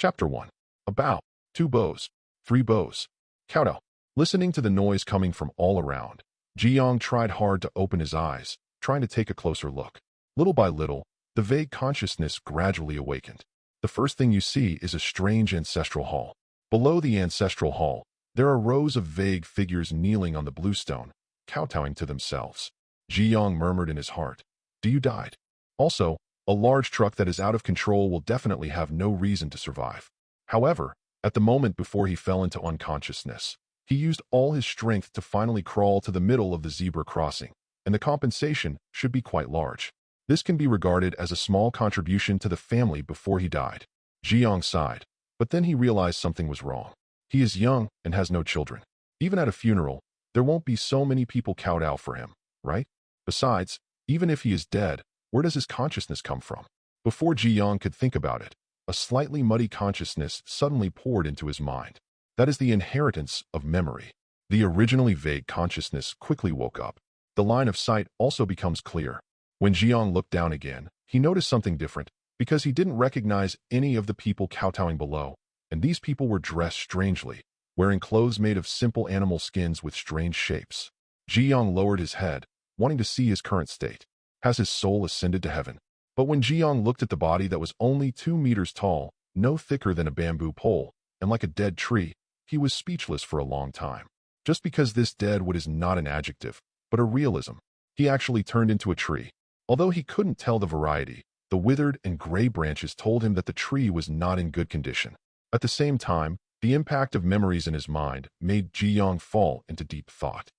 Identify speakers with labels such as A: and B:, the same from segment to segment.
A: Chapter 1. About 2 bows, 3 bows. Kowtow. Listening to the noise coming from all around, Ji-young tried hard to open his eyes, trying to take a closer look. Little by little, the vague consciousness gradually awakened. The first thing you see is a strange ancestral hall. Below the ancestral hall, there are rows of vague figures kneeling on the blue stone, kowtowing to themselves. Ji-young murmured in his heart, "Do you died?" Also, a large truck that is out of control will definitely have no reason to survive. However, at the moment before he fell into unconsciousness, he used all his strength to finally crawl to the middle of the zebra crossing, and the compensation should be quite large. This can be regarded as a small contribution to the family before he died. Ji-young sighed, but then he realized something was wrong. He is young and has no children. Even at a funeral, there won't be so many people kowtow for him, right? Besides, even if he is dead, where does his consciousness come from? Before Ji-young could think about it, a slightly muddy consciousness suddenly poured into his mind. That is the inheritance of memory. The originally vague consciousness quickly woke up. The line of sight also becomes clear. When Ji-young looked down again, he noticed something different, because he didn't recognize any of the people kowtowing below, and these people were dressed strangely, wearing clothes made of simple animal skins with strange shapes. Ji-young lowered his head, wanting to see his current state. Has his soul ascended to heaven? But when Ji-young looked at the body that was only 2 meters tall, no thicker than a bamboo pole, and like a dead tree, he was speechless for a long time. Just because this dead wood is not an adjective, but a realism. He actually turned into a tree. Although he couldn't tell the variety, the withered and gray branches told him that the tree was not in good condition. At the same time, the impact of memories in his mind made Ji-young fall into deep thought.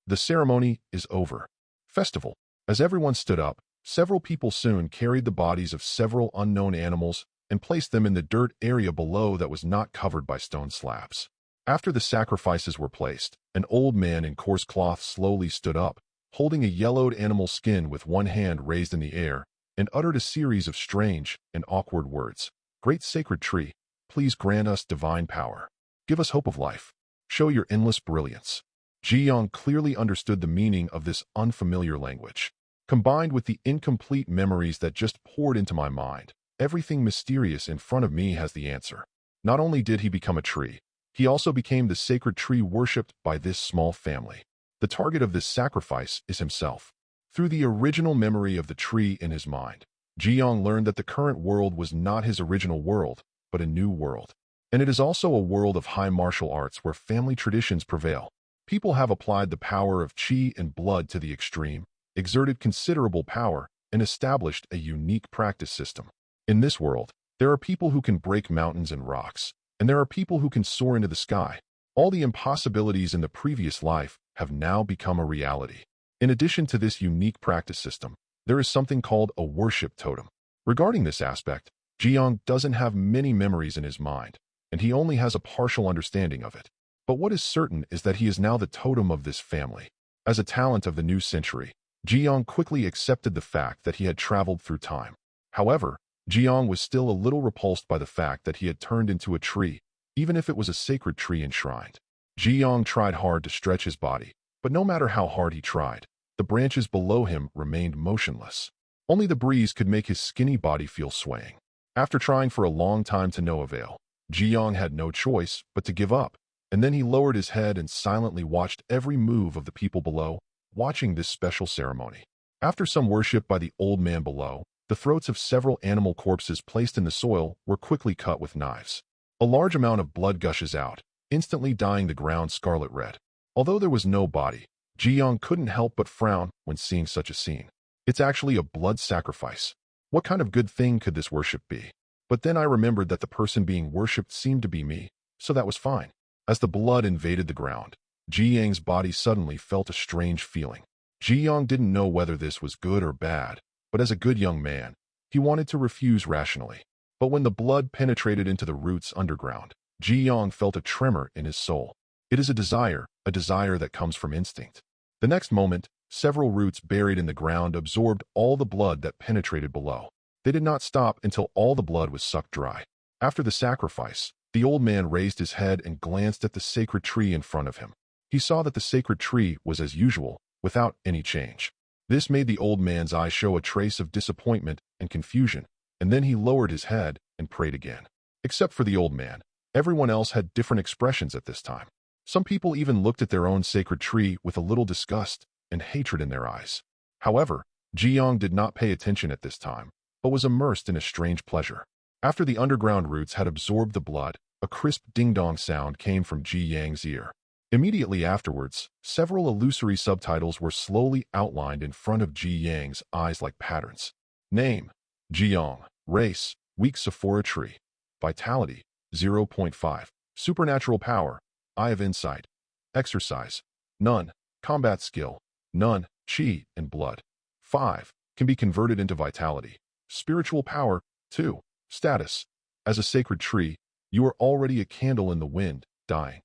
A: The ceremony is over. Festival. As everyone stood up, several people soon carried the bodies of several unknown animals and placed them in the dirt area below that was not covered by stone slabs. After the sacrifices were placed, an old man in coarse cloth slowly stood up, holding a yellowed animal skin with one hand raised in the air, and uttered a series of strange and awkward words. "Great sacred tree, please grant us divine power. Give us hope of life. Show your endless brilliance." Ji-young clearly understood the meaning of this unfamiliar language. Combined with the incomplete memories that just poured into my mind, everything mysterious in front of me has the answer. Not only did he become a tree, he also became the sacred tree worshipped by this small family. The target of this sacrifice is himself. Through the original memory of the tree in his mind, Ji-young learned that the current world was not his original world, but a new world. And it is also a world of high martial arts where family traditions prevail. People have applied the power of chi and blood to the extreme, exerted considerable power, and established a unique practice system. In this world, there are people who can break mountains and rocks, and there are people who can soar into the sky. All the impossibilities in the previous life have now become a reality. In addition to this unique practice system, there is something called a worship totem. Regarding this aspect, Ji-young doesn't have many memories in his mind, and he only has a partial understanding of it. But what is certain is that he is now the totem of this family. As a talent of the new century, Ji-young quickly accepted the fact that he had traveled through time. However, Ji-young was still a little repulsed by the fact that he had turned into a tree, even if it was a sacred tree enshrined. Ji-young tried hard to stretch his body, but no matter how hard he tried, the branches below him remained motionless. Only the breeze could make his skinny body feel swaying. After trying for a long time to no avail, Ji-young had no choice but to give up, and then he lowered his head and silently watched every move of the people below, watching this special ceremony. After some worship by the old man below, the throats of several animal corpses placed in the soil were quickly cut with knives. A large amount of blood gushes out, instantly dyeing the ground scarlet red. Although there was no body, Ji-young couldn't help but frown when seeing such a scene. It's actually a blood sacrifice. What kind of good thing could this worship be? But then I remembered that the person being worshipped seemed to be me, so that was fine. As the blood invaded the ground, Ji-young's body suddenly felt a strange feeling. Ji-young didn't know whether this was good or bad, but as a good young man, he wanted to refuse rationally. But when the blood penetrated into the roots underground, Ji-young felt a tremor in his soul. It is a desire that comes from instinct. The next moment, several roots buried in the ground absorbed all the blood that penetrated below. They did not stop until all the blood was sucked dry. After the sacrifice, the old man raised his head and glanced at the sacred tree in front of him. He saw that the sacred tree was as usual, without any change. This made the old man's eyes show a trace of disappointment and confusion, and then he lowered his head and prayed again. Except for the old man, everyone else had different expressions at this time. Some people even looked at their own sacred tree with a little disgust and hatred in their eyes. However, Ji-young did not pay attention at this time, but was immersed in a strange pleasure. After the underground roots had absorbed the blood, a crisp ding-dong sound came from Ji-yang's ear. Immediately afterwards, several illusory subtitles were slowly outlined in front of Ji-yang's eyes like patterns. Name: Ji-young. Race: weak Sephora tree. Vitality: 0.5. Supernatural power: Eye of Insight. Exercise: none. Combat skill: none. Chi and blood: 5. Can be converted into vitality. Spiritual power: 2. Status: as a sacred tree, you are already a candle in the wind, dying.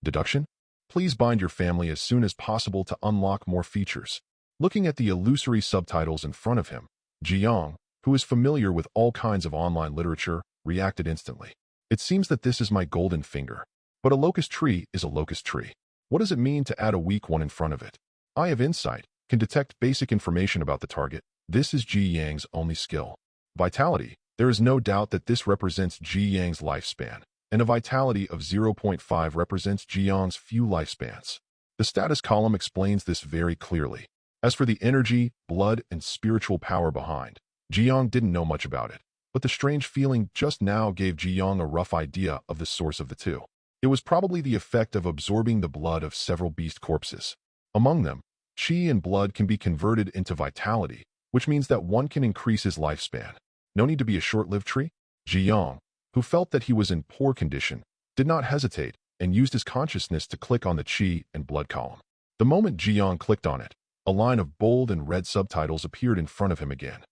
A: Deduction: please bind your family as soon as possible to unlock more features. Looking at the illusory subtitles in front of him, Ji-young, who is familiar with all kinds of online literature, reacted instantly. It seems that this is my golden finger. But a locust tree is a locust tree. What does it mean to add a weak one in front of it? Eye of Insight can detect basic information about the target. This is Ji-yang's only skill. Vitality: there is no doubt that this represents Ji-yang's lifespan, and a vitality of 0.5 represents Ji-young's few lifespans. The status column explains this very clearly. As for the energy, blood, and spiritual power behind, Ji-young didn't know much about it, but the strange feeling just now gave Ji-young a rough idea of the source of the two. It was probably the effect of absorbing the blood of several beast corpses. Among them, chi and blood can be converted into vitality, which means that one can increase his lifespan. No need to be a short-lived tree? Ji-young, who felt that he was in poor condition, did not hesitate and used his consciousness to click on the chi and blood column. The moment Ji-young clicked on it, a line of bold and red subtitles appeared in front of him again.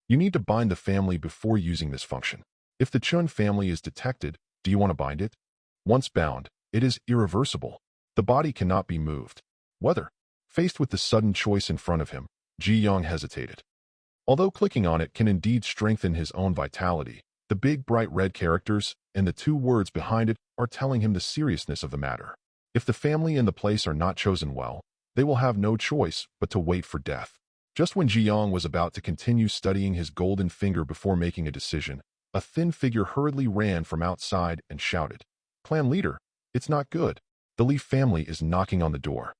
A: You need to bind the family before using this function. If the Chun family is detected, do you want to bind it? Once bound, it is irreversible. The body cannot be moved. Whether, faced with the sudden choice in front of him, Ji-young hesitated. Although clicking on it can indeed strengthen his own vitality, the big bright red characters and the two words behind it are telling him the seriousness of the matter. If the family and the place are not chosen well, they will have no choice but to wait for death. Just when Ji-young was about to continue studying his golden finger before making a decision, a thin figure hurriedly ran from outside and shouted, "Clan leader, it's not good. The Leaf family is knocking on the door."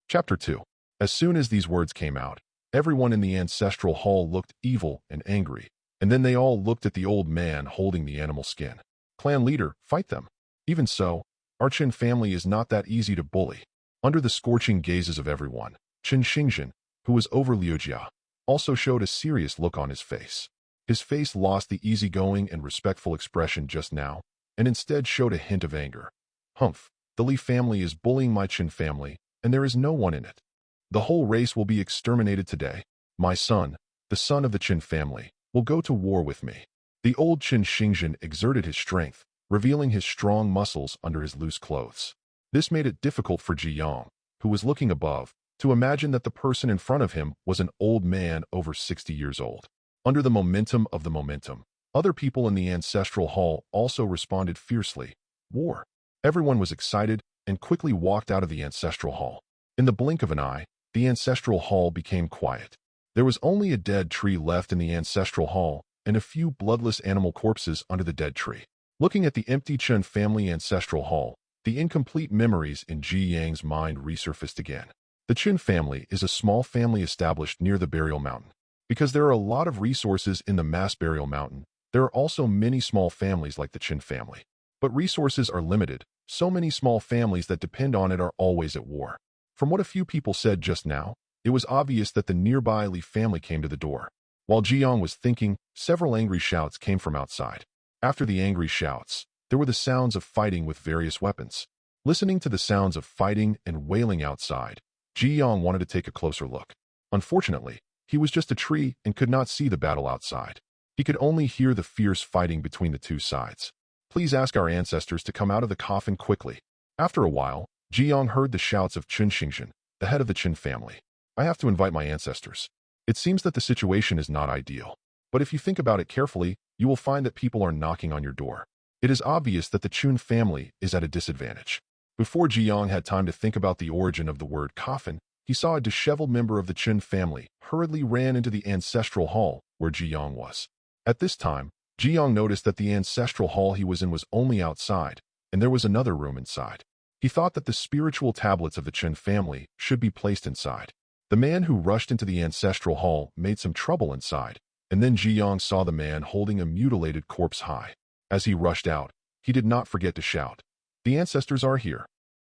A: Chapter 2. As soon as these words came out, everyone in the ancestral hall looked evil and angry, and then they all looked at the old man holding the animal skin. "Clan leader, fight them." Even so, our Qin family is not that easy to bully. Under the scorching gazes of everyone, Qin Xingjian, who was over Liu Jia, also showed a serious look on his face. His face lost the easygoing and respectful expression just now, and instead showed a hint of anger. "Humph, the Li family is bullying my Qin family, and there is no one in it. The whole race will be exterminated today. My son, the son of the Qin family, will go to war with me." The old Qin Xingjian exerted his strength, revealing his strong muscles under his loose clothes. This made it difficult for Ji-young, who was looking above, to imagine that the person in front of him was an old man over 60 years old. Under the momentum of the momentum, other people in the ancestral hall also responded fiercely. War. Everyone was excited and quickly walked out of the ancestral hall. In the blink of an eye, the ancestral hall became quiet. There was only a dead tree left in the ancestral hall and a few bloodless animal corpses under the dead tree. Looking at the empty Chen family ancestral hall, the incomplete memories in Ji-yang's mind resurfaced again. The Qin family is a small family established near the burial mountain. Because there are a lot of resources in the mass burial mountain, there are also many small families like the Qin family. But resources are limited. So many small families that depend on it are always at war. From what a few people said just now, it was obvious that the nearby Li family came to the door. While Ji-young was thinking, several angry shouts came from outside. After the angry shouts, there were the sounds of fighting with various weapons. Listening to the sounds of fighting and wailing outside, Ji-young wanted to take a closer look. Unfortunately, he was just a tree and could not see the battle outside. He could only hear the fierce fighting between the two sides. "Please ask our ancestors to come out of the coffin quickly." After a while, Ji-young heard the shouts of Qin Xingjian, the head of the Qin family. "I have to invite my ancestors." It seems that the situation is not ideal. But if you think about it carefully, you will find that people are knocking on your door. It is obvious that the Qin family is at a disadvantage. Before Ji-young had time to think about the origin of the word coffin, he saw a disheveled member of the Qin family hurriedly ran into the ancestral hall where Ji-young was. At this time, Ji-young noticed that the ancestral hall he was in was only outside, and there was another room inside. He thought that the spiritual tablets of the Chen family should be placed inside. The man who rushed into the ancestral hall made some trouble inside, and then Ji-young saw the man holding a mutilated corpse high. As he rushed out, he did not forget to shout, "The ancestors are here."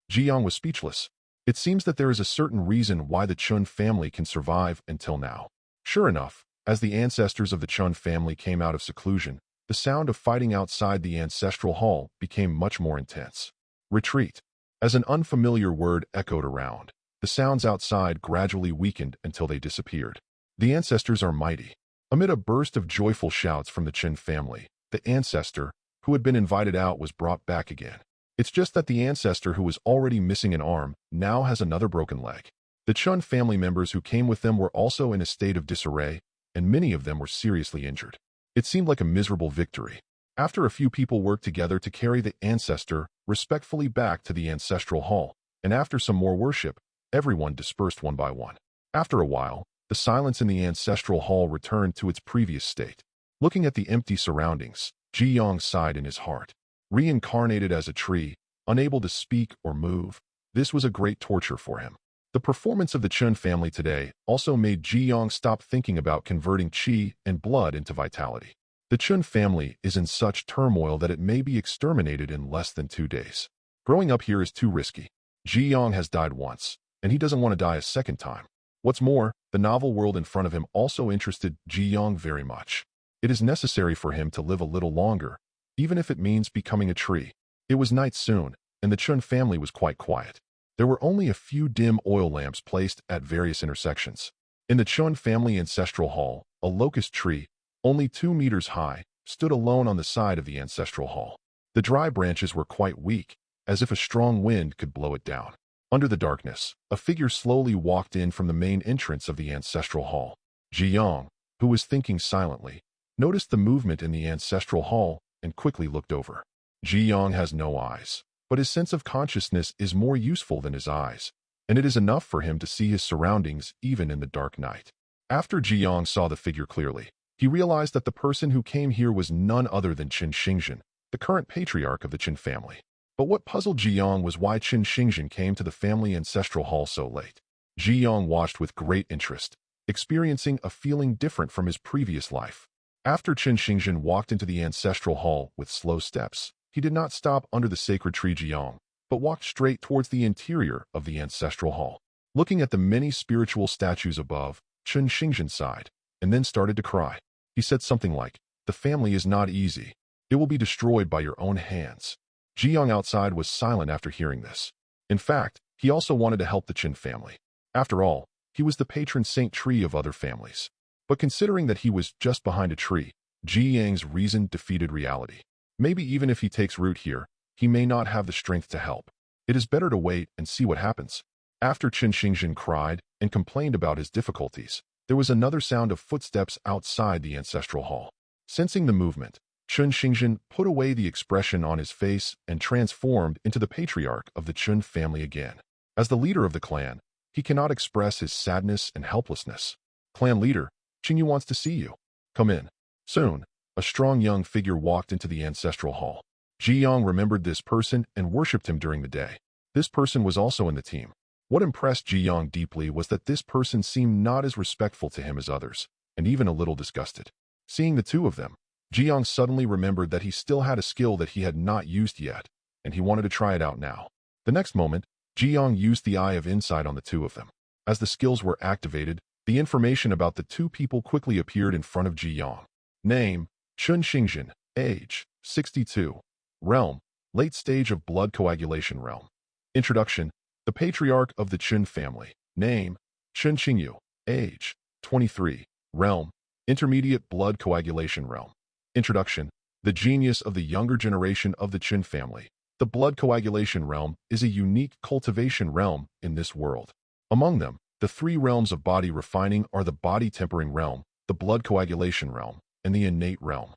A: Ji-young was speechless. It seems that there is a certain reason why the Chun family can survive until now. Sure enough, as the ancestors of the Chun family came out of seclusion, the sound of fighting outside the ancestral hall became much more intense. Retreat. As an unfamiliar word echoed around, the sounds outside gradually weakened until they disappeared. The ancestors are mighty. Amid a burst of joyful shouts from the Chen family, the ancestor, who had been invited out, was brought back again. It's just that the ancestor who was already missing an arm now has another broken leg. The Chun family members who came with them were also in a state of disarray, and many of them were seriously injured. It seemed like a miserable victory. After a few people worked together to carry the ancestor respectfully back to the ancestral hall, and after some more worship, everyone dispersed one by one. After a while, the silence in the ancestral hall returned to its previous state. Looking at the empty surroundings, Ji-young sighed in his heart. Reincarnated as a tree, unable to speak or move, this was a great torture for him. The performance of the Chun family today also made Ji-young stop thinking about converting qi and blood into vitality. The Chun family is in such turmoil that it may be exterminated in less than 2 days. Growing up here is too risky. Ji-young has died once, and he doesn't want to die a second time. What's more, the novel world in front of him also interested Ji-young very much. It is necessary for him to live a little longer, even if it means becoming a tree. It was night soon, and the Chun family was quite quiet. There were only a few dim oil lamps placed at various intersections. In the Chun family ancestral hall, a locust tree, only 2 meters high, stood alone on the side of the ancestral hall. The dry branches were quite weak, as if a strong wind could blow it down. Under the darkness, a figure slowly walked in from the main entrance of the ancestral hall. Ji-young, who was thinking silently, noticed the movement in the ancestral hall and quickly looked over. Ji-young has no eyes, but his sense of consciousness is more useful than his eyes, and it is enough for him to see his surroundings even in the dark night. After Ji-young saw the figure clearly, he realized that the person who came here was none other than Qin Xingzhen, the current patriarch of the Qin family. But what puzzled Ji-young was why Qin Xingzhen came to the family ancestral hall so late. Ji-young watched with great interest, experiencing a feeling different from his previous life. After Qin Xingzhen walked into the ancestral hall with slow steps, he did not stop under the sacred tree Ji-young, but walked straight towards the interior of the ancestral hall. Looking at the many spiritual statues above, Qin Xingzhen sighed, and then started to cry. He said something like, "The family is not easy. It will be destroyed by your own hands." Ji-young outside was silent after hearing this. In fact, he also wanted to help the Qin family. After all, he was the patron saint tree of other families. But considering that he was just behind a tree, Ji-young's reason defeated reality. Maybe even if he takes root here, he may not have the strength to help. It is better to wait and see what happens. After Qin Xingzhen cried and complained about his difficulties, there was another sound of footsteps outside the ancestral hall. Sensing the movement, Qin Xingzhen put away the expression on his face and transformed into the patriarch of the Qin family again. As the leader of the clan, he cannot express his sadness and helplessness. "Clan leader, Qingyu wants to see you. Come in." Soon, a strong young figure walked into the ancestral hall. Ji-young remembered this person and worshipped him during the day. This person was also in the team. What impressed Ji-young deeply was that this person seemed not as respectful to him as others, and even a little disgusted. Seeing the two of them, Ji-young suddenly remembered that he still had a skill that he had not used yet, and he wanted to try it out now. The next moment, Ji-young used the Eye of Insight on the two of them. As the skills were activated, the information about the two people quickly appeared in front of Ji-young. Name, Qin Xingzhen. Age, 62. Realm, late stage of blood coagulation realm. Introduction, the patriarch of the Qin family. Name, Qin Qingyu. Age, 23. Realm, intermediate blood coagulation realm. Introduction, the genius of the younger generation of the Qin family. The blood coagulation realm is a unique cultivation realm in this world. Among them, the 3 realms of body refining are the body tempering realm, the blood coagulation realm, and the innate realm.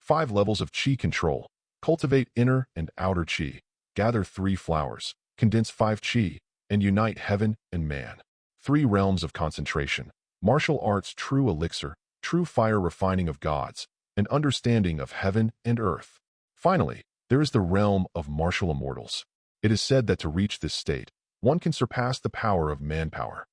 A: 5 levels of qi control. Cultivate inner and outer qi. Gather 3 flowers. Condense 5 qi, and unite heaven and man. 3 realms of concentration. Martial arts true elixir, true fire refining of gods, an understanding of heaven and earth. Finally, there is the realm of martial immortals. It is said that to reach this state, one can surpass the power of manpower.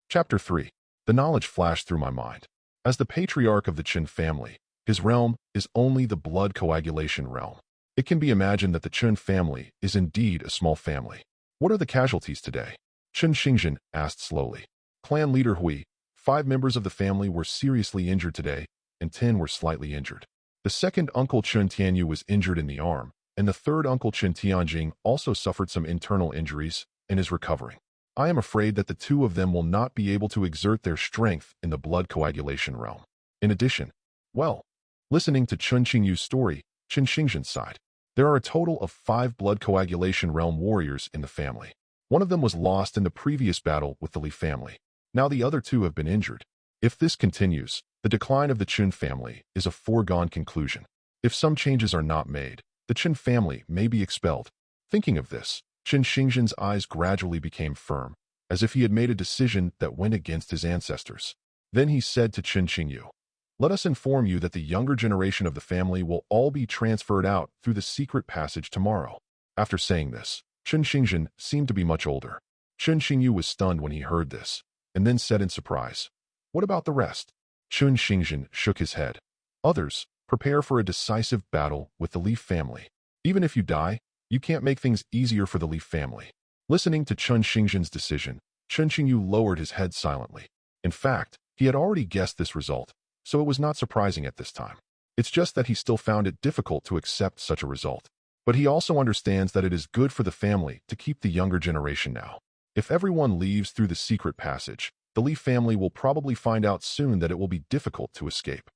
A: Chapter 3. The knowledge flashed through my mind. As the patriarch of the Qin family, his realm is only the blood coagulation realm. It can be imagined that the Qin family is indeed a small family. What are the casualties today? Qin Xingzhen asked slowly. Clan leader Hui, 5 members of the family were seriously injured today, and 10 were slightly injured. The second uncle Qin Tianyu was injured in the arm, and the third uncle Qin Tianjing also suffered some internal injuries and is recovering. I am afraid that the 2 of them will not be able to exert their strength in the blood coagulation realm. In addition, listening to Qin Qingyu's story, Qin Xingzhen sighed. There are a total of 5 blood coagulation realm warriors in the family. One of them was lost in the previous battle with the Li family. Now the other 2 have been injured. If this continues, the decline of the Qin family is a foregone conclusion. If some changes are not made, the Qin family may be expelled. Thinking of this, Qin Xingzhen's eyes gradually became firm, as if he had made a decision that went against his ancestors. Then he said to Qin Qingyu, "Let us inform you that the younger generation of the family will all be transferred out through the secret passage tomorrow." After saying this, Qin Xingzhen seemed to be much older. Qin Qingyu was stunned when he heard this, and then said in surprise, "What about the rest?" Qin Xingzhen shook his head. "Others, prepare for a decisive battle with the Li family. Even if you die, you can't make things easier for the Li family." Listening to Qin Xingzhen's decision, Qin Qingyu lowered his head silently. In fact, he had already guessed this result, so it was not surprising at this time. It's just that he still found it difficult to accept such a result. But he also understands that it is good for the family to keep the younger generation now. If everyone leaves through the secret passage, the Li family will probably find out soon that it will be difficult to escape.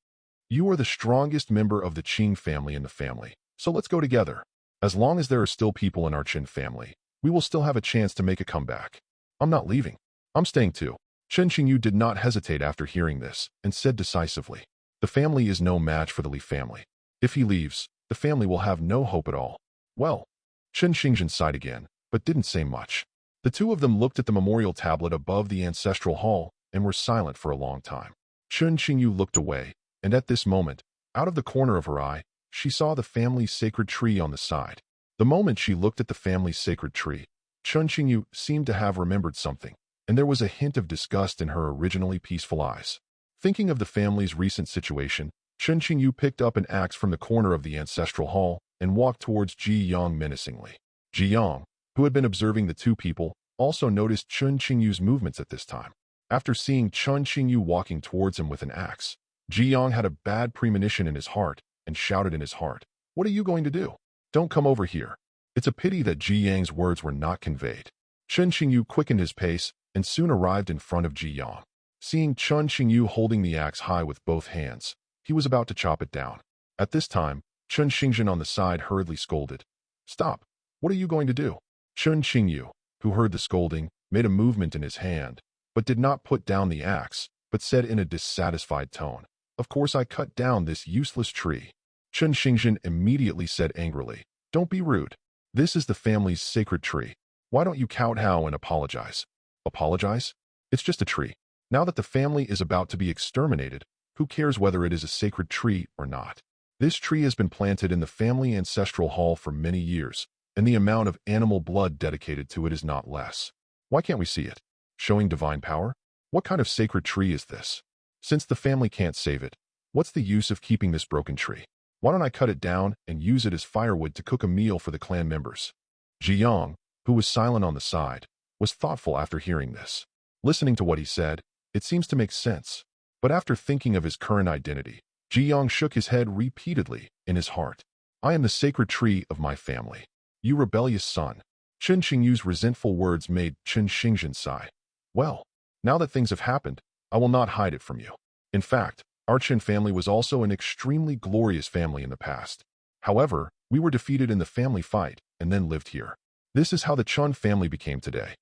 A: You are the strongest member of the Qing family in the family, so let's go together. As long as there are still people in our Qin family, we will still have a chance to make a comeback. I'm not leaving. I'm staying too. Qin Qingyu did not hesitate after hearing this and said decisively, "The family is no match for the Li family. If he leaves, the family will have no hope at all." Qin Xingzhen sighed again, but didn't say much. The 2 of them looked at the memorial tablet above the ancestral hall and were silent for a long time. Qin Qingyu looked away, and at this moment, out of the corner of her eye, she saw the family's sacred tree on the side. The moment she looked at the family's sacred tree, Qin Qingyu seemed to have remembered something, and there was a hint of disgust in her originally peaceful eyes. Thinking of the family's recent situation, Qin Qingyu picked up an axe from the corner of the ancestral hall and walked towards Ji Yang menacingly. Ji Yang, who had been observing the 2 people, also noticed Qin Qingyu's movements at this time. After seeing Qin Qingyu walking towards him with an axe, Ji Yang had a bad premonition in his heart and shouted in his heart, "What are you going to do? Don't come over here." It's a pity that Ji Yang's words were not conveyed. Qin Qingyu quickened his pace and soon arrived in front of Ji Yang. Seeing Qin Qingyu holding the axe high with both hands, he was about to chop it down. At this time, Qin Xingzhen on the side hurriedly scolded, "Stop! What are you going to do?" Qin Qingyu, who heard the scolding, made a movement in his hand, but did not put down the axe, but said in a dissatisfied tone, "Of course I cut down this useless tree." Qin Xingzhen immediately said angrily, "Don't be rude. This is the family's sacred tree. Why don't you kowtow and apologize?" "Apologize? It's just a tree. Now that the family is about to be exterminated, who cares whether it is a sacred tree or not? This tree has been planted in the family ancestral hall for many years, and the amount of animal blood dedicated to it is not less. Why can't we see it? Showing divine power? What kind of sacred tree is this? Since the family can't save it, what's the use of keeping this broken tree? Why don't I cut it down and use it as firewood to cook a meal for the clan members?" Ji Yang, who was silent on the side, was thoughtful after hearing this. Listening to what he said, it seems to make sense. But after thinking of his current identity, Ji Yang shook his head repeatedly in his heart. "I am the sacred tree of my family. You rebellious son." Qin Qingyu's resentful words made Qin Xingzhen sigh. "Well, now that things have happened, I will not hide it from you. In fact, our Qin family was also an extremely glorious family in the past. However, we were defeated in the family fight and then lived here. This is how the Chun family became today.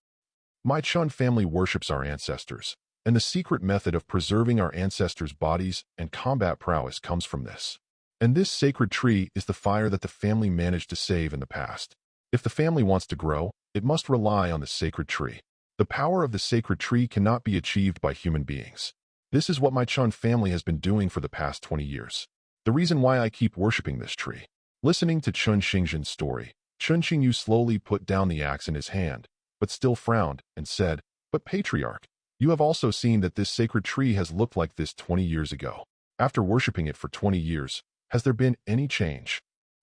A: My Chun family worships our ancestors, and the secret method of preserving our ancestors' bodies and combat prowess comes from this. And this sacred tree is the fire that the family managed to save in the past. If the family wants to grow, it must rely on the sacred tree. The power of the sacred tree cannot be achieved by human beings. This is what my Chun family has been doing for the past 20 years. The reason why I keep worshipping this tree. Listening to Chun Xingzhen's story, Chun Xingyu slowly put down the axe in his hand, but still frowned and said, "But Patriarch, you have also seen that this sacred tree has looked like this 20 years ago. After worshipping it for 20 years, has there been any change?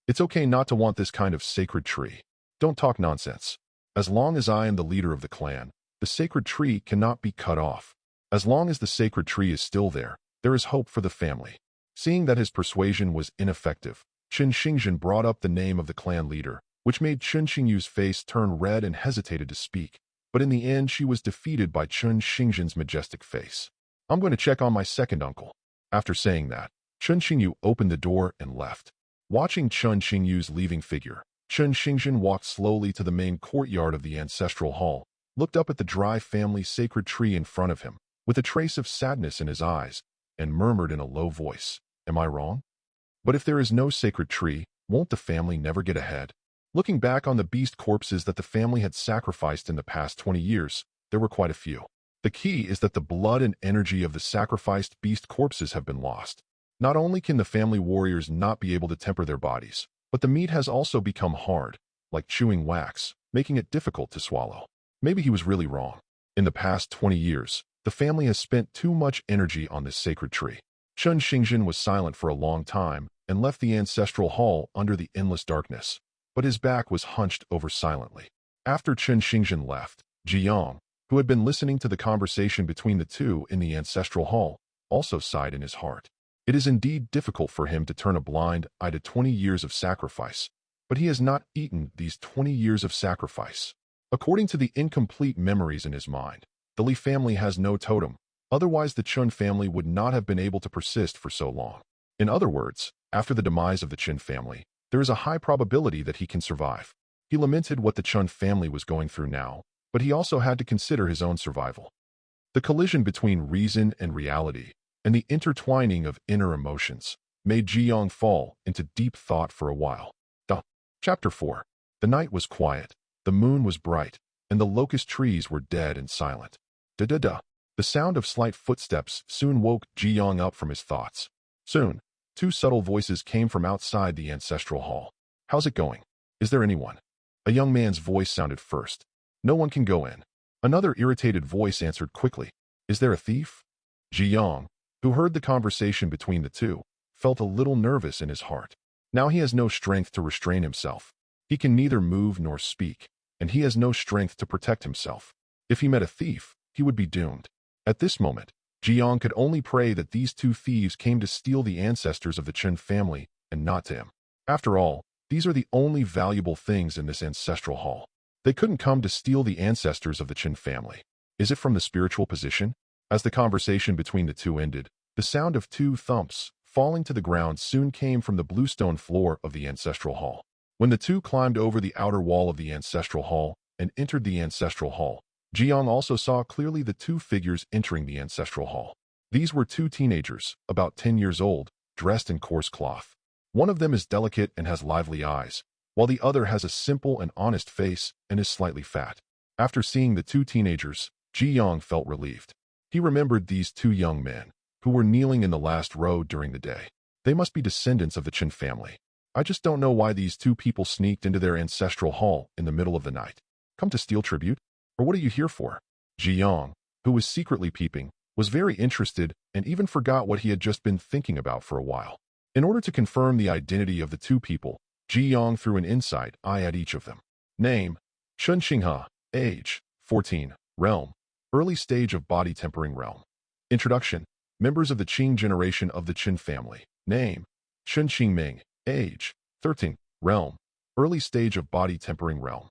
A: It's okay not to want this kind of sacred tree. Don't talk nonsense. As long as I am the leader of the clan, the sacred tree cannot be cut off. As long as the sacred tree is still there is hope for the family." Seeing that his persuasion was ineffective, Chun Xingzhen brought up the name of the clan leader, which made Chun Xingyu's face turn red and hesitated to speak. But in the end, she was defeated by Chun Xingzhen's majestic face. "I'm going to check on my second uncle." After saying that, Chun Xingyu opened the door and left. Watching Chun Xingyu's leaving figure, Chun Xingzhen walked slowly to the main courtyard of the ancestral hall, looked up at the dry family sacred tree in front of him, with a trace of sadness in his eyes, and murmured in a low voice, "Am I wrong? But if there is no sacred tree, won't the family never get ahead?" Looking back on the beast corpses that the family had sacrificed in the past 20 years, there were quite a few. The key is that the blood and energy of the sacrificed beast corpses have been lost. Not only can the family warriors not be able to temper their bodies, but the meat has also become hard, like chewing wax, making it difficult to swallow. Maybe he was really wrong. In the past 20 years, the family has spent too much energy on this sacred tree. Chun Xingzhen was silent for a long time and left the ancestral hall under the endless darkness, but his back was hunched over silently. After Chun Xingzhen left, Jiang, who had been listening to the conversation between the two in the ancestral hall, also sighed in his heart. It is indeed difficult for him to turn a blind eye to 20 years of sacrifice, but he has not eaten these 20 years of sacrifice. According to the incomplete memories in his mind, the Li family has no totem, otherwise the Chun family would not have been able to persist for so long. In other words, after the demise of the Chun family, there is a high probability that he can survive. He lamented what the Chun family was going through now, but he also had to consider his own survival. The collision between reason and reality, and the intertwining of inner emotions, made Jiang fall into deep thought for a while. Chapter 4. The night was quiet, the moon was bright, and the locust trees were dead and silent. Da-da-da. The sound of slight footsteps soon woke Jiang up from his thoughts. Soon, two subtle voices came from outside the ancestral hall. "How's it going? Is there anyone?" A young man's voice sounded first. "No one can go in." Another irritated voice answered quickly. "Is there a thief?" Jiang, who heard the conversation between the two, felt a little nervous in his heart. Now he has no strength to restrain himself. He can neither move nor speak, and he has no strength to protect himself. If he met a thief, he would be doomed. At this moment, Jiang could only pray that these two thieves came to steal the ancestors of the Chen family and not to him. After all, these are the only valuable things in this ancestral hall. They couldn't come to steal the ancestors of the Chen family. Is it from the spiritual position? As the conversation between the two ended, the sound of two thumps falling to the ground soon came from the bluestone floor of the ancestral hall. When the two climbed over the outer wall of the ancestral hall and entered the ancestral hall, Jiang also saw clearly the two figures entering the ancestral hall. These were two teenagers, about 10 years old, dressed in coarse cloth. One of them is delicate and has lively eyes, while the other has a simple and honest face and is slightly fat. After seeing the two teenagers, Jiang felt relieved. He remembered these two young men, who were kneeling in the last row during the day. They must be descendants of the Chen family. I just don't know why these two people sneaked into their ancestral hall in the middle of the night. Come to steal tribute? Or what are you here for? Jiang, who was secretly peeping, was very interested and even forgot what he had just been thinking about for a while. In order to confirm the identity of the two people, Jiang threw an inside eye at each of them. Name: Chun Xinghe. Age: 14. Realm: early stage of body tempering realm. Introduction: members of the Qing generation of the Qin family. Name: Chun Qingming. Age: 13. Realm: early stage of body tempering realm.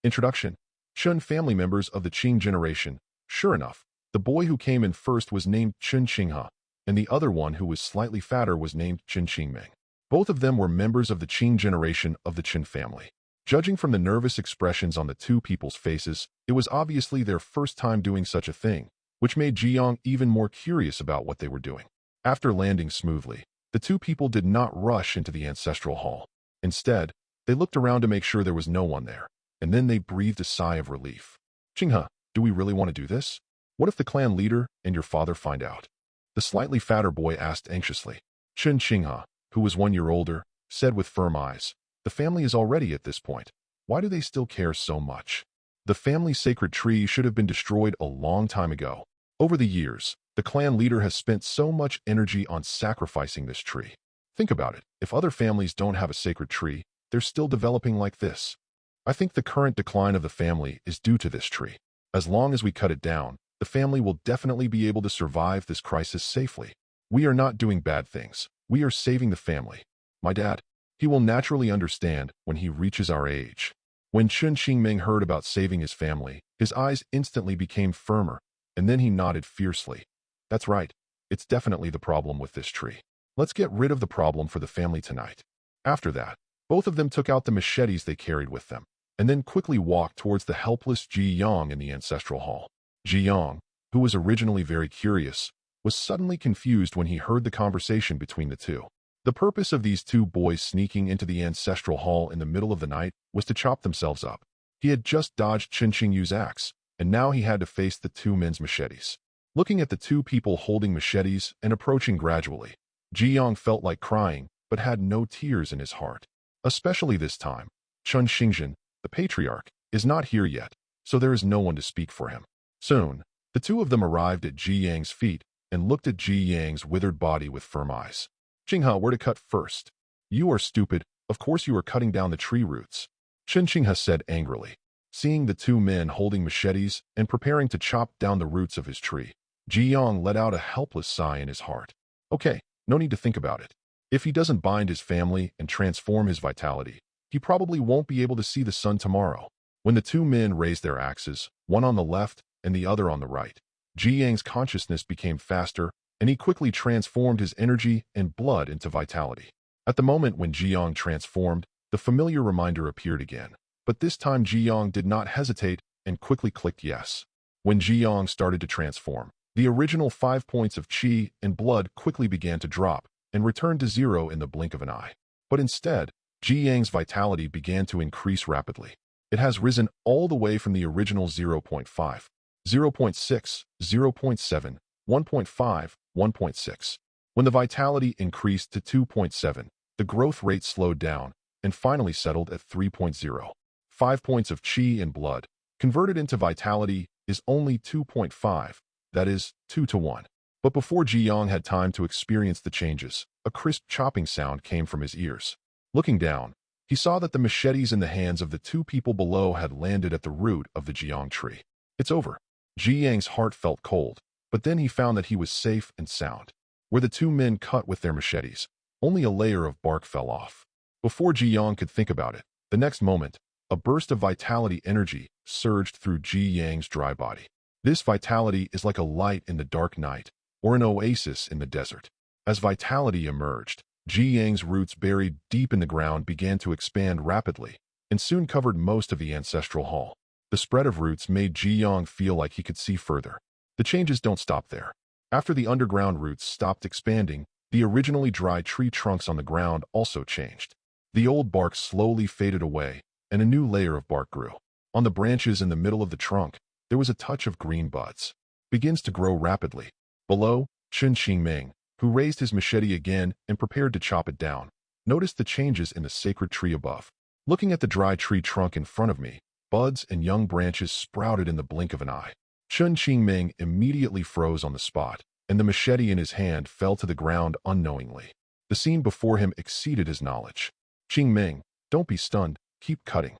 A: Introduction: Chun family members of the Qing generation. Sure enough, the boy who came in first was named Chun Xinghe, and the other one who was slightly fatter was named Chun Qingming. Both of them were members of the Qing generation of the Qin family. Judging from the nervous expressions on the two people's faces, it was obviously their first time doing such a thing, which made Jiang even more curious about what they were doing. After landing smoothly, the two people did not rush into the ancestral hall. Instead, they looked around to make sure there was no one there, and then they breathed a sigh of relief. Xinghe, do we really want to do this? What if the clan leader and your father find out? The slightly fatter boy asked anxiously. Chun Xinghe, who was 1 year older, said with firm eyes, "The family is already at this point. Why do they still care so much? The family sacred tree should have been destroyed a long time ago. Over the years, the clan leader has spent so much energy on sacrificing this tree. Think about it. If other families don't have a sacred tree, they're still developing like this. I think the current decline of the family is due to this tree. As long as we cut it down, the family will definitely be able to survive this crisis safely. We are not doing bad things. We are saving the family. My dad, he will naturally understand when he reaches our age." When Chen Qingming heard about saving his family, his eyes instantly became firmer, and then he nodded fiercely. "That's right. It's definitely the problem with this tree. Let's get rid of the problem for the family tonight." After that, both of them took out the machetes they carried with them, and then quickly walked towards the helpless Ji Yang in the ancestral hall. Ji Yang, who was originally very curious, was suddenly confused when he heard the conversation between the two. The purpose of these two boys sneaking into the ancestral hall in the middle of the night was to chop themselves up. He had just dodged Chen Qingyu's axe, and now he had to face the two men's machetes. Looking at the two people holding machetes and approaching gradually, Ji Yang felt like crying, but had no tears in his heart. Especially this time, Chen Xingzhen, the patriarch, is not here yet, so there is no one to speak for him. Soon, the two of them arrived at Ji Yang's feet and looked at Ji Yang's withered body with firm eyes. "Qinghe, where to cut first?" "You are stupid. Of course you are cutting down the tree roots," Chen Qinghe said angrily. Seeing the two men holding machetes and preparing to chop down the roots of his tree, Ji Yang let out a helpless sigh in his heart. Okay, no need to think about it. If he doesn't bind his family and transform his vitality, he probably won't be able to see the sun tomorrow. When the two men raised their axes, one on the left and the other on the right, Ji Yang's consciousness became faster, and he quickly transformed his energy and blood into vitality. At the moment when Ji Yang transformed, the familiar reminder appeared again. But this time Ji Yang did not hesitate and quickly clicked yes. When Ji Yang started to transform, the original 5 points of qi and blood quickly began to drop and returned to 0 in the blink of an eye. But instead, Ji Yang's vitality began to increase rapidly. It has risen all the way from the original 0.5, 0.6, 0.7, 1.5, 1.6. When the vitality increased to 2.7, the growth rate slowed down and finally settled at 3.0. 5 points of qi and blood, converted into vitality, is only 2.5, that is, 2 to 1. But before Ji Yang had time to experience the changes, a crisp chopping sound came from his ears. Looking down, he saw that the machetes in the hands of the two people below had landed at the root of the Jiang tree. It's over. Ji Yang's heart felt cold, but then he found that he was safe and sound. Where the two men cut with their machetes, only a layer of bark fell off. Before Ji Yang could think about it, the next moment, a burst of vitality energy surged through Ji Yang's dry body. This vitality is like a light in the dark night, or an oasis in the desert. As vitality emerged, Ji Yang's roots buried deep in the ground began to expand rapidly, and soon covered most of the ancestral hall. The spread of roots made Ji Yang feel like he could see further. The changes don't stop there. After the underground roots stopped expanding, the originally dry tree trunks on the ground also changed. The old bark slowly faded away, and a new layer of bark grew. On the branches in the middle of the trunk, there was a touch of green buds. Begins to grow rapidly. Below, Chen Qingming, who raised his machete again and prepared to chop it down, noticed the changes in the sacred tree above. Looking at the dry tree trunk in front of me, buds and young branches sprouted in the blink of an eye. Chen Qingming immediately froze on the spot, and the machete in his hand fell to the ground unknowingly. The scene before him exceeded his knowledge. Qingming, don't be stunned, keep cutting.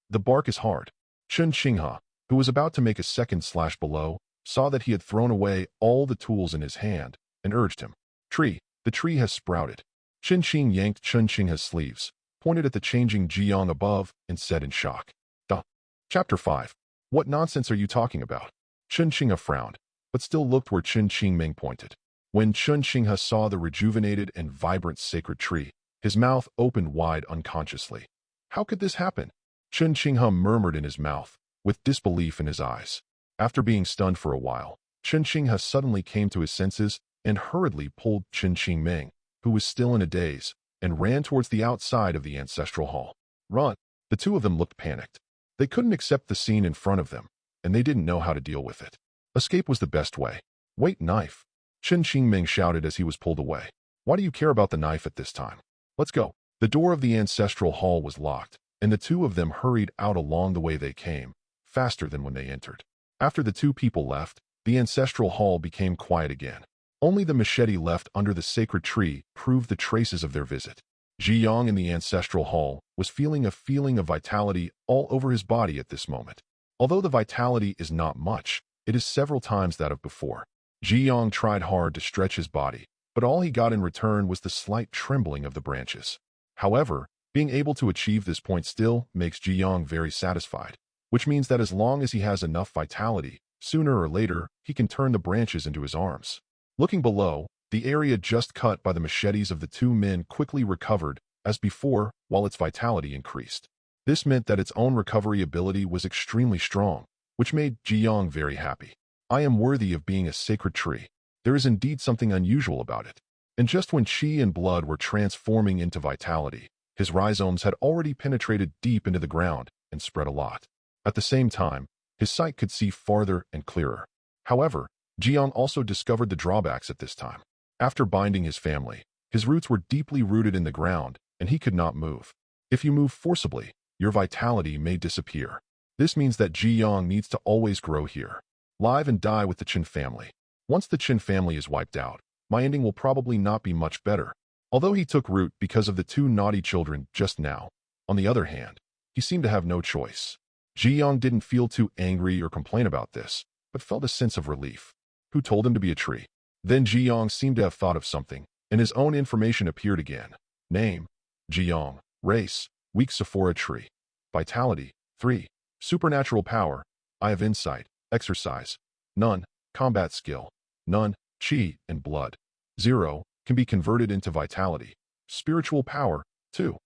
A: The bark is hard. Chen Qinghe, who was about to make a second slash below, saw that he had thrown away all the tools in his hand, and urged him. Tree, the tree has sprouted. Chen Qing yanked Chen Qinghe's sleeves, pointed at the changing Jiang above, and said in shock. Duh. Chapter 5. What nonsense are you talking about? Chen Qinghe frowned, but still looked where Chen Qingming pointed. When Chen Qinghe saw the rejuvenated and vibrant sacred tree, his mouth opened wide unconsciously. How could this happen? Chen Qinghe murmured in his mouth, with disbelief in his eyes. After being stunned for a while, Chen Qinghe suddenly came to his senses and hurriedly pulled Chen Qingming, who was still in a daze, and ran towards the outside of the ancestral hall. Run! The two of them looked panicked. They couldn't accept the scene in front of them, and they didn't know how to deal with it. Escape was the best way. Wait, knife! Chen Qingming shouted as he was pulled away. Why do you care about the knife at this time? Let's go. The door of the ancestral hall was locked, and the two of them hurried out along the way they came, faster than when they entered. After the two people left, the ancestral hall became quiet again. Only the machete left under the sacred tree proved the traces of their visit. Ji Yang in the ancestral hall was feeling a feeling of vitality all over his body at this moment. Although the vitality is not much, it is several times that of before. Ji Yang tried hard to stretch his body, but all he got in return was the slight trembling of the branches. However, being able to achieve this point still makes Ji Yang very satisfied, which means that as long as he has enough vitality, sooner or later, he can turn the branches into his arms. Looking below, the area just cut by the machetes of the two men quickly recovered as before while its vitality increased. This meant that its own recovery ability was extremely strong, which made Ji Yang very happy. I am worthy of being a sacred tree. There is indeed something unusual about it. And just when chi and blood were transforming into vitality, his rhizomes had already penetrated deep into the ground and spread a lot. At the same time, his sight could see farther and clearer. However, Ji Yang also discovered the drawbacks at this time. After binding his family, his roots were deeply rooted in the ground, and he could not move. If you move forcibly, your vitality may disappear. This means that Ji Yang needs to always grow here, live and die with the Qin family. Once the Qin family is wiped out, my ending will probably not be much better. Although he took root because of the two naughty children just now, on the other hand, he seemed to have no choice. Ji Yang didn't feel too angry or complain about this, but felt a sense of relief. Who told him to be a tree? Then Ji Yang seemed to have thought of something, and his own information appeared again. Name: Ji Yang. Race: weak Sephora tree. Vitality: 3. Supernatural power: Eye of Insight. Exercise: none. Combat skill: none. Chi and blood: 0. Can be converted into vitality. Spiritual power: 2.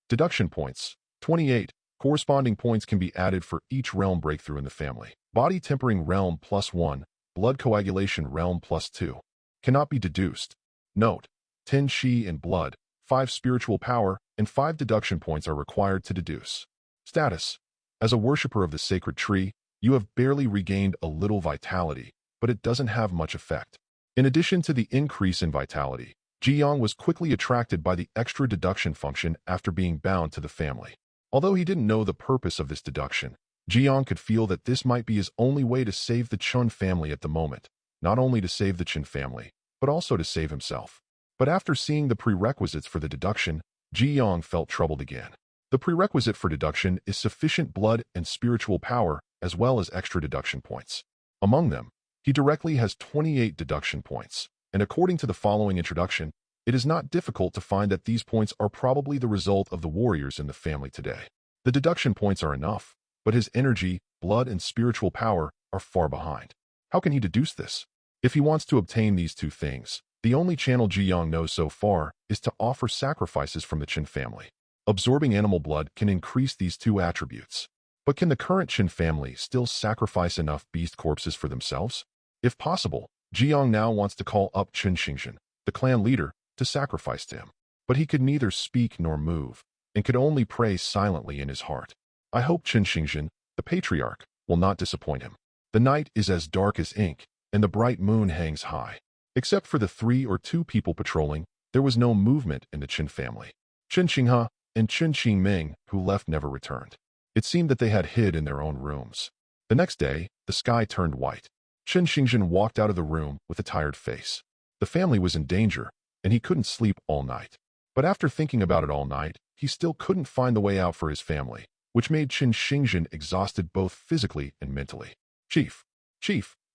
A: Deduction points: 28. Corresponding points can be added for each realm breakthrough in the family. Body tempering realm +1. Blood coagulation realm +2. Cannot be deduced. Note: 10 chi and blood, 5 spiritual power, and 5 deduction points are required to deduce. Status: as a worshipper of the sacred tree, you have barely regained a little vitality, but it doesn't have much effect. In addition to the increase in vitality, Ji Yang was quickly attracted by the extra deduction function after being bound to the family. Although he didn't know the purpose of this deduction, Ji Yang could feel that this might be his only way to save the Chun family at the moment, not only to save the Qin family, but also to save himself. But after seeing the prerequisites for the deduction, Ji Yang felt troubled again. The prerequisite for deduction is sufficient blood and spiritual power as well as extra deduction points. Among them, he directly has 28 deduction points, and according to the following introduction, it is not difficult to find that these points are probably the result of the warriors in the family today. The deduction points are enough, but his energy, blood, and spiritual power are far behind. How can he deduce this? If he wants to obtain these two things, the only channel Ji Yang knows so far is to offer sacrifices from the Qin family. Absorbing animal blood can increase these two attributes. But can the current Qin family still sacrifice enough beast corpses for themselves? If possible, Ji Yang now wants to call up Qin Xingzhen, the clan leader, to sacrifice to him. But he could neither speak nor move, and could only pray silently in his heart. I hope Qin Xingzhen, the patriarch, will not disappoint him. The night is as dark as ink, and the bright moon hangs high. Except for the 3 or 2 people patrolling, there was no movement in the Qin family. Qin Xinghe and Qin Qingming, who left, never returned. It seemed that they had hid in their own rooms. The next day, the sky turned white. Qin Xingzhen walked out of the room with a tired face. The family was in danger, and he couldn't sleep all night. But after thinking about it all night, he still couldn't find the way out for his family, which made Qin Xingzhen exhausted both physically and mentally. Chief,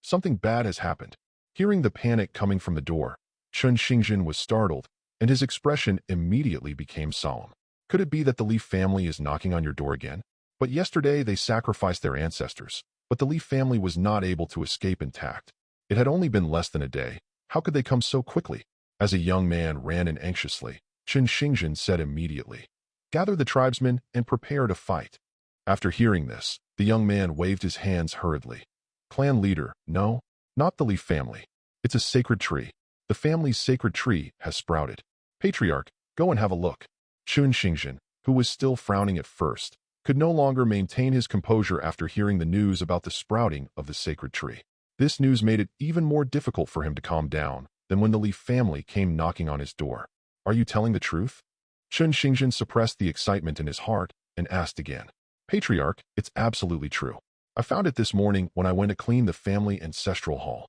A: something bad has happened. Hearing the panic coming from the door, Qin Xingzhen was startled, and his expression immediately became solemn. Could it be that the Li family is knocking on your door again? But yesterday they sacrificed their ancestors, but the Li family was not able to escape intact. It had only been less than a day. How could they come so quickly? As a young man ran in anxiously, Qin Xingzhen said immediately, "Gather the tribesmen and prepare to fight." After hearing this, the young man waved his hands hurriedly. Clan leader: no, not the Li family. It's a sacred tree. The family's sacred tree has sprouted. Patriarch, go and have a look. Qin Xingzhen, who was still frowning at first, could no longer maintain his composure after hearing the news about the sprouting of the sacred tree. This news made it even more difficult for him to calm down, than when the Li family came knocking on his door. Are you telling the truth? Chen Xingzhen suppressed the excitement in his heart and asked again. Patriarch, it's absolutely true. I found it this morning when I went to clean the family ancestral hall.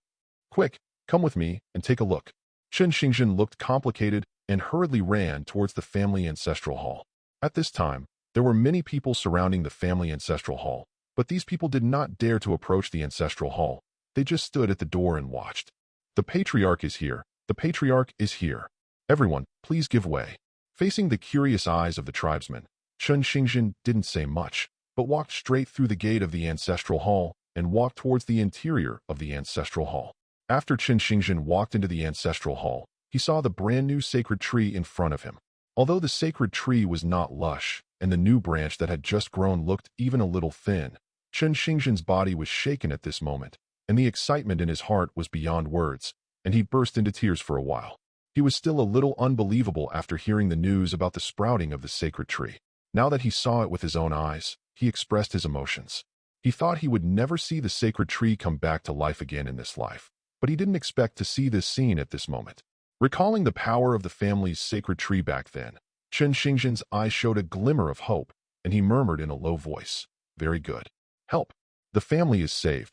A: Quick, come with me and take a look. Chen Xingzhen looked complicated and hurriedly ran towards the family ancestral hall. At this time, there were many people surrounding the family ancestral hall, but these people did not dare to approach the ancestral hall. They just stood at the door and watched. The patriarch is here. The patriarch is here. Everyone, please give way. Facing the curious eyes of the tribesmen, Chen Xingzhen didn't say much, but walked straight through the gate of the ancestral hall and walked towards the interior of the ancestral hall. After Chen Xingzhen walked into the ancestral hall, he saw the brand new sacred tree in front of him. Although the sacred tree was not lush, and the new branch that had just grown looked even a little thin, Chen Xingzhen's body was shaken at this moment, and the excitement in his heart was beyond words, and he burst into tears for a while. He was still a little unbelievable after hearing the news about the sprouting of the sacred tree. Now that he saw it with his own eyes, he expressed his emotions. He thought he would never see the sacred tree come back to life again in this life, but he didn't expect to see this scene at this moment. Recalling the power of the family's sacred tree back then, Chen Xingzhen's eyes showed a glimmer of hope, and he murmured in a low voice, "Very good. Help. The family is saved."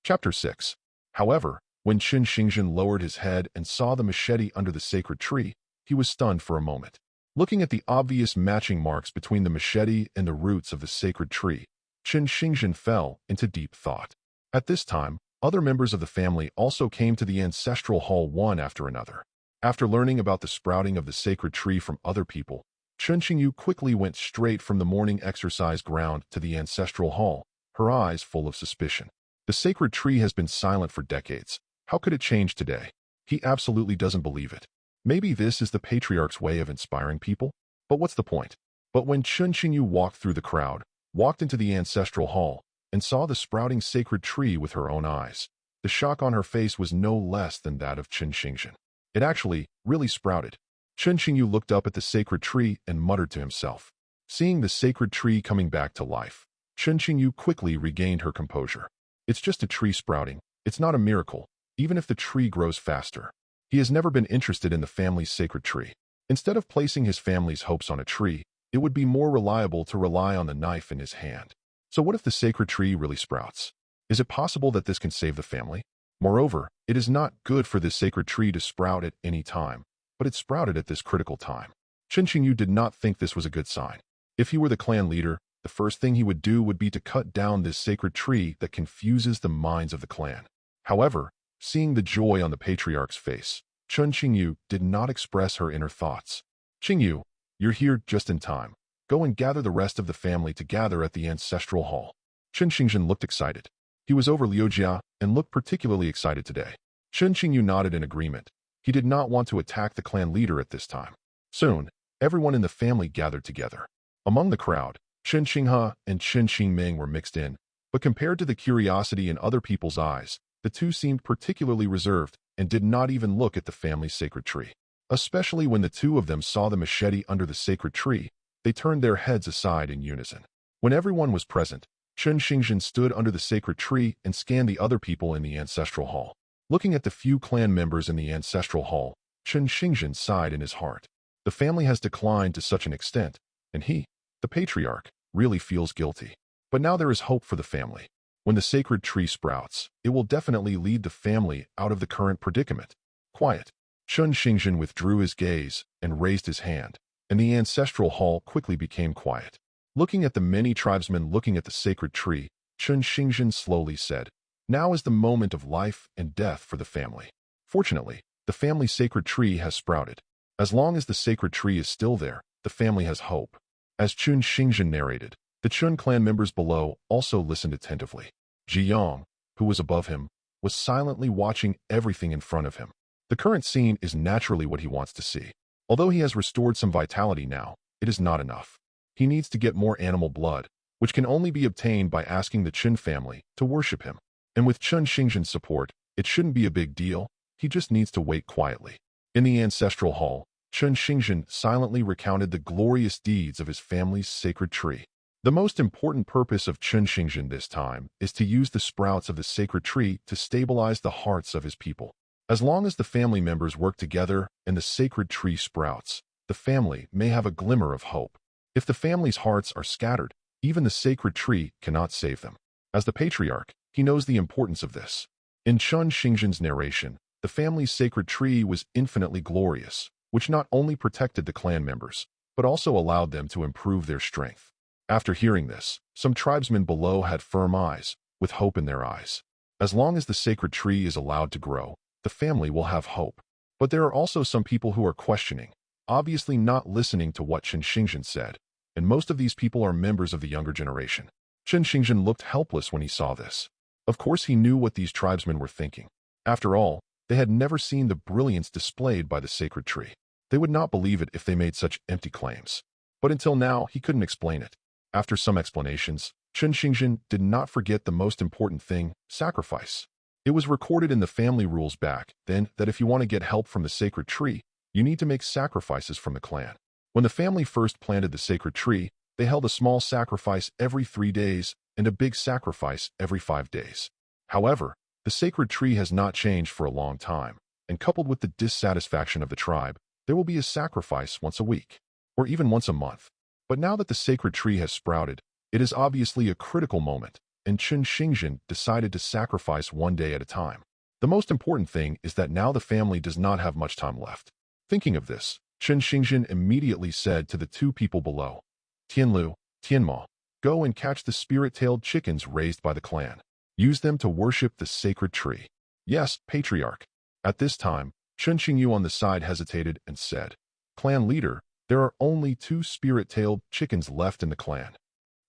A: Chapter 6. However, when Chen Xingzhen lowered his head and saw the machete under the sacred tree, he was stunned for a moment. Looking at the obvious matching marks between the machete and the roots of the sacred tree, Chen Xingzhen fell into deep thought. At this time, other members of the family also came to the ancestral hall one after another. After learning about the sprouting of the sacred tree from other people, Chen Xingyu quickly went straight from the morning exercise ground to the ancestral hall, her eyes full of suspicion. The sacred tree has been silent for decades. How could it change today? He absolutely doesn't believe it. Maybe this is the patriarch's way of inspiring people? But what's the point? But when Chen Xingyu walked through the crowd, walked into the ancestral hall, and saw the sprouting sacred tree with her own eyes, the shock on her face was no less than that of Chen Xingzhen. It actually really sprouted. Chen Xingyu looked up at the sacred tree and muttered to himself. Seeing the sacred tree coming back to life, Chen Xingyu quickly regained her composure. It's just a tree sprouting. It's not a miracle, even if the tree grows faster. He has never been interested in the family's sacred tree. Instead of placing his family's hopes on a tree, it would be more reliable to rely on the knife in his hand. So what if the sacred tree really sprouts? Is it possible that this can save the family? Moreover, it is not good for this sacred tree to sprout at any time, but it sprouted at this critical time. Chen Xingyu did not think this was a good sign. If he were the clan leader, the first thing he would do would be to cut down this sacred tree that confuses the minds of the clan. However, seeing the joy on the patriarch's face, Chen Xingyu did not express her inner thoughts. "Xingyu, you're here just in time. Go and gather the rest of the family to gather at the ancestral hall." Chen Xingzhen looked excited. He was over Liujia and looked particularly excited today. Chen Xingyu nodded in agreement. He did not want to attack the clan leader at this time. Soon, everyone in the family gathered together. Among the crowd, Chen Xinghe and Chen Xingming were mixed in, but compared to the curiosity in other people's eyes, the two seemed particularly reserved and did not even look at the family's sacred tree. Especially when the two of them saw the machete under the sacred tree, they turned their heads aside in unison. When everyone was present, Chen Xingzhen stood under the sacred tree and scanned the other people in the ancestral hall. Looking at the few clan members in the ancestral hall, Chen Xingzhen sighed in his heart. The family has declined to such an extent, and he, the patriarch, really feels guilty. But now there is hope for the family. When the sacred tree sprouts, it will definitely lead the family out of the current predicament. Quiet. Chen Xingzhen withdrew his gaze and raised his hand, and the ancestral hall quickly became quiet. Looking at the many tribesmen looking at the sacred tree, Chen Xingzhen slowly said, "Now is the moment of life and death for the family." Fortunately, the family's sacred tree has sprouted. As long as the sacred tree is still there, the family has hope. As Chen Xingzhen narrated, the Chen clan members below also listened attentively. Ji Yang, who was above him, was silently watching everything in front of him. The current scene is naturally what he wants to see. Although he has restored some vitality now, it is not enough. He needs to get more animal blood, which can only be obtained by asking the Chen family to worship him. And with Chen Xingzhen's support, it shouldn't be a big deal. He just needs to wait quietly. In the ancestral hall, Chen Xingzhen silently recounted the glorious deeds of his family's sacred tree. The most important purpose of Chen Xingzhen this time is to use the sprouts of the sacred tree to stabilize the hearts of his people. As long as the family members work together and the sacred tree sprouts, the family may have a glimmer of hope. If the family's hearts are scattered, even the sacred tree cannot save them. As the patriarch, he knows the importance of this. In Chun Xingzhen's narration, the family's sacred tree was infinitely glorious, which not only protected the clan members, but also allowed them to improve their strength. After hearing this, some tribesmen below had firm eyes, with hope in their eyes. As long as the sacred tree is allowed to grow, the family will have hope. But there are also some people who are questioning, obviously not listening to what Chun Xingzhen said, and most of these people are members of the younger generation. Chun Xingzhen looked helpless when he saw this. Of course he knew what these tribesmen were thinking. After all, they had never seen the brilliance displayed by the sacred tree. They would not believe it if they made such empty claims. But until now, he couldn't explain it. After some explanations, Chun Xingzhen did not forget the most important thing, sacrifice. It was recorded in the family rules back then that if you want to get help from the sacred tree, you need to make sacrifices from the clan. When the family first planted the sacred tree, they held a small sacrifice every 3 days and a big sacrifice every 5 days. However, the sacred tree has not changed for a long time, and coupled with the dissatisfaction of the tribe, there will be a sacrifice once a week, or even once a month. But now that the sacred tree has sprouted, it is obviously a critical moment, and Chun Xingzhen decided to sacrifice 1 day at a time. The most important thing is that now the family does not have much time left. Thinking of this, Chun Xingzhen immediately said to the 2 people below, Tianlu, Tianma, go and catch the spirit-tailed chickens raised by the clan. Use them to worship the sacred tree. Yes, patriarch. At this time, Chun Xingyu on the side hesitated and said, Clan leader, there are only 2 spirit-tailed chickens left in the clan.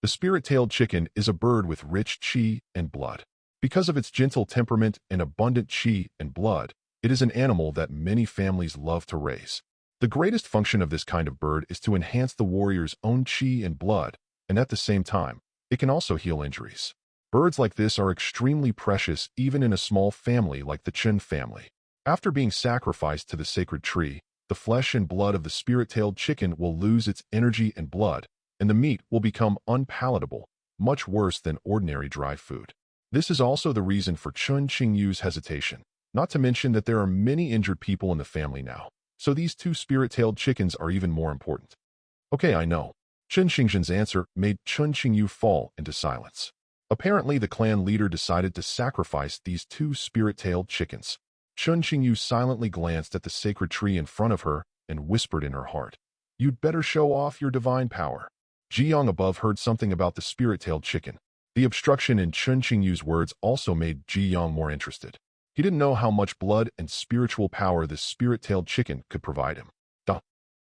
A: The spirit-tailed chicken is a bird with rich qi and blood. Because of its gentle temperament and abundant qi and blood, it is an animal that many families love to raise. The greatest function of this kind of bird is to enhance the warrior's own qi and blood, and at the same time, it can also heal injuries. Birds like this are extremely precious even in a small family like the Chun family. After being sacrificed to the sacred tree, the flesh and blood of the spirit-tailed chicken will lose its energy and blood, and the meat will become unpalatable, much worse than ordinary dry food. This is also the reason for Chun Xingyu's hesitation, not to mention that there are many injured people in the family now, so these 2 spirit-tailed chickens are even more important. Okay, I know. Chun Xingzhen's answer made Chun Xingyu fall into silence. Apparently, the clan leader decided to sacrifice these 2 spirit-tailed chickens. Chun Xingyu silently glanced at the sacred tree in front of her and whispered in her heart, You'd better show off your divine power. Jiang above heard something about the spirit-tailed chicken. The obstruction in Chun Xingyu's words also made Jiang more interested. He didn't know how much blood and spiritual power this spirit-tailed chicken could provide him.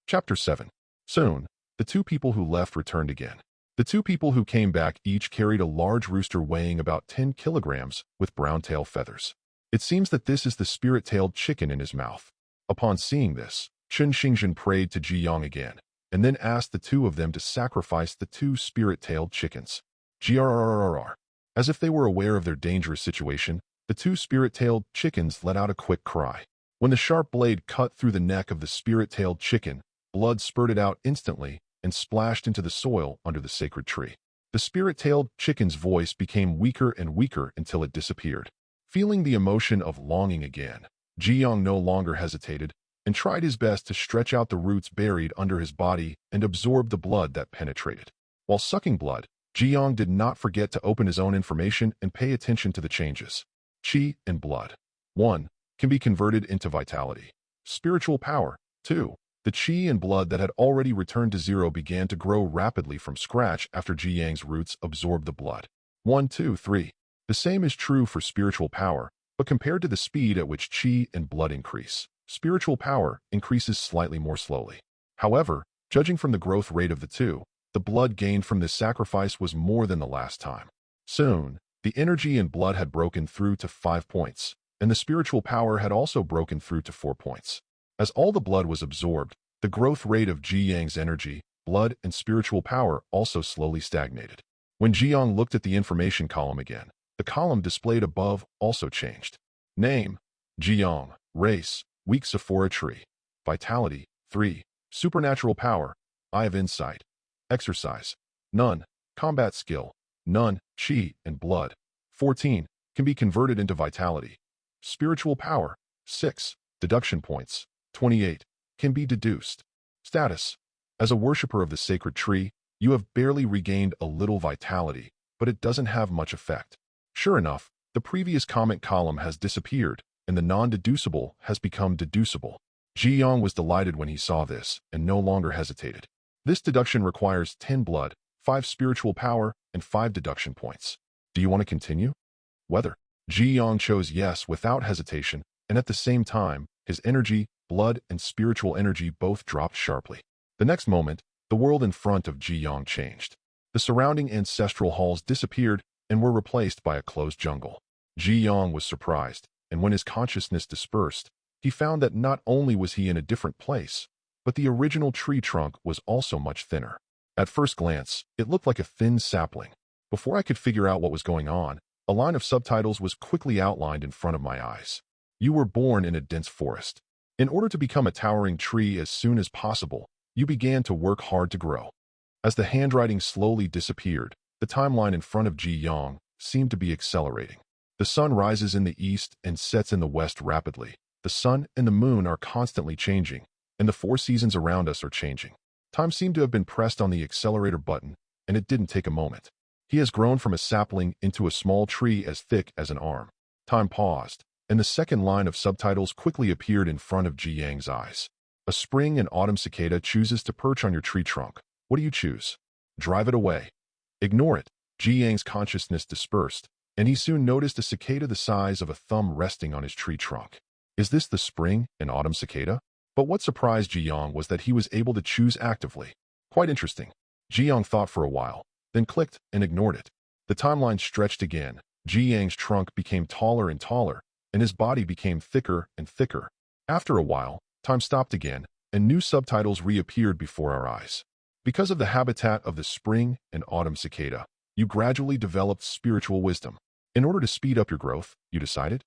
A: Chapter 7. Soon, the 2 people who left returned again. The 2 people who came back each carried a large rooster weighing about 10 kilograms with brown tail feathers. It seems that this is the spirit-tailed chicken in his mouth. Upon seeing this, Chun Xingzhen prayed to Jiang again, and then asked the 2 of them to sacrifice the 2 spirit-tailed chickens. Grrrr. As if they were aware of their dangerous situation, the 2 spirit-tailed chickens let out a quick cry. When the sharp blade cut through the neck of the spirit-tailed chicken, blood spurted out instantly and splashed into the soil under the sacred tree. The spirit-tailed chicken's voice became weaker and weaker until it disappeared. Feeling the emotion of longing again, Jiang no longer hesitated and tried his best to stretch out the roots buried under his body and absorb the blood that penetrated. While sucking blood, Jiang did not forget to open his own information and pay attention to the changes. Qi and blood. 1. Can be converted into vitality. Spiritual power. 2. The qi and blood that had already returned to 0 began to grow rapidly from scratch after Jiang's roots absorbed the blood. 1, 2, 3. The same is true for spiritual power, but compared to the speed at which qi and blood increase, spiritual power increases slightly more slowly. However, judging from the growth rate of the 2, the blood gained from this sacrifice was more than the last time. Soon, the energy and blood had broken through to 5 points, and the spiritual power had also broken through to 4 points. As all the blood was absorbed, the growth rate of Jiang's energy, blood, and spiritual power also slowly stagnated. When Jiang looked at the information column again, the column displayed above also changed. Name: Jiang. Race: weak Sephora tree. Vitality: 3. Supernatural power: Eye of Insight. Exercise: none. Combat skill: none. Qi and blood: 14. Can be converted into vitality. Spiritual power: 6. Deduction points. 28. Can be deduced. Status. As a worshipper of the sacred tree, you have barely regained a little vitality, but it doesn't have much effect. Sure enough, the previous comment column has disappeared, and the non-deducible has become deducible. Ji Yong was delighted when he saw this, and no longer hesitated. This deduction requires 10 blood, 5 spiritual power, and 5 deduction points. Do you want to continue? Whether. Ji Yong chose yes without hesitation, and at the same time, his energy, blood, and spiritual energy both dropped sharply. The next moment, the world in front of Ji Yong changed. The surrounding ancestral halls disappeared and were replaced by a closed jungle. Ji Yong was surprised, and when his consciousness dispersed, he found that not only was he in a different place, but the original tree trunk was also much thinner. At first glance, it looked like a thin sapling. Before I could figure out what was going on, a line of subtitles was quickly outlined in front of my eyes. You were born in a dense forest. In order to become a towering tree as soon as possible, you began to work hard to grow. As the handwriting slowly disappeared, the timeline in front of Ji Yong seemed to be accelerating. The sun rises in the east and sets in the west rapidly. The sun and the moon are constantly changing, and the 4 seasons around us are changing. Time seemed to have been pressed on the accelerator button, and it didn't take a moment. He has grown from a sapling into a small tree as thick as an arm. Time paused, and the second line of subtitles quickly appeared in front of Ji Yang's eyes. A spring and autumn cicada chooses to perch on your tree trunk. What do you choose? Drive it away. Ignore it. Ji Yang's consciousness dispersed, and he soon noticed a cicada the size of a thumb resting on his tree trunk. Is this the spring and autumn cicada? But what surprised Ji Yong was that he was able to choose actively. Quite interesting. Ji Yong thought for a while, then clicked and ignored it. The timeline stretched again. Ji Yang's trunk became taller and taller, and his body became thicker and thicker. After a while, time stopped again, and new subtitles reappeared before our eyes. Because of the habitat of the spring and autumn cicada, you gradually developed spiritual wisdom. In order to speed up your growth, you decided?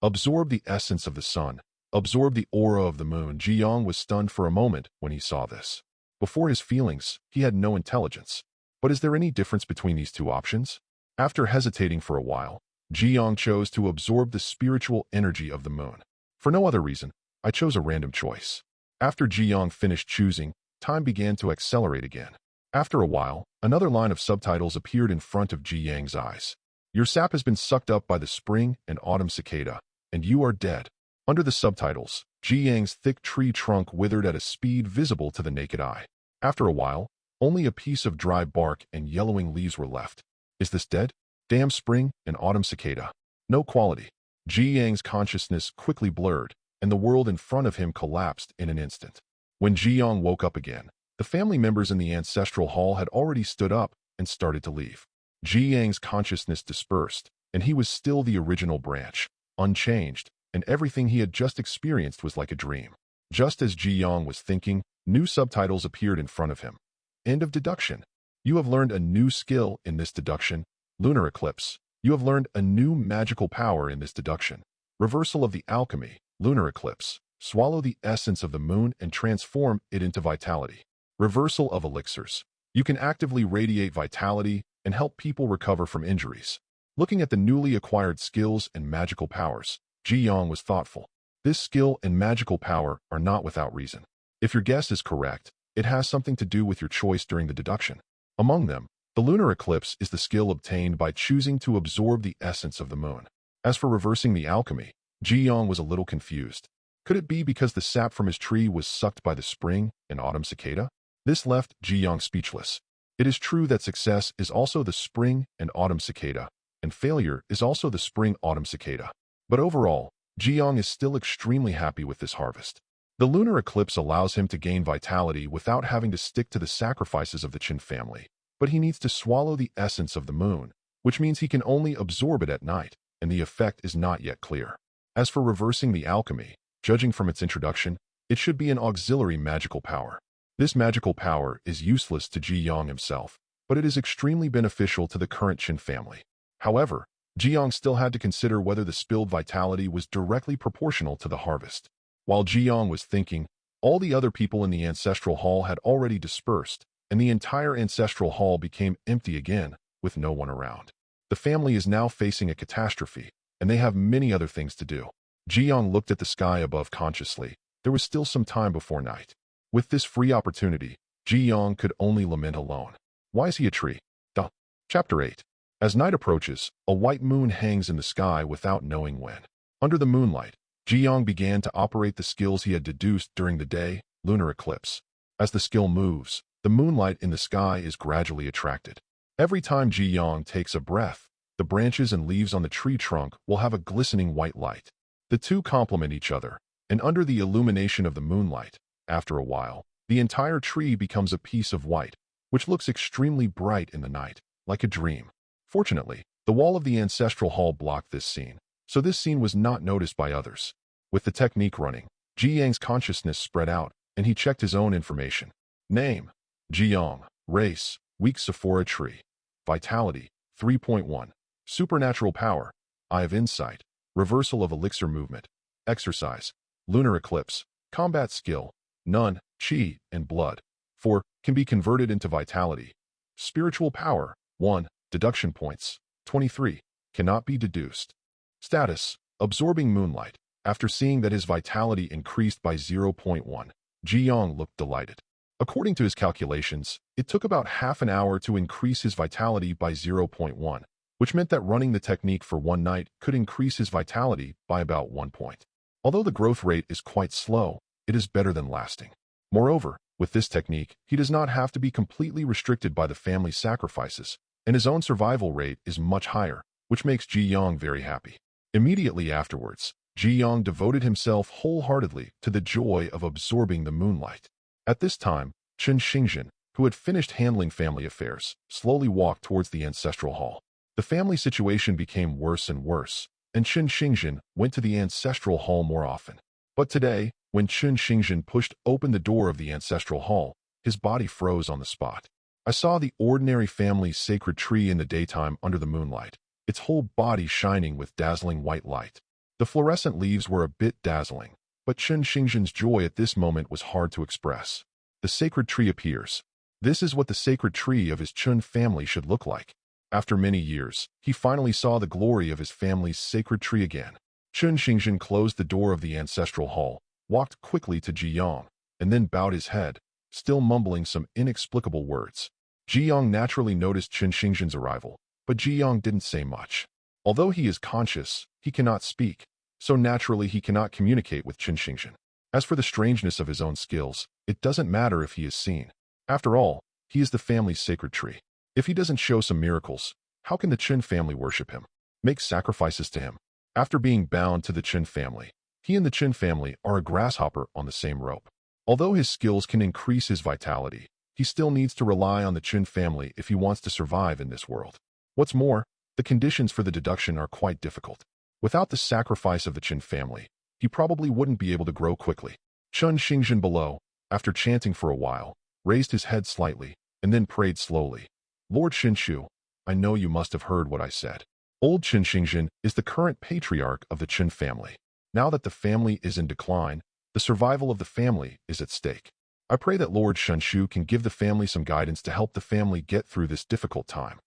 A: Absorb the essence of the sun. Absorb the aura of the moon. Ji Yong was stunned for a moment when he saw this. Before his feelings, he had no intelligence. But is there any difference between these two options? After hesitating for a while, Ji Yong chose to absorb the spiritual energy of the moon. For no other reason, I chose a random choice. After Ji Yong finished choosing, time began to accelerate again. After a while, another line of subtitles appeared in front of Ji Yang's eyes. Your sap has been sucked up by the spring and autumn cicada, and you are dead. Under the subtitles, Ji Yang's thick tree trunk withered at a speed visible to the naked eye. After a while, only a piece of dry bark and yellowing leaves were left. Is this dead? Damn spring and autumn cicada. No quality. Ji Yang's consciousness quickly blurred, and the world in front of him collapsed in an instant. When Ji Yong woke up again, the family members in the ancestral hall had already stood up and started to leave. Ji Yang's consciousness dispersed, and he was still the original branch, unchanged, and everything he had just experienced was like a dream. Just as Ji Yong was thinking, new subtitles appeared in front of him. End of deduction. You have learned a new skill in this deduction. Lunar eclipse. You have learned a new magical power in this deduction. Reversal of the alchemy. Lunar eclipse. Swallow the essence of the moon and transform it into vitality. Reversal of elixirs. You can actively radiate vitality and help people recover from injuries. Looking at the newly acquired skills and magical powers, Ji Yong was thoughtful. This skill and magical power are not without reason. If your guess is correct, it has something to do with your choice during the deduction. Among them, the lunar eclipse is the skill obtained by choosing to absorb the essence of the moon. As for reversing the alchemy, Ji Yong was a little confused. Could it be because the sap from his tree was sucked by the spring and autumn cicada? This left Ji Yong speechless. It is true that success is also the spring and autumn cicada, and failure is also the spring-autumn cicada. But overall, Ji Yong is still extremely happy with this harvest. The lunar eclipse allows him to gain vitality without having to stick to the sacrifices of the Qin family, but he needs to swallow the essence of the moon, which means he can only absorb it at night, and the effect is not yet clear. As for reversing the alchemy, judging from its introduction, it should be an auxiliary magical power. This magical power is useless to Ji Yong himself, but it is extremely beneficial to the current Qin family. However, Ji Yong still had to consider whether the spilled vitality was directly proportional to the harvest. While Ji Yong was thinking, all the other people in the ancestral hall had already dispersed, and the entire ancestral hall became empty again, with no one around. The family is now facing a catastrophe, and they have many other things to do. Ji Yong looked at the sky above consciously. There was still some time before night. With this free opportunity, Ji Yong could only lament alone. Why is he a tree? Chapter 8. As night approaches, a white moon hangs in the sky without knowing when. Under the moonlight, Ji Yong began to operate the skills he had deduced during the day, lunar eclipse. As the skill moves, the moonlight in the sky is gradually attracted. Every time Ji Yong takes a breath, the branches and leaves on the tree trunk will have a glistening white light. The two complement each other, and under the illumination of the moonlight, after a while, the entire tree becomes a piece of white, which looks extremely bright in the night, like a dream. Fortunately, the wall of the ancestral hall blocked this scene, so this scene was not noticed by others. With the technique running, Ji Yang's consciousness spread out, and he checked his own information. Name: Ji Yong. Race: weak Sephora tree. Vitality: 3.1. Supernatural power: Eye of Insight. Reversal of elixir movement. Exercise: lunar eclipse. Combat skill: none, chi, and blood. 4. Can be converted into vitality. Spiritual power: 1. Deduction points: 23. Cannot be deduced. Status: absorbing moonlight. After seeing that his vitality increased by 0.1, Ji Yong looked delighted. According to his calculations, it took about half an hour to increase his vitality by 0.1, which meant that running the technique for one night could increase his vitality by about 1 point. Although the growth rate is quite slow, it is better than lasting. Moreover, with this technique, he does not have to be completely restricted by the family's sacrifices, and his own survival rate is much higher, which makes Ji Yong very happy. Immediately afterwards, Ji Yong devoted himself wholeheartedly to the joy of absorbing the moonlight. At this time, Chen Xingjin, who had finished handling family affairs, slowly walked towards the ancestral hall. The family situation became worse and worse, and Chen Xingjin went to the ancestral hall more often. But today, when Chen Xingjin pushed open the door of the ancestral hall, his body froze on the spot. I saw the ordinary family's sacred tree in the daytime under the moonlight, its whole body shining with dazzling white light. The fluorescent leaves were a bit dazzling, but Chen Xingjin's joy at this moment was hard to express. The sacred tree appears. This is what the sacred tree of his Chen family should look like. After many years, he finally saw the glory of his family's sacred tree again. Chen Xingjin closed the door of the ancestral hall, walked quickly to Ji Yong, and then bowed his head, still mumbling some inexplicable words. Ji Yong naturally noticed Chen Xingjin's arrival, but Ji Yong didn't say much. Although he is conscious, he cannot speak, so naturally he cannot communicate with Chen Xingjin. As for the strangeness of his own skills, it doesn't matter if he is seen. After all, he is the family's sacred tree. If he doesn't show some miracles, how can the Chen family worship him, make sacrifices to him? After being bound to the Chen family, he and the Chen family are a grasshopper on the same rope. Although his skills can increase his vitality, he still needs to rely on the Chen family if he wants to survive in this world. What's more, the conditions for the deduction are quite difficult. Without the sacrifice of the Chen family, he probably wouldn't be able to grow quickly. Chen Xingjin below, after chanting for a while, raised his head slightly, and then prayed slowly. Lord Qinshu, I know you must have heard what I said. Old Chen Xingjin is the current patriarch of the Chen family. Now that the family is in decline, the survival of the family is at stake. I pray that Lord Qinshu can give the family some guidance to help the family get through this difficult time.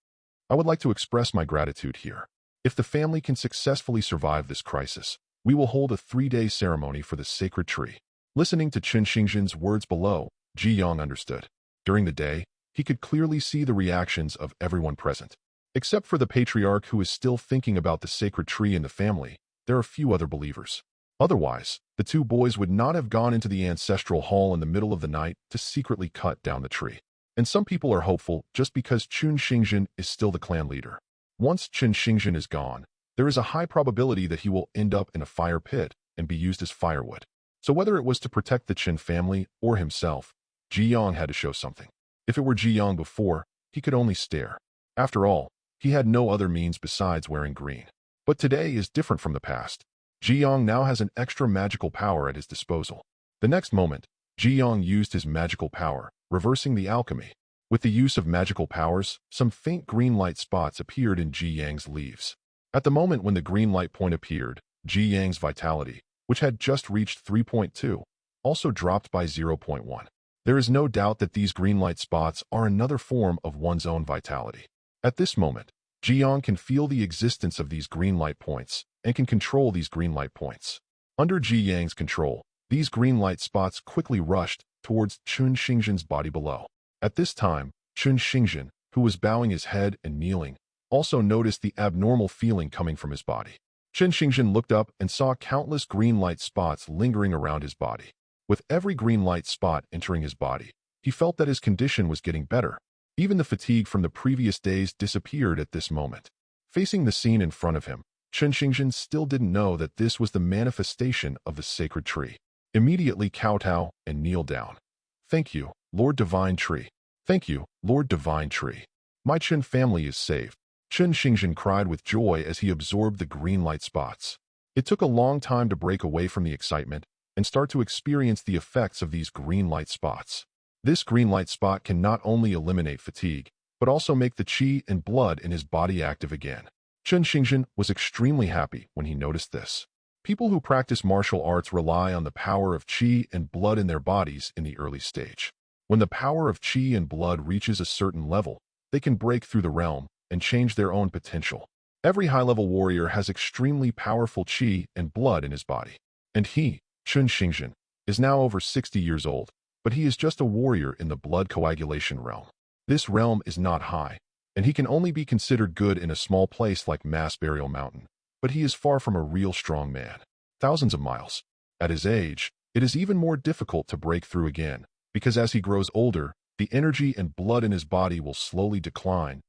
A: I would like to express my gratitude here. If the family can successfully survive this crisis, we will hold a 3-day ceremony for the sacred tree. Listening to Chen Xingjin's words below, Ji Yong understood. During the day, he could clearly see the reactions of everyone present. Except for the patriarch who is still thinking about the sacred tree in the family, there are few other believers. Otherwise, the two boys would not have gone into the ancestral hall in the middle of the night to secretly cut down the tree. And some people are hopeful just because Chen Xingjin is still the clan leader. Once Chen Xingjin is gone, there is a high probability that he will end up in a fire pit and be used as firewood. So whether it was to protect the Chen family or himself, Ji Yong had to show something. If it were Ji Yong before, he could only stare. After all, he had no other means besides wearing green. But today is different from the past. Ji Yong now has an extra magical power at his disposal. The next moment, Ji Yong used his magical power, reversing the alchemy. With the use of magical powers, some faint green light spots appeared in Ji Yang's leaves. At the moment when the green light point appeared, Ji Yang's vitality, which had just reached 3.2, also dropped by 0.1. There is no doubt that these green light spots are another form of one's own vitality. At this moment, Ji Yong can feel the existence of these green light points and can control these green light points. Under Ji Yang's control, these green light spots quickly rushed towards Chun Xingzhen's body below. At this time, Chun Xingzhen, who was bowing his head and kneeling, also noticed the abnormal feeling coming from his body. Chun Xingzhen looked up and saw countless green light spots lingering around his body. With every green light spot entering his body, he felt that his condition was getting better. Even the fatigue from the previous days disappeared at this moment. Facing the scene in front of him, Chun Xingzhen still didn't know that this was the manifestation of the sacred tree. Immediately kowtow and kneel down. Thank you, Lord Divine Tree. Thank you, Lord Divine Tree. My Chun family is saved. Chun Xingzhen cried with joy as he absorbed the green light spots. It took a long time to break away from the excitement and start to experience the effects of these green light spots. This green light spot can not only eliminate fatigue, but also make the qi and blood in his body active again. Chun Xingzhen was extremely happy when he noticed this. People who practice martial arts rely on the power of qi and blood in their bodies in the early stage. When the power of qi and blood reaches a certain level, they can break through the realm and change their own potential. Every high-level warrior has extremely powerful qi and blood in his body. And he, Chun Xingzhen, is now over 60 years old, but he is just a warrior in the blood coagulation realm. This realm is not high, and he can only be considered good in a small place like Mass Burial Mountain, but he is far from a real strong man. Thousands of miles. At his age, it is even more difficult to break through again, because as he grows older, the energy and blood in his body will slowly decline,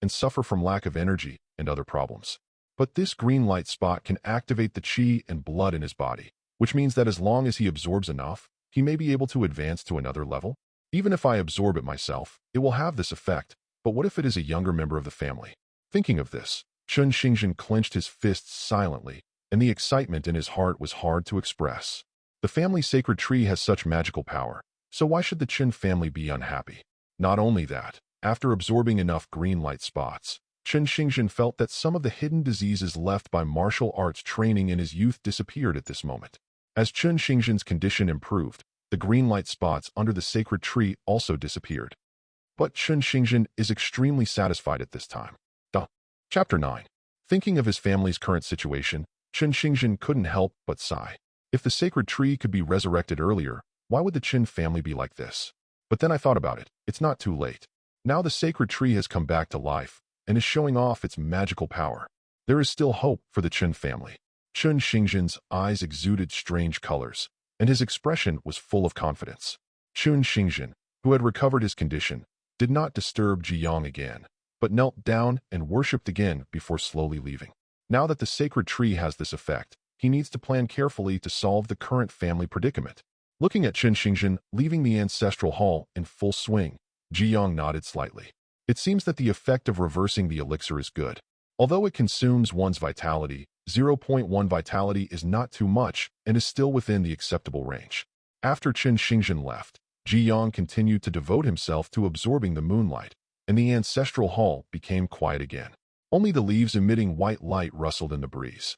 A: and suffer from lack of energy and other problems. But this green light spot can activate the qi and blood in his body, which means that as long as he absorbs enough, he may be able to advance to another level. Even if I absorb it myself, it will have this effect, but what if it is a younger member of the family? Thinking of this, Chun Xingzhen clenched his fists silently, and the excitement in his heart was hard to express. The family sacred tree has such magical power, so why should the Chun family be unhappy? Not only that, after absorbing enough green light spots, Chun Xingzhen felt that some of the hidden diseases left by martial arts training in his youth disappeared at this moment. As Chun Xingzhen's condition improved, the green light spots under the sacred tree also disappeared. But Chun Xingzhen is extremely satisfied at this time. Chapter 9. Thinking of his family's current situation, Chun Xingzhen couldn't help but sigh. If the sacred tree could be resurrected earlier, why would the Chun family be like this? But then I thought about it. It's not too late. Now the sacred tree has come back to life and is showing off its magical power. There is still hope for the Chun family. Chun Xingzhen's eyes exuded strange colors, and his expression was full of confidence. Chun Xingzhen, who had recovered his condition, did not disturb Ji Yang again, but knelt down and worshipped again before slowly leaving. Now that the sacred tree has this effect, he needs to plan carefully to solve the current family predicament. Looking at Chun Xingzhen leaving the ancestral hall in full swing, Ji Yang nodded slightly. It seems that the effect of reversing the elixir is good. Although it consumes one's vitality, 0.1 vitality is not too much and is still within the acceptable range. After Chun Xingzhen left, Ji Yang continued to devote himself to absorbing the moonlight, and the ancestral hall became quiet again. Only the leaves emitting white light rustled in the breeze.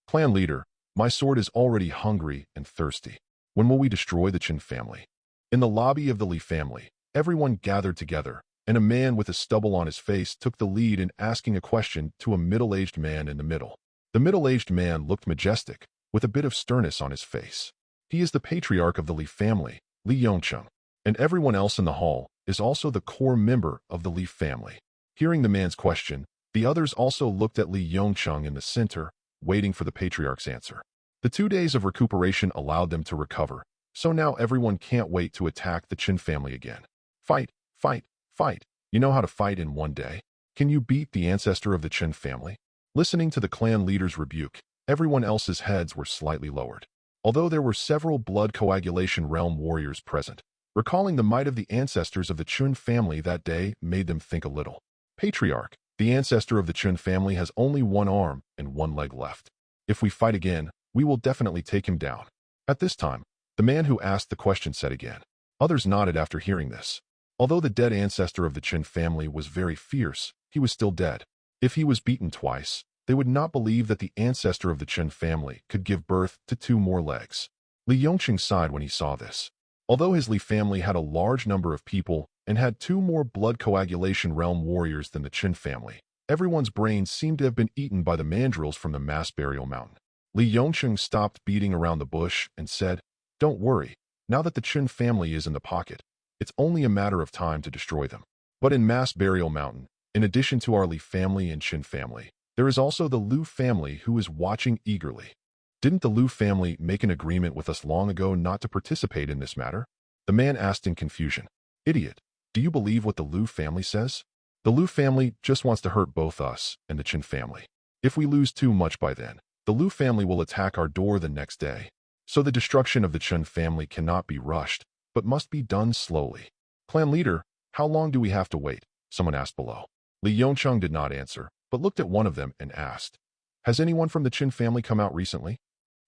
A: Clan leader, my sword is already hungry and thirsty. When will we destroy the Chun family? In the lobby of the Li family, everyone gathered together, and a man with a stubble on his face took the lead in asking a question to a middle-aged man in the middle. The middle-aged man looked majestic, with a bit of sternness on his face. He is the patriarch of the Li family, Li Yongcheng, and everyone else in the hall is also the core member of the Li family. Hearing the man's question, the others also looked at Li Yongcheng in the center, waiting for the patriarch's answer. The 2 days of recuperation allowed them to recover, so now everyone can't wait to attack the Chun family again. Fight, fight, fight. You know how to fight in 1 day? Can you beat the ancestor of the Chun family? Listening to the clan leader's rebuke, everyone else's heads were slightly lowered. Although there were several blood coagulation realm warriors present, recalling the might of the ancestors of the Chun family that day made them think a little. Patriarch, the ancestor of the Chun family has only 1 arm and 1 leg left. If we fight again, we will definitely take him down. At this time, the man who asked the question said again. Others nodded after hearing this. Although the dead ancestor of the Chun family was very fierce, he was still dead. If he was beaten twice, they would not believe that the ancestor of the Chun family could give birth to 2 more legs. Li Yongqing sighed when he saw this. Although his Li family had a large number of people and had 2 more blood coagulation realm warriors than the Chun family, everyone's brains seemed to have been eaten by the mandrills from the Mass Burial Mountain. Li Yongcheng stopped beating around the bush and said, "Don't worry, now that the Chen family is in the pocket, it's only a matter of time to destroy them." But in Mass Burial Mountain, in addition to our Li family and Chen family, there is also the Liu family who is watching eagerly. Didn't the Liu family make an agreement with us long ago not to participate in this matter? The man asked in confusion. Idiot, do you believe what the Liu family says? The Liu family just wants to hurt both us and the Chen family. If we lose too much by then, the Liu family will attack our door the next day. So the destruction of the Chen family cannot be rushed, but must be done slowly. Clan leader, how long do we have to wait? Someone asked below. Li Yongcheng did not answer, but looked at one of them and asked, "Has anyone from the Chen family come out recently?"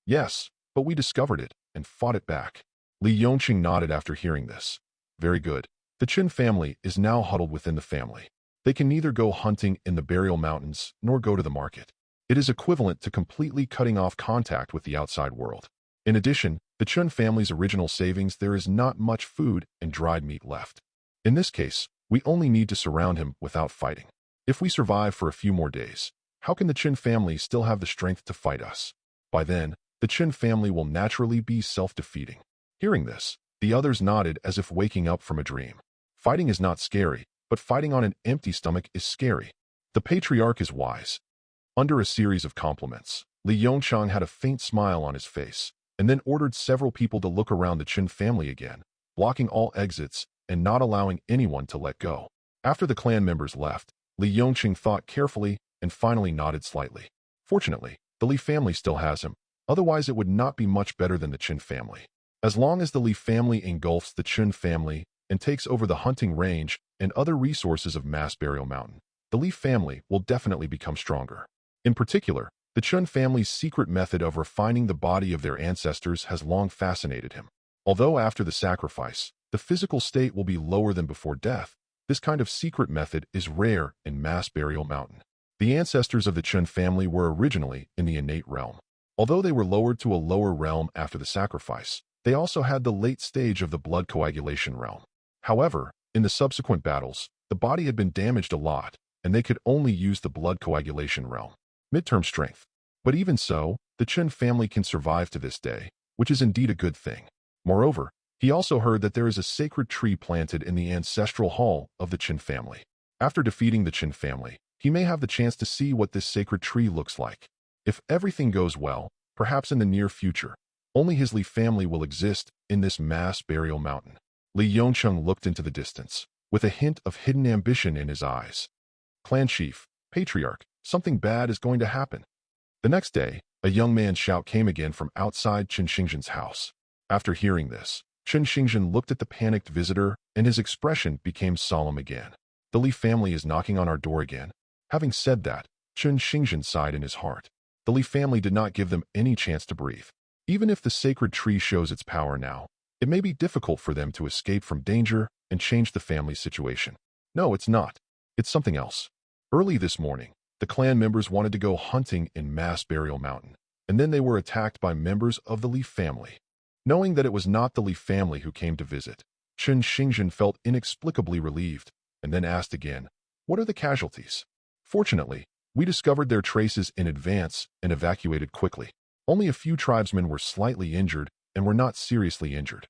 A: "Yes, but we discovered it and fought it back." Li Yongcheng nodded after hearing this. "Very good. The Chen family is now huddled within the family. They can neither go hunting in the burial mountains nor go to the market. It is equivalent to completely cutting off contact with the outside world. In addition, the Chen family's original savings, there is not much food and dried meat left. In this case, we only need to surround him without fighting. If we survive for a few more days, how can the Chen family still have the strength to fight us? By then, the Chen family will naturally be self-defeating." Hearing this, the others nodded as if waking up from a dream. Fighting is not scary, but fighting on an empty stomach is scary. The patriarch is wise. Under a series of compliments, Li Yongcheng had a faint smile on his face, and then ordered several people to look around the Chen family again, blocking all exits and not allowing anyone to let go. After the clan members left, Li Yongcheng thought carefully and finally nodded slightly. Fortunately, the Li family still has him, otherwise it would not be much better than the Chen family. As long as the Li family engulfs the Chen family and takes over the hunting range and other resources of Mass Burial Mountain, the Li family will definitely become stronger. In particular, the Chen family's secret method of refining the body of their ancestors has long fascinated him. Although after the sacrifice, the physical state will be lower than before death, this kind of secret method is rare in Mass Burial Mountain. The ancestors of the Chen family were originally in the innate realm. Although they were lowered to a lower realm after the sacrifice, they also had the late stage of the blood coagulation realm. However, in the subsequent battles, the body had been damaged a lot, and they could only use the blood coagulation realm. Midterm strength. But even so, the Chen family can survive to this day, which is indeed a good thing. Moreover, he also heard that there is a sacred tree planted in the ancestral hall of the Chen family. After defeating the Chen family, he may have the chance to see what this sacred tree looks like. If everything goes well, perhaps in the near future, only his Li family will exist in this Mass Burial Mountain. Li Yongcheng looked into the distance, with a hint of hidden ambition in his eyes. Clan chief, patriarch, something bad is going to happen. The next day, a young man's shout came again from outside Chen Xingzhen's house. After hearing this, Chen Xingzhen looked at the panicked visitor, and his expression became solemn again. "The Li family is knocking on our door again." Having said that, Chen Xingzhen sighed in his heart. The Li family did not give them any chance to breathe. Even if the sacred tree shows its power now, it may be difficult for them to escape from danger and change the family's situation. No, it's not. It's something else. Early this morning, the clan members wanted to go hunting in Mass Burial Mountain, and then they were attacked by members of the Li family. Knowing that it was not the Li family who came to visit, Chen Xingzhen felt inexplicably relieved, and then asked again, "What are the casualties?" Fortunately, we discovered their traces in advance and evacuated quickly. Only a few tribesmen were slightly injured and were not seriously injured.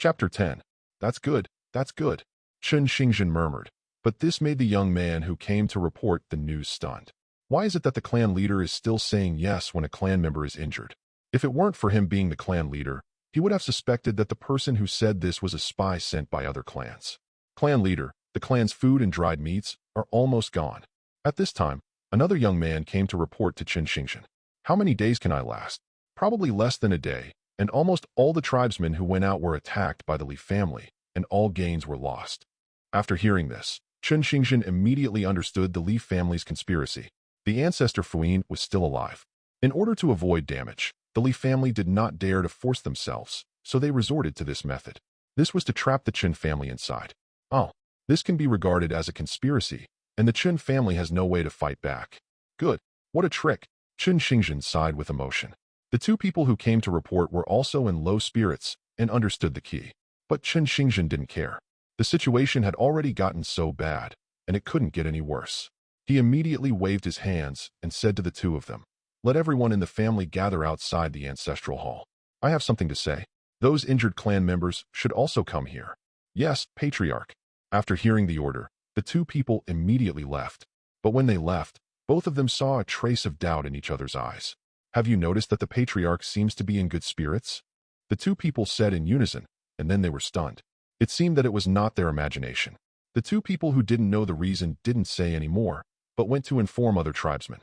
A: Chapter 10. That's good, that's good, Chen Xingzhen murmured, but this made the young man who came to report the news stunned. Why is it that the clan leader is still saying yes when a clan member is injured? If it weren't for him being the clan leader, he would have suspected that the person who said this was a spy sent by other clans. Clan leader, the clan's food and dried meats are almost gone. At this time, another young man came to report to Chen Xingzhen. How many days can I last? Probably less than a day, and almost all the tribesmen who went out were attacked by the Li family, and all gains were lost. After hearing this, Chen Xingzhen immediately understood the Li family's conspiracy. The ancestor Fuyin was still alive. In order to avoid damage, the Li family did not dare to force themselves, so they resorted to this method. This was to trap the Chen family inside. Oh, this can be regarded as a conspiracy, and the Chen family has no way to fight back. Good. What a trick. Chen Xingzhen sighed with emotion. The two people who came to report were also in low spirits and understood the key. But Chen Xingzhen didn't care. The situation had already gotten so bad, and it couldn't get any worse. He immediately waved his hands and said to the two of them, Let everyone in the family gather outside the ancestral hall. I have something to say. Those injured clan members should also come here. Yes, Patriarch. After hearing the order, the two people immediately left. But when they left, both of them saw a trace of doubt in each other's eyes. Have you noticed that the Patriarch seems to be in good spirits? The two people said in unison, and then they were stunned. It seemed that it was not their imagination. The two people who didn't know the reason didn't say any more, but went to inform other tribesmen.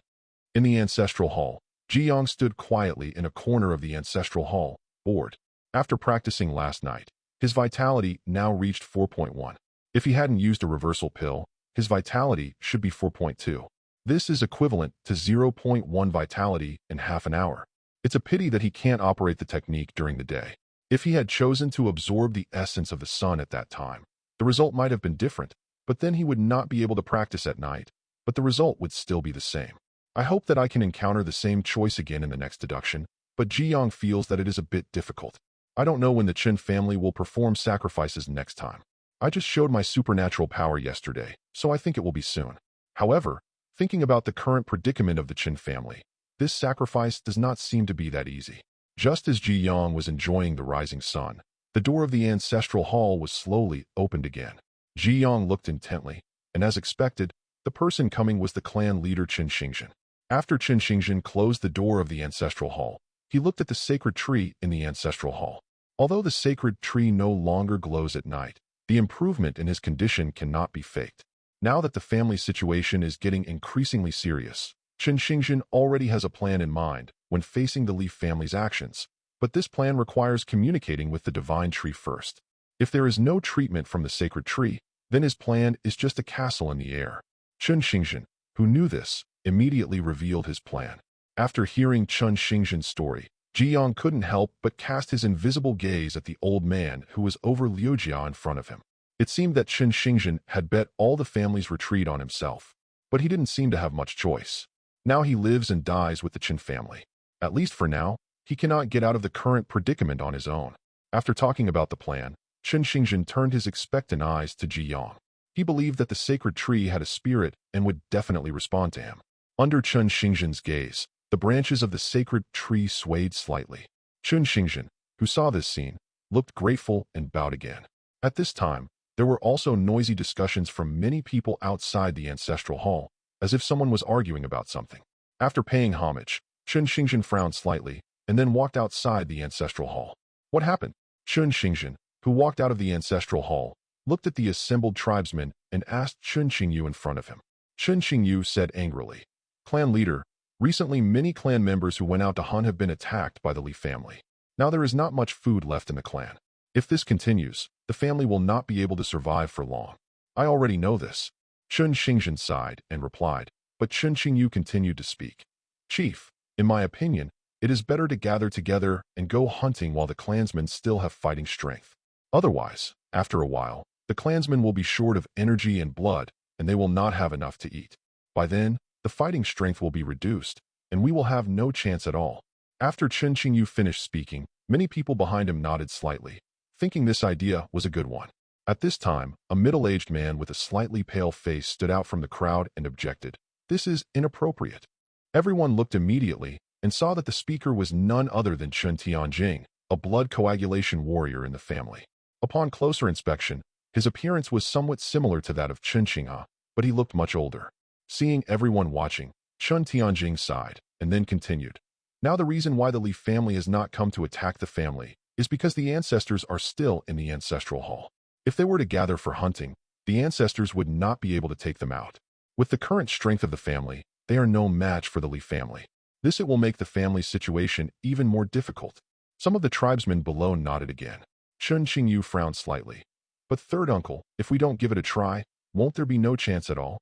A: In the ancestral hall, Ji-young stood quietly in a corner of the ancestral hall, bored. After practicing last night, his vitality now reached 4.1. If he hadn't used a reversal pill, his vitality should be 4.2. This is equivalent to 0.1 vitality in half an hour. It's a pity that he can't operate the technique during the day. If he had chosen to absorb the essence of the sun at that time, the result might have been different, but then he would not be able to practice at night, but the result would still be the same. I hope that I can encounter the same choice again in the next deduction, but Ji-young feels that it is a bit difficult. I don't know when the Chen family will perform sacrifices next time. I just showed my supernatural power yesterday, so I think it will be soon. However, thinking about the current predicament of the Chen family, this sacrifice does not seem to be that easy. Just as Ji-young was enjoying the rising sun, the door of the ancestral hall was slowly opened again. Ji-young looked intently, and as expected, the person coming was the clan leader Chen Xingjin. After Chen Xingjin closed the door of the ancestral hall, he looked at the sacred tree in the ancestral hall. Although the sacred tree no longer glows at night, the improvement in his condition cannot be faked. Now that the family situation is getting increasingly serious, Chen Xingjin already has a plan in mind when facing the Li family's actions, but this plan requires communicating with the divine tree first. If there is no treatment from the sacred tree, then his plan is just a castle in the air. Chen Xingjin, who knew this, immediately revealed his plan. After hearing Chen Xingjin's story, Ji-young couldn't help but cast his invisible gaze at the old man who was over Liujia in front of him. It seemed that Chen Xingjin had bet all the family's retreat on himself, but he didn't seem to have much choice. Now he lives and dies with the Chen family. At least for now, he cannot get out of the current predicament on his own. After talking about the plan, Chen Xingjin turned his expectant eyes to Ji-young. He believed that the sacred tree had a spirit and would definitely respond to him. Under Chen Xingjin's gaze, the branches of the sacred tree swayed slightly. Chen Xingjin, who saw this scene, looked grateful and bowed again. At this time, there were also noisy discussions from many people outside the ancestral hall, as if someone was arguing about something. After paying homage, Chen Xingjin frowned slightly and then walked outside the ancestral hall. What happened? Chen Xingjin, who walked out of the ancestral hall, looked at the assembled tribesmen and asked Chen Xingyu in front of him. Chen Xingyu said angrily, "Clan leader, recently many clan members who went out to hunt have been attacked by the Li family. Now there is not much food left in the clan. If this continues, the family will not be able to survive for long. I already know this." Chen Xingjin sighed and replied, but Chen Xingyu continued to speak. "Chief, in my opinion, it is better to gather together and go hunting while the clansmen still have fighting strength. Otherwise, after a while, the clansmen will be short of energy and blood, and they will not have enough to eat. By then, the fighting strength will be reduced, and we will have no chance at all." After Chen Xingyu finished speaking, many people behind him nodded slightly, thinking this idea was a good one. At this time, a middle-aged man with a slightly pale face stood out from the crowd and objected, "This is inappropriate." Everyone looked immediately and saw that the speaker was none other than Chen Tianjing, a blood coagulation warrior in the family. Upon closer inspection, his appearance was somewhat similar to that of Chen Xingha, but he looked much older. Seeing everyone watching, Chen Tianjing sighed and then continued, "Now the reason why the Li family has not come to attack the family is because the ancestors are still in the ancestral hall. If they were to gather for hunting, the ancestors would not be able to take them out. With the current strength of the family, they are no match for the Li family. This it will make the family's situation even more difficult." Some of the tribesmen below nodded again. Chen Xingyu frowned slightly. "But third uncle, if we don't give it a try, won't there be no chance at all?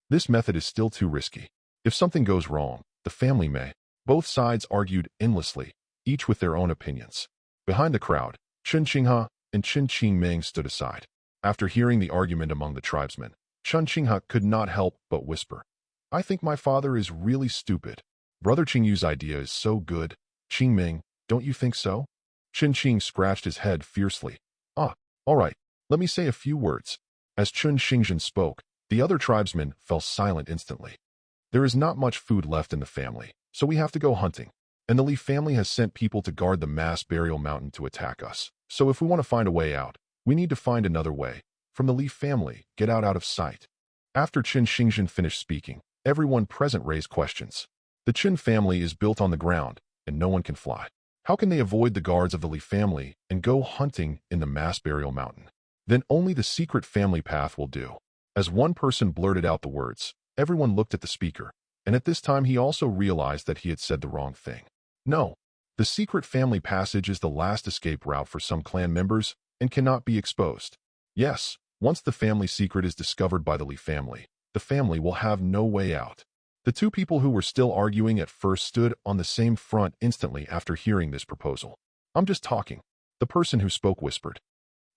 A: This method is still too risky. If something goes wrong, the family may." Both sides argued endlessly, each with their own opinions. Behind the crowd, Chen Xingha and Chen Qingming stood aside. After hearing the argument among the tribesmen, Chen Xingha could not help but whisper, "I think my father is really stupid. Brother Qingyu's idea is so good. Qingming, don't you think so?" Chen Qing scratched his head fiercely. "Ah, all right, let me say a few words." As Chen Xingjin spoke, the other tribesmen fell silent instantly. There is not much food left in the family, so we have to go hunting. And the Lee family has sent people to guard the mass burial mountain to attack us. So if we want to find a way out, we need to find another way. From the Lee family, get out of sight. After Qin Xingzhen finished speaking, everyone present raised questions. The Qin family is built on the ground, and no one can fly. How can they avoid the guards of the Lee family and go hunting in the mass burial mountain? Then only the secret family path will do. As one person blurted out the words, everyone looked at the speaker, and at this time he also realized that he had said the wrong thing. No, the secret family passage is the last escape route for some clan members and cannot be exposed. Yes, once the family secret is discovered by the Lee family, the family will have no way out. The two people who were still arguing at first stood on the same front instantly after hearing this proposal. I'm just talking, the person who spoke whispered.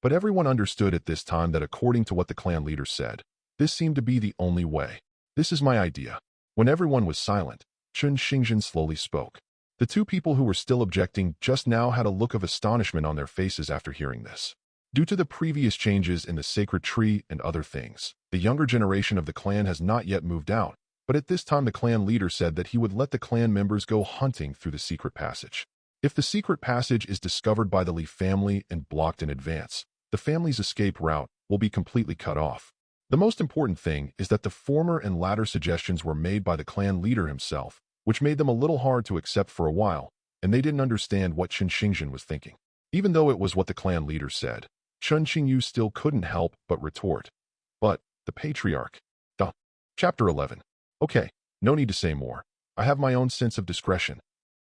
A: But everyone understood at this time that according to what the clan leader said, this seemed to be the only way. This is my idea. When everyone was silent, Qin Xingzhen slowly spoke. The two people who were still objecting just now had a look of astonishment on their faces after hearing this. Due to the previous changes in the sacred tree and other things, the younger generation of the clan has not yet moved out, but at this time the clan leader said that he would let the clan members go hunting through the secret passage. If the secret passage is discovered by the Lee family and blocked in advance, the family's escape route will be completely cut off. The most important thing is that the former and latter suggestions were made by the clan leader himself, which made them a little hard to accept for a while, and they didn't understand what Qin Xingzhen was thinking. Even though it was what the clan leader said, Chen Qingyu still couldn't help but retort. But, the patriarch. Duh. Chapter 11. Okay, no need to say more. I have my own sense of discretion.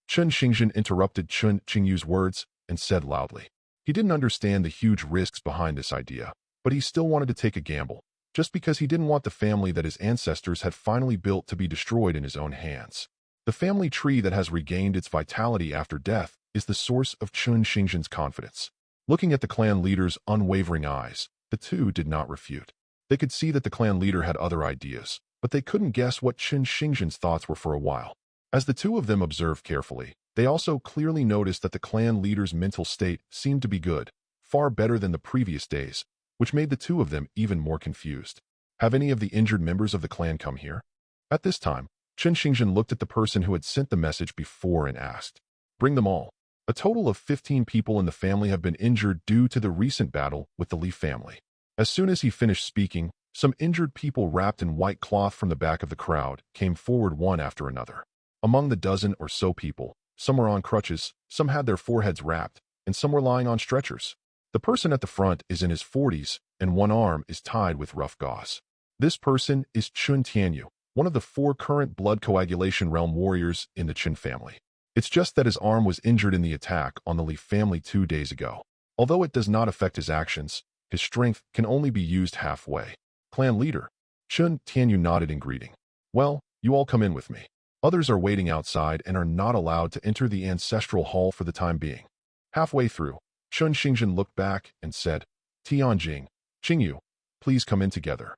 A: Qin Xingzhen interrupted Chen Qingyu's words and said loudly. He didn't understand the huge risks behind this idea, but he still wanted to take a gamble, just because he didn't want the family that his ancestors had finally built to be destroyed in his own hands. The family tree that has regained its vitality after death is the source of Qin Xingzhen's confidence. Looking at the clan leader's unwavering eyes, the two did not refute. They could see that the clan leader had other ideas, but they couldn't guess what Qin Xingzhen's thoughts were for a while. As the two of them observed carefully, they also clearly noticed that the clan leader's mental state seemed to be good, far better than the previous days, which made the two of them even more confused. Have any of the injured members of the clan come here? At this time, Qin Xingzhen looked at the person who had sent the message before and asked, Bring them all. A total of 15 people in the family have been injured due to the recent battle with the Lee family. As soon as he finished speaking, some injured people wrapped in white cloth from the back of the crowd came forward one after another. Among the dozen or so people, some were on crutches, some had their foreheads wrapped, and some were lying on stretchers. The person at the front is in his 40s, and one arm is tied with rough gauze. This person is Chun Tianyu, one of the 4 current blood coagulation realm warriors in the Qin family. It's just that his arm was injured in the attack on the Lee family 2 days ago. Although it does not affect his actions, his strength can only be used halfway. Clan leader. Chun Tianyu nodded in greeting. Well, you all come in with me. Others are waiting outside and are not allowed to enter the ancestral hall for the time being. Halfway through, Qin Xingzhen looked back and said, Tianjing, Qingyu, please come in together.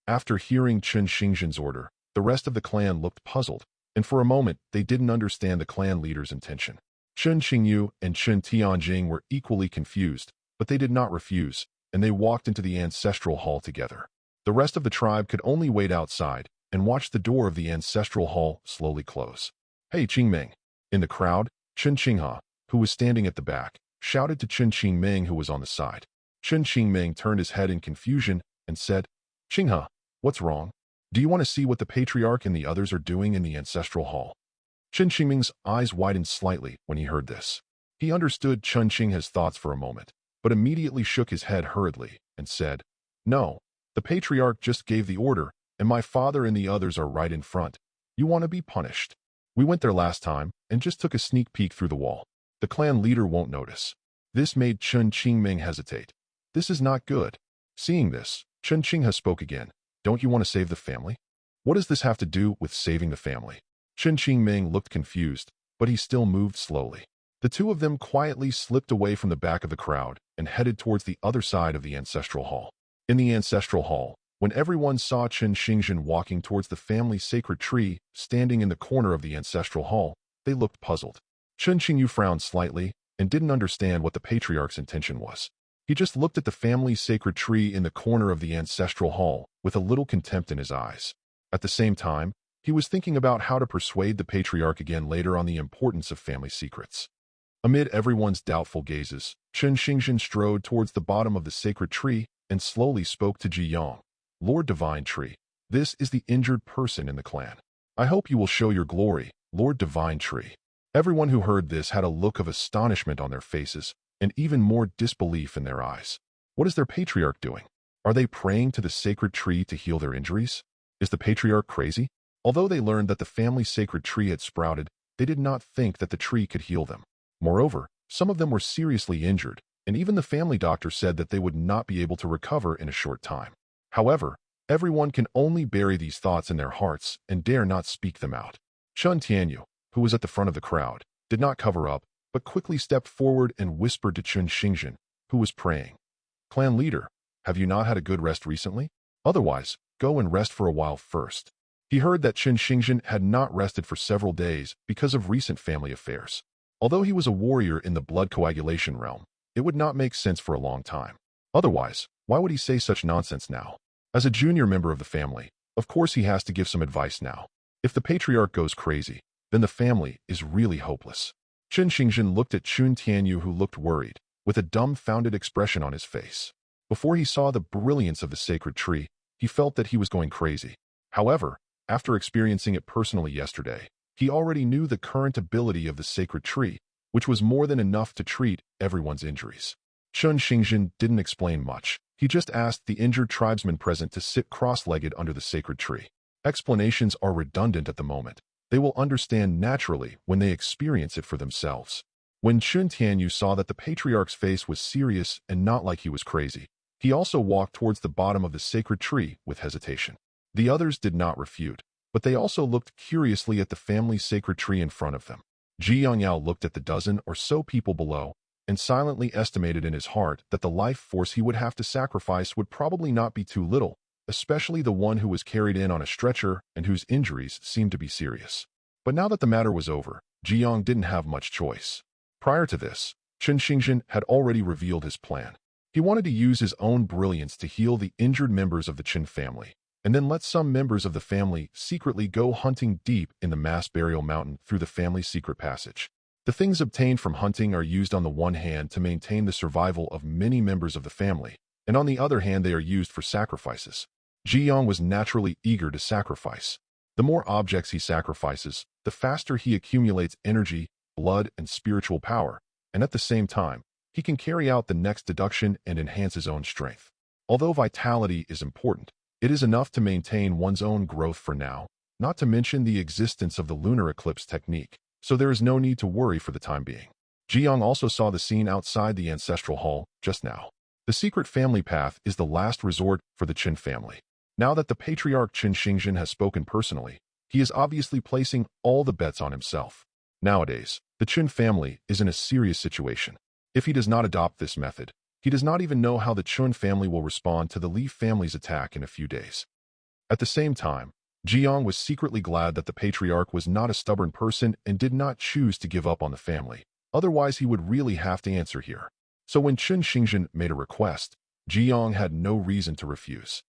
A: After hearing Qin Xingzhen's order, the rest of the clan looked puzzled, and for a moment they didn't understand the clan leader's intention. Qin Qingyu and Qin Tianjing were equally confused, but they did not refuse, and they walked into the ancestral hall together. The rest of the tribe could only wait outside and watch the door of the ancestral hall slowly close. Hey Qingming! In the crowd, Qin Qinghe, who was standing at the back, shouted to Qin Qingming who was on the side. Qin Qingming turned his head in confusion and said, Qinghe, what's wrong? Do you want to see what the patriarch and the others are doing in the ancestral hall? Qin Qingming's eyes widened slightly when he heard this. He understood Qin Qinghe's thoughts for a moment, but immediately shook his head hurriedly and said, No, the patriarch just gave the order, and my father and the others are right in front. You want to be punished. We went there last time and just took a sneak peek through the wall. The clan leader won't notice. This made Qin Qingming hesitate. This is not good. Seeing this, Qin Qinghe spoke again. Don't you want to save the family? What does this have to do with saving the family? Qin Qingming looked confused, but he still moved slowly. The two of them quietly slipped away from the back of the crowd and headed towards the other side of the ancestral hall. In the ancestral hall, when everyone saw Qin Xingzhen walking towards the family sacred tree standing in the corner of the ancestral hall, they looked puzzled. Qin Qingyu frowned slightly and didn't understand what the patriarch's intention was. He just looked at the family sacred tree in the corner of the ancestral hall with a little contempt in his eyes. At the same time, He was thinking about how to persuade the patriarch again later on the importance of family secrets. Amid everyone's doubtful gazes, Chen Xingzhen strode towards the bottom of the sacred tree and slowly spoke to Ji Yang. Lord Divine Tree, this is the injured person in the clan. I hope you will show your glory, Lord Divine Tree. Everyone who heard this had a look of astonishment on their faces and even more disbelief in their eyes. What is their patriarch doing? Are they praying to the sacred tree to heal their injuries? Is the patriarch crazy? Although they learned that the family sacred tree had sprouted, they did not think that the tree could heal them. Moreover, some of them were seriously injured, and even the family doctor said that they would not be able to recover in a short time. However, everyone can only bury these thoughts in their hearts and dare not speak them out. Chun Tianyu, who was at the front of the crowd, did not cover up, but quickly stepped forward and whispered to Chen Xingzhen, who was praying. Clan leader, have you not had a good rest recently? Otherwise, go and rest for a while first. He heard that Chen Xingzhen had not rested for several days because of recent family affairs. Although he was a warrior in the blood coagulation realm, it would not make sense for a long time. Otherwise, why would he say such nonsense now? As a junior member of the family, of course he has to give some advice now. If the patriarch goes crazy, then the family is really hopeless. Chen Xingzhen looked at Chun Tianyu, who looked worried, with a dumbfounded expression on his face. Before he saw the brilliance of the sacred tree, he felt that he was going crazy. However, after experiencing it personally yesterday, he already knew the current ability of the sacred tree, which was more than enough to treat everyone's injuries. Chun Xingzhen didn't explain much. He just asked the injured tribesmen present to sit cross-legged under the sacred tree. Explanations are redundant at the moment. They will understand naturally when they experience it for themselves. When Chun Tianyu saw that the patriarch's face was serious and not like he was crazy, he also walked towards the bottom of the sacred tree with hesitation. The others did not refute, but they also looked curiously at the family sacred tree in front of them. Ji Yangyao looked at the dozen or so people below and silently estimated in his heart that the life force he would have to sacrifice would probably not be too little, especially the one who was carried in on a stretcher and whose injuries seemed to be serious. But now that the matter was over, Ji Yang didn't have much choice. Prior to this, Chen Xingzhen had already revealed his plan. He wanted to use his own brilliance to heal the injured members of the Qin family, and then let some members of the family secretly go hunting deep in the mass burial mountain through the family's secret passage. The things obtained from hunting are used on the one hand to maintain the survival of many members of the family, and on the other hand they are used for sacrifices. Ji Yang was naturally eager to sacrifice. The more objects he sacrifices, the faster he accumulates energy, blood, and spiritual power, and at the same time, he can carry out the next deduction and enhance his own strength. Although vitality is important, it is enough to maintain one's own growth for now, not to mention the existence of the lunar eclipse technique, so there is no need to worry for the time being. Ji Yang also saw the scene outside the ancestral hall just now. The secret family path is the last resort for the Qin family. Now that the patriarch Chen Xingzhen has spoken personally, he is obviously placing all the bets on himself. Nowadays, the Qin family is in a serious situation. If he does not adopt this method, he does not even know how the Chun family will respond to the Li family's attack in a few days. At the same time, Ji Yang was secretly glad that the patriarch was not a stubborn person and did not choose to give up on the family. Otherwise, he would really have to answer here. So when Chen Xingzhen made a request, Ji Yang had no reason to refuse.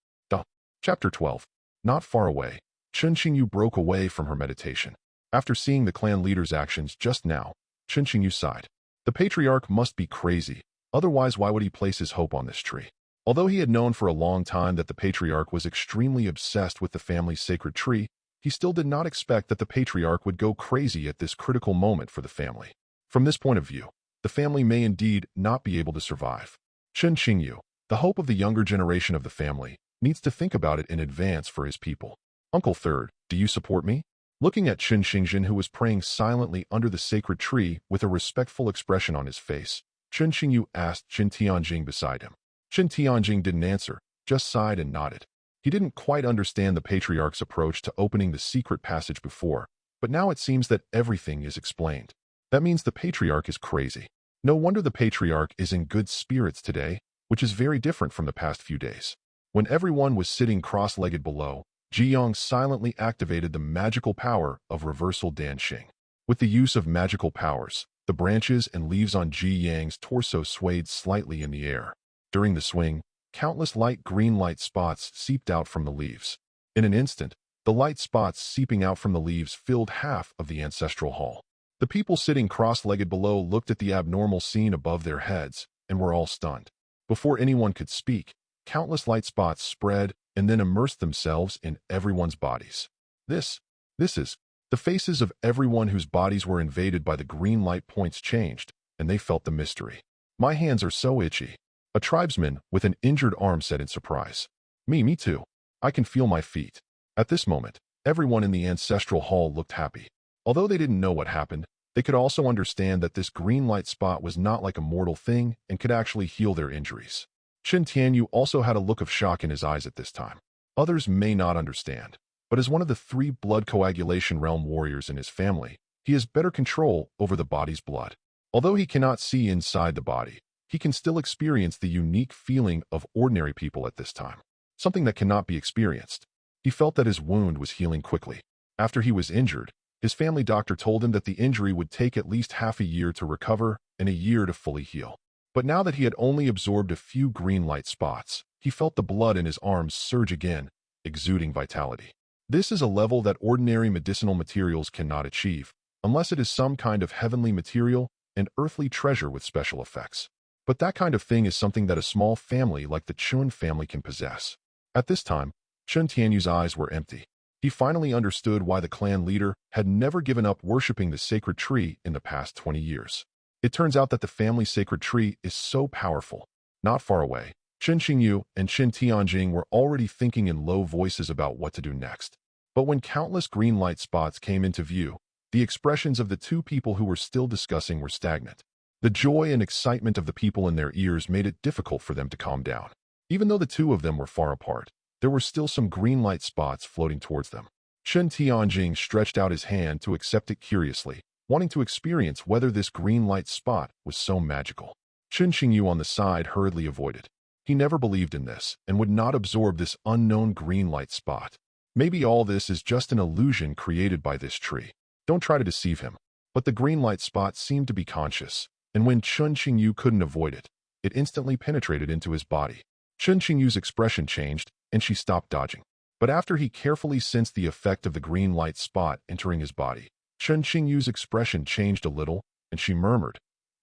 A: Chapter 12. Not far away, Chen Xingyu broke away from her meditation. After seeing the clan leader's actions just now, Chen Xingyu sighed. The patriarch must be crazy, otherwise why would he place his hope on this tree? Although he had known for a long time that the patriarch was extremely obsessed with the family's sacred tree, he still did not expect that the patriarch would go crazy at this critical moment for the family. From this point of view, the family may indeed not be able to survive. Chen Xingyu, the hope of the younger generation of the family, needs to think about it in advance for his people. Uncle Third, do you support me? Looking at Chen Xingzhen, who was praying silently under the sacred tree with a respectful expression on his face, Chen Xingyu asked Chen Tianjing beside him. Chen Tianjing didn't answer, just sighed and nodded. He didn't quite understand the patriarch's approach to opening the secret passage before, but now it seems that everything is explained. That means the patriarch is crazy. No wonder the patriarch is in good spirits today, which is very different from the past few days. When everyone was sitting cross-legged below, Ji Yang silently activated the magical power of reversal dancing. With the use of magical powers, the branches and leaves on Ji Yang's torso swayed slightly in the air. During the swing, countless light green light spots seeped out from the leaves. In an instant, The light spots seeping out from the leaves filled half of the ancestral hall. The people sitting cross-legged below looked at the abnormal scene above their heads and were all stunned. Before anyone could speak, countless light spots spread and then immersed themselves in everyone's bodies. This is. The faces of everyone whose bodies were invaded by the green light points changed, and they felt the mystery. "My hands are so itchy," a tribesman with an injured arm said in surprise. Me too. I can feel my feet." At this moment, everyone in the ancestral hall looked happy. Although they didn't know what happened, they could also understand that this green light spot was not like a mortal thing and could actually heal their injuries. Chen Tianyu also had a look of shock in his eyes at this time. Others may not understand, but as one of the 3 blood coagulation realm warriors in his family, he has better control over the body's blood. Although he cannot see inside the body, he can still experience the unique feeling of ordinary people at this time, something that cannot be experienced. He felt that his wound was healing quickly. After he was injured, his family doctor told him that the injury would take at least half a year to recover and a year to fully heal. But now that he had only absorbed a few green light spots, he felt the blood in his arms surge again, exuding vitality. This is a level that ordinary medicinal materials cannot achieve, unless it is some kind of heavenly material and earthly treasure with special effects. But that kind of thing is something that a small family like the Chun family can possess. At this time, Chen Tianyu's eyes were empty. He finally understood why the clan leader had never given up worshipping the sacred tree in the past 20 years. It turns out that the family sacred tree is so powerful. Not far away, Chen Xingyu and Chen Tianjing were already thinking in low voices about what to do next. But when countless green light spots came into view, the expressions of the 2 people who were still discussing were stagnant. The joy and excitement of the people in their ears made it difficult for them to calm down. Even though the 2 of them were far apart, there were still some green light spots floating towards them. Chen Tianjing stretched out his hand to accept it curiously, wanting to experience whether this green light spot was so magical. Chen Xingyu on the side hurriedly avoided. He never believed in this and would not absorb this unknown green light spot. Maybe all this is just an illusion created by this tree. Don't try to deceive him. But the green light spot seemed to be conscious, and when Chen Xingyu couldn't avoid it, it instantly penetrated into his body. Chen Xingyu's expression changed, and she stopped dodging. But after he carefully sensed the effect of the green light spot entering his body, Chen Xingyu's expression changed a little, and she murmured,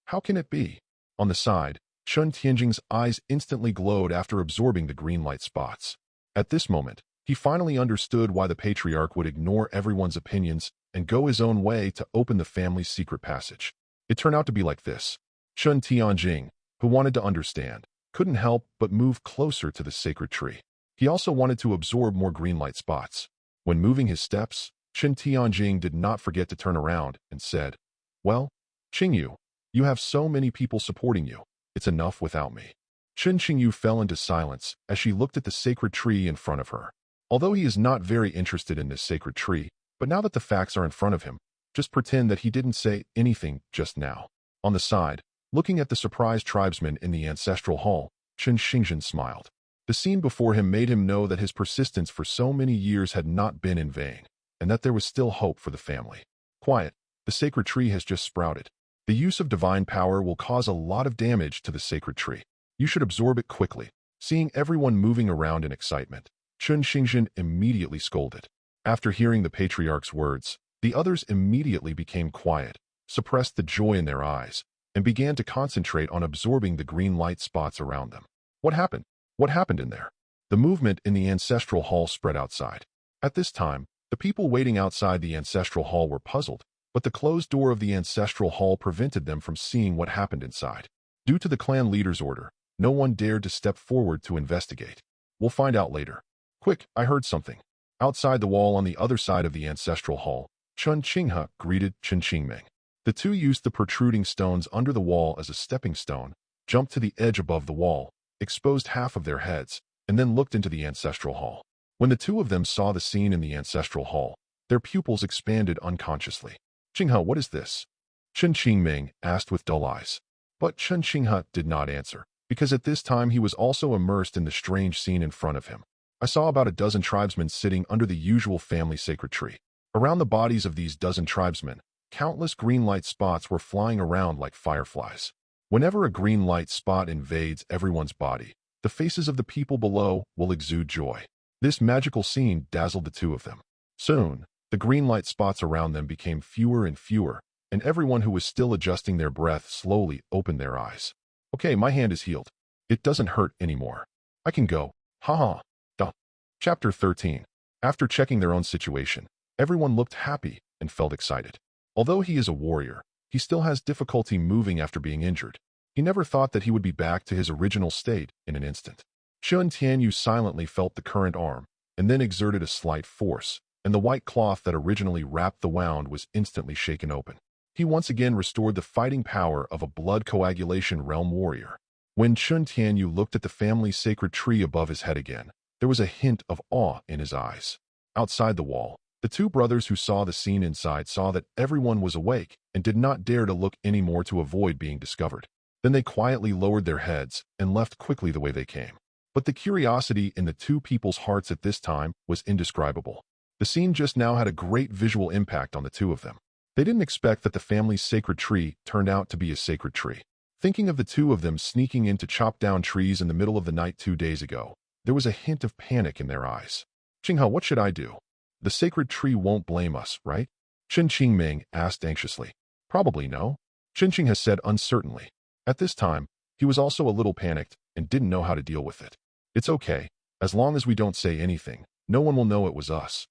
A: "How can it be?" On the side, Chen Tianjing's eyes instantly glowed after absorbing the green light spots. At this moment, he finally understood why the patriarch would ignore everyone's opinions and go his own way to open the family's secret passage. It turned out to be like this. Chen Tianjing, who wanted to understand, couldn't help but move closer to the sacred tree. He also wanted to absorb more green light spots. When moving his steps, Chen Tianjing did not forget to turn around and said, "Well, Qingyu, you have so many people supporting you. It's enough without me." Chen Qingyu fell into silence as she looked at the sacred tree in front of her. Although he is not very interested in this sacred tree, but now that the facts are in front of him, just pretend that he didn't say anything just now. On the side, looking at the surprised tribesmen in the ancestral hall, Chen Xingzhen smiled. The scene before him made him know that his persistence for so many years had not been in vain, and that there was still hope for the family. "Quiet, the sacred tree has just sprouted. The use of divine power will cause a lot of damage to the sacred tree. You should absorb it quickly." Seeing everyone moving around in excitement, Chen Xingzhen immediately scolded. After hearing the patriarch's words, the others immediately became quiet, suppressed the joy in their eyes, and began to concentrate on absorbing the green light spots around them. What happened? What happened in there? The movement in the ancestral hall spread outside. At this time, the people waiting outside the ancestral hall were puzzled, but the closed door of the ancestral hall prevented them from seeing what happened inside. Due to the clan leader's order, no one dared to step forward to investigate. "We'll find out later." "Quick, I heard something." Outside the wall on the other side of the ancestral hall, Chun Qinghe greeted Chen Qingming. The 2 used the protruding stones under the wall as a stepping stone, jumped to the edge above the wall, exposed half of their heads, and then looked into the ancestral hall. When the 2 of them saw the scene in the ancestral hall, their pupils expanded unconsciously. "Qinghe, what is this?" Chen Qingming asked with dull eyes. But Chen Qinghe did not answer, because at this time he was also immersed in the strange scene in front of him. "I saw about a dozen tribesmen sitting under the usual family sacred tree. Around the bodies of these dozen tribesmen, countless green light spots were flying around like fireflies. Whenever a green light spot invades everyone's body, the faces of the people below will exude joy. This magical scene dazzled the 2 of them. Soon, the green light spots around them became fewer and fewer, and everyone who was still adjusting their breath slowly opened their eyes. Okay, my hand is healed. It doesn't hurt anymore. I can go. Haha. Duh. Chapter 13. After checking their own situation, everyone looked happy and felt excited. Although he is a warrior, he still has difficulty moving after being injured. He never thought that he would be back to his original state in an instant. Chun Tianyu silently felt the current arm, and then exerted a slight force, and the white cloth that originally wrapped the wound was instantly shaken open. He once again restored the fighting power of a blood coagulation realm warrior. When Chun Tianyu looked at the family's sacred tree above his head again, there was a hint of awe in his eyes. Outside the wall, the two brothers who saw the scene inside saw that everyone was awake and did not dare to look any more to avoid being discovered. Then they quietly lowered their heads and left quickly the way they came. But the curiosity in the two people's hearts at this time was indescribable. The scene just now had a great visual impact on the two of them. They didn't expect that the family's sacred tree turned out to be a sacred tree. Thinking of the two of them sneaking in to chop down trees in the middle of the night 2 days ago, there was a hint of panic in their eyes. Qinghe, what should I do? The sacred tree won't blame us, right? Chen Qingming asked anxiously. Probably no. Chen Qing has said uncertainly. At this time, he was also a little panicked and didn't know how to deal with it. It's okay. As long as we don't say anything, no one will know it was us.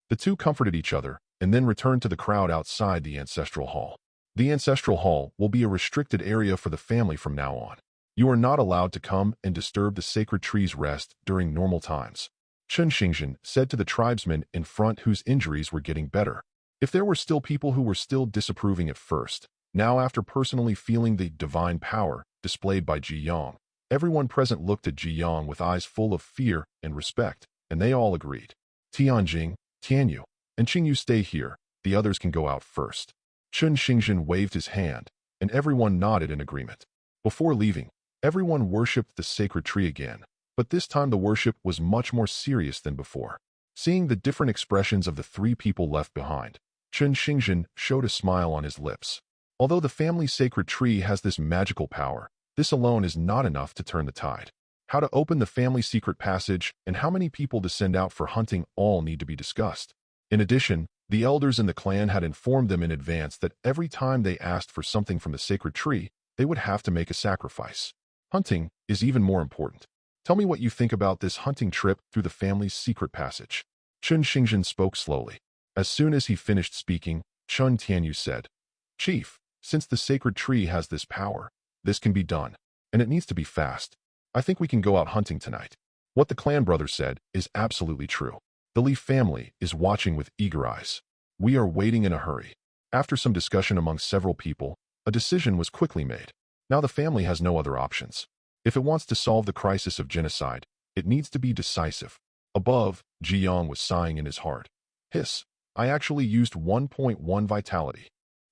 A: The two comforted each other and then returned to the crowd outside the ancestral hall. The ancestral hall will be a restricted area for the family from now on. You are not allowed to come and disturb the sacred tree's rest during normal times. Chen Xingzhen said to the tribesmen in front whose injuries were getting better. If there were still people who were still disapproving at first, now after personally feeling the divine power displayed by Ji Yang, everyone present looked at Ji Yang with eyes full of fear and respect, and they all agreed. Tianjing, Tianyu, and Qingyu stay here, the others can go out first. Chen Xingzhen waved his hand, and everyone nodded in agreement. Before leaving, everyone worshipped the sacred tree again, but this time the worship was much more serious than before. Seeing the different expressions of the three people left behind, Chen Xingzhen showed a smile on his lips. Although the family's sacred tree has this magical power, this alone is not enough to turn the tide. How to open the family secret passage and how many people to send out for hunting all need to be discussed. In addition, the elders in the clan had informed them in advance that every time they asked for something from the sacred tree, they would have to make a sacrifice. Hunting is even more important. Tell me what you think about this hunting trip through the family's secret passage. Chen Xingzhen spoke slowly. As soon as he finished speaking, Chun Tianyu said, Chief, since the sacred tree has this power, this can be done, and it needs to be fast. I think we can go out hunting tonight. What the clan brother said is absolutely true. The Li family is watching with eager eyes. We are waiting in a hurry. After some discussion among several people, a decision was quickly made. Now the family has no other options. If it wants to solve the crisis of genocide, it needs to be decisive. Above, Ji Yang was sighing in his heart. Hiss, I actually used 1.1 vitality.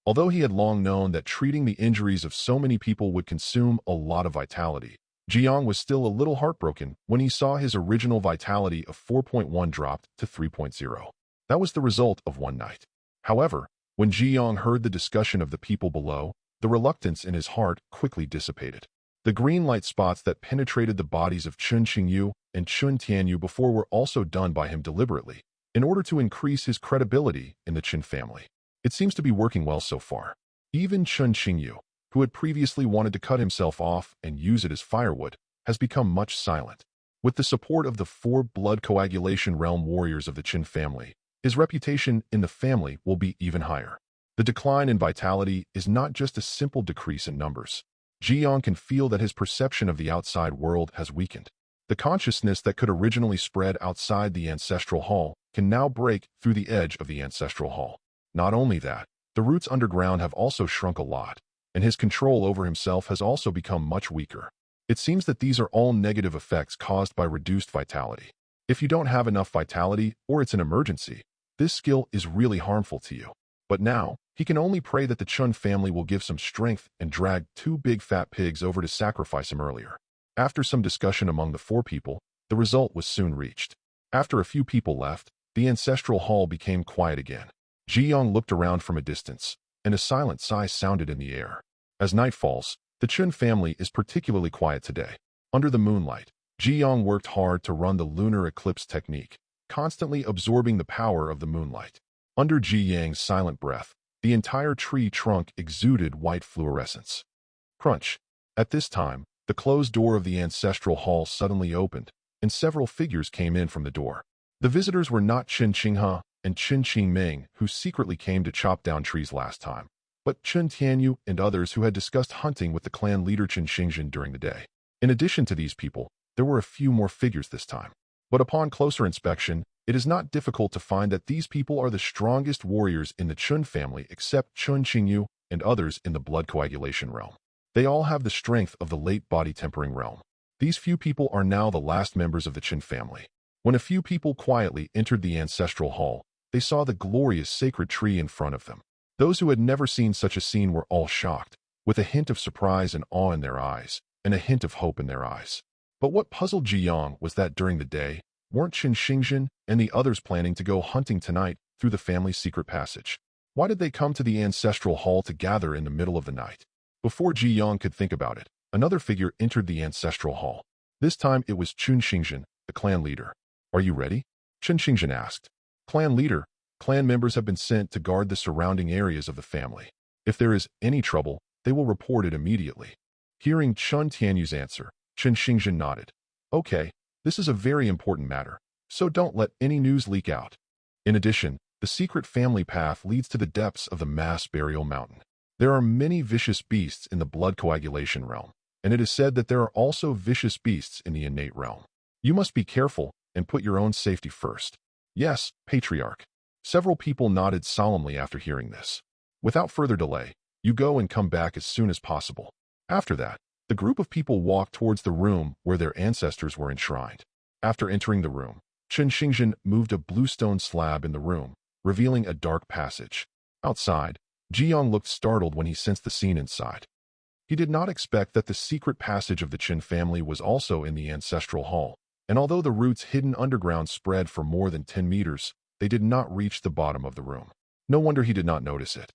A: Although he had long known that treating the injuries of so many people would consume a lot of vitality, Ji Yang was still a little heartbroken when he saw his original vitality of 4.1 dropped to 3.0. That was the result of one night. However, when Ji Yang heard the discussion of the people below, the reluctance in his heart quickly dissipated. The green light spots that penetrated the bodies of Chun Qingyu and Chun Tianyu before were also done by him deliberately, in order to increase his credibility in the Qin family. It seems to be working well so far. Even Chun Qingyu, who had previously wanted to cut himself off and use it as firewood, has become much silent. With the support of the 4 blood coagulation realm warriors of the Qin family, his reputation in the family will be even higher. The decline in vitality is not just a simple decrease in numbers. Ji Yang can feel that his perception of the outside world has weakened. The consciousness that could originally spread outside the ancestral hall can now break through the edge of the ancestral hall. Not only that, the roots underground have also shrunk a lot, and his control over himself has also become much weaker. It seems that these are all negative effects caused by reduced vitality. If you don't have enough vitality or it's an emergency, this skill is really harmful to you. But now, he can only pray that the Chun family will give some strength and drag 2 big fat pigs over to sacrifice him earlier. After some discussion among the 4 people, the result was soon reached. After a few people left, the ancestral hall became quiet again. Ji Yang looked around from a distance, and a silent sigh sounded in the air. As night falls, the Chun family is particularly quiet today. Under the moonlight, Ji Yang worked hard to run the lunar eclipse technique. constantly absorbing the power of the moonlight. Under Ji Yang's silent breath, the entire tree trunk exuded white fluorescence. Crunch. At this time, the closed door of the ancestral hall suddenly opened, and several figures came in from the door. The visitors were not Chen Qinghe and Chen Qingming, who secretly came to chop down trees last time, but Chen Tianyu and others who had discussed hunting with the clan leader Chen Xingzhen during the day. In addition to these people, there were a few more figures this time. But upon closer inspection, it is not difficult to find that these people are the strongest warriors in the Chun family except Chun Qingyu and others in the blood coagulation realm. They all have the strength of the late body tempering realm. These few people are now the last members of the Qin family. When a few people quietly entered the ancestral hall, they saw the glorious sacred tree in front of them. Those who had never seen such a scene were all shocked, with a hint of surprise and awe in their eyes, and a hint of hope in their eyes. But what puzzled Ji Yang was that during the day, weren't Chen Xingzhen and the others planning to go hunting tonight through the family's secret passage? Why did they come to the ancestral hall to gather in the middle of the night? Before Ji Yang could think about it, another figure entered the ancestral hall. This time it was Chen Xingzhen, the clan leader. "Are you ready?" Chen Xingzhen asked. "Clan leader, clan members have been sent to guard the surrounding areas of the family. If there is any trouble, they will report it immediately." Hearing Chen Tianyu's answer, Chen Xingzhen nodded. "Okay, this is a very important matter, so don't let any news leak out." In addition, the secret family path leads to the depths of the mass burial mountain. There are many vicious beasts in the blood coagulation realm, and it is said that there are also vicious beasts in the innate realm. You must be careful and put your own safety first. Yes, Patriarch. Several people nodded solemnly after hearing this. Without further delay, you go and come back as soon as possible. After that, the group of people walked towards the room where their ancestors were enshrined. After entering the room, Chen Xingzhen moved a blue stone slab in the room, revealing a dark passage. Outside, Ji Yang looked startled when he sensed the scene inside. He did not expect that the secret passage of the Qin family was also in the ancestral hall, and although the roots hidden underground spread for more than 10 meters, they did not reach the bottom of the room. No wonder he did not notice it.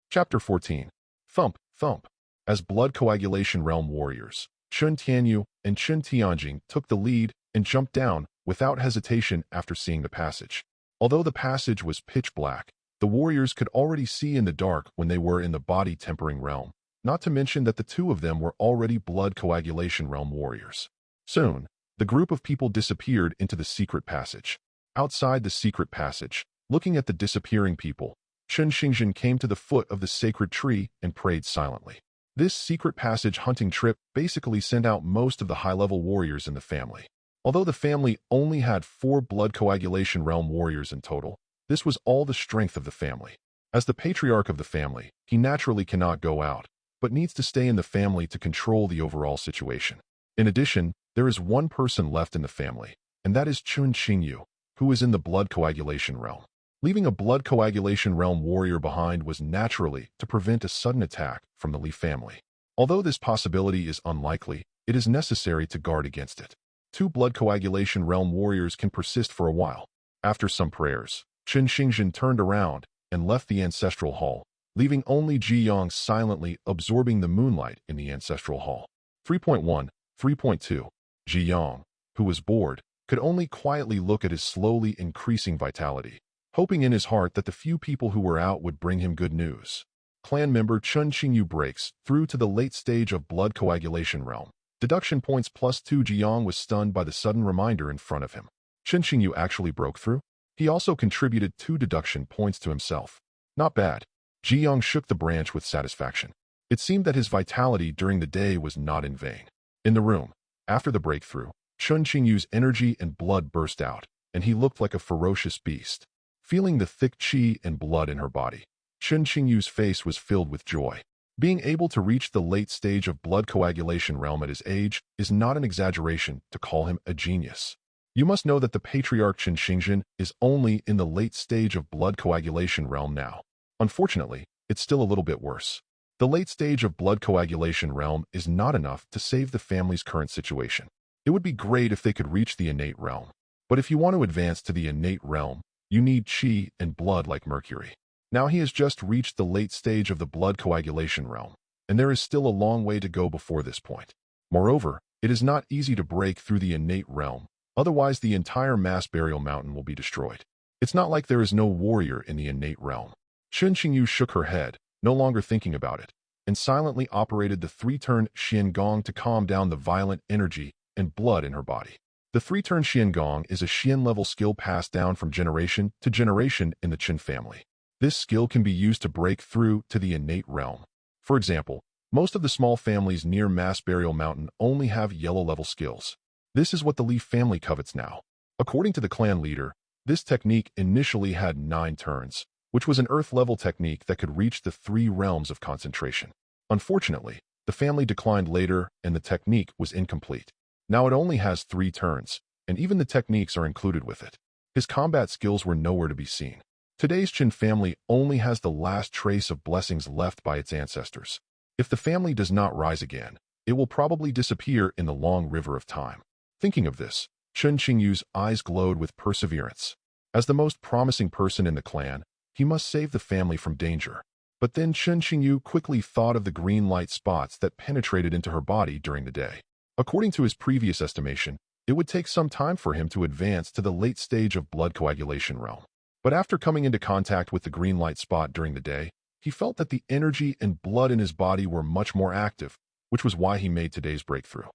A: Chapter 14. Thump, Thump. As blood coagulation realm warriors, Chen Tianyu and Chen Tianjing took the lead and jumped down without hesitation after seeing the passage. Although the passage was pitch black, the warriors could already see in the dark when they were in the body tempering realm, not to mention that the two of them were already blood coagulation realm warriors. Soon, the group of people disappeared into the secret passage. Outside the secret passage, looking at the disappearing people, Chen Xingzhen came to the foot of the sacred tree and prayed silently. This secret passage hunting trip basically sent out most of the high-level warriors in the family. Although the family only had 4 blood coagulation realm warriors in total, this was all the strength of the family. As the patriarch of the family, he naturally cannot go out, but needs to stay in the family to control the overall situation. In addition, there is one person left in the family, and that is Chen Qingyu, who is in the blood coagulation realm. Leaving a blood coagulation realm warrior behind was naturally to prevent a sudden attack from the Li family. Although this possibility is unlikely, it is necessary to guard against it. 2 blood coagulation realm warriors can persist for a while. After some prayers, Chen Xingzhen turned around and left the ancestral hall, leaving only Ji Yang silently absorbing the moonlight in the ancestral hall. 3.1. 3.2. Ji Yang, who was bored, could only quietly look at his slowly increasing vitality, hoping in his heart that the few people who were out would bring him good news. Clan member Chen Qingyu breaks through to the late stage of blood coagulation realm. Deduction points +2. Ji Yang was stunned by the sudden reminder in front of him. Chen Qingyu actually broke through? He also contributed 2 deduction points to himself. Not bad. Ji Yang shook the branch with satisfaction. It seemed that his vitality during the day was not in vain. In the room, after the breakthrough, Chen Qingyu's energy and blood burst out, and he looked like a ferocious beast. Feeling the thick qi and blood in her body, Chen Qingyu's face was filled with joy. Being able to reach the late stage of blood coagulation realm at his age is not an exaggeration to call him a genius. You must know that the patriarch Chen Xingzhen is only in the late stage of blood coagulation realm now. Unfortunately, it's still a little bit worse. The late stage of blood coagulation realm is not enough to save the family's current situation. It would be great if they could reach the innate realm. But if you want to advance to the innate realm, you need qi and blood like Mercury. Now he has just reached the late stage of the blood coagulation realm, and there is still a long way to go before this point. Moreover, it is not easy to break through the innate realm, Otherwise, the entire mass burial mountain will be destroyed. It's not like there is no warrior in the innate realm. Chen Xingyu shook her head, no longer thinking about it, and silently operated the three-turn Xiangong to calm down the violent energy and blood in her body. The three-turn Xiangong is a Xian-level skill passed down from generation to generation in the Qin family. This skill can be used to break through to the innate realm. For example, most of the small families near Mass Burial Mountain only have yellow-level skills. This is what the Leaf family covets now. According to the clan leader, this technique initially had 9 turns, which was an Earth-level technique that could reach the 3 realms of concentration. Unfortunately, the family declined later and the technique was incomplete. Now it only has 3 turns, and even the techniques are included with it. His combat skills were nowhere to be seen. Today's Qin family only has the last trace of blessings left by its ancestors. If the family does not rise again, it will probably disappear in the long river of time. Thinking of this, Chen Qingyu's eyes glowed with perseverance. As the most promising person in the clan, he must save the family from danger. But then Chen Qingyu quickly thought of the green light spots that penetrated into her body during the day. According to his previous estimation, it would take some time for him to advance to the late stage of blood coagulation realm. But after coming into contact with the green light spot during the day, he felt that the energy and blood in his body were much more active, which was why he made today's breakthrough.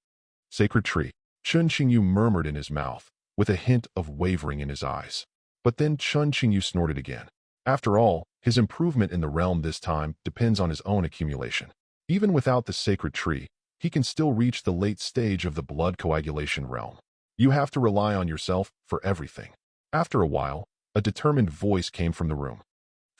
A: Sacred Tree, Chen Qingyu murmured in his mouth, with a hint of wavering in his eyes. But then Chen Qingyu snorted again. After all, his improvement in the realm this time depends on his own accumulation. Even without the Sacred Tree, he can still reach the late stage of the blood coagulation realm. You have to rely on yourself for everything. After a while, a determined voice came from the room.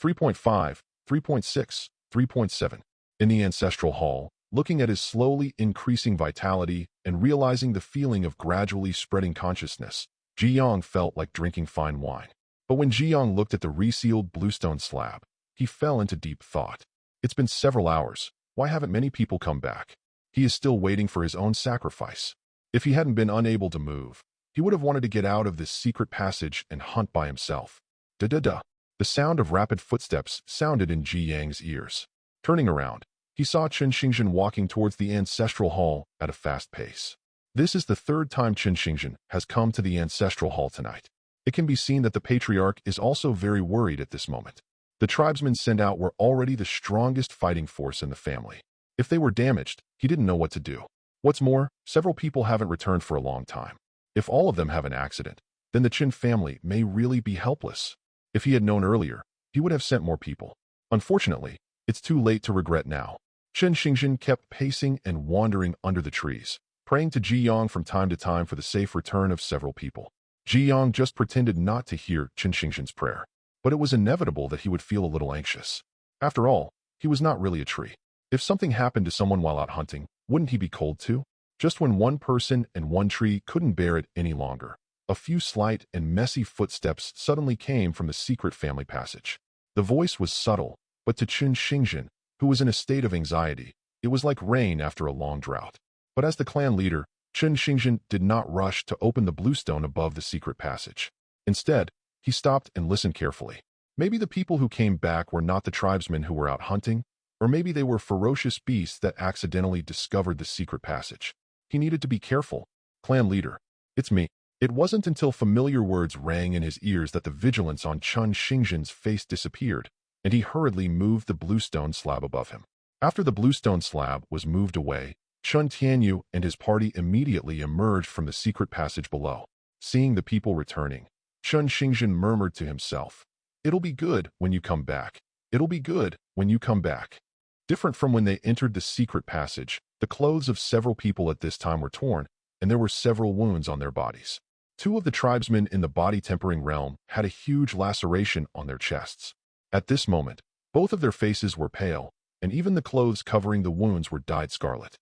A: 3.5, 3.6, 3.7. In the ancestral hall, looking at his slowly increasing vitality and realizing the feeling of gradually spreading consciousness, Ji-Yong felt like drinking fine wine. But when Ji-Yong looked at the resealed bluestone slab, he fell into deep thought. It's been several hours. Why haven't many people come back? He is still waiting for his own sacrifice. If he hadn't been unable to move, he would have wanted to get out of this secret passage and hunt by himself. Da-da-da. The sound of rapid footsteps sounded in Ji-Yang's ears. Turning around, he saw Chen Xingzhen walking towards the ancestral hall at a fast pace. This is the 3rd time Chen Xingzhen has come to the ancestral hall tonight. It can be seen that the patriarch is also very worried at this moment. The tribesmen sent out were already the strongest fighting force in the family. If they were damaged, he didn't know what to do. What's more, several people haven't returned for a long time. If all of them have an accident, then the Qin family may really be helpless. If he had known earlier, he would have sent more people. Unfortunately, it's too late to regret now. Chen Xingzhen kept pacing and wandering under the trees, praying to Ji-Yong from time to time for the safe return of several people. Ji-Yong just pretended not to hear Chen Xingzhen's prayer, but it was inevitable that he would feel a little anxious. After all, he was not really a tree. If something happened to someone while out hunting, wouldn't he be cold too? Just when one person and one tree couldn't bear it any longer, a few slight and messy footsteps suddenly came from the secret family passage. The voice was subtle, but to Chen Xingzhen, who was in a state of anxiety, it was like rain after a long drought. But as the clan leader, Chen Xingzhen did not rush to open the bluestone above the secret passage. Instead, he stopped and listened carefully. Maybe the people who came back were not the tribesmen who were out hunting, or maybe they were ferocious beasts that accidentally discovered the secret passage. He needed to be careful. Clan leader, it's me. It wasn't until familiar words rang in his ears that the vigilance on Chen Xingzhen's face disappeared, and he hurriedly moved the bluestone slab above him. After the bluestone slab was moved away, Chen Tianyu and his party immediately emerged from the secret passage below. Seeing the people returning, Chen Xingzhen murmured to himself, "It'll be good when you come back. It'll be good when you come back." Different from when they entered the secret passage, the clothes of several people at this time were torn, and there were several wounds on their bodies. 2 of the tribesmen in the body-tempering realm had a huge laceration on their chests. At this moment, both of their faces were pale, and even the clothes covering the wounds were dyed scarlet.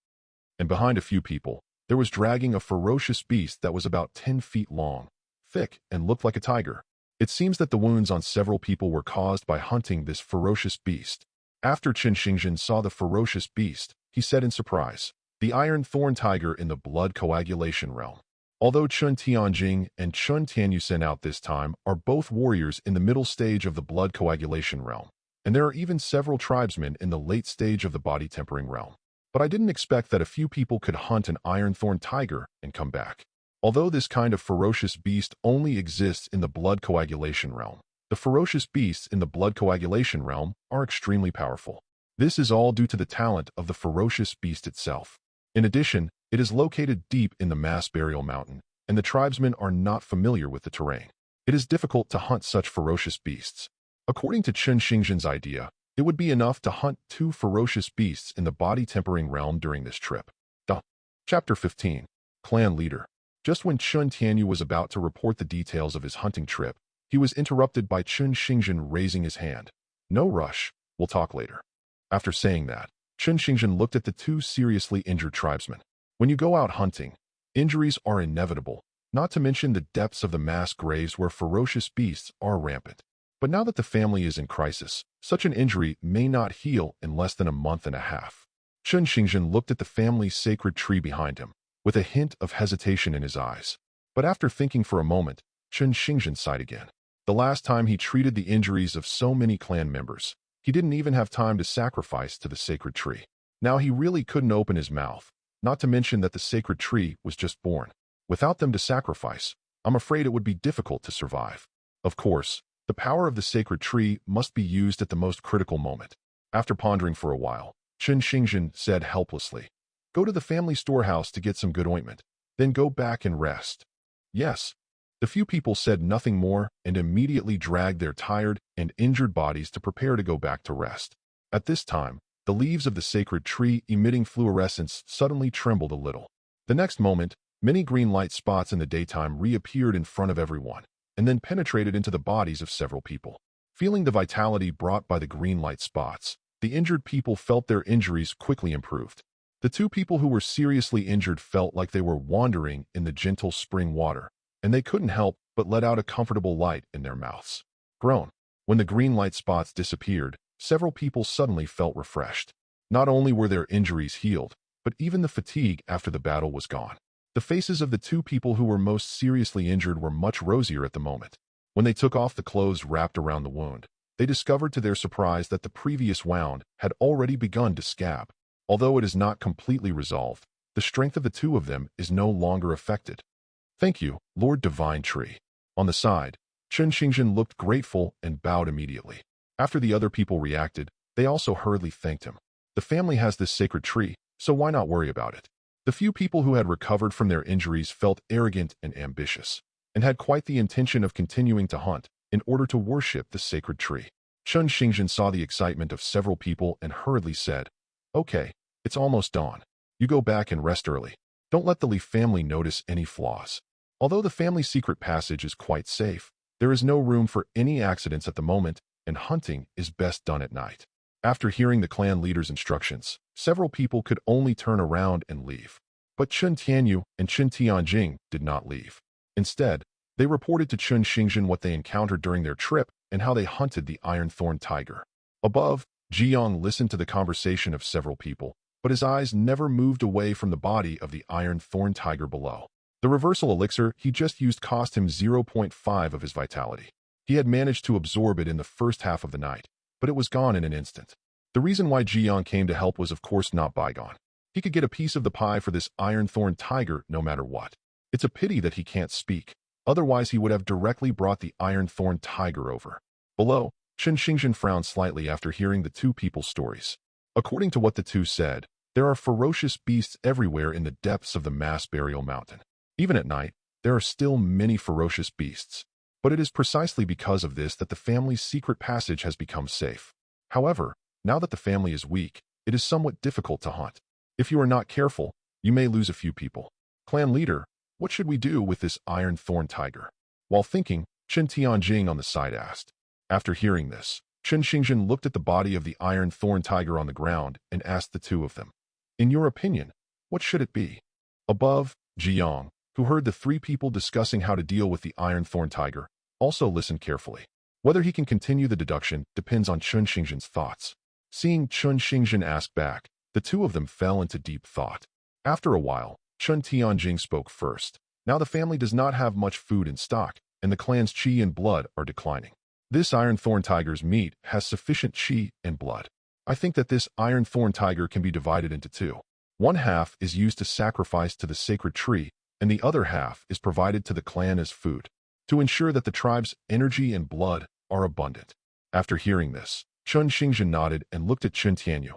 A: And behind a few people, there was dragging a ferocious beast that was about 10 feet long, thick, and looked like a tiger. It seems that the wounds on several people were caused by hunting this ferocious beast. After Chen Xingzhen saw the ferocious beast, he said in surprise, "The iron thorn tiger in the blood coagulation realm." Although Chen Tianjing and Chen Tianyu sent out this time are both warriors in the middle stage of the blood coagulation realm, and there are even several tribesmen in the late stage of the body-tempering realm. But I didn't expect that a few people could hunt an iron thorn tiger and come back. Although this kind of ferocious beast only exists in the blood coagulation realm, the ferocious beasts in the blood coagulation realm are extremely powerful. This is all due to the talent of the ferocious beast itself. In addition, it is located deep in the mass burial mountain, and the tribesmen are not familiar with the terrain. It is difficult to hunt such ferocious beasts. According to Chun Xingzhen's idea, it would be enough to hunt 2 ferocious beasts in the body-tempering realm during this trip. Chapter 15. Clan Leader. Just when Chun Tianyu was about to report the details of his hunting trip, he was interrupted by Chun Xingzhen raising his hand. No rush, we'll talk later. After saying that, Chun Xingzhen looked at the 2 seriously injured tribesmen. When you go out hunting, injuries are inevitable, not to mention the depths of the mass graves where ferocious beasts are rampant. But now that the family is in crisis, such an injury may not heal in less than a month and a half. Chun Xingzhen looked at the family's sacred tree behind him, with a hint of hesitation in his eyes. But after thinking for a moment, Chun Xingzhen sighed again. The last time he treated the injuries of so many clan members, he didn't even have time to sacrifice to the sacred tree. Now he really couldn't open his mouth, not to mention that the sacred tree was just born. Without them to sacrifice, I'm afraid it would be difficult to survive. Of course, the power of the sacred tree must be used at the most critical moment. After pondering for a while, Chun Xingzhen said helplessly, "Go to the family storehouse to get some good ointment, then go back and rest." Yes. The few people said nothing more and immediately dragged their tired and injured bodies to prepare to go back to rest. At this time, the leaves of the sacred tree emitting fluorescence suddenly trembled a little. The next moment, many green light spots in the daytime reappeared in front of everyone, and then penetrated into the bodies of several people. Feeling the vitality brought by the green light spots, the injured people felt their injuries quickly improved. The 2 people who were seriously injured felt like they were wandering in the gentle spring water, and they couldn't help but let out a comfortable light in their mouths. Groan. When the green light spots disappeared, several people suddenly felt refreshed. Not only were their injuries healed, but even the fatigue after the battle was gone. The faces of the 2 people who were most seriously injured were much rosier at the moment. When they took off the clothes wrapped around the wound, they discovered to their surprise that the previous wound had already begun to scab. Although it is not completely resolved, the strength of the 2 of them is no longer affected. "Thank you, Lord Divine Tree." On the side, Chun Xingzhen looked grateful and bowed immediately. After the other people reacted, they also hurriedly thanked him. The family has this sacred tree, so why not worry about it? The few people who had recovered from their injuries felt arrogant and ambitious, and had quite the intention of continuing to hunt in order to worship the sacred tree. Chun Xingzhen saw the excitement of several people and hurriedly said, "Okay, it's almost dawn. You go back and rest early. Don't let the Li family notice any flaws." Although the family secret passage is quite safe, there is no room for any accidents at the moment, and hunting is best done at night. After hearing the clan leader's instructions, several people could only turn around and leave. But Chun Tianyu and Chun Tianjing did not leave. Instead, they reported to Chun Xingzhen what they encountered during their trip and how they hunted the iron-thorn tiger. Above, Jiang listened to the conversation of several people, but his eyes never moved away from the body of the iron-thorn tiger below. The reversal elixir he just used cost him 0.5 of his vitality. He had managed to absorb it in the first half of the night, but it was gone in an instant. The reason why Jiang came to help was of course not bygone. He could get a piece of the pie for this iron-thorn tiger no matter what. It's a pity that he can't speak, otherwise he would have directly brought the iron-thorn tiger over. Below, Chun Xingzhen frowned slightly after hearing the 2 people's stories. According to what the 2 said, there are ferocious beasts everywhere in the depths of the mass burial mountain. Even at night, there are still many ferocious beasts. But it is precisely because of this that the family's secret passage has become safe. However, now that the family is weak, it is somewhat difficult to hunt. If you are not careful, you may lose a few people. Clan leader, what should we do with this iron-thorn tiger? While thinking, Chun Tianjing on the side asked. After hearing this, Chun Xingzhen looked at the body of the iron-thorn tiger on the ground and asked the 2 of them, "In your opinion, what should it be?" Above, Jiang, who heard the 3 people discussing how to deal with the iron-thorn tiger, also listened carefully. Whether he can continue the deduction depends on Chun Xingzhen's thoughts. Seeing Chun Xingzhen ask back, the 2 of them fell into deep thought. After a while, Chun Tianjing spoke first. Now the family does not have much food in stock, and the clan's qi and blood are declining. This iron-thorn tiger's meat has sufficient qi and blood. I think that this iron-thorn tiger can be divided into 2. One half is used to sacrifice to the sacred tree, and the other half is provided to the clan as food, to ensure that the tribe's energy and blood are abundant. After hearing this, Chun Xingzhen nodded and looked at Chun Tianyu.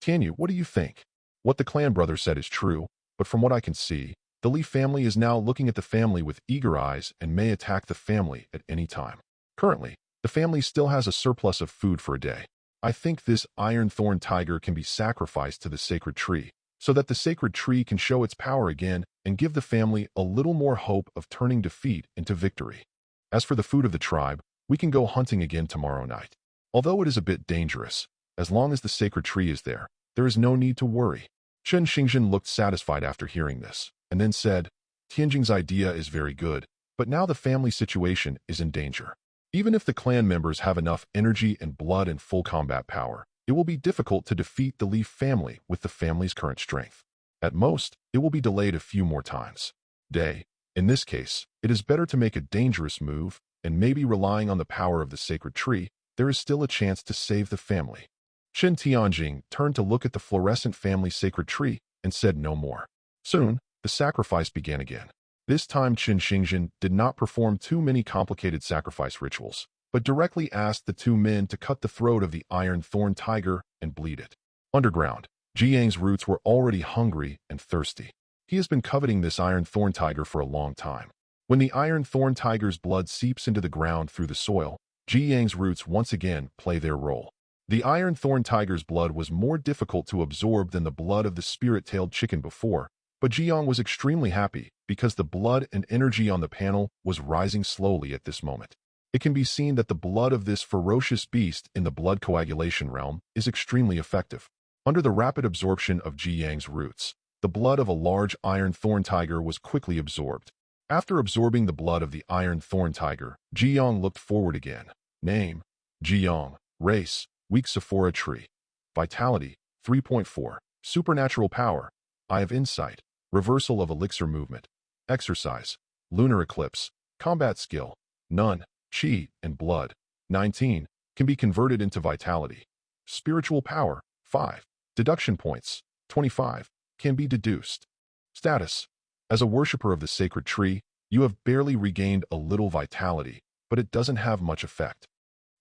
A: Tianyu, what do you think? What the clan brother said is true, but from what I can see, the Li family is now looking at the family with eager eyes and may attack the family at any time. Currently, the family still has a surplus of food for a day. I think this iron thorn tiger can be sacrificed to the sacred tree, so that the sacred tree can show its power again and give the family a little more hope of turning defeat into victory. As for the food of the tribe, we can go hunting again tomorrow night. Although it is a bit dangerous, as long as the sacred tree is there is no need to worry. Chun Xingzhen looked satisfied after hearing this, and then said, Tianjing's idea is very good, but now the family situation is in danger. Even if the clan members have enough energy and blood and full combat power, it will be difficult to defeat the Li family with the family's current strength. At most, it will be delayed a few more times. In this case, it is better to make a dangerous move, and maybe relying on the power of the sacred tree, there is still a chance to save the family. Qin Tianjing turned to look at the fluorescent family sacred tree and said no more. Soon, the sacrifice began again. This time Qin Xingzhen did not perform too many complicated sacrifice rituals, but directly asked the two men to cut the throat of the iron thorn tiger and bleed it. Underground, Jiang's roots were already hungry and thirsty. He has been coveting this iron thorn tiger for a long time. When the iron thorn tiger's blood seeps into the ground through the soil, Jiang's roots once again play their role. The iron thorn tiger's blood was more difficult to absorb than the blood of the spirit-tailed chicken before, but Jiang was extremely happy because the blood and energy on the panel was rising slowly at this moment. It can be seen that the blood of this ferocious beast in the blood coagulation realm is extremely effective. Under the rapid absorption of Jiang's roots, the blood of a large iron thorn tiger was quickly absorbed. After absorbing the blood of the iron thorn tiger, Jiang looked forward again. Name: Jiang. Race: Weak Sephora Tree. Vitality: 3.4. Supernatural power: Eye of Insight. Reversal of elixir movement. Exercise: Lunar Eclipse. Combat skill: None. Chi and blood: 19. Can be converted into vitality. Spiritual power: 5. Deduction points: 25. Can be deduced. Status: as a worshipper of the sacred tree, you have barely regained a little vitality, but it doesn't have much effect.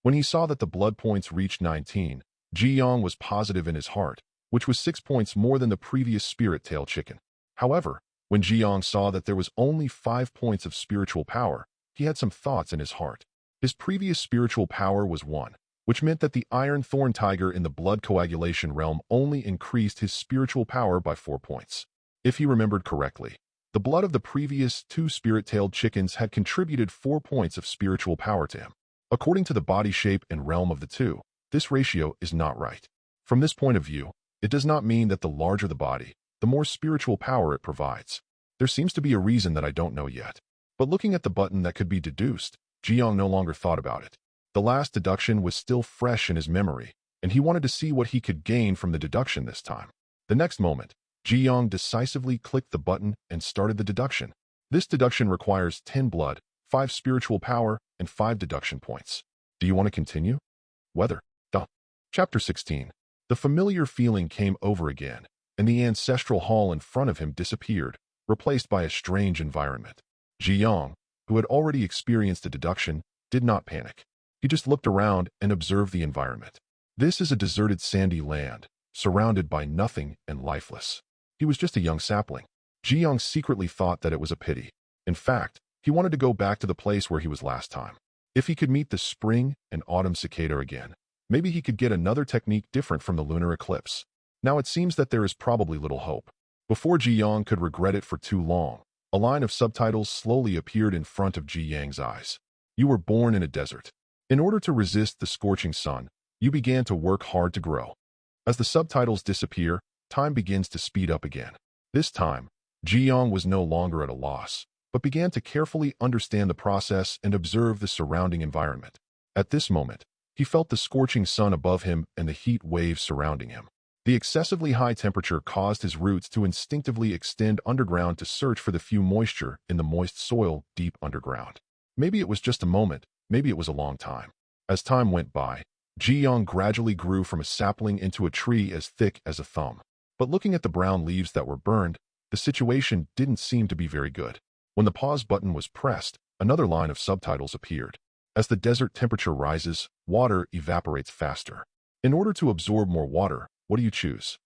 A: When he saw that the blood points reached 19, Jiang was positive in his heart, which was 6 points more than the previous spirit-tailed chicken. However, when Jiang saw that there was only 5 points of spiritual power, he had some thoughts in his heart. His previous spiritual power was 1, which meant that the iron thorn tiger in the blood coagulation realm only increased his spiritual power by 4 points. If he remembered correctly, the blood of the previous 2 spirit-tailed chickens had contributed 4 points of spiritual power to him. According to the body shape and realm of the two, this ratio is not right. From this point of view, it does not mean that the larger the body, the more spiritual power it provides. There seems to be a reason that I don't know yet. But looking at the button that could be deduced, Jiang no longer thought about it. The last deduction was still fresh in his memory, and he wanted to see what he could gain from the deduction this time. The next moment, Jiang decisively clicked the button and started the deduction. This deduction requires 10 blood, 5 spiritual power, and 5 deduction points. Do you want to continue? Weather. Chapter 16. The familiar feeling came over again, and the ancestral hall in front of him disappeared, replaced by a strange environment. Jiang, who had already experienced a deduction, did not panic. He just looked around and observed the environment. This is a deserted sandy land, surrounded by nothing and lifeless. He was just a young sapling. Jiang secretly thought that it was a pity. In fact, he wanted to go back to the place where he was last time. If he could meet the spring and autumn cicada again, maybe he could get another technique different from the lunar eclipse. Now it seems that there is probably little hope. Before Jiang could regret it for too long, a line of subtitles slowly appeared in front of Jiang's eyes. You were born in a desert. In order to resist the scorching sun, you began to work hard to grow. As the subtitles disappear, time begins to speed up again. This time, Jiang was no longer at a loss, but began to carefully understand the process and observe the surrounding environment. At this moment, he felt the scorching sun above him and the heat waves surrounding him. The excessively high temperature caused his roots to instinctively extend underground to search for the few moisture in the moist soil deep underground. Maybe it was just a moment, maybe it was a long time. As time went by, Jiang gradually grew from a sapling into a tree as thick as a thumb. But looking at the brown leaves that were burned, the situation didn't seem to be very good. When the pause button was pressed, another line of subtitles appeared. As the desert temperature rises, water evaporates faster. In order to absorb more water, what do you choose?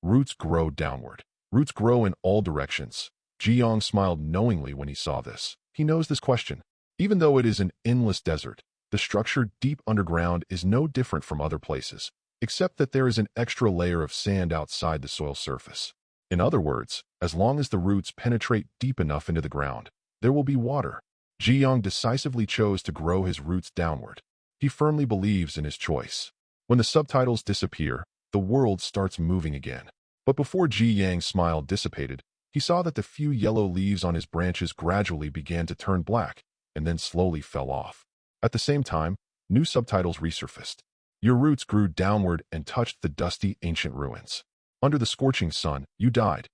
A: Roots grow downward. Roots grow in all directions. Ji-young smiled knowingly when he saw this. He knows this question. Even though it is an endless desert, the structure deep underground is no different from other places, except that there is an extra layer of sand outside the soil surface. In other words, as long as the roots penetrate deep enough into the ground, there will be water. Ji-young decisively chose to grow his roots downward. He firmly believes in his choice. When the subtitles disappear, the world starts moving again. But before Ji-young's smile dissipated, he saw that the few yellow leaves on his branches gradually began to turn black, and then slowly fell off. At the same time, new subtitles resurfaced. Your roots grew downward and touched the dusty ancient ruins. Under the scorching sun, you died.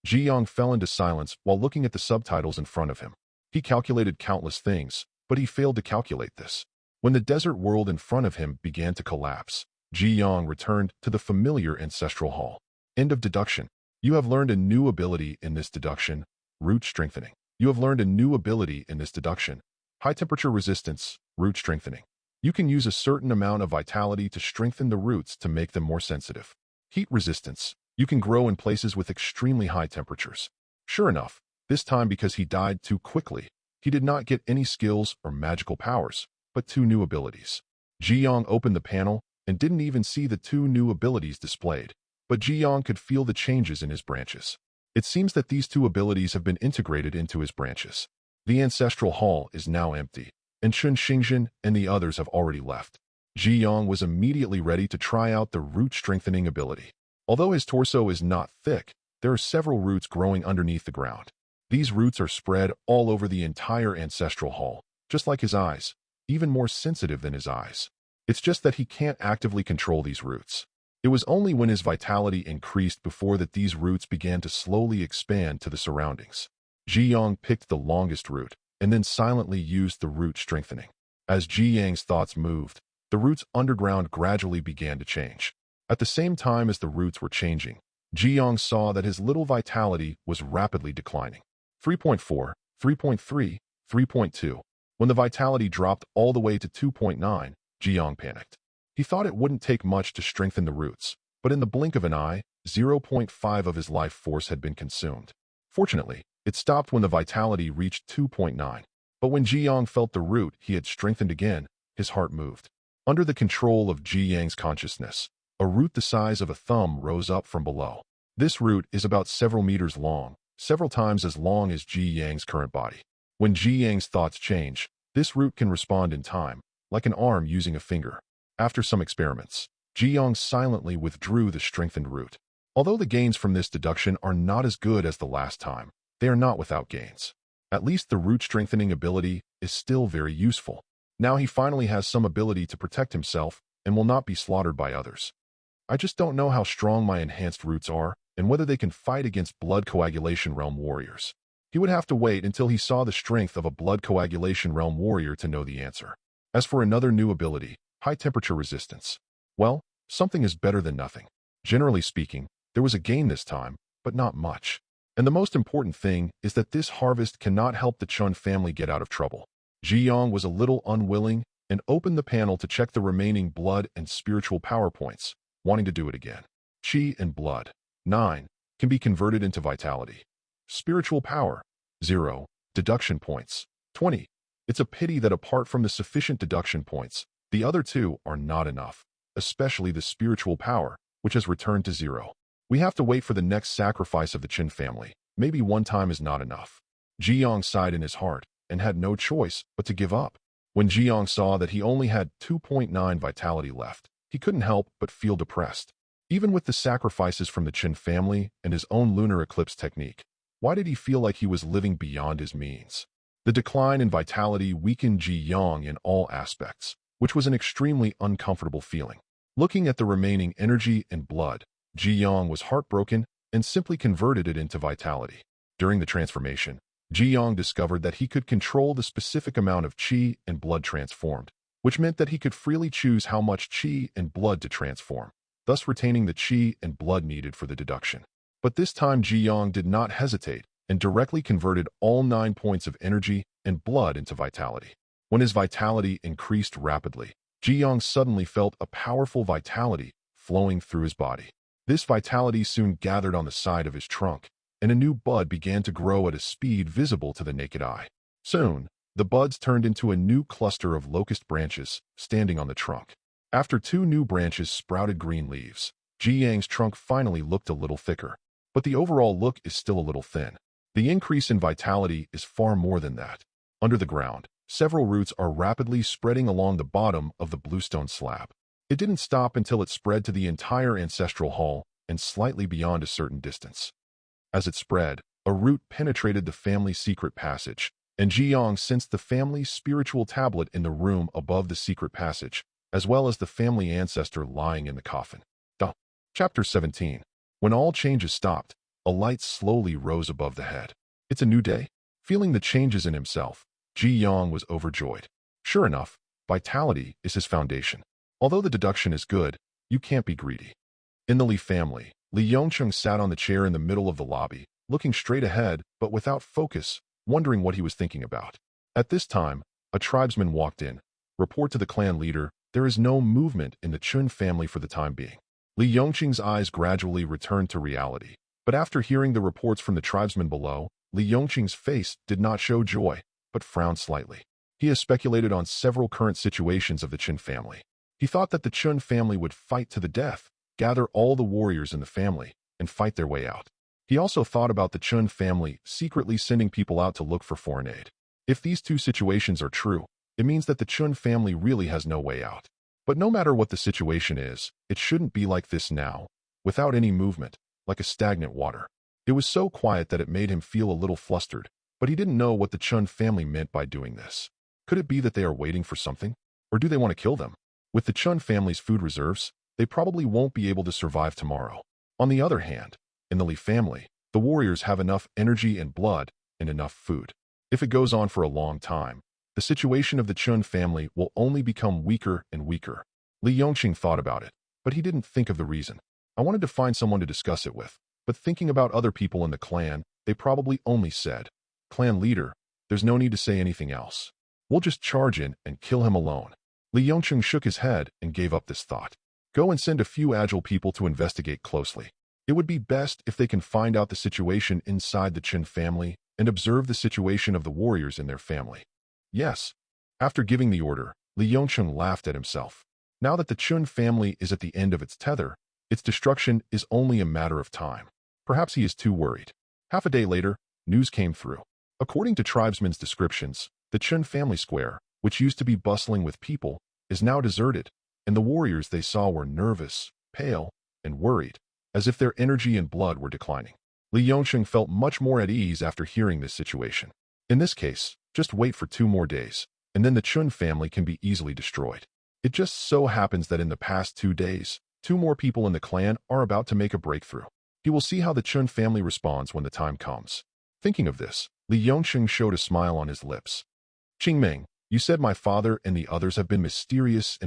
A: Ji-young fell into silence while looking at the subtitles in front of him. He calculated countless things, but he failed to calculate this. When the desert world in front of him began to collapse, Ji-young returned to the familiar ancestral hall. End of deduction. You have learned a new ability in this deduction, root strengthening. You have learned a new ability in this deduction, high temperature resistance, root strengthening. You can use a certain amount of vitality to strengthen the roots to make them more sensitive. Heat resistance. You can grow in places with extremely high temperatures. Sure enough, this time because he died too quickly, he did not get any skills or magical powers, but 2 new abilities. Ji-young opened the panel and didn't even see the 2 new abilities displayed, but Ji-young could feel the changes in his branches. It seems that these 2 abilities have been integrated into his branches. The ancestral hall is now empty, and Chun Xingjin and the others have already left. Ji-young was immediately ready to try out the root strengthening ability. Although his torso is not thick, there are several roots growing underneath the ground. These roots are spread all over the entire ancestral hall, just like his eyes, even more sensitive than his eyes. It's just that he can't actively control these roots. It was only when his vitality increased before that these roots began to slowly expand to the surroundings. Ji-young picked the longest root, and then silently used the root strengthening. As Ji-young's thoughts moved, the roots underground gradually began to change. At the same time as the roots were changing, Ji-young saw that his little vitality was rapidly declining. 3.4, 3.3, 3.2. When the vitality dropped all the way to 2.9, Ji-young panicked. He thought it wouldn't take much to strengthen the roots, but in the blink of an eye, 0.5 of his life force had been consumed. Fortunately, it stopped when the vitality reached 2.9. But when Ji-young felt the root he had strengthened again, his heart moved. Under the control of Ji-young's consciousness, a root the size of a thumb rose up from below. This root is about several meters long, several times as long as Ji-young's current body. When Ji-young's thoughts change, this root can respond in time, like an arm using a finger. After some experiments, Ji-young silently withdrew the strengthened root. Although the gains from this deduction are not as good as the last time, they are not without gains. At least the root strengthening ability is still very useful. Now he finally has some ability to protect himself and will not be slaughtered by others. I just don't know how strong my enhanced roots are and whether they can fight against blood coagulation realm warriors. He would have to wait until he saw the strength of a blood coagulation realm warrior to know the answer. As for another new ability, high temperature resistance. Well, something is better than nothing. Generally speaking, there was a gain this time, but not much. And the most important thing is that this harvest cannot help the Chun family get out of trouble. Ji-young was a little unwilling and opened the panel to check the remaining blood and spiritual power points, wanting to do it again. Chi and blood, 9, can be converted into vitality. Spiritual power, 0, deduction points, 20. It's a pity that apart from the sufficient deduction points, the other 2 are not enough, especially the spiritual power, which has returned to 0. We have to wait for the next sacrifice of the Chin family. Maybe one time is not enough. Ji-young sighed in his heart and had no choice but to give up. When Ji-young saw that he only had 2.9 vitality left, he couldn't help but feel depressed. Even with the sacrifices from the Chin family and his own lunar eclipse technique, why did he feel like he was living beyond his means? The decline in vitality weakened Ji-young in all aspects, which was an extremely uncomfortable feeling. Looking at the remaining energy and blood, Ji-young was heartbroken and simply converted it into vitality. During the transformation, Ji-young discovered that he could control the specific amount of qi and blood transformed, which meant that he could freely choose how much qi and blood to transform, thus retaining the qi and blood needed for the deduction. But this time Ji Yong did not hesitate and directly converted all 9 points of energy and blood into vitality. When his vitality increased rapidly, Ji Yong suddenly felt a powerful vitality flowing through his body. This vitality soon gathered on the side of his trunk, and a new bud began to grow at a speed visible to the naked eye. Soon, the buds turned into a new cluster of locust branches standing on the trunk. After 2 new branches sprouted green leaves, Ji Yang's trunk finally looked a little thicker, but the overall look is still a little thin. The increase in vitality is far more than that. Under the ground, several roots are rapidly spreading along the bottom of the bluestone slab. It didn't stop until it spread to the entire ancestral hall and slightly beyond a certain distance. As it spread, a root penetrated the family's secret passage, and Ji Yong sensed the family's spiritual tablet in the room above the secret passage, as well as the family ancestor lying in the coffin. Chapter 17. When all changes stopped, a light slowly rose above the head. It's a new day? Feeling the changes in himself, Ji Yong was overjoyed. Sure enough, vitality is his foundation. Although the deduction is good, you can't be greedy. In the Li family, Li Yongcheng sat on the chair in the middle of the lobby, looking straight ahead but without focus, wondering what he was thinking about. At this time, a tribesman walked in. Report to the clan leader, there is no movement in the Chun family for the time being. Li Yongqing's eyes gradually returned to reality, but after hearing the reports from the tribesmen below, Li Yongqing's face did not show joy, but frowned slightly. He has speculated on several current situations of the Chun family. He thought that the Chun family would fight to the death, gather all the warriors in the family, and fight their way out. He also thought about the Chun family secretly sending people out to look for foreign aid. If these 2 situations are true, it means that the Chun family really has no way out. But no matter what the situation is, it shouldn't be like this now, without any movement, like a stagnant water. It was so quiet that it made him feel a little flustered, but he didn't know what the Chun family meant by doing this. Could it be that they are waiting for something? Or do they want to kill them? With the Chun family's food reserves, they probably won't be able to survive tomorrow. On the other hand, in the Li family, the warriors have enough energy and blood and enough food. If it goes on for a long time, the situation of the Chun family will only become weaker and weaker. Li Yongqing thought about it, but he didn't think of the reason. I wanted to find someone to discuss it with, but thinking about other people in the clan, they probably only said, "Clan leader, there's no need to say anything else. We'll just charge in and kill him alone." Li Yongqing shook his head and gave up this thought. Go and send a few agile people to investigate closely. It would be best if they can find out the situation inside the Chun family and observe the situation of the warriors in their family. Yes. After giving the order, Li Yongqing laughed at himself. Now that the Chun family is at the end of its tether, its destruction is only a matter of time. Perhaps he is too worried. Half a day later, news came through. According to tribesmen's descriptions, the Chun family square, which used to be bustling with people, is now deserted, and the warriors they saw were nervous, pale, and worried, as if their energy and blood were declining. Li Yongqing felt much more at ease after hearing this situation. In this case, just wait for 2 more days, and then the Chun family can be easily destroyed. It just so happens that in the past 2 days, 2 more people in the clan are about to make a breakthrough. He will see how the Chun family responds when the time comes. Thinking of this, Li Yongqing showed a smile on his lips. Qingming, you said my father and the others have been mysterious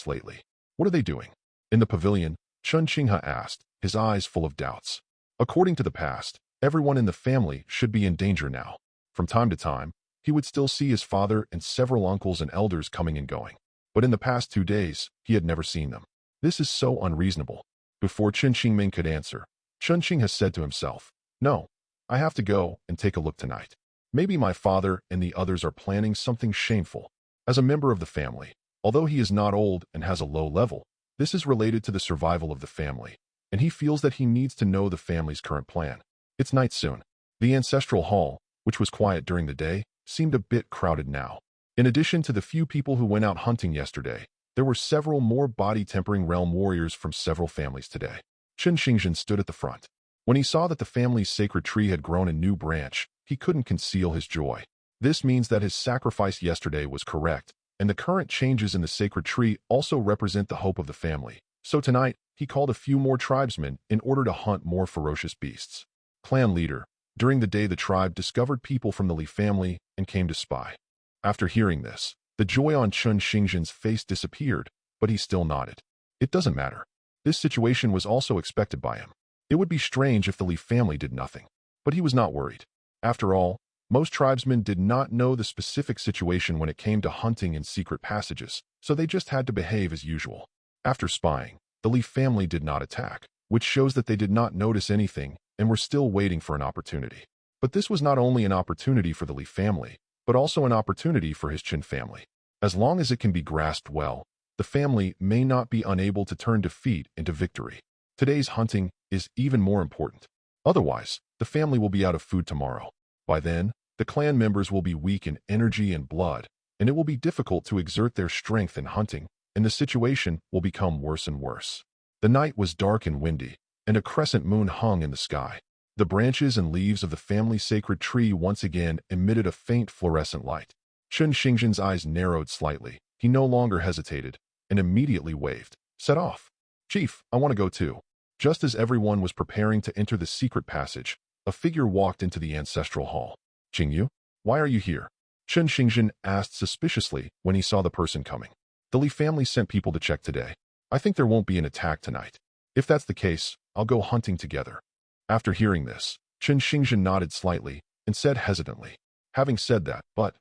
A: lately. What are they doing? In the pavilion, Chun Qinghe asked, his eyes full of doubts. According to the past, everyone in the family should be in danger now. From time to time, he would still see his father and several uncles and elders coming and going. But in the past 2 days, he had never seen them. This is so unreasonable. Before Chun Qingming could answer, Chun Qinghe said to himself, no, I have to go and take a look tonight. Maybe my father and the others are planning something shameful. As a member of the family, although he is not old and has a low level, this is related to the survival of the family, and he feels that he needs to know the family's current plan. It's night soon. The ancestral hall, which was quiet during the day, seemed a bit crowded now. In addition to the few people who went out hunting yesterday, there were several more body-tempering realm warriors from several families today. Chen Xingzhen stood at the front. When he saw that the family's sacred tree had grown a new branch, he couldn't conceal his joy. This means that his sacrifice yesterday was correct, and the current changes in the sacred tree also represent the hope of the family. So tonight, he called a few more tribesmen in order to hunt more ferocious beasts. Clan leader. During the day the tribe discovered people from the Li family and came to spy. After hearing this, the joy on Chun Xingzhen's face disappeared, but he still nodded. It doesn't matter. This situation was also expected by him. It would be strange if the Li family did nothing. But he was not worried. After all, most tribesmen did not know the specific situation when it came to hunting in secret passages, so they just had to behave as usual. After spying, the Li family did not attack, which shows that they did not notice anything and were still waiting for an opportunity. But this was not only an opportunity for the Li family, but also an opportunity for his Qin family. As long as it can be grasped well, the family may not be unable to turn defeat into victory. Today's hunting is even more important. Otherwise, the family will be out of food tomorrow. By then, the clan members will be weak in energy and blood, and it will be difficult to exert their strength in hunting, and the situation will become worse and worse. The night was dark and windy, and a crescent moon hung in the sky. The branches and leaves of the family's sacred tree once again emitted a faint fluorescent light. Chen Xingzhen's eyes narrowed slightly. He no longer hesitated, and immediately waved. Set off. Chief, I want to go too. Just as everyone was preparing to enter the secret passage, a figure walked into the ancestral hall. Qingyu, why are you here? Chen Xingzhen asked suspiciously when he saw the person coming. The Li family sent people to check today. I think there won't be an attack tonight. If that's the case, I'll go hunting together. After hearing this, Chen Xingzhen nodded slightly and said hesitantly. Having said that, but,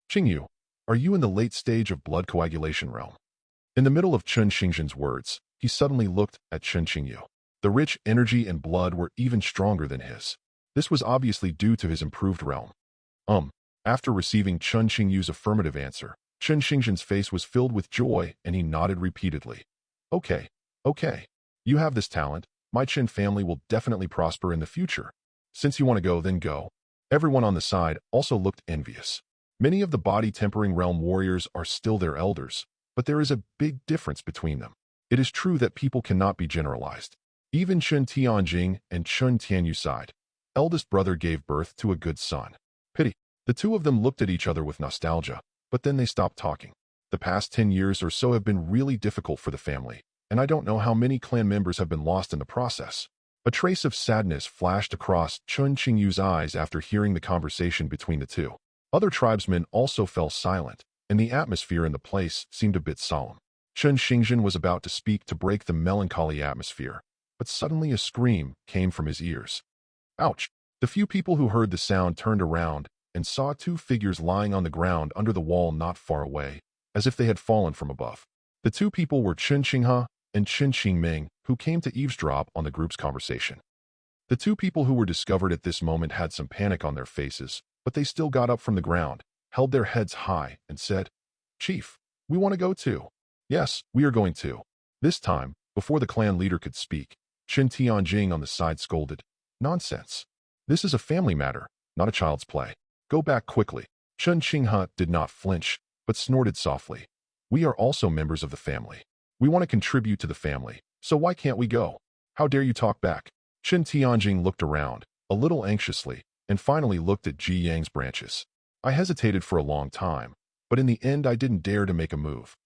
A: Qingyu, are you in the late stage of blood coagulation realm? In the middle of Chen Xingzhen's words, he suddenly looked at Chen Qingyu. The rich energy and blood were even stronger than his. This was obviously due to his improved realm. After receiving Chen Qingyu's affirmative answer, Chen Xingzhen's face was filled with joy and he nodded repeatedly. Okay. You have this talent. My Qin family will definitely prosper in the future. Since you want to go, then go. Everyone on the side also looked envious. Many of the body-tempering realm warriors are still their elders, but there is a big difference between them. It is true that people cannot be generalized. Even Chen Tianjing and Chen Tianyu sighed. Eldest brother gave birth to a good son. Pity. The two of them looked at each other with nostalgia, but then they stopped talking. The past 10 years or so have been really difficult for the family, and I don't know how many clan members have been lost in the process. A trace of sadness flashed across Chen Qingyu's eyes after hearing the conversation between the two. Other tribesmen also fell silent, and the atmosphere in the place seemed a bit solemn. Chen Xingzhen was about to speak to break the melancholy atmosphere, but suddenly a scream came from his ears. Ouch! The few people who heard the sound turned around and saw two figures lying on the ground under the wall not far away, as if they had fallen from above. The two people were Chen Qinghe and Chen Qingming, who came to eavesdrop on the group's conversation. The two people who were discovered at this moment had some panic on their faces, but they still got up from the ground, held their heads high, and said, Chief, we want to go too. Yes, we are going too. This time, before the clan leader could speak, Chen Tianjing on the side scolded, Nonsense. This is a family matter, not a child's play. Go back quickly. Chen Qinghe did not flinch, but snorted softly. We are also members of the family. We want to contribute to the family, so why can't we go? How dare you talk back? Chen Tianjing looked around, a little anxiously, and finally looked at Ji Yang's branches. I hesitated for a long time, but in the end I didn't dare to make a move.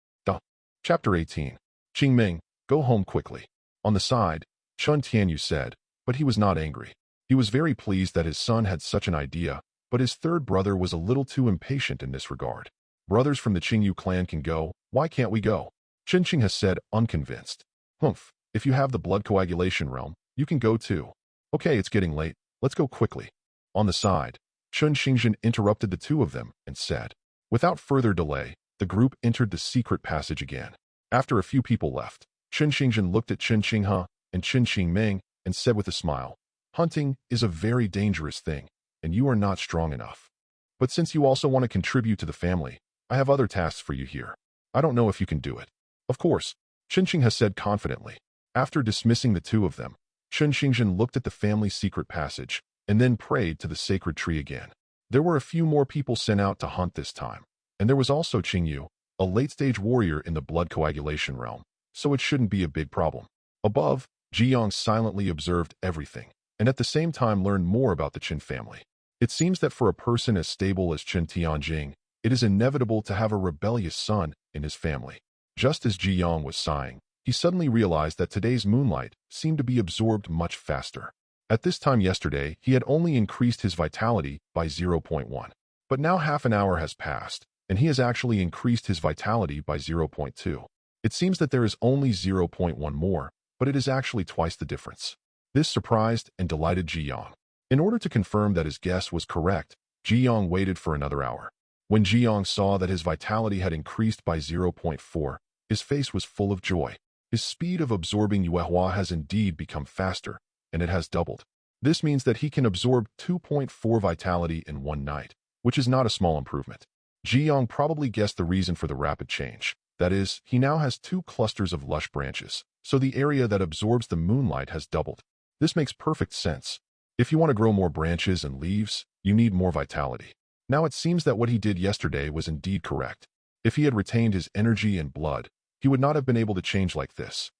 A: Chapter 18. Qingming, go home quickly. On the side, Chen Tianyu said, but he was not angry. He was very pleased that his son had such an idea, but his third brother was a little too impatient in this regard. Brothers from the Qingyu clan can go, why can't we go? Chen Qinghe said, unconvinced. Humph, if you have the blood coagulation realm, you can go too. Okay, it's getting late, let's go quickly. On the side, Chen Xingzhen interrupted the two of them and said, without further delay, the group entered the secret passage again. After a few people left, Chen Xingzhen looked at Chen Qinghe and Chen Qingming and said with a smile, hunting is a very dangerous thing, and you are not strong enough. But since you also want to contribute to the family, I have other tasks for you here. I don't know if you can do it. Of course, Chen Qinghe said confidently. After dismissing the two of them, Chen Xingzhen looked at the family's secret passage and then prayed to the sacred tree again. There were a few more people sent out to hunt this time, and there was also Qingyu, a late-stage warrior in the blood coagulation realm, so it shouldn't be a big problem. Above, Jiyang silently observed everything, and at the same time learned more about the Qin family. It seems that for a person as stable as Chen Tianjing, it is inevitable to have a rebellious son in his family. Just as Jiyang was sighing, he suddenly realized that today's moonlight seemed to be absorbed much faster. At this time yesterday, he had only increased his vitality by 0.1. But now half an hour has passed, and he has actually increased his vitality by 0.2. It seems that there is only 0.1 more, but it is actually twice the difference. This surprised and delighted Ji-young. In order to confirm that his guess was correct, Ji-young waited for another hour. When Ji-young saw that his vitality had increased by 0.4, his face was full of joy. His speed of absorbing manhwa has indeed become faster, and it has doubled. This means that he can absorb 2.4 vitality in one night, which is not a small improvement. Ji-young probably guessed the reason for the rapid change. That is, he now has 2 clusters of lush branches, so the area that absorbs the moonlight has doubled. This makes perfect sense. If you want to grow more branches and leaves, you need more vitality. Now it seems that what he did yesterday was indeed correct. If he had retained his energy and blood, he would not have been able to change like this.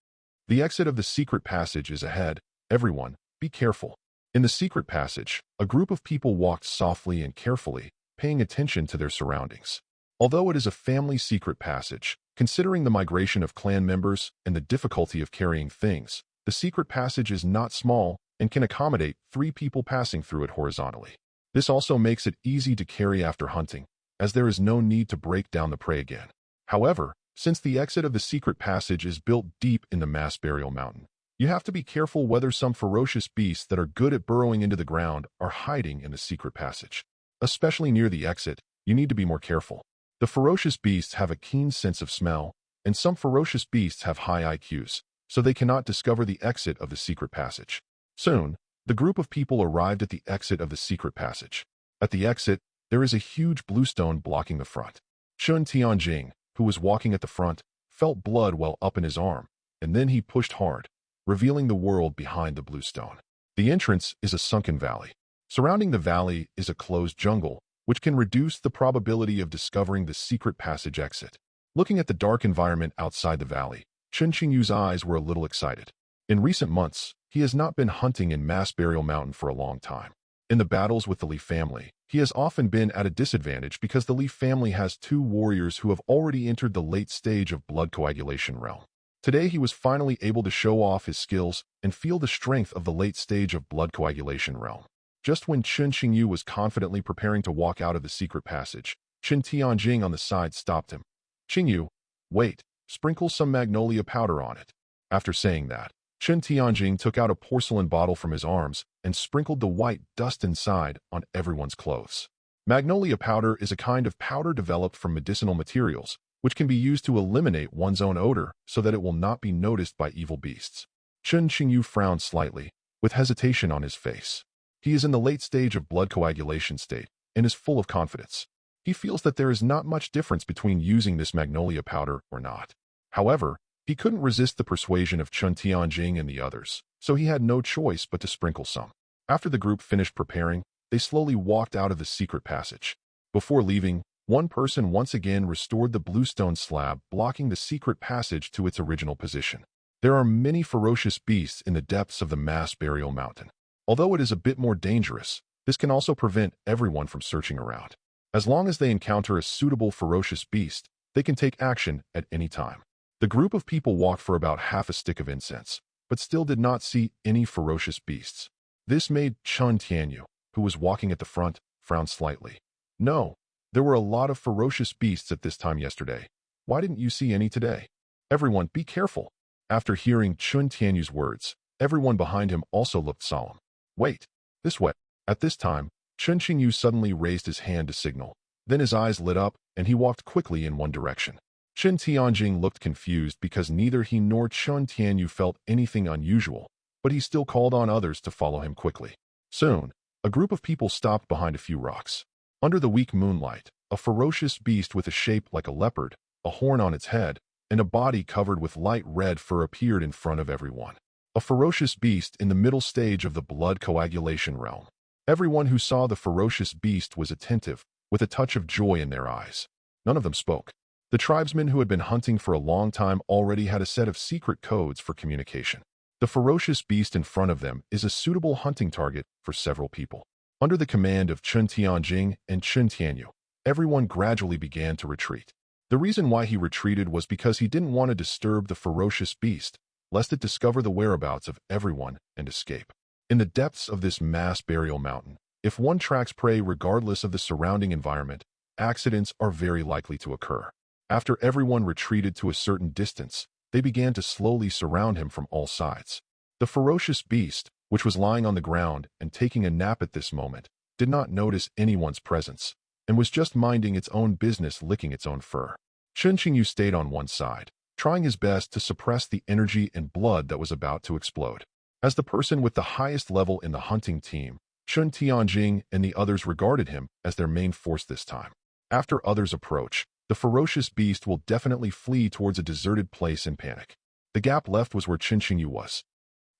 A: The exit of the secret passage is ahead. Everyone, be careful. In the secret passage, a group of people walked softly and carefully, paying attention to their surroundings. Although it is a family secret passage, considering the migration of clan members and the difficulty of carrying things, the secret passage is not small and can accommodate 3 people passing through it horizontally. This also makes it easy to carry after hunting, as there is no need to break down the prey again. However, since the exit of the secret passage is built deep in the mass burial mountain, you have to be careful whether some ferocious beasts that are good at burrowing into the ground are hiding in the secret passage. Especially near the exit, you need to be more careful. The ferocious beasts have a keen sense of smell, and some ferocious beasts have high IQs, so they cannot discover the exit of the secret passage. Soon, the group of people arrived at the exit of the secret passage. At the exit, there is a huge blue stone blocking the front. Chun Tianjing, who was walking at the front, felt blood well up in his arm, and then he pushed hard, revealing the world behind the blue stone. The entrance is a sunken valley. Surrounding the valley is a closed jungle, which can reduce the probability of discovering the secret passage exit. Looking at the dark environment outside the valley, Chun Qingyu's eyes were a little excited. In recent months, he has not been hunting in Mass Burial Mountain for a long time. In the battles with the Li family, he has often been at a disadvantage because the Li family has 2 warriors who have already entered the late stage of blood coagulation realm. Today he was finally able to show off his skills and feel the strength of the late stage of blood coagulation realm. Just when Chun Qingyu was confidently preparing to walk out of the secret passage, Chun Tianjing on the side stopped him. "Qingyu, wait, sprinkle some magnolia powder on it." After saying that, Chun Tianjing took out a porcelain bottle from his arms and sprinkled the white dust inside on everyone's clothes. Magnolia powder is a kind of powder developed from medicinal materials, which can be used to eliminate one's own odor so that it will not be noticed by evil beasts. Chun Qingyu frowned slightly, with hesitation on his face. He is in the late stage of blood coagulation state and is full of confidence. He feels that there is not much difference between using this magnolia powder or not. However, he couldn't resist the persuasion of Chun Tianjing and the others, so he had no choice but to sprinkle some. After the group finished preparing, they slowly walked out of the secret passage. Before leaving, one person once again restored the bluestone slab, blocking the secret passage to its original position. There are many ferocious beasts in the depths of the mass burial mountain. Although it is a bit more dangerous, this can also prevent everyone from searching around. As long as they encounter a suitable ferocious beast, they can take action at any time. The group of people walked for about half a stick of incense, but still did not see any ferocious beasts. This made Chun Tianyu, who was walking at the front, frown slightly. "No, there were a lot of ferocious beasts at this time yesterday. Why didn't you see any today? Everyone, be careful." After hearing Chun Tianyu's words, everyone behind him also looked solemn. "Wait, this way." At this time, Chun Qingyu suddenly raised his hand to signal. Then his eyes lit up, and he walked quickly in one direction. Chun Tianjing looked confused because neither he nor Chun Tianyu felt anything unusual, but he still called on others to follow him quickly. Soon, a group of people stopped behind a few rocks. Under the weak moonlight, a ferocious beast with a shape like a leopard, a horn on its head, and a body covered with light red fur appeared in front of everyone. A ferocious beast in the middle stage of the blood coagulation realm. Everyone who saw the ferocious beast was attentive, with a touch of joy in their eyes. None of them spoke. The tribesmen who had been hunting for a long time already had a set of secret codes for communication. The ferocious beast in front of them is a suitable hunting target for several people. Under the command of Chun Tianjing and Chun Tianyu, everyone gradually began to retreat. The reason why he retreated was because he didn't want to disturb the ferocious beast, lest it discover the whereabouts of everyone and escape. In the depths of this mass burial mountain, if one tracks prey regardless of the surrounding environment, accidents are very likely to occur. After everyone retreated to a certain distance, they began to slowly surround him from all sides. The ferocious beast, which was lying on the ground and taking a nap at this moment, did not notice anyone's presence, and was just minding its own business licking its own fur. Chen Qingyu stayed on one side, trying his best to suppress the energy and blood that was about to explode. As the person with the highest level in the hunting team, Chun Tianjing and the others regarded him as their main force this time. After others approach, the ferocious beast will definitely flee towards a deserted place in panic. The gap left was where Chen Qingyu was.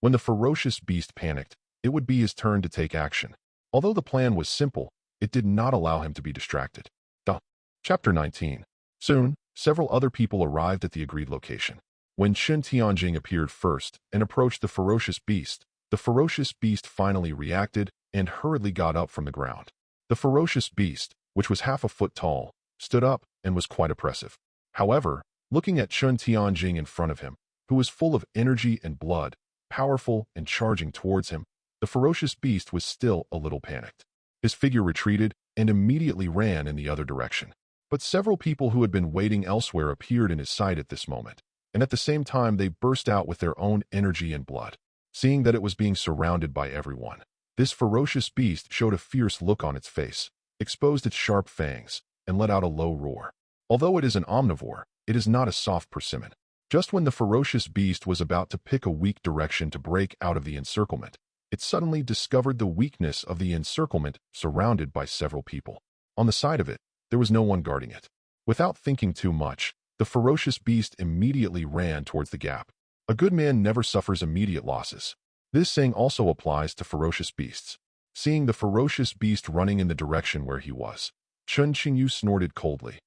A: When the ferocious beast panicked, it would be his turn to take action. Although the plan was simple, it did not allow him to be distracted. Chapter 19. Soon, several other people arrived at the agreed location. When Chen Tianjing appeared first and approached the ferocious beast finally reacted and hurriedly got up from the ground. The ferocious beast, which was half a foot tall, stood up and was quite oppressive. However, looking at Chen Tianjing in front of him, who was full of energy and blood, powerful and charging towards him, the ferocious beast was still a little panicked. His figure retreated and immediately ran in the other direction. But several people who had been waiting elsewhere appeared in his sight at this moment, and at the same time they burst out with their own energy and blood. Seeing that it was being surrounded by everyone, this ferocious beast showed a fierce look on its face, exposed its sharp fangs, and let out a low roar. Although it is an omnivore, it is not a soft persimmon. Just when the ferocious beast was about to pick a weak direction to break out of the encirclement, it suddenly discovered the weakness of the encirclement surrounded by several people. On the side of it, there was no one guarding it. Without thinking too much, the ferocious beast immediately ran towards the gap. A good man never suffers immediate losses. This saying also applies to ferocious beasts. Seeing the ferocious beast running in the direction where he was, Chen Qingyu snorted coldly.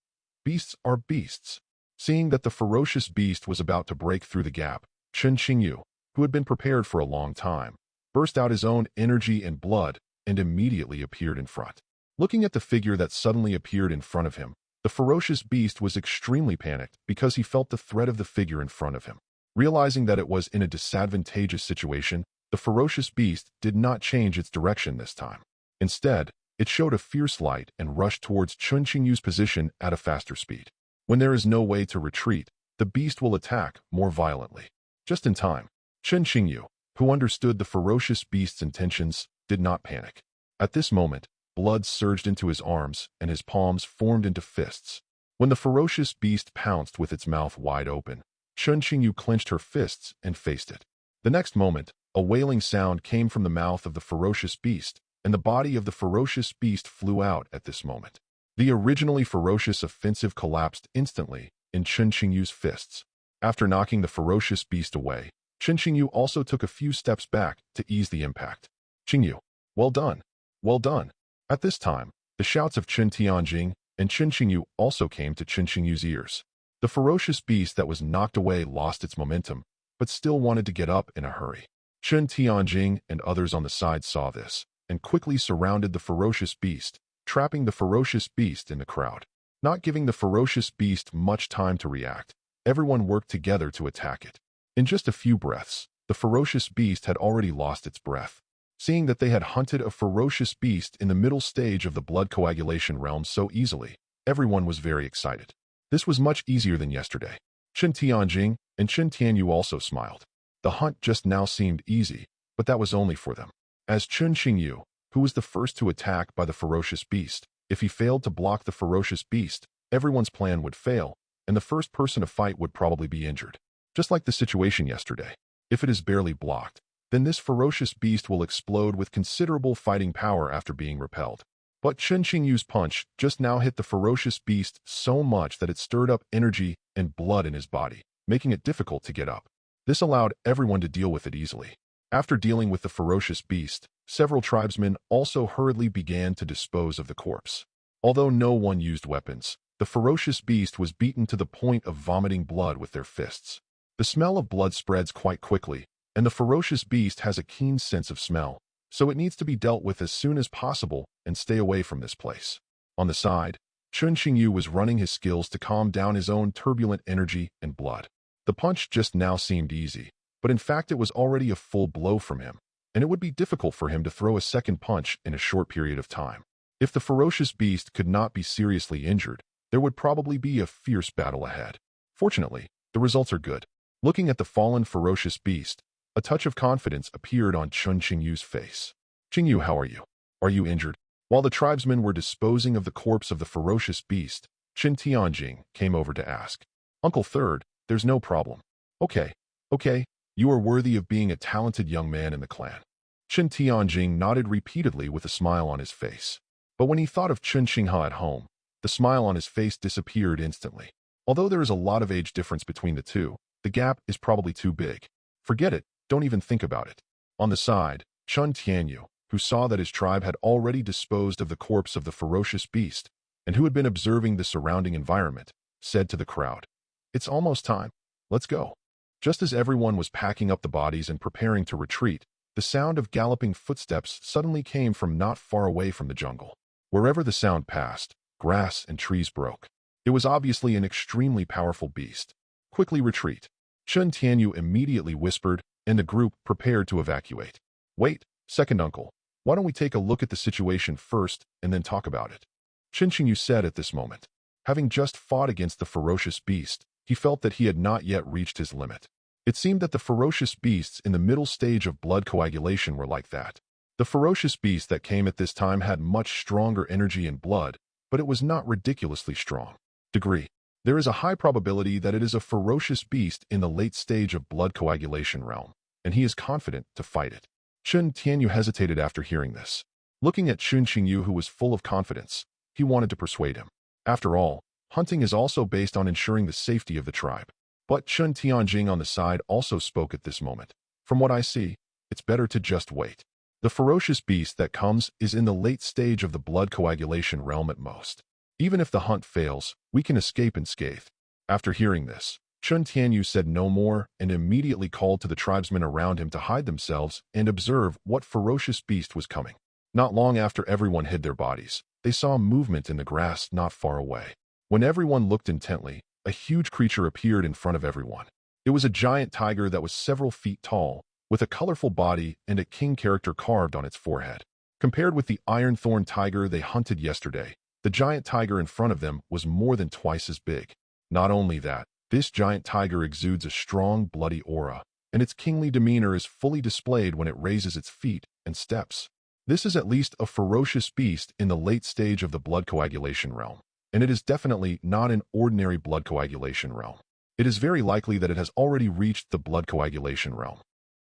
A: Beasts are beasts. Seeing that the ferocious beast was about to break through the gap, Chen Qingyu, who had been prepared for a long time, burst out his own energy and blood and immediately appeared in front. Looking at the figure that suddenly appeared in front of him, the ferocious beast was extremely panicked because he felt the threat of the figure in front of him. Realizing that it was in a disadvantageous situation, the ferocious beast did not change its direction this time. Instead, it showed a fierce light and rushed towards Chen Qingyu's position at a faster speed. When there is no way to retreat, the beast will attack more violently. Just in time, Chen Qingyu, who understood the ferocious beast's intentions, did not panic. At this moment, blood surged into his arms and his palms formed into fists. When the ferocious beast pounced with its mouth wide open, Chen Qingyu clenched her fists and faced it. The next moment, a wailing sound came from the mouth of the ferocious beast, and the body of the ferocious beast flew out at this moment. The originally ferocious offensive collapsed instantly in Chen Qingyu's fists. After knocking the ferocious beast away, Chen Qingyu also took a few steps back to ease the impact. Qingyu, well done, well done. At this time, the shouts of Chen Tianjing and Chen Qingyu also came to Chen Qingyu's ears. The ferocious beast that was knocked away lost its momentum, but still wanted to get up in a hurry. Chen Tianjing and others on the side saw this, and quickly surrounded the ferocious beast, trapping the ferocious beast in the crowd. Not giving the ferocious beast much time to react, everyone worked together to attack it. In just a few breaths, the ferocious beast had already lost its breath. Seeing that they had hunted a ferocious beast in the middle stage of the blood coagulation realm so easily, everyone was very excited. This was much easier than yesterday. Chen Tianjing and Chen Tianyu also smiled. The hunt just now seemed easy, but that was only for them. As Chen Qingyu, who was the first to attack by the ferocious beast, if he failed to block the ferocious beast, everyone's plan would fail, and the first person to fight would probably be injured. Just like the situation yesterday. If it is barely blocked, then this ferocious beast will explode with considerable fighting power after being repelled. But Chen Qingyu's punch just now hit the ferocious beast so much that it stirred up energy and blood in his body, making it difficult to get up. This allowed everyone to deal with it easily. After dealing with the ferocious beast, several tribesmen also hurriedly began to dispose of the corpse. Although no one used weapons, the ferocious beast was beaten to the point of vomiting blood with their fists. The smell of blood spreads quite quickly, and the ferocious beast has a keen sense of smell, so it needs to be dealt with as soon as possible and stay away from this place. On the side, Chen Qingyu was running his skills to calm down his own turbulent energy and blood. The punch just now seemed easy, but in fact it was already a full blow from him, and it would be difficult for him to throw a second punch in a short period of time. If the ferocious beast could not be seriously injured, there would probably be a fierce battle ahead. Fortunately, the results are good. Looking at the fallen ferocious beast, A touch of confidence appeared on Chun Qingyu's face. "Qingyu, how are you? Are you injured?" While the tribesmen were disposing of the corpse of the ferocious beast, Qin Tianjing came over to ask. "Uncle Third, there's no problem. Okay, okay, you are worthy of being a talented young man in the clan." Qin Tianjing nodded repeatedly with a smile on his face. But when he thought of Chun Xingha at home, the smile on his face disappeared instantly. Although there is a lot of age difference between the two, the gap is probably too big. Forget it, don't even think about it. On the side, Chun Tianyu, who saw that his tribe had already disposed of the corpse of the ferocious beast, and who had been observing the surrounding environment, said to the crowd, "It's almost time. Let's go." Just as everyone was packing up the bodies and preparing to retreat, the sound of galloping footsteps suddenly came from not far away from the jungle. Wherever the sound passed, grass and trees broke. It was obviously an extremely powerful beast. "Quickly retreat," Chun Tianyu immediately whispered, and the group prepared to evacuate. "Wait, second uncle. Why don't we take a look at the situation first and then talk about it?" Qin Qingyu said at this moment. Having just fought against the ferocious beast, he felt that he had not yet reached his limit. It seemed that the ferocious beasts in the middle stage of blood coagulation were like that. The ferocious beast that came at this time had much stronger energy and blood, but it was not ridiculously strong. Degree. There is a high probability that it is a ferocious beast in the late stage of blood coagulation realm, and he is confident to fight it. Chun Tianyu hesitated after hearing this. Looking at Chun Qingyu, who was full of confidence, he wanted to persuade him. After all, hunting is also based on ensuring the safety of the tribe. But Chun Tianjing on the side also spoke at this moment. "From what I see, it's better to just wait. The ferocious beast that comes is in the late stage of the blood coagulation realm at most. Even if the hunt fails, we can escape unscathed." After hearing this, Chun Tianyu said no more and immediately called to the tribesmen around him to hide themselves and observe what ferocious beast was coming. Not long after everyone hid their bodies, they saw movement in the grass not far away. When everyone looked intently, a huge creature appeared in front of everyone. It was a giant tiger that was several feet tall, with a colorful body and a king character carved on its forehead. Compared with the iron-thorn tiger they hunted yesterday, the giant tiger in front of them was more than twice as big. Not only that, this giant tiger exudes a strong, bloody aura, and its kingly demeanor is fully displayed when it raises its feet and steps. This is at least a ferocious beast in the late stage of the blood coagulation realm, and it is definitely not an ordinary blood coagulation realm. It is very likely that it has already reached the blood coagulation realm.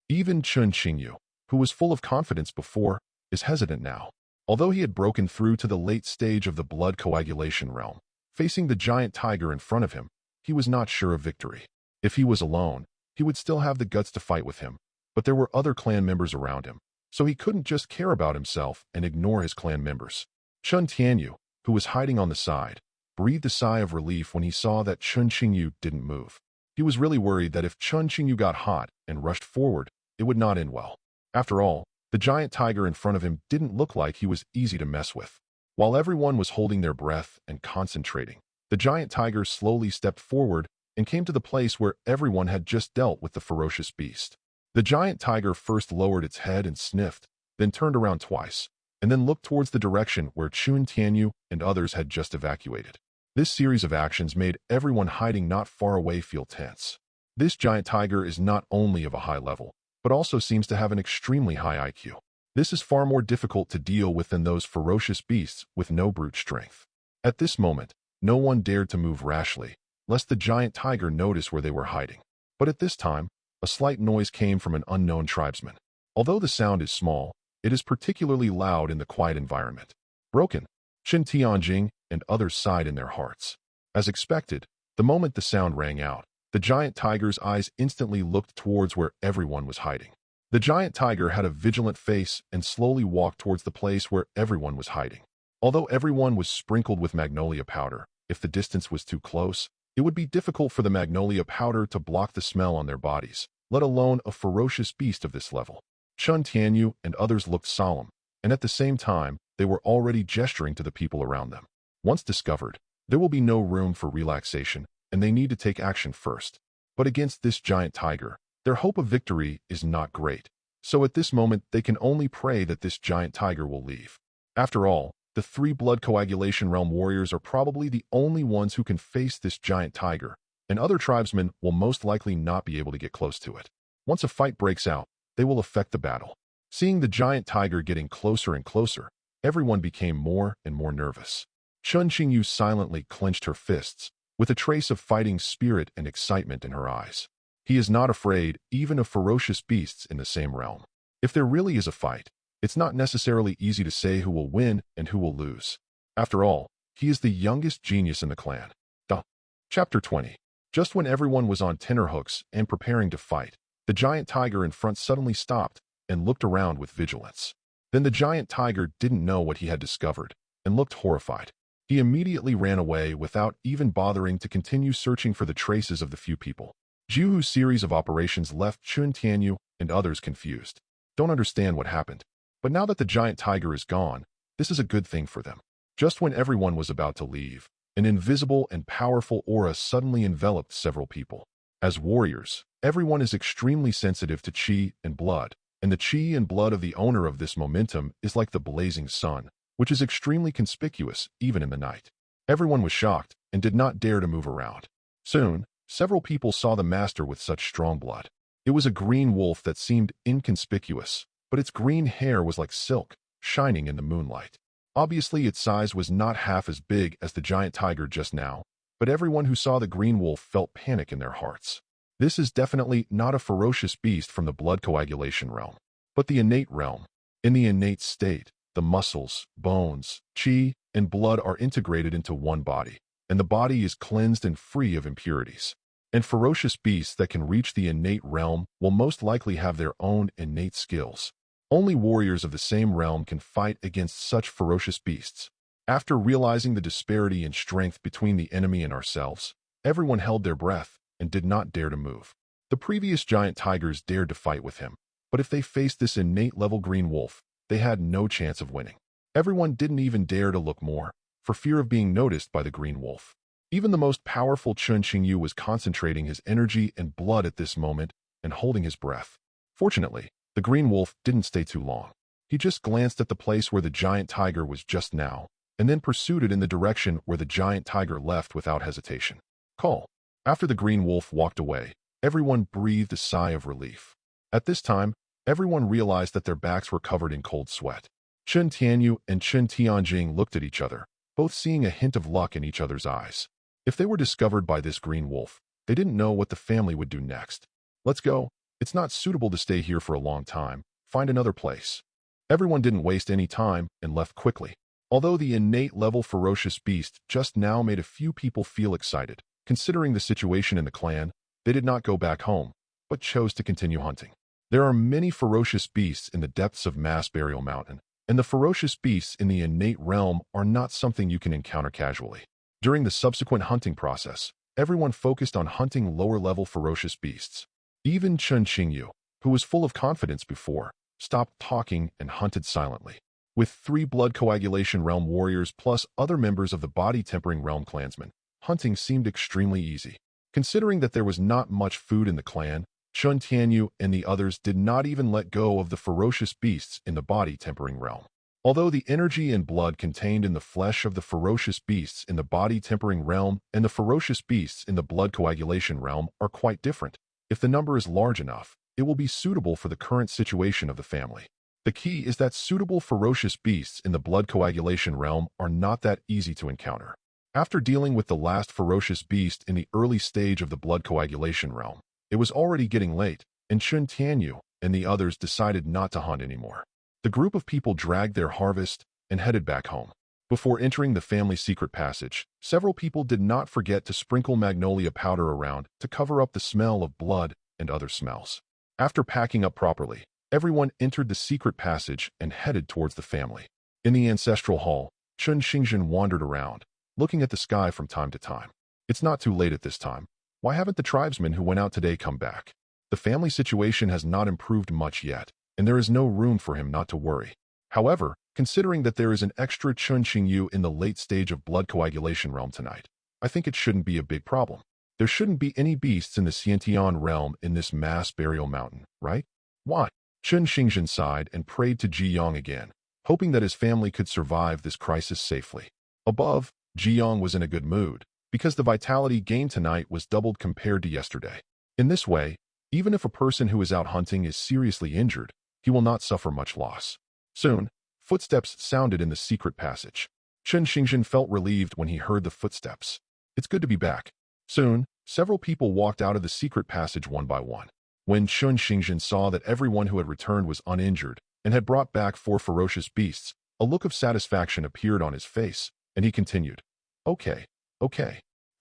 A: Even Chun Qingyu, who was full of confidence before, is hesitant now. Although he had broken through to the late stage of the blood coagulation realm, facing the giant tiger in front of him, he was not sure of victory. If he was alone, he would still have the guts to fight with him, but there were other clan members around him, so he couldn't just care about himself and ignore his clan members. Chun Tianyu, who was hiding on the side, breathed a sigh of relief when he saw that Chun Qingyu didn't move. He was really worried that if Chun Qingyu got hot and rushed forward, it would not end well. After all, the giant tiger in front of him didn't look like he was easy to mess with. While everyone was holding their breath and concentrating, the giant tiger slowly stepped forward and came to the place where everyone had just dealt with the ferocious beast. The giant tiger first lowered its head and sniffed, then turned around twice, and then looked towards the direction where Chun Tianyu and others had just evacuated. This series of actions made everyone hiding not far away feel tense. This giant tiger is not only of a high level, but also seems to have an extremely high IQ. This is far more difficult to deal with than those ferocious beasts with no brute strength. At this moment, no one dared to move rashly, lest the giant tiger notice where they were hiding. But at this time, a slight noise came from an unknown tribesman. Although the sound is small, it is particularly loud in the quiet environment. Broken, Qin Tianjing and others sighed in their hearts. As expected, the moment the sound rang out, the giant tiger's eyes instantly looked towards where everyone was hiding. The giant tiger had a vigilant face and slowly walked towards the place where everyone was hiding. Although everyone was sprinkled with magnolia powder, if the distance was too close, it would be difficult for the magnolia powder to block the smell on their bodies, let alone a ferocious beast of this level. Chun Tianyu and others looked solemn, and at the same time, they were already gesturing to the people around them. Once discovered, there will be no room for relaxation, and they need to take action first. But against this giant tiger, their hope of victory is not great. So at this moment, they can only pray that this giant tiger will leave. After all, the 3 blood coagulation realm warriors are probably the only ones who can face this giant tiger, and other tribesmen will most likely not be able to get close to it. Once a fight breaks out, they will affect the battle. Seeing the giant tiger getting closer and closer, everyone became more and more nervous. Chun Qingyu silently clenched her fists, with a trace of fighting spirit and excitement in her eyes. He is not afraid even of ferocious beasts in the same realm. If there really is a fight, it's not necessarily easy to say who will win and who will lose. After all, he is the youngest genius in the clan. Chapter 20. Just when everyone was on tenterhooks and preparing to fight, the giant tiger in front suddenly stopped and looked around with vigilance. Then the giant tiger didn't know what he had discovered and looked horrified. He immediately ran away without even bothering to continue searching for the traces of the few people. Jiuhu's series of operations left Chun Tianyu and others confused. Don't understand what happened. But now that the giant tiger is gone, this is a good thing for them. Just when everyone was about to leave, an invisible and powerful aura suddenly enveloped several people. As warriors, everyone is extremely sensitive to qi and blood, and the qi and blood of the owner of this momentum is like the blazing sun, which is extremely conspicuous even in the night. Everyone was shocked and did not dare to move around. Soon, several people saw the master with such strong blood. It was a green wolf that seemed inconspicuous, but its green hair was like silk, shining in the moonlight. Obviously, its size was not half as big as the giant tiger just now, but everyone who saw the green wolf felt panic in their hearts. This is definitely not a ferocious beast from the blood coagulation realm, but the innate realm. In the innate state, the muscles, bones, qi, and blood are integrated into one body, and the body is cleansed and free of impurities. And ferocious beasts that can reach the innate realm will most likely have their own innate skills. Only warriors of the same realm can fight against such ferocious beasts. After realizing the disparity in strength between the enemy and ourselves, everyone held their breath and did not dare to move. The previous giant tigers dared to fight with him, but if they faced this innate level green wolf, they had no chance of winning. Everyone didn't even dare to look more, for fear of being noticed by the green wolf. Even the most powerful Chun Qingyu was concentrating his energy and blood at this moment and holding his breath. Fortunately, the green wolf didn't stay too long. He just glanced at the place where the giant tiger was just now, and then pursued it in the direction where the giant tiger left without hesitation. Call. After the green wolf walked away, everyone breathed a sigh of relief. At this time, everyone realized that their backs were covered in cold sweat. Chun Tianyu and Chun Tianjing looked at each other, both seeing a hint of luck in each other's eyes. If they were discovered by this green wolf, they didn't know what the family would do next. Let's go. It's not suitable to stay here for a long time. Find another place. Everyone didn't waste any time and left quickly. Although the innate level ferocious beast just now made a few people feel excited, considering the situation in the clan, they did not go back home, but chose to continue hunting. There are many ferocious beasts in the depths of Mass Burial Mountain, and the ferocious beasts in the innate realm are not something you can encounter casually. During the subsequent hunting process, everyone focused on hunting lower-level ferocious beasts. Even Chun Qingyu, who was full of confidence before, stopped talking and hunted silently. With 3 blood coagulation realm warriors plus other members of the body-tempering realm clansmen, hunting seemed extremely easy. Considering that there was not much food in the clan, Chun Tianyu and the others did not even let go of the ferocious beasts in the body-tempering realm. Although the energy and blood contained in the flesh of the ferocious beasts in the body-tempering realm and the ferocious beasts in the blood coagulation realm are quite different, if the number is large enough, it will be suitable for the current situation of the family. The key is that suitable ferocious beasts in the blood coagulation realm are not that easy to encounter. After dealing with the last ferocious beast in the early stage of the blood coagulation realm, it was already getting late, and Chun Tianyu and the others decided not to hunt anymore. The group of people dragged their harvest and headed back home. Before entering the family secret passage, several people did not forget to sprinkle magnolia powder around to cover up the smell of blood and other smells. After packing up properly, everyone entered the secret passage and headed towards the family. In the ancestral hall, Chun Xingzhen wandered around, looking at the sky from time to time. It's not too late at this time. Why haven't the tribesmen who went out today come back? The family situation has not improved much yet, and there is no room for him not to worry. However, considering that there is an extra Chun Qingyu in the late stage of blood coagulation realm tonight, I think it shouldn't be a big problem. There shouldn't be any beasts in the Xiantian realm in this mass burial mountain, right? Why? Chun Xingzhen sighed and prayed to Ji Yang again, hoping that his family could survive this crisis safely. Above, Ji Yang was in a good mood, because the vitality gained tonight was doubled compared to yesterday. In this way, Even if a person who is out hunting is seriously injured, he will not suffer much loss. Soon, footsteps sounded in the secret passage. Chen Xingzhen felt relieved when he heard the footsteps. It's good to be back. Soon, several people walked out of the secret passage one by one. When Chen Xingzhen saw that everyone who had returned was uninjured and had brought back 4 ferocious beasts, a look of satisfaction appeared on his face, and he continued. Okay.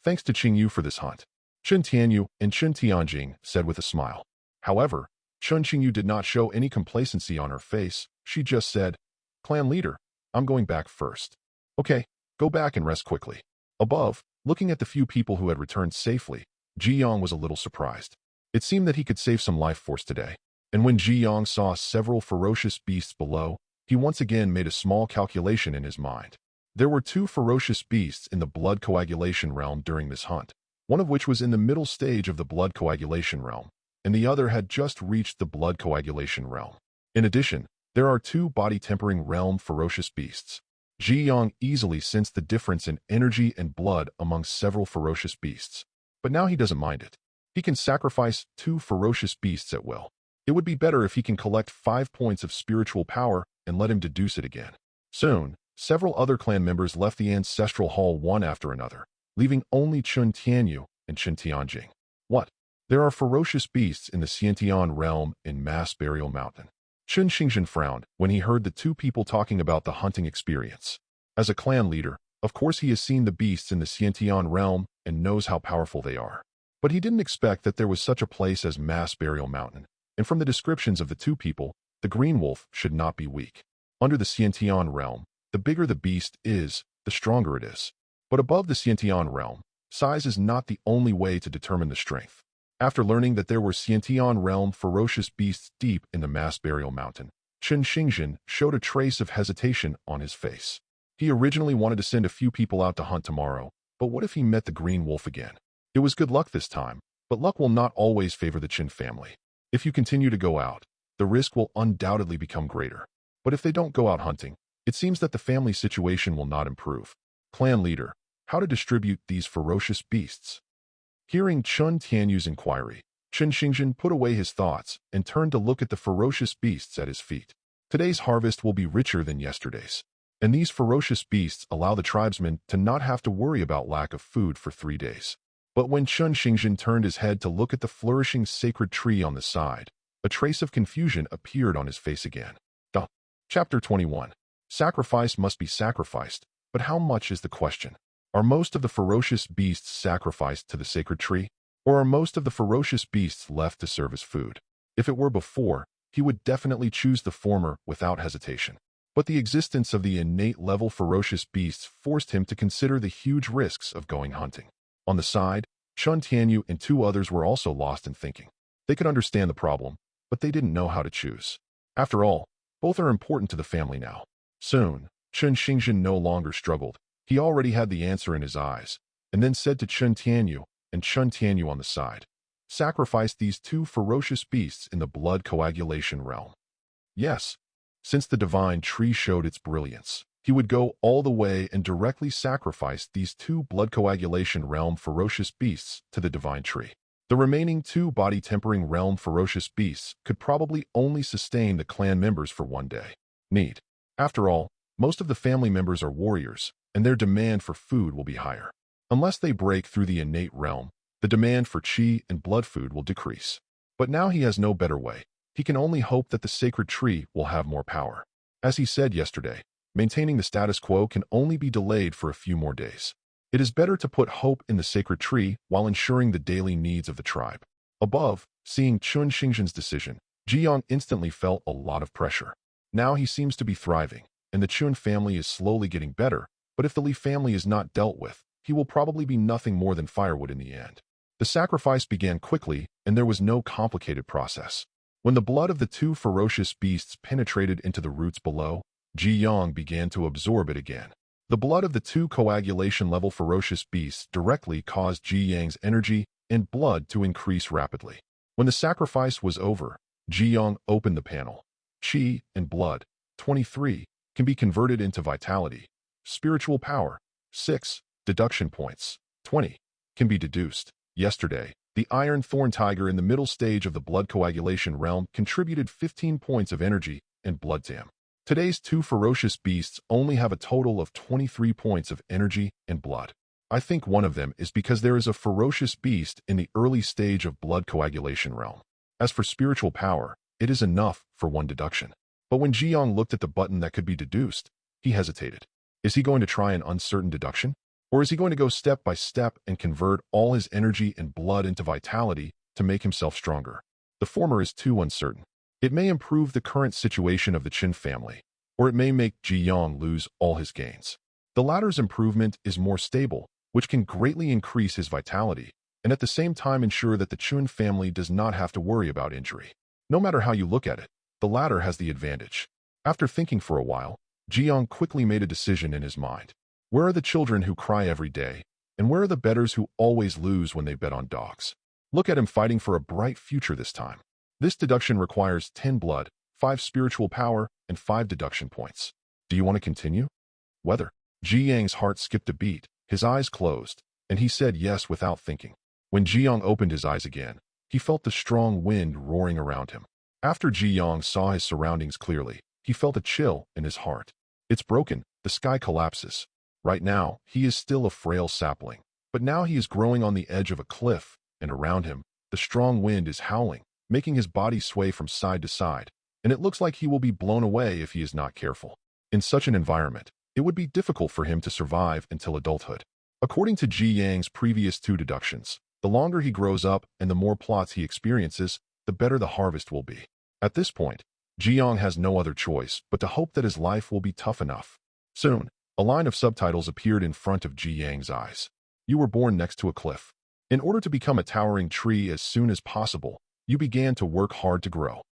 A: Thanks to Qingyu for this hunt. Chen Tianyu and Chen Tianjing said with a smile. However, Chen Qingyu did not show any complacency on her face. She just said, Clan leader, I'm going back first. Okay, go back and rest quickly. Above, looking at the few people who had returned safely, Ji Yang was a little surprised. It seemed that he could save some life force today. And when Ji Yang saw several ferocious beasts below, he once again made a small calculation in his mind. There were 2 ferocious beasts in the blood coagulation realm during this hunt, one of which was in the middle stage of the blood coagulation realm, and the other had just reached the blood coagulation realm. In addition, there are 2 body-tempering realm ferocious beasts. Ji Yang easily sensed the difference in energy and blood among several ferocious beasts. But now he doesn't mind it. He can sacrifice 2 ferocious beasts at will. It would be better if he can collect 5 points of spiritual power and let him deduce it again. Soon, several other clan members left the ancestral hall one after another, leaving only Chen Tianyu and Chen Tianjing. What? There are ferocious beasts in the Xiantian realm in Mass Burial Mountain. Chen Xingzhen frowned when he heard the 2 people talking about the hunting experience. As a clan leader, of course he has seen the beasts in the Xiantian realm and knows how powerful they are. But he didn't expect that there was such a place as Mass Burial Mountain, and from the descriptions of the 2 people, the green wolf should not be weak. Under the Xiantian realm, the bigger the beast is, the stronger it is. But above the Xiantian realm, size is not the only way to determine the strength. After learning that there were Xiantian realm ferocious beasts deep in the Mass Burial Mountain, Chen Xingzhen showed a trace of hesitation on his face. He originally wanted to send a few people out to hunt tomorrow, but what if he met the green wolf again? It was good luck this time, but luck will not always favor the Chen family. If you continue to go out, the risk will undoubtedly become greater. But if they don't go out hunting, it seems that the family situation will not improve. Clan leader, how to distribute these ferocious beasts? Hearing Chen Tianyu's inquiry, Chen Xingzhen put away his thoughts and turned to look at the ferocious beasts at his feet. Today's harvest will be richer than yesterday's. And these ferocious beasts allow the tribesmen to not have to worry about lack of food for 3 days. But when Chen Xingzhen turned his head to look at the flourishing sacred tree on the side, a trace of confusion appeared on his face again. Chapter 21. Sacrifice must be sacrificed, but how much is the question? Are most of the ferocious beasts sacrificed to the sacred tree? Or are most of the ferocious beasts left to serve as food? If it were before, he would definitely choose the former without hesitation. But the existence of the innate level ferocious beasts forced him to consider the huge risks of going hunting. On the side, Chen Tianyu and 2 others were also lost in thinking. They could understand the problem, but they didn't know how to choose. After all, both are important to the family now. Soon, Chen Xingzhen no longer struggled. He already had the answer in his eyes, and then said to Chen Tianyu and Chen Tianyu on the side, sacrifice these 2 ferocious beasts in the blood coagulation realm. Yes, since the divine tree showed its brilliance, he would go all the way and directly sacrifice these 2 blood coagulation realm ferocious beasts to the divine tree. The remaining 2 body-tempering realm ferocious beasts could probably only sustain the clan members for 1 day. Neat. After all, most of the family members are warriors, and their demand for food will be higher. Unless they break through the innate realm, the demand for chi and blood food will decrease. But now he has no better way. He can only hope that the sacred tree will have more power. As he said yesterday, maintaining the status quo can only be delayed for a few more days. It is better to put hope in the sacred tree while ensuring the daily needs of the tribe. Above, seeing Chen Xingzhen's decision, Ji Yang instantly felt a lot of pressure. Now he seems to be thriving, and the Chun family is slowly getting better, but if the Li family is not dealt with, he will probably be nothing more than firewood in the end. The sacrifice began quickly, and there was no complicated process. When the blood of the 2 ferocious beasts penetrated into the roots below, Ji Yang began to absorb it again. The blood of the 2 coagulation-level ferocious beasts directly caused Ji Yang's energy and blood to increase rapidly. When the sacrifice was over, Ji Yang opened the panel. Qi and blood, 23, can be converted into vitality. Spiritual power, 6, deduction points, 20, can be deduced. Yesterday, The Iron Thorn Tiger in the middle stage of the blood coagulation realm contributed 15 points of energy and blood to him. Today's two ferocious beasts only have a total of 23 points of energy and blood. I think one of them is because there is a ferocious beast in the early stage of blood coagulation realm. As for spiritual power, it is enough for one deduction. But when Ji-young looked at the button that could be deduced, he hesitated. Is he going to try an uncertain deduction? Or is he going to go step by step and convert all his energy and blood into vitality to make himself stronger? The former is too uncertain. It may improve the current situation of the Qin family, or it may make Ji-young lose all his gains. The latter's improvement is more stable, which can greatly increase his vitality, and at the same time ensure that the Qin family does not have to worry about injury. No matter how you look at it, the latter has the advantage. After thinking for a while, Ji-young quickly made a decision in his mind. Where are the children who cry every day, and where are the bettors who always lose when they bet on dogs? Look at him fighting for a bright future this time. This deduction requires 10 blood, 5 spiritual power, and 5 deduction points. Do you want to continue? Whether. Ji-young's heart skipped a beat, his eyes closed, and he said yes without thinking. When Ji-young opened his eyes again, he felt the strong wind roaring around him. After Ji-young saw his surroundings clearly, he felt a chill in his heart. It's broken, the sky collapses. Right now, he is still a frail sapling, but now he is growing on the edge of a cliff, and around him, the strong wind is howling, making his body sway from side to side, and it looks like he will be blown away if he is not careful. In such an environment, it would be difficult for him to survive until adulthood. According to Ji-young's previous 2 deductions, the longer he grows up and the more plots he experiences, the better the harvest will be. At this point, Ji-young has no other choice but to hope that his life will be tough enough. Soon, a line of subtitles appeared in front of Ji-young's eyes. You were born next to a cliff. In order to become a towering tree as soon as possible, you began to work hard to grow.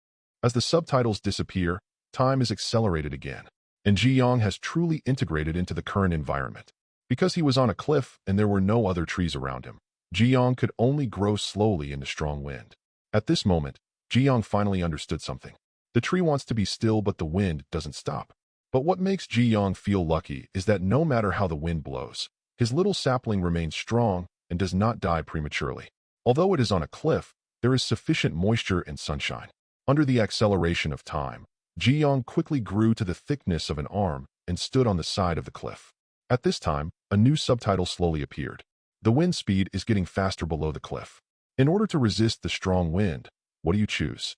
A: As the subtitles disappear, time is accelerated again, and Ji-young has truly integrated into the current environment. Because he was on a cliff and there were no other trees around him, Ji-young could only grow slowly in the strong wind. At this moment, Ji-young finally understood something. The tree wants to be still, but the wind doesn't stop. But what makes Ji-young feel lucky is that no matter how the wind blows, his little sapling remains strong and does not die prematurely. Although it is on a cliff, there is sufficient moisture and sunshine. Under the acceleration of time, Ji-young quickly grew to the thickness of an arm and stood on the side of the cliff. At this time, a new subtitle slowly appeared. The wind speed is getting faster below the cliff. In order to resist the strong wind, what do you choose?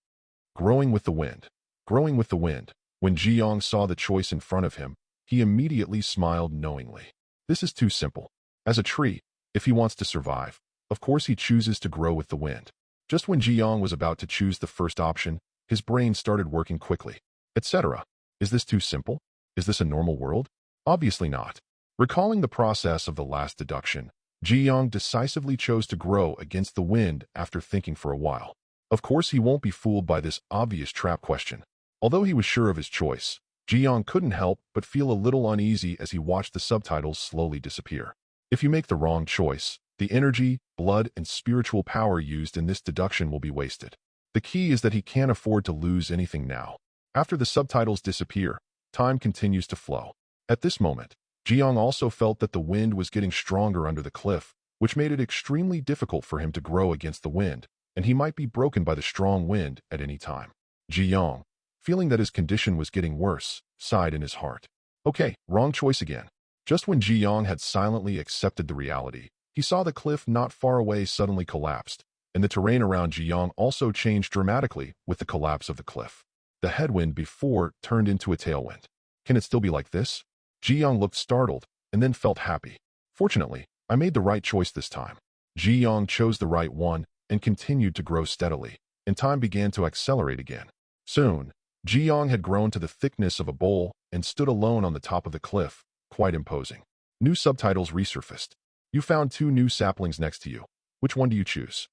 A: Growing with the wind. Growing with the wind. When Ji-young saw the choice in front of him, he immediately smiled knowingly. This is too simple. As a tree, if he wants to survive, of course he chooses to grow with the wind. Just when Ji-young was about to choose the first option, his brain started working quickly, etc. Is this too simple? Is this a normal world? Obviously not. Recalling the process of the last deduction, Ji-young decisively chose to grow against the wind after thinking for a while. Of course he won't be fooled by this obvious trap question. Although he was sure of his choice, Ji-young couldn't help but feel a little uneasy as he watched the subtitles slowly disappear. If you make the wrong choice, the energy, blood, and spiritual power used in this deduction will be wasted. The key is that he can't afford to lose anything now. After the subtitles disappear, time continues to flow. At this moment, Ji-young also felt that the wind was getting stronger under the cliff, which made it extremely difficult for him to grow against the wind, and he might be broken by the strong wind at any time. Ji-young, feeling that his condition was getting worse, sighed in his heart. Okay, wrong choice again. Just when Ji-young had silently accepted the reality, he saw the cliff not far away suddenly collapsed, and the terrain around Ji-young also changed dramatically with the collapse of the cliff. The headwind before turned into a tailwind. Can it still be like this? Ji-young looked startled, and then felt happy. Fortunately, I made the right choice this time. Ji-young chose the right one and continued to grow steadily, and time began to accelerate again. Soon, Ji-young had grown to the thickness of a bowl and stood alone on the top of the cliff, quite imposing. New subtitles resurfaced. You found 2 new saplings next to you. Which one do you choose?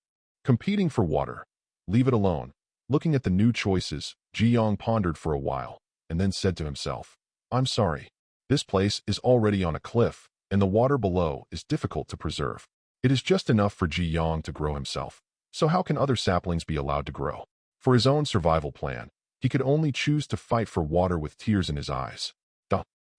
A: Competing for water. Leave it alone. Looking at the new choices, Ji-young pondered for a while, and then said to himself, I'm sorry. This place is already on a cliff, and the water below is difficult to preserve. It is just enough for Ji-young to grow himself. So how can other saplings be allowed to grow? For his own survival plan, he could only choose to fight for water with tears in his eyes.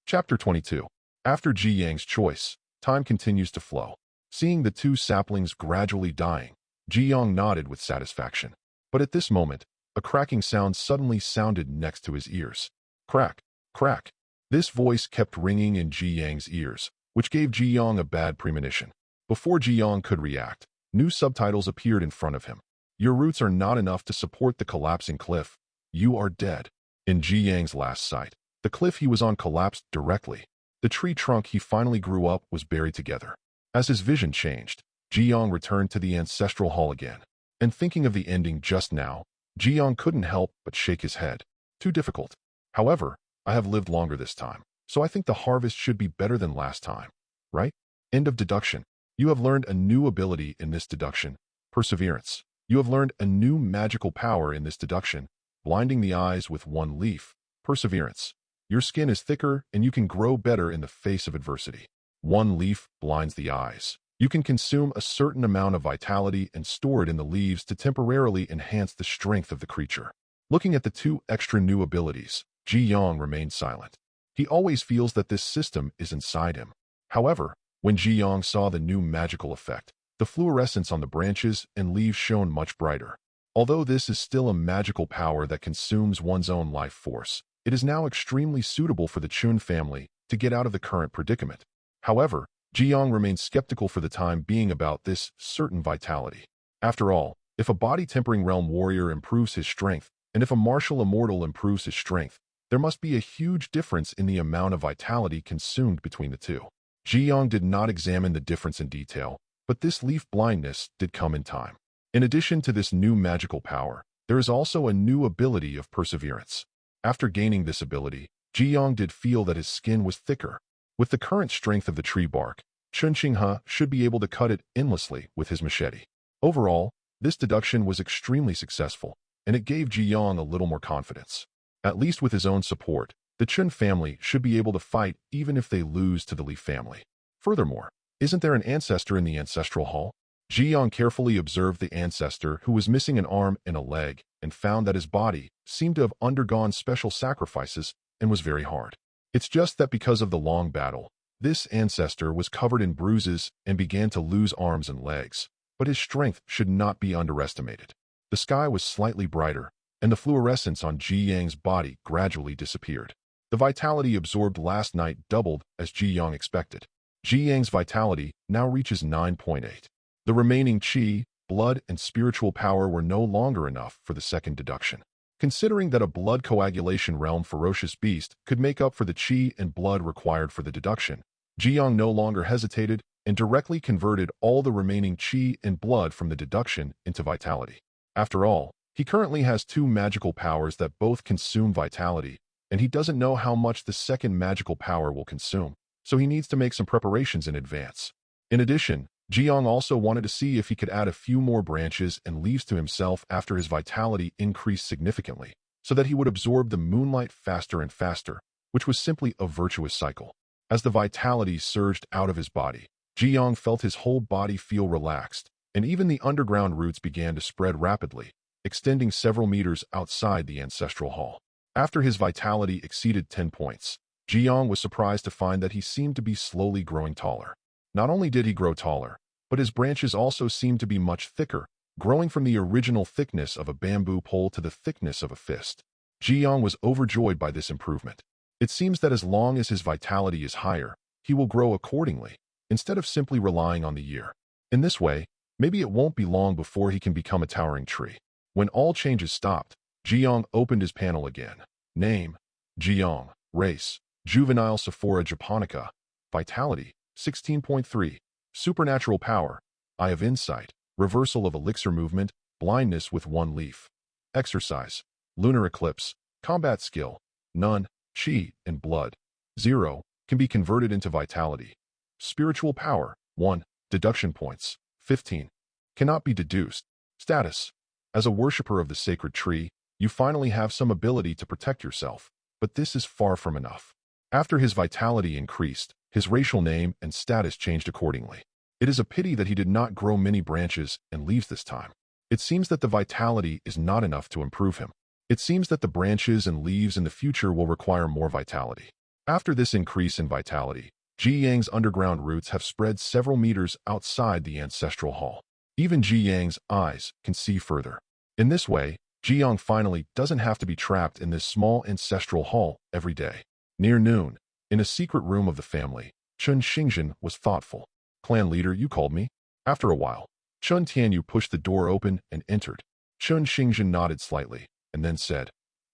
A: Chapter 22. After Ji-young's choice, time continues to flow. Seeing the 2 saplings gradually dying, Ji Yong nodded with satisfaction. But at this moment, a cracking sound suddenly sounded next to his ears. Crack, crack. This voice kept ringing in Ji Yang's ears, which gave Ji Yong a bad premonition. Before Ji Yong could react, new subtitles appeared in front of him. Your roots are not enough to support the collapsing cliff. You are dead. In Ji Yang's last sight, the cliff he was on collapsed directly. The tree trunk he finally grew up was buried together. As his vision changed, Ji Yong returned to the ancestral hall again. And thinking of the ending just now, Ji Yong couldn't help but shake his head. Too difficult. However, I have lived longer this time, so I think the harvest should be better than last time. Right? End of deduction. You have learned a new ability in this deduction, perseverance. You have learned a new magical power in this deduction, blinding the eyes with one leaf, perseverance. Your skin is thicker and you can grow better in the face of adversity. One leaf blinds the eyes. You can consume a certain amount of vitality and store it in the leaves to temporarily enhance the strength of the creature. Looking at the two extra new abilities, Ji Yong remained silent. He always feels that this system is inside him. However, when Ji Yong saw the new magical effect, the fluorescence on the branches and leaves shone much brighter. Although this is still a magical power that consumes one's own life force, it is now extremely suitable for the Chun family to get out of the current predicament. However, Ji Yong remains skeptical for the time being about this certain vitality. After all, if a body-tempering realm warrior improves his strength, and if a martial immortal improves his strength, there must be a huge difference in the amount of vitality consumed between the two. Ji Yong did not examine the difference in detail, but this leaf blindness did come in time. In addition to this new magical power, there is also a new ability of perseverance. After gaining this ability, Ji Yong did feel that his skin was thicker. With the current strength of the tree bark, Chun Xinghe should be able to cut it endlessly with his machete. Overall, this deduction was extremely successful, and it gave Ji Yong a little more confidence. At least with his own support, the Chun family should be able to fight even if they lose to the Li family. Furthermore, isn't there an ancestor in the ancestral hall? Ji Yong carefully observed the ancestor who was missing an arm and a leg and found that his body seemed to have undergone special sacrifices and was very hard. It's just that because of the long battle, this ancestor was covered in bruises and began to lose arms and legs, but his strength should not be underestimated. The sky was slightly brighter, and the fluorescence on Ji Yang's body gradually disappeared. The vitality absorbed last night doubled as Ji Yong expected. Ji Yang's vitality now reaches 9.8. The remaining qi, blood, and spiritual power were no longer enough for the second deduction. Considering that a blood coagulation realm ferocious beast could make up for the qi and blood required for the deduction, Ji Yong no longer hesitated and directly converted all the remaining qi and blood from the deduction into vitality. After all, he currently has two magical powers that both consume vitality, and he doesn't know how much the second magical power will consume, so he needs to make some preparations in advance. In addition, Ji Yong also wanted to see if he could add a few more branches and leaves to himself after his vitality increased significantly, so that he would absorb the moonlight faster and faster, which was simply a virtuous cycle. As the vitality surged out of his body, Ji Yong felt his whole body feel relaxed, and even the underground roots began to spread rapidly, extending several meters outside the ancestral hall. After his vitality exceeded 10 points, Ji Yong was surprised to find that he seemed to be slowly growing taller. Not only did he grow taller, but his branches also seemed to be much thicker, growing from the original thickness of a bamboo pole to the thickness of a fist. Ji Yong was overjoyed by this improvement. It seems that as long as his vitality is higher, he will grow accordingly, instead of simply relying on the year. In this way, maybe it won't be long before he can become a towering tree. When all changes stopped, Ji Yong opened his panel again. Name: Ji Yong. Race: Juvenile Sephora Japonica. Vitality: 16.3. Supernatural power: Eye of Insight. Reversal of elixir movement, blindness with one leaf. Exercise: lunar eclipse. Combat skill: none. Qi and blood: 0. Can be converted into vitality. Spiritual power: 1. Deduction points: 15. Cannot be deduced. Status: as a worshipper of the sacred tree, you finally have some ability to protect yourself, but this is far from enough. After his vitality increased, his racial name and status changed accordingly. It is a pity that he did not grow many branches and leaves this time. It seems that the vitality is not enough to improve him. It seems that the branches and leaves in the future will require more vitality. After this increase in vitality, Ji Yang's underground roots have spread several meters outside the ancestral hall. Even Ji Yang's eyes can see further. In this way, Ji Yang finally doesn't have to be trapped in this small ancestral hall every day. Near noon, in a secret room of the family, Chun Xingzhen was thoughtful. "Clan leader, you called me?" After a while, Chun Tianyu pushed the door open and entered. Chun Xingzhen nodded slightly, and then said,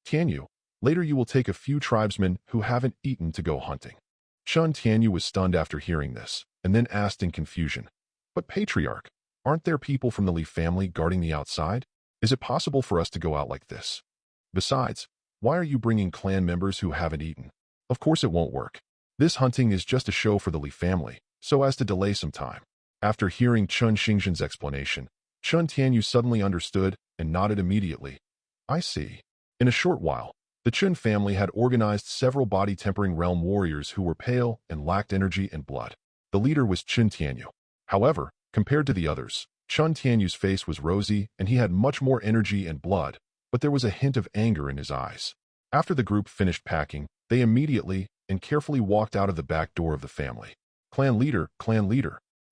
A: "Tianyu, later you will take a few tribesmen who haven't eaten to go hunting." Chun Tianyu was stunned after hearing this, and then asked in confusion, "But Patriarch, aren't there people from the Li family guarding the outside? Is it possible for us to go out like this? Besides, why are you bringing clan members who haven't eaten? Of course it won't work. This hunting is just a show for the Li family, so as to delay some time." After hearing Chun Xingzhen's explanation, Chun Tianyu suddenly understood and nodded immediately. "I see." In a short while, the Chun family had organized several body-tempering realm warriors who were pale and lacked energy and blood. The leader was Chun Tianyu. However, compared to the others, Chun Tianyu's face was rosy and he had much more energy and blood, but there was a hint of anger in his eyes. After the group finished packing, they immediately and carefully walked out of the back door of the family. Clan leader,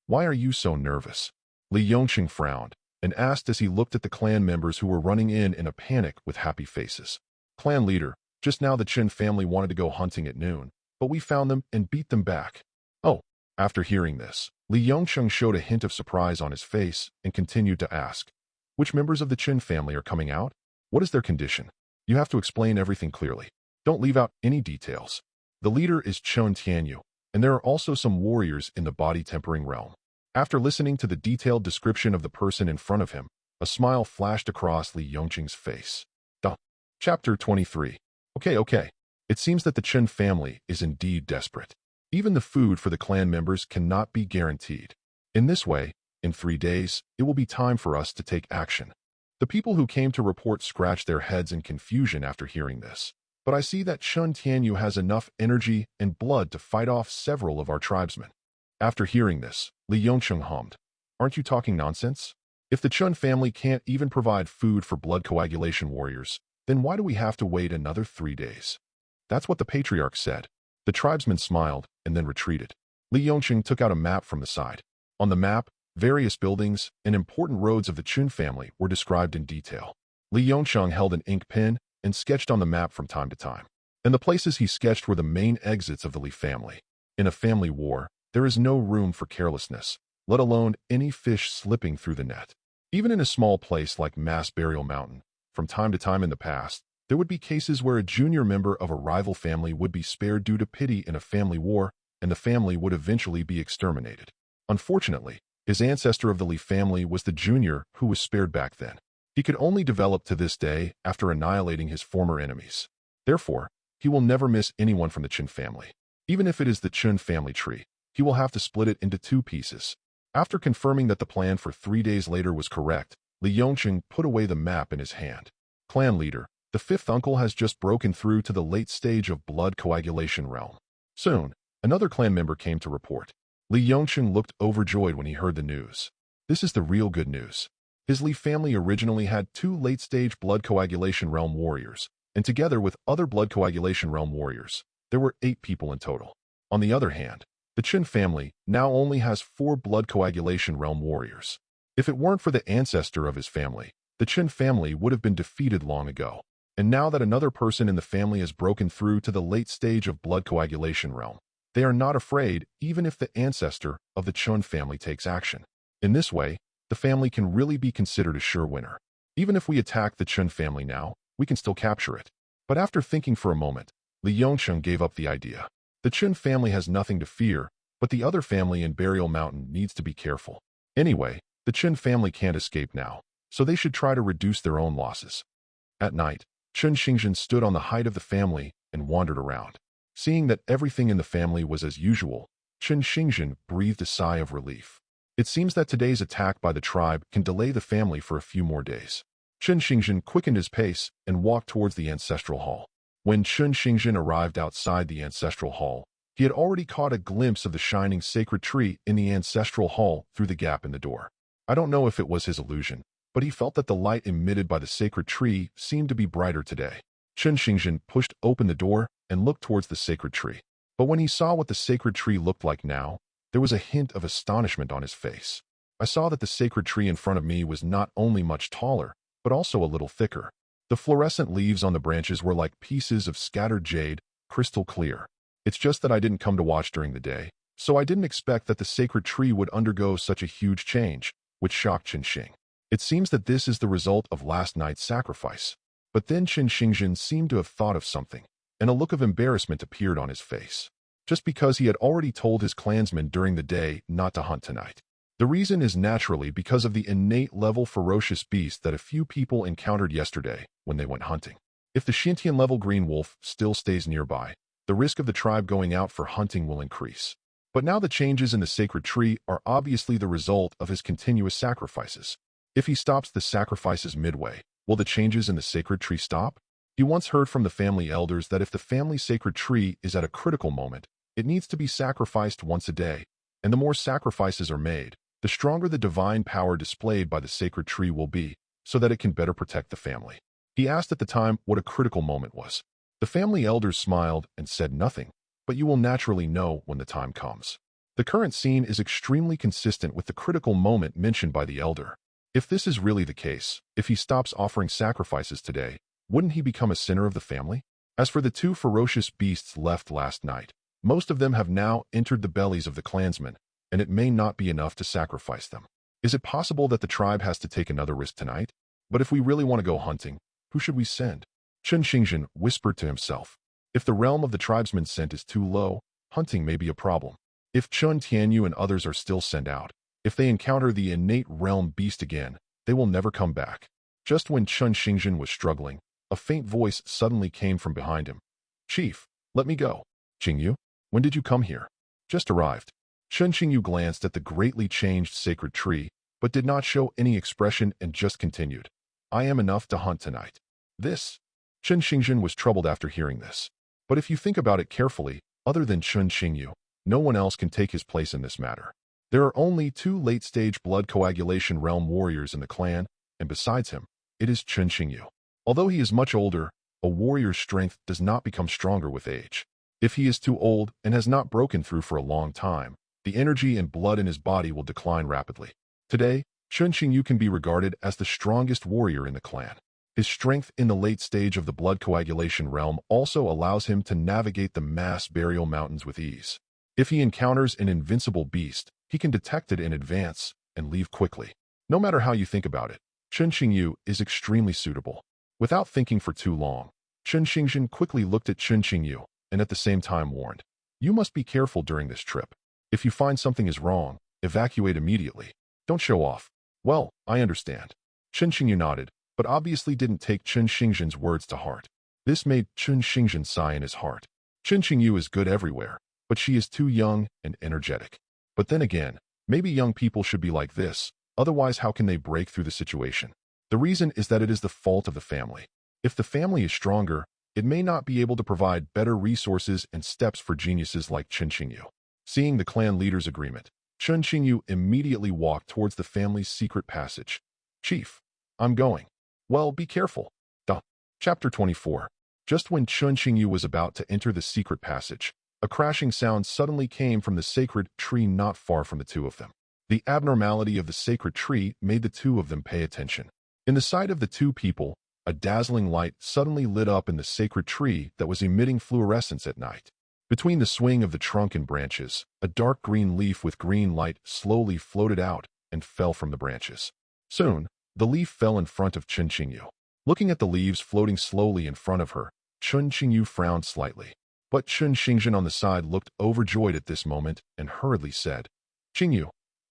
A: why are you so nervous?" Li Yongqing frowned and asked as he looked at the clan members who were running in a panic with happy faces. "Clan leader, just now the Chen family wanted to go hunting at noon, but we found them and beat them back." "Oh." After hearing this, Li Yongqing showed a hint of surprise on his face and continued to ask, "Which members of the Chen family are coming out? What is their condition? You have to explain everything clearly. Don't leave out any details." The leader is Chun Tianyu, and there are also some warriors in the body-tempering realm. After listening to the detailed description of the person in front of him, a smile flashed across Li Yongqing's face. Chapter 23. Okay. It seems that the Chen family is indeed desperate. Even the food for the clan members cannot be guaranteed. In this way, in 3 days, it will be time for us to take action. The people who came to report scratched their heads in confusion after hearing this. But I see that Chun Tianyu has enough energy and blood to fight off several of our tribesmen. After hearing this, Li Yongqing hummed, "Aren't you talking nonsense? If the Chun family can't even provide food for blood coagulation warriors, then why do we have to wait another 3 days?" "That's what the patriarch said." The tribesmen smiled and then retreated. Li Yongqing took out a map from the side. On the map, various buildings and important roads of the Chun family were described in detail. Li Yongqing held an ink pen and sketched on the map from time to time. And the places he sketched were the main exits of the Li family. In a family war, there is no room for carelessness, let alone any fish slipping through the net. Even in a small place like Mass Burial Mountain, from time to time in the past, there would be cases where a junior member of a rival family would be spared due to pity in a family war, and the family would eventually be exterminated. Unfortunately, his ancestor of the Li family was the junior who was spared back then. He could only develop to this day after annihilating his former enemies. Therefore, he will never miss anyone from the Chun family. Even if it is the Chun family tree, he will have to split it into 2 pieces. After confirming that the plan for 3 days later was correct, Li Yongqing put away the map in his hand. "Clan leader, the 5th uncle has just broken through to the late stage of blood coagulation realm." Soon, another clan member came to report. Li Yongqing looked overjoyed when he heard the news. This is the real good news. His Li family originally had 2 late-stage blood coagulation realm warriors, and together with other blood coagulation realm warriors, there were 8 people in total. On the other hand, the Chen family now only has 4 blood coagulation realm warriors. If it weren't for the ancestor of his family, the Chen family would have been defeated long ago. And now that another person in the family has broken through to the late stage of blood coagulation realm, they are not afraid even if the ancestor of the Chun family takes action. In this way, the family can really be considered a sure winner. Even if we attack the Chun family now, we can still capture it. But after thinking for a moment, Li Yongqing gave up the idea. The Chun family has nothing to fear, but the other family in Burial Mountain needs to be careful. Anyway, the Chun family can't escape now, so they should try to reduce their own losses. At night, Chun Xingzhen stood on the height of the family and wandered around. Seeing that everything in the family was as usual, Chun Xingzhen breathed a sigh of relief. It seems that today's attack by the tribe can delay the family for a few more days. Chun Xingzhen quickened his pace and walked towards the ancestral hall. When Chun Xingzhen arrived outside the ancestral hall, he had already caught a glimpse of the shining sacred tree in the ancestral hall through the gap in the door. I don't know if it was his illusion, but he felt that the light emitted by the sacred tree seemed to be brighter today. Chun Xingzhen pushed open the door and looked towards the sacred tree. But when he saw what the sacred tree looked like now, there was a hint of astonishment on his face. I saw that the sacred tree in front of me was not only much taller, but also a little thicker. The fluorescent leaves on the branches were like pieces of scattered jade, crystal clear. It's just that I didn't come to watch during the day, so I didn't expect that the sacred tree would undergo such a huge change, which shocked Qinxing. It seems that this is the result of last night's sacrifice. But then Qinxing seemed to have thought of something, and a look of embarrassment appeared on his face. Just because he had already told his clansmen during the day not to hunt tonight. The reason is naturally because of the innate level ferocious beast that a few people encountered yesterday when they went hunting. If the Xintian level green wolf still stays nearby, the risk of the tribe going out for hunting will increase. But now the changes in the sacred tree are obviously the result of his continuous sacrifices. If he stops the sacrifices midway, will the changes in the sacred tree stop? He once heard from the family elders that if the family sacred tree is at a critical moment, it needs to be sacrificed once a day, and the more sacrifices are made, the stronger the divine power displayed by the sacred tree will be, so that it can better protect the family. He asked at the time what a critical moment was. The family elders smiled and said nothing, but you will naturally know when the time comes. The current scene is extremely consistent with the critical moment mentioned by the elder. If this is really the case, if he stops offering sacrifices today, wouldn't he become a sinner of the family? As for the two ferocious beasts left last night, most of them have now entered the bellies of the clansmen, and it may not be enough to sacrifice them. Is it possible that the tribe has to take another risk tonight? But if we really want to go hunting, who should we send? Qinxing whispered to himself. If the realm of the tribesmen sent is too low, hunting may be a problem. If Chun Tianyu and others are still sent out, if they encounter the innate realm beast again, they will never come back. Just when Qinxing was struggling, a faint voice suddenly came from behind him. Chief, let me go. Qingyu, when did you come here? Just arrived. Qinxing glanced at the greatly changed sacred tree, but did not show any expression and just continued. I am enough to hunt tonight. This? Qinxing was troubled after hearing this. But if you think about it carefully, other than Qinxing, no one else can take his place in this matter. There are only two late-stage blood coagulation realm warriors in the clan, and besides him, it is Qinxing. Although he is much older, a warrior's strength does not become stronger with age. If he is too old and has not broken through for a long time, the energy and blood in his body will decline rapidly. Today, Qinxing can be regarded as the strongest warrior in the clan. His strength in the late stage of the blood coagulation realm also allows him to navigate the mass burial mountains with ease. If he encounters an invincible beast, he can detect it in advance and leave quickly. No matter how you think about it, Qinxing is extremely suitable. Without thinking for too long, Qinxing quickly looked at Qinxing and at the same time warned, you must be careful during this trip. If you find something is wrong, evacuate immediately. Don't show off. Well, I understand. Qinxing nodded, but obviously didn't take Qinxing's words to heart. This made Qinxing sigh in his heart. Qinxing is good everywhere, but she is too young and energetic. But then again, maybe young people should be like this, otherwise how can they break through the situation? The reason is that it is the fault of the family. If the family is stronger, it may not be able to provide better resources and steps for geniuses like Qinxing. Seeing the clan leader's agreement, Qinxing immediately walked towards the family's secret passage. Chief, I'm going. Well, be careful. Chapter 24. Just when Qinxing was about to enter the secret passage, a crashing sound suddenly came from the sacred tree not far from the two of them. The abnormality of the sacred tree made the two of them pay attention. In the sight of the two people, a dazzling light suddenly lit up in the sacred tree that was emitting fluorescence at night. Between the swing of the trunk and branches, a dark green leaf with green light slowly floated out and fell from the branches. Soon, the leaf fell in front of Qinxing. Looking at the leaves floating slowly in front of her, Qinxing frowned slightly. But Qinxing on the side looked overjoyed at this moment and hurriedly said, Qingyu,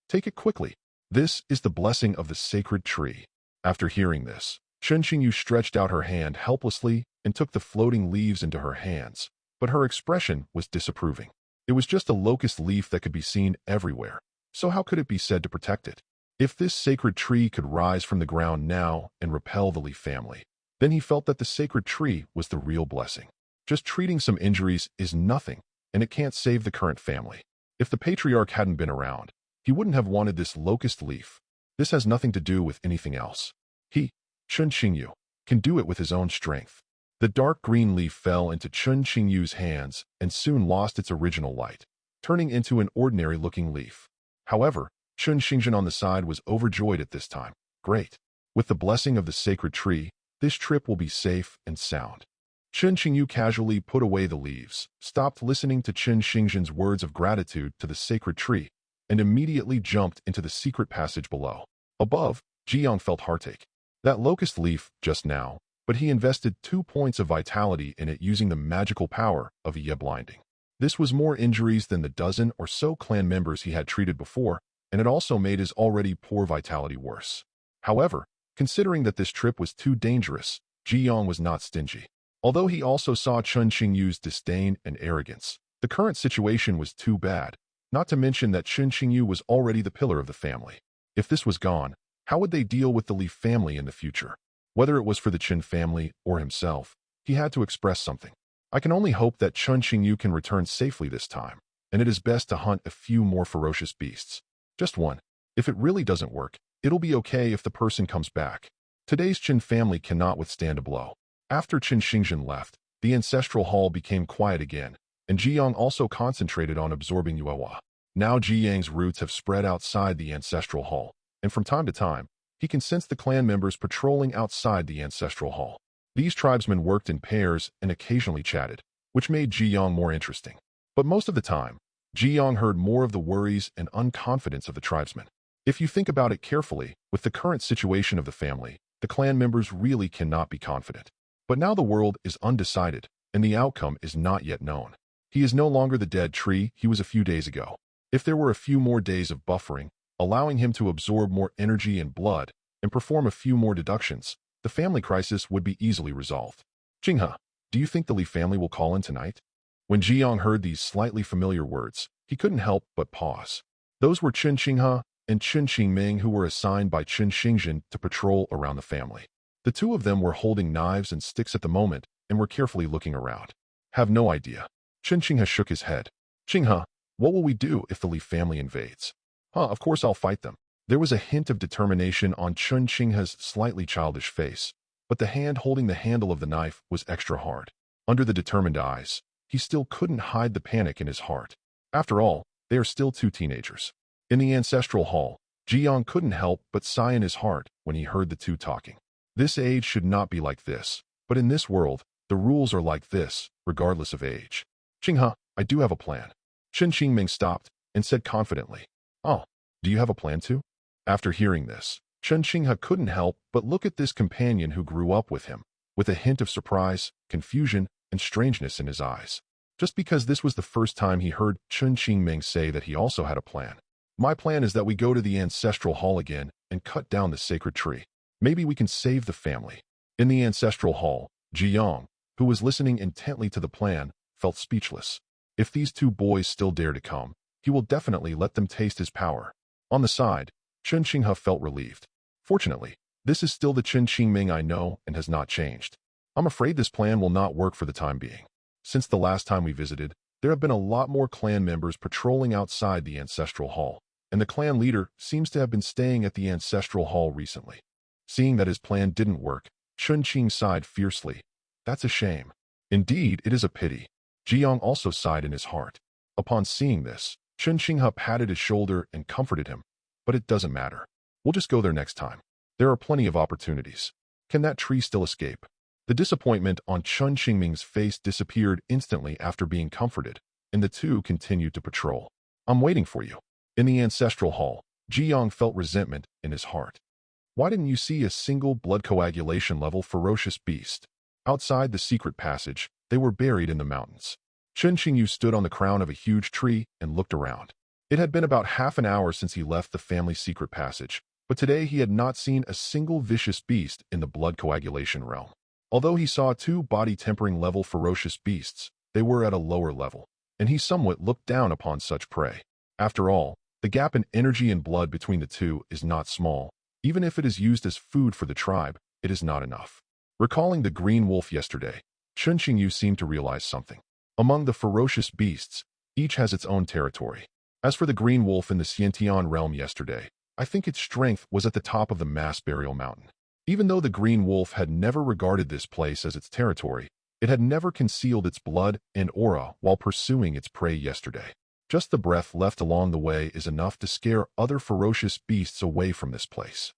A: take it quickly. This is the blessing of the sacred tree. After hearing this, Qinxing stretched out her hand helplessly and took the floating leaves into her hands, but her expression was disapproving. It was just a locust leaf that could be seen everywhere, so how could it be said to protect it? If this sacred tree could rise from the ground now and repel the leaf family, then he felt that the sacred tree was the real blessing. Just treating some injuries is nothing, and it can't save the current family. If the patriarch hadn't been around, he wouldn't have wanted this locust leaf. This has nothing to do with anything else. He, Qinxing, can do it with his own strength. The dark green leaf fell into Qinxing's hands and soon lost its original light, turning into an ordinary-looking leaf. However, Chun Xingjian on the side was overjoyed at this time. Great. With the blessing of the sacred tree, this trip will be safe and sound. Chun Xingyu casually put away the leaves, stopped listening to Chun Xingjian's words of gratitude to the sacred tree, and immediately jumped into the secret passage below. Above, Jiang felt heartache. That locust leaf just now, but he invested 2 points of vitality in it using the magical power of Ye blinding. This was more injuries than the dozen or so clan members he had treated before, and it also made his already poor vitality worse. However, considering that this trip was too dangerous, Jiang was not stingy. Although he also saw Chun Xingyu's disdain and arrogance, the current situation was too bad, not to mention that Chun Xingyu was already the pillar of the family. If this was gone, how would they deal with the Li family in the future? Whether it was for the Qin family or himself, he had to express something. I can only hope that Chun Xingyu can return safely this time, and it is best to hunt a few more ferocious beasts. Just one. If it really doesn't work, it'll be okay if the person comes back. Today's Qin family cannot withstand a blow. After Qin Xingjian left, the ancestral hall became quiet again, and Jiang also concentrated on absorbing Yuehua. Now Jiyang's roots have spread outside the ancestral hall, and from time to time, he can sense the clan members patrolling outside the ancestral hall. These tribesmen worked in pairs and occasionally chatted, which made Jiang more interesting. But most of the time, Jiang heard more of the worries and unconfidence of the tribesmen. If you think about it carefully, with the current situation of the family, the clan members really cannot be confident. But now the world is undecided, and the outcome is not yet known. He is no longer the dead tree he was a few days ago. If there were a few more days of buffering, allowing him to absorb more energy and blood, and perform a few more deductions, the family crisis would be easily resolved. Jinghe, do you think the Li family will call in tonight? When Jiang heard these slightly familiar words, he couldn't help but pause. Those were Qin Qinghe and Qin Qingming who were assigned by Qin Xingjian to patrol around the family. The two of them were holding knives and sticks at the moment and were carefully looking around. Have no idea. Qin Qinghe shook his head. Jinghe, what will we do if the Li family invades? Of course I'll fight them. There was a hint of determination on Qin Qinghe's slightly childish face, but the hand holding the handle of the knife was extra hard. Under the determined eyes, he still couldn't hide the panic in his heart. After all, they are still two teenagers. In the ancestral hall, Jiang couldn't help but sigh in his heart when he heard the two talking. This age should not be like this, but in this world, the rules are like this, regardless of age. Jinghe, I do have a plan. Qin Qingming stopped and said confidently. Oh, do you have a plan too? After hearing this, Qin Qinghe couldn't help but look at this companion who grew up with him, with a hint of surprise, confusion, and strangeness in his eyes. Just because this was the first time he heard Qin Qingming say that he also had a plan. My plan is that we go to the ancestral hall again and cut down the sacred tree. Maybe we can save the family. In the ancestral hall, Jiang, who was listening intently to the plan, felt speechless. If these two boys still dare to come, he will definitely let them taste his power. On the side, Qin Qinghe felt relieved. Fortunately, this is still the Qin Qingming I know and has not changed. I'm afraid this plan will not work for the time being. Since the last time we visited, there have been a lot more clan members patrolling outside the ancestral hall, and the clan leader seems to have been staying at the ancestral hall recently. Seeing that his plan didn't work, Qin Qing sighed fiercely. That's a shame. Indeed, it is a pity. Jiang also sighed in his heart. Upon seeing this, Qin Qinghe patted his shoulder and comforted him. But it doesn't matter. We'll just go there next time. There are plenty of opportunities. Can that tree still escape? The disappointment on Qin Qingming's face disappeared instantly after being comforted, and the two continued to patrol. I'm waiting for you. In the ancestral hall, Jiang felt resentment in his heart. Why didn't you see a single blood coagulation level ferocious beast? Outside the secret passage, they were buried in the mountains. Qin Qingyu stood on the crown of a huge tree and looked around. It had been about half an hour since he left the family secret passage, but today he had not seen a single vicious beast in the blood coagulation realm. Although he saw two body-tempering level ferocious beasts, they were at a lower level, and he somewhat looked down upon such prey. After all, the gap in energy and blood between the two is not small. Even if it is used as food for the tribe, it is not enough. Recalling the green wolf yesterday, Qin Qingyu seemed to realize something. Among the ferocious beasts, each has its own territory. As for the green wolf in the Xiantian realm yesterday, I think its strength was at the top of the mass burial mountain. Even though the green wolf had never regarded this place as its territory, it had never concealed its blood and aura while pursuing its prey yesterday. Just the breath left along the way is enough to scare other ferocious beasts away from this place.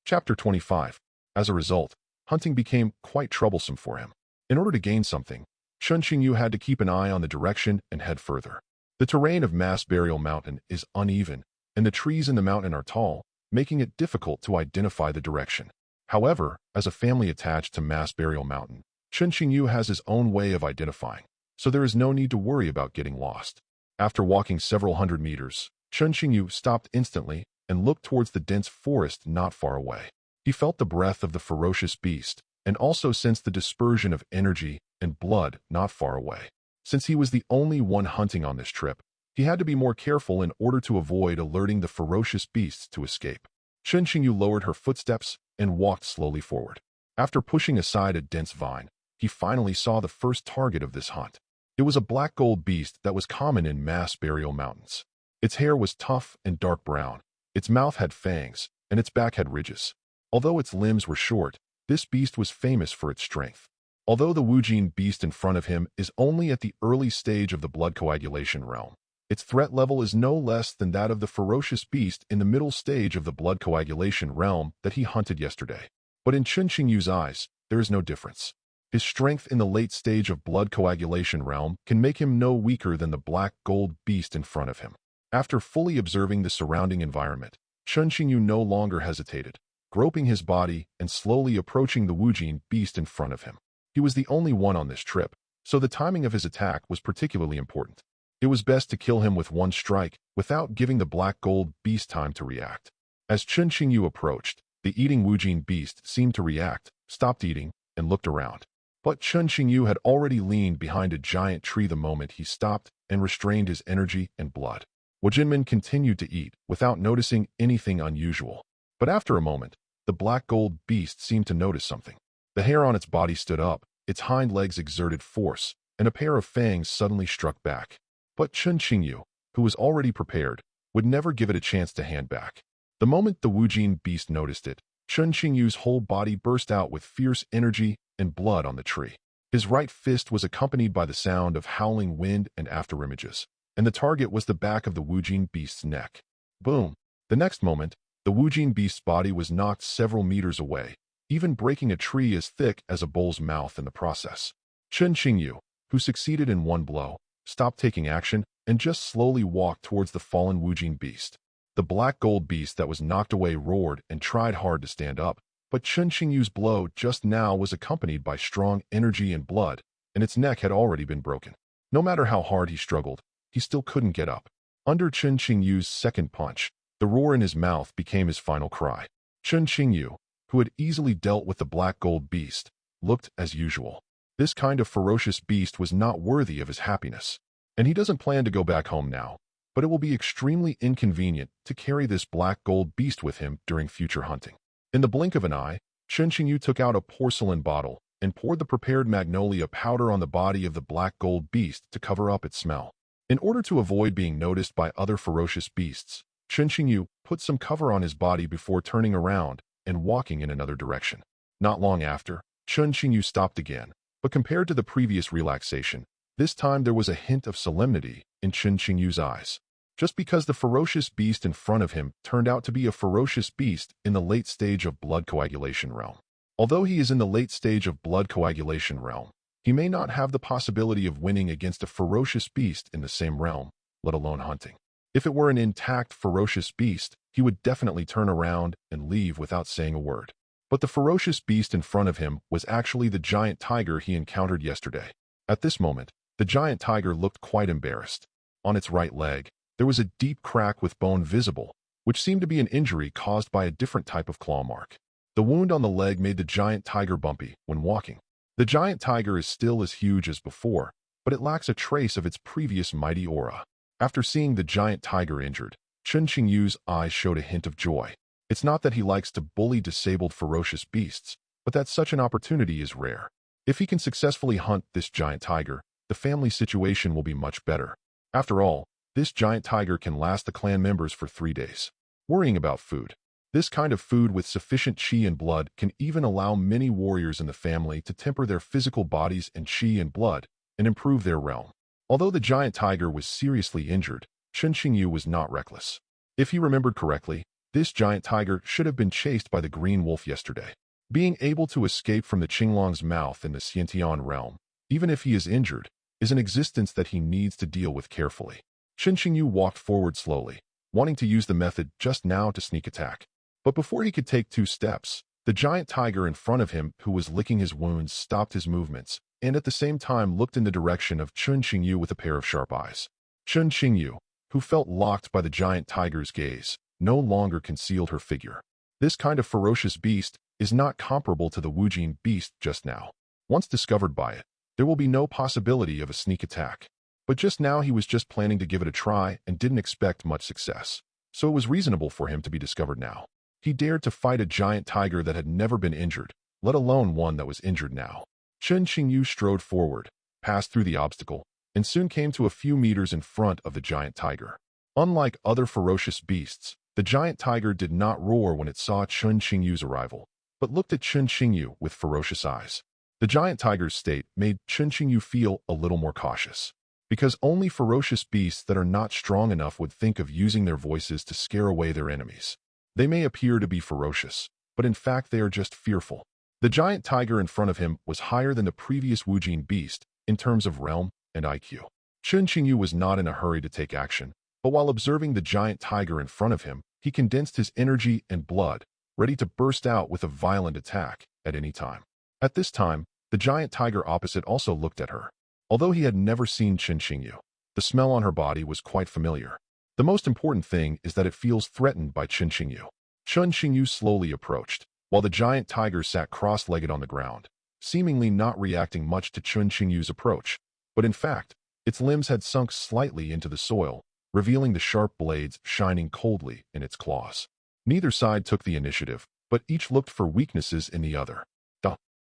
A: Chapter 25. As a result, hunting became quite troublesome for him. In order to gain something, Chun Xingyu had to keep an eye on the direction and head further. The terrain of Mass Burial Mountain is uneven, and the trees in the mountain are tall, making it difficult to identify the direction. However, as a family attached to Mass Burial Mountain, Chun Xingyu has his own way of identifying, so there is no need to worry about getting lost. After walking several hundred meters, Chun Xingyu stopped instantly and looked towards the dense forest not far away. He felt the breath of the ferocious beast and also sensed the dispersion of energy and blood not far away. Since he was the only one hunting on this trip, he had to be more careful in order to avoid alerting the ferocious beasts to escape. Chun Xingyu lowered her footsteps and walked slowly forward. After pushing aside a dense vine, he finally saw the first target of this hunt. It was a black gold beast that was common in Mass Burial Mountains. Its hair was tough and dark brown, its mouth had fangs, and its back had ridges. Although its limbs were short, this beast was famous for its strength. Although the Wujin beast in front of him is only at the early stage of the blood coagulation realm, its threat level is no less than that of the ferocious beast in the middle stage of the blood coagulation realm that he hunted yesterday. But in Chun Xingyu's eyes, there is no difference. His strength in the late stage of blood coagulation realm can make him no weaker than the black gold beast in front of him. After fully observing the surrounding environment, Chun Xingyu no longer hesitated, groping his body and slowly approaching the Wujin beast in front of him. He was the only one on this trip, so the timing of his attack was particularly important. It was best to kill him with one strike without giving the black gold beast time to react. As Chun Xingyu approached, the eating Wujin beast seemed to react, stopped eating, and looked around. But Chun Xingyu had already leaned behind a giant tree the moment he stopped and restrained his energy and blood. Wujinman continued to eat without noticing anything unusual. But after a moment, the black gold beast seemed to notice something. The hair on its body stood up, its hind legs exerted force, and a pair of fangs suddenly struck back. But Chun Xingyu, who was already prepared, would never give it a chance to hand back. The moment the Wujin beast noticed it, Chun Xingyu's whole body burst out with fierce energy and blood on the tree. His right fist was accompanied by the sound of howling wind and afterimages, and the target was the back of the Wujin beast's neck. Boom! The next moment, the Wujin beast's body was knocked several meters away, even breaking a tree as thick as a bull's mouth in the process. Chun Xingyu, who succeeded in one blow, stopped taking action and just slowly walked towards the fallen Wujin beast. The black gold beast that was knocked away roared and tried hard to stand up, but Chun Xingyu's blow just now was accompanied by strong energy and blood, and its neck had already been broken. No matter how hard he struggled, he still couldn't get up. Under Chun Xingyu's second punch, the roar in his mouth became his final cry. Chun Xingyu, who had easily dealt with the black gold beast, looked as usual. This kind of ferocious beast was not worthy of his happiness, and he doesn't plan to go back home now, but it will be extremely inconvenient to carry this black gold beast with him during future hunting. In the blink of an eye, Chun Xingyu took out a porcelain bottle and poured the prepared magnolia powder on the body of the black gold beast to cover up its smell. In order to avoid being noticed by other ferocious beasts, Chun Xingyu put some cover on his body before turning around and walking in another direction. Not long after, Chun Xingyu stopped again, but compared to the previous relaxation, this time there was a hint of solemnity in Chun Xingyu's eyes. Just because the ferocious beast in front of him turned out to be a ferocious beast in the late stage of blood coagulation realm. Although he is in the late stage of blood coagulation realm, he may not have the possibility of winning against a ferocious beast in the same realm, let alone hunting. If it were an intact ferocious beast, he would definitely turn around and leave without saying a word. But the ferocious beast in front of him was actually the giant tiger he encountered yesterday. At this moment, the giant tiger looked quite embarrassed. On its right leg, there was a deep crack with bone visible, which seemed to be an injury caused by a different type of claw mark. The wound on the leg made the giant tiger bumpy when walking. The giant tiger is still as huge as before, but it lacks a trace of its previous mighty aura. After seeing the giant tiger injured, Chun Xingyu's eyes showed a hint of joy. It's not that he likes to bully disabled ferocious beasts, but that such an opportunity is rare. If he can successfully hunt this giant tiger, the family situation will be much better. After all, this giant tiger can last the clan members for 3 days. Worrying about food. This kind of food with sufficient qi and blood can even allow many warriors in the family to temper their physical bodies and qi and blood and improve their realm. Although the giant tiger was seriously injured, Chen Xingyu was not reckless. If he remembered correctly, this giant tiger should have been chased by the green wolf yesterday. Being able to escape from the Qinglong's mouth in the Xiantian realm, even if he is injured, is an existence that he needs to deal with carefully. Chen Xingyu walked forward slowly, wanting to use the method just now to sneak attack. But before he could take 2 steps, the giant tiger in front of him, who was licking his wounds, stopped his movements, and at the same time looked in the direction of Chen Xingyu with a pair of sharp eyes. Chen Xingyu, who felt locked by the giant tiger's gaze, no longer concealed her figure. This kind of ferocious beast is not comparable to the Wujin beast just now. Once discovered by it, there will be no possibility of a sneak attack. But just now he was just planning to give it a try and didn't expect much success. So it was reasonable for him to be discovered now. He dared to fight a giant tiger that had never been injured, let alone one that was injured now. Chen Xingyu strode forward, passed through the obstacle, and soon came to a few meters in front of the giant tiger. Unlike other ferocious beasts, the giant tiger did not roar when it saw Chen Xingyu's arrival, but looked at Chen Xingyu with ferocious eyes. The giant tiger's state made Chen Xingyu feel a little more cautious, because only ferocious beasts that are not strong enough would think of using their voices to scare away their enemies. They may appear to be ferocious, but in fact they are just fearful. The giant tiger in front of him was higher than the previous Wujin beast in terms of realm and IQ. Chen Xingyu was not in a hurry to take action, but while observing the giant tiger in front of him, he condensed his energy and blood, ready to burst out with a violent attack at any time. At this time, the giant tiger opposite also looked at her. Although he had never seen Chen Xingyu, the smell on her body was quite familiar. The most important thing is that it feels threatened by Chen Xingyu. Chen Xingyu slowly approached, while the giant tiger sat cross-legged on the ground, seemingly not reacting much to Chen Xingyu's approach. But in fact, its limbs had sunk slightly into the soil, revealing the sharp blades shining coldly in its claws. Neither side took the initiative, but each looked for weaknesses in the other.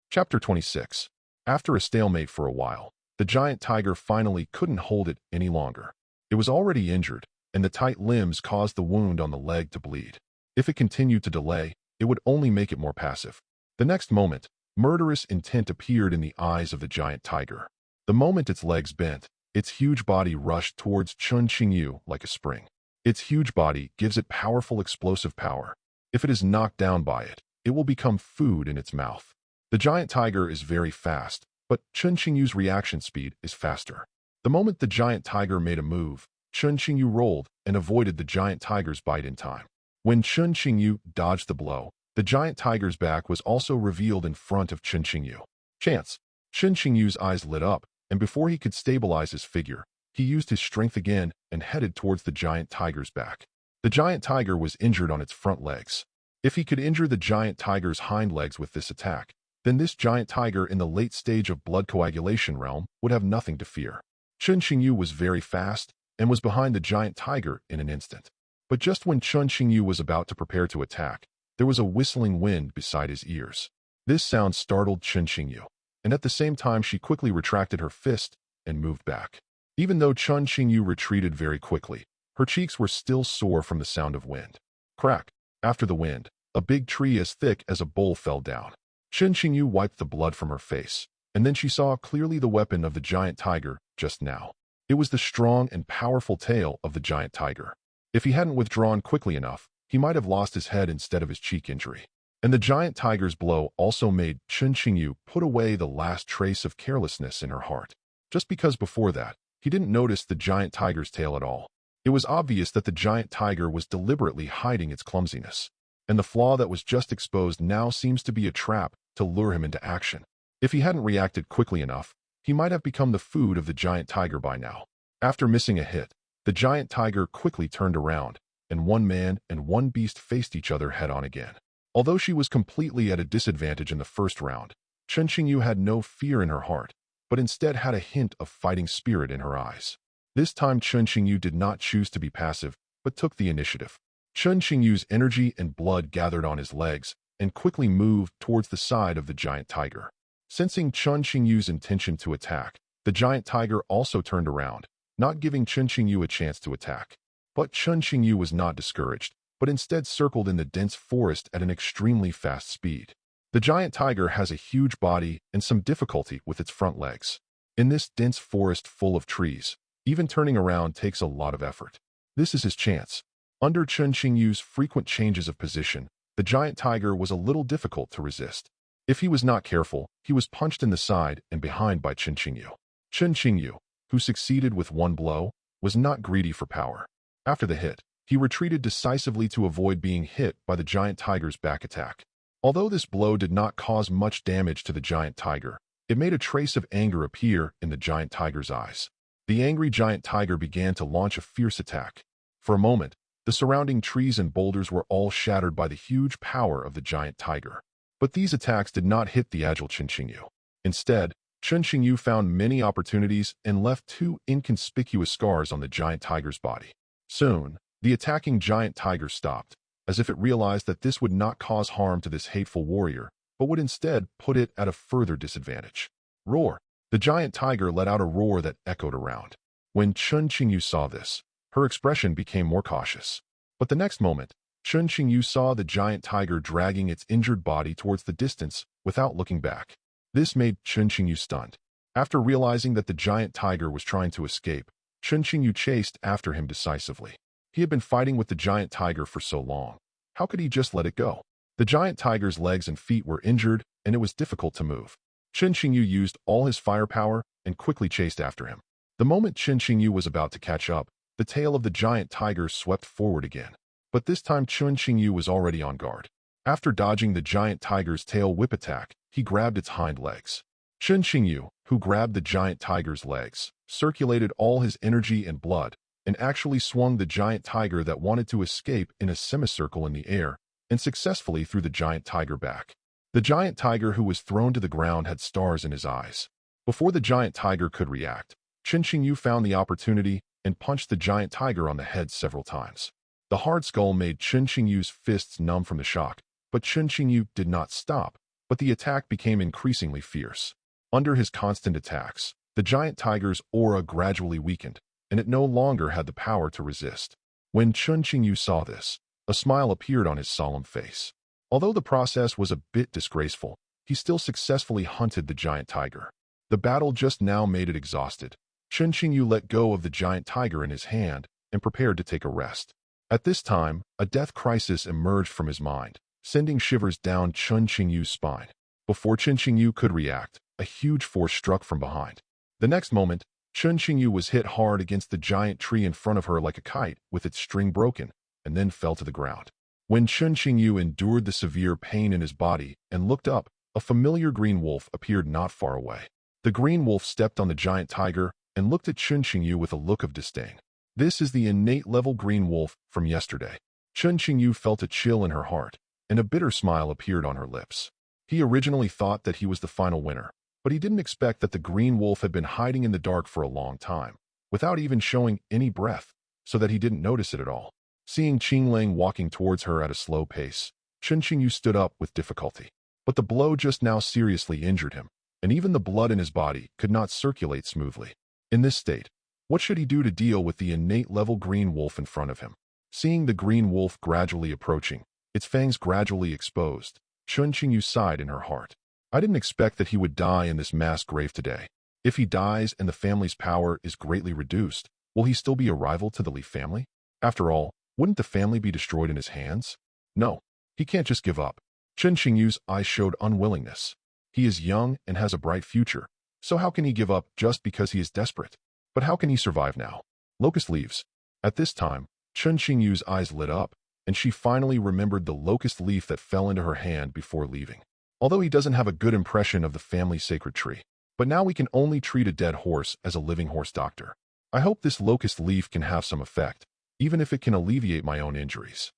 A: Chapter 26. After a stalemate for a while, the giant tiger finally couldn't hold it any longer. It was already injured, and the tight limbs caused the wound on the leg to bleed. If it continued to delay, it would only make it more passive. The next moment, murderous intent appeared in the eyes of the giant tiger. The moment its legs bent, its huge body rushed towards Chen Xingyu like a spring. Its huge body gives it powerful explosive power. If it is knocked down by it, it will become food in its mouth. The giant tiger is very fast, but Chen Xingyu's reaction speed is faster. The moment the giant tiger made a move, Chen Xingyu rolled and avoided the giant tiger's bite in time. When Chen Xingyu dodged the blow, the giant tiger's back was also revealed in front of Chen Xingyu. Chance! Chen Xingyu's eyes lit up, and before he could stabilize his figure, he used his strength again and headed towards the giant tiger's back. The giant tiger was injured on its front legs. If he could injure the giant tiger's hind legs with this attack, then this giant tiger in the late stage of blood coagulation realm would have nothing to fear. Chen Xingyu was very fast and was behind the giant tiger in an instant. But just when Chen Xingyu was about to prepare to attack, there was a whistling wind beside his ears. This sound startled Chen Xingyu, and at the same time she quickly retracted her fist and moved back. Even though Chen Xingyu retreated very quickly, her cheeks were still sore from the sound of wind. Crack! After the wind, a big tree as thick as a bowl fell down. Chen Xingyu wiped the blood from her face, and then she saw clearly the weapon of the giant tiger just now. It was the strong and powerful tail of the giant tiger. If he hadn't withdrawn quickly enough, he might have lost his head instead of his cheek injury. And the giant tiger's blow also made Chen Xingyu put away the last trace of carelessness in her heart. Just because before that, he didn't notice the giant tiger's tail at all. It was obvious that the giant tiger was deliberately hiding its clumsiness. And the flaw that was just exposed now seems to be a trap to lure him into action. If he hadn't reacted quickly enough, he might have become the food of the giant tiger by now. After missing a hit, the giant tiger quickly turned around, and one man and one beast faced each other head-on again. Although she was completely at a disadvantage in the first round, Chen Xingyu had no fear in her heart, but instead had a hint of fighting spirit in her eyes. This time Chen Xingyu did not choose to be passive, but took the initiative. Chen Xingyu's energy and blood gathered on his legs and quickly moved towards the side of the giant tiger. Sensing Chen Xingyu's intention to attack, the giant tiger also turned around, not giving Chen Xingyu a chance to attack. But Chen Xingyu was not discouraged, but instead circled in the dense forest at an extremely fast speed. The giant tiger has a huge body and some difficulty with its front legs. In this dense forest full of trees, even turning around takes a lot of effort. This is his chance. Under Chen Qingyu's frequent changes of position, the giant tiger was a little difficult to resist. If he was not careful, he was punched in the side and behind by Chen Qingyu. Chen Qingyu, who succeeded with one blow, was not greedy for power. After the hit, he retreated decisively to avoid being hit by the giant tiger's back attack. Although this blow did not cause much damage to the giant tiger, it made a trace of anger appear in the giant tiger's eyes. The angry giant tiger began to launch a fierce attack. For a moment, the surrounding trees and boulders were all shattered by the huge power of the giant tiger. But these attacks did not hit the agile Chen Qingyu. Instead, Chen Qingyu found many opportunities and left 2 inconspicuous scars on the giant tiger's body. Soon, the attacking giant tiger stopped, as if it realized that this would not cause harm to this hateful warrior, but would instead put it at a further disadvantage. Roar! The giant tiger let out a roar that echoed around. When Chen Qingyu saw this, her expression became more cautious. But the next moment, Chen Qingyu saw the giant tiger dragging its injured body towards the distance without looking back. This made Chen Qingyu stunned. After realizing that the giant tiger was trying to escape, Chen Qingyu chased after him decisively. He had been fighting with the giant tiger for so long. How could he just let it go? The giant tiger's legs and feet were injured, and it was difficult to move. Chen Qingyu used all his firepower and quickly chased after him. The moment Chen Qingyu was about to catch up, the tail of the giant tiger swept forward again. But this time Chen Qingyu was already on guard. After dodging the giant tiger's tail whip attack, he grabbed its hind legs. Chen Qingyu, who grabbed the giant tiger's legs, circulated all his energy and blood, and actually swung the giant tiger that wanted to escape in a semicircle in the air, and successfully threw the giant tiger back. The giant tiger who was thrown to the ground had stars in his eyes. Before the giant tiger could react, Chen Qingyu found the opportunity and punched the giant tiger on the head several times. The hard skull made Chen Qingyu's fists numb from the shock, but Chen Qingyu did not stop, but the attack became increasingly fierce. Under his constant attacks, the giant tiger's aura gradually weakened, and it no longer had the power to resist. When Chen Qingyu saw this, a smile appeared on his solemn face. Although the process was a bit disgraceful, he still successfully hunted the giant tiger. The battle just now made it exhausted. Chen Qingyu let go of the giant tiger in his hand and prepared to take a rest. At this time, a death crisis emerged from his mind, sending shivers down Chen Qingyu's spine. Before Chen Qingyu could react, a huge force struck from behind. The next moment, Chen Qingyu was hit hard against the giant tree in front of her like a kite, with its string broken, and then fell to the ground. When Chen Qingyu endured the severe pain in his body and looked up, a familiar green wolf appeared not far away. The green wolf stepped on the giant tiger and looked at Chen Qingyu with a look of disdain. This is the innate level green wolf from yesterday. Chen Qingyu felt a chill in her heart, and a bitter smile appeared on her lips. He originally thought that he was the final winner, but he didn't expect that the green wolf had been hiding in the dark for a long time, without even showing any breath, so that he didn't notice it at all. Seeing Qinglang walking towards her at a slow pace, Chen Qingyu stood up with difficulty. But the blow just now seriously injured him, and even the blood in his body could not circulate smoothly. In this state, what should he do to deal with the innate level green wolf in front of him? Seeing the green wolf gradually approaching, its fangs gradually exposed, Chen Qingyu sighed in her heart. I didn't expect that he would die in this mass grave today. If he dies and the family's power is greatly reduced, will he still be a rival to the Li family? After all, wouldn't the family be destroyed in his hands? No, he can't just give up. Chen Qingyu's eyes showed unwillingness. He is young and has a bright future, so how can he give up just because he is desperate? But how can he survive now? Locust leaves. At this time, Chen Qingyu's eyes lit up, and she finally remembered the locust leaf that fell into her hand before leaving. Although he doesn't have a good impression of the family sacred tree, but now we can only treat a dead horse as a living horse doctor. I hope this locust leaf can have some effect, even if it can alleviate my own injuries.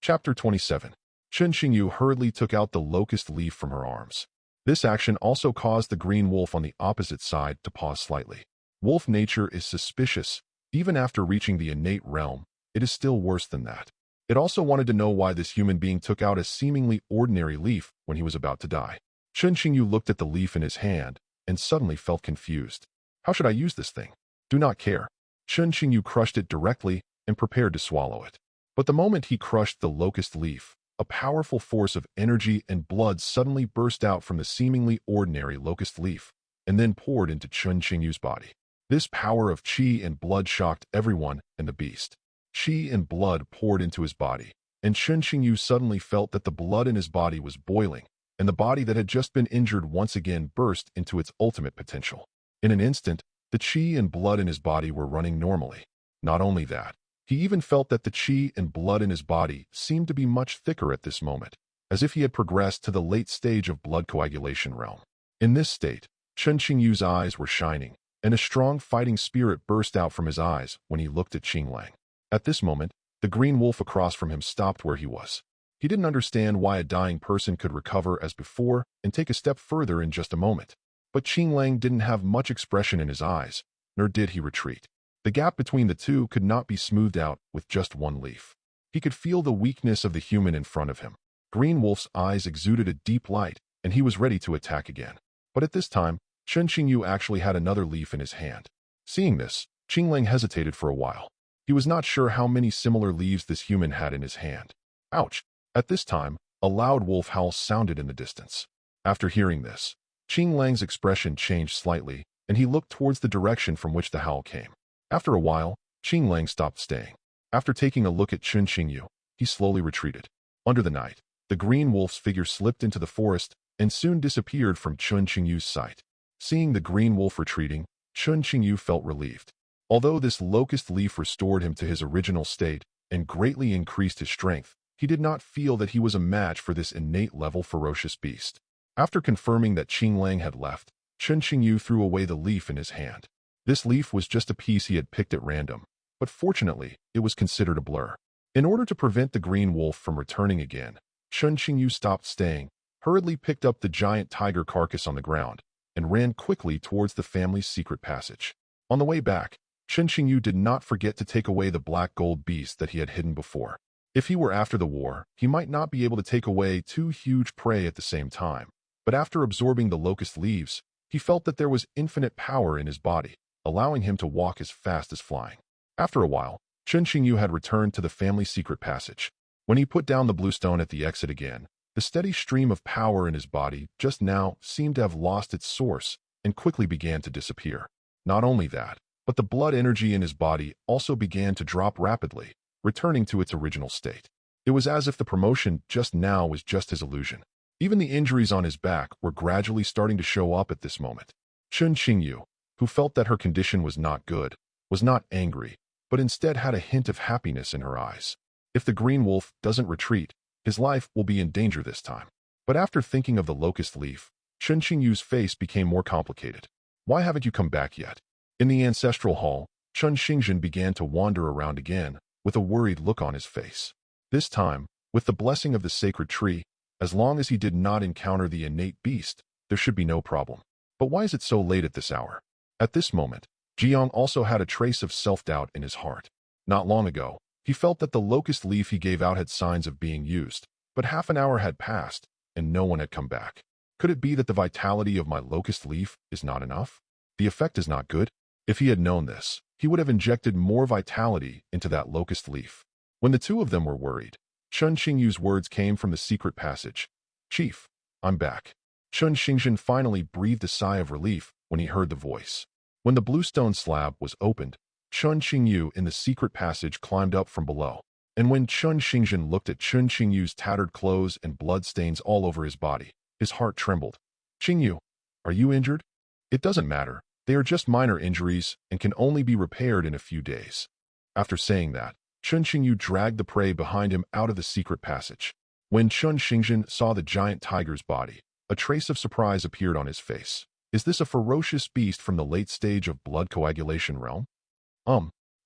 A: Chapter 27. Chen Qingyu hurriedly took out the locust leaf from her arms. This action also caused the green wolf on the opposite side to pause slightly. Wolf nature is suspicious. Even after reaching the innate realm, it is still worse than that. It also wanted to know why this human being took out a seemingly ordinary leaf when he was about to die. Chen Qingyu looked at the leaf in his hand and suddenly felt confused. How should I use this thing? Do not care. Chen Qingyu crushed it directly and prepared to swallow it. But the moment he crushed the locust leaf, a powerful force of energy and blood suddenly burst out from the seemingly ordinary locust leaf, and then poured into Chun Xingyu's body. This power of qi and blood shocked everyone and the beast. Qi and blood poured into his body, and Chun Xingyu suddenly felt that the blood in his body was boiling, and the body that had just been injured once again burst into its ultimate potential. In an instant, the qi and blood in his body were running normally. Not only that, he even felt that the qi and blood in his body seemed to be much thicker at this moment, as if he had progressed to the late stage of blood coagulation realm. In this state, Chun Xingyu's eyes were shining, and a strong fighting spirit burst out from his eyes when he looked at Qinglang. At this moment, the green wolf across from him stopped where he was. He didn't understand why a dying person could recover as before and take a step further in just a moment. But Qinglang didn't have much expression in his eyes, nor did he retreat. The gap between the two could not be smoothed out with just one leaf. He could feel the weakness of the human in front of him. Green Wolf's eyes exuded a deep light, and he was ready to attack again. But at this time, Chun Xingyu actually had another leaf in his hand. Seeing this, Qinglang hesitated for a while. He was not sure how many similar leaves this human had in his hand. Ouch! At this time, a loud wolf howl sounded in the distance. After hearing this, Qinglang's expression changed slightly, and he looked towards the direction from which the howl came. After a while, Qinglang stopped staying. After taking a look at Chun Xingyu, he slowly retreated. Under the night, the green wolf's figure slipped into the forest and soon disappeared from Chun Xingyu's sight. Seeing the green wolf retreating, Chun Xingyu felt relieved. Although this locust leaf restored him to his original state and greatly increased his strength, he did not feel that he was a match for this innate-level ferocious beast. After confirming that Qinglang had left, Chun Xingyu threw away the leaf in his hand. This leaf was just a piece he had picked at random, but fortunately, it was considered a blur. In order to prevent the green wolf from returning again, Chun Xingyu stopped staying, hurriedly picked up the giant tiger carcass on the ground, and ran quickly towards the family's secret passage. On the way back, Chun Xingyu did not forget to take away the black gold beast that he had hidden before. If he were after the war, he might not be able to take away two huge prey at the same time, but after absorbing the locust leaves, he felt that there was infinite power in his body, allowing him to walk as fast as flying. After a while, Chun Xingyu had returned to the family secret passage. When he put down the blue stone at the exit again, the steady stream of power in his body just now seemed to have lost its source and quickly began to disappear. Not only that, but the blood energy in his body also began to drop rapidly, returning to its original state. It was as if the promotion just now was just his illusion. Even the injuries on his back were gradually starting to show up at this moment. Chun Xingyu, who felt that her condition was not good, was not angry, but instead had a hint of happiness in her eyes. If the green wolf doesn't retreat, his life will be in danger this time. But after thinking of the locust leaf, Chun Xingyu's face became more complicated. Why haven't you come back yet? In the ancestral hall, Chun Xingzhen began to wander around again, with a worried look on his face. This time, with the blessing of the sacred tree, as long as he did not encounter the innate beast, there should be no problem. But why is it so late at this hour? At this moment, Jiang also had a trace of self-doubt in his heart. Not long ago, he felt that the locust leaf he gave out had signs of being used, but half an hour had passed, and no one had come back. Could it be that the vitality of my locust leaf is not enough? The effect is not good? If he had known this, he would have injected more vitality into that locust leaf. When the two of them were worried, Chun Xingyu's words came from the secret passage. "Chief, I'm back." Chun Xingzhen finally breathed a sigh of relief when he heard the voice. When the blue stone slab was opened, Chun Xingyu in the secret passage climbed up from below. And when Chun Xingzhen looked at Chun Xingyu's tattered clothes and blood stains all over his body, his heart trembled. "Xingyu, are you injured?" "It doesn't matter. They are just minor injuries and can only be repaired in a few days." After saying that, Chun Xingyu dragged the prey behind him out of the secret passage. When Chun Xingzhen saw the giant tiger's body, a trace of surprise appeared on his face. Is this a ferocious beast from the late stage of blood coagulation realm?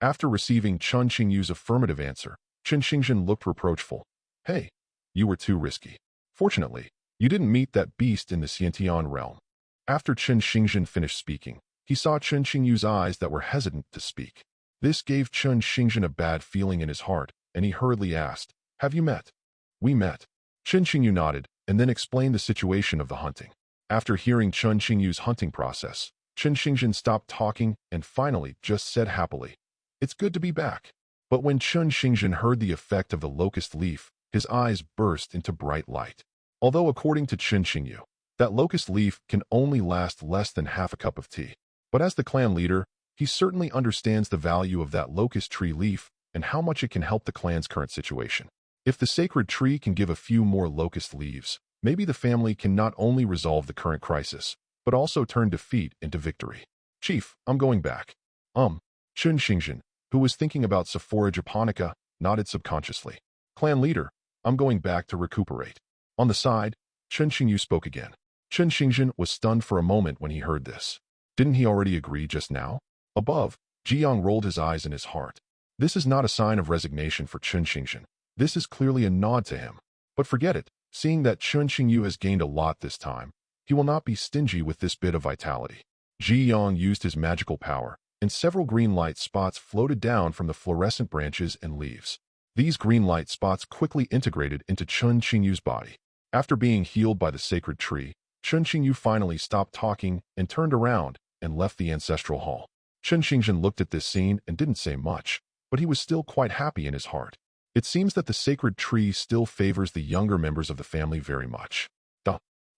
A: After receiving Chun Xingyu's affirmative answer, Chun Xingzhen looked reproachful. "Hey, you were too risky. Fortunately, you didn't meet that beast in the Xiantian realm." After Chun Xingzhen finished speaking, he saw Chun Xingyu's eyes that were hesitant to speak. This gave Chun Xingzhen a bad feeling in his heart, and he hurriedly asked, "Have you met?" "We met." Chun Xingyu nodded, and then explained the situation of the hunting. After hearing Chun Xingyu's hunting process, Chun Xingzhen stopped talking and finally just said happily, "It's good to be back." But when Chun Xingzhen heard the effect of the locust leaf, his eyes burst into bright light. Although according to Chun Xingyu, That locust leaf can only last less than half a cup of tea. But as the clan leader, he certainly understands the value of that locust tree leaf and how much it can help the clan's current situation. If the sacred tree can give a few more locust leaves, maybe the family can not only resolve the current crisis, but also turn defeat into victory. Chief, I'm going back. Chun Xingjin, who was thinking about Sephora Japonica, nodded subconsciously. Clan leader, I'm going back to recuperate. On the side, Chun Xingyu spoke again. Chun Xingjin was stunned for a moment when he heard this. Didn't he already agree just now? Above, Jiang rolled his eyes in his heart. This is not a sign of resignation for Chun Xingjin. This is clearly a nod to him. But forget it, seeing that Chun Xingyu has gained a lot this time, he will not be stingy with this bit of vitality. Ji Yang used his magical power, and several green light spots floated down from the fluorescent branches and leaves. These green light spots quickly integrated into Chun Xingyu's body. After being healed by the sacred tree, Chun Xingyu finally stopped talking and turned around and left the ancestral hall. Chun Xingjin looked at this scene and didn't say much, but he was still quite happy in his heart. It seems that the sacred tree still favors the younger members of the family very much.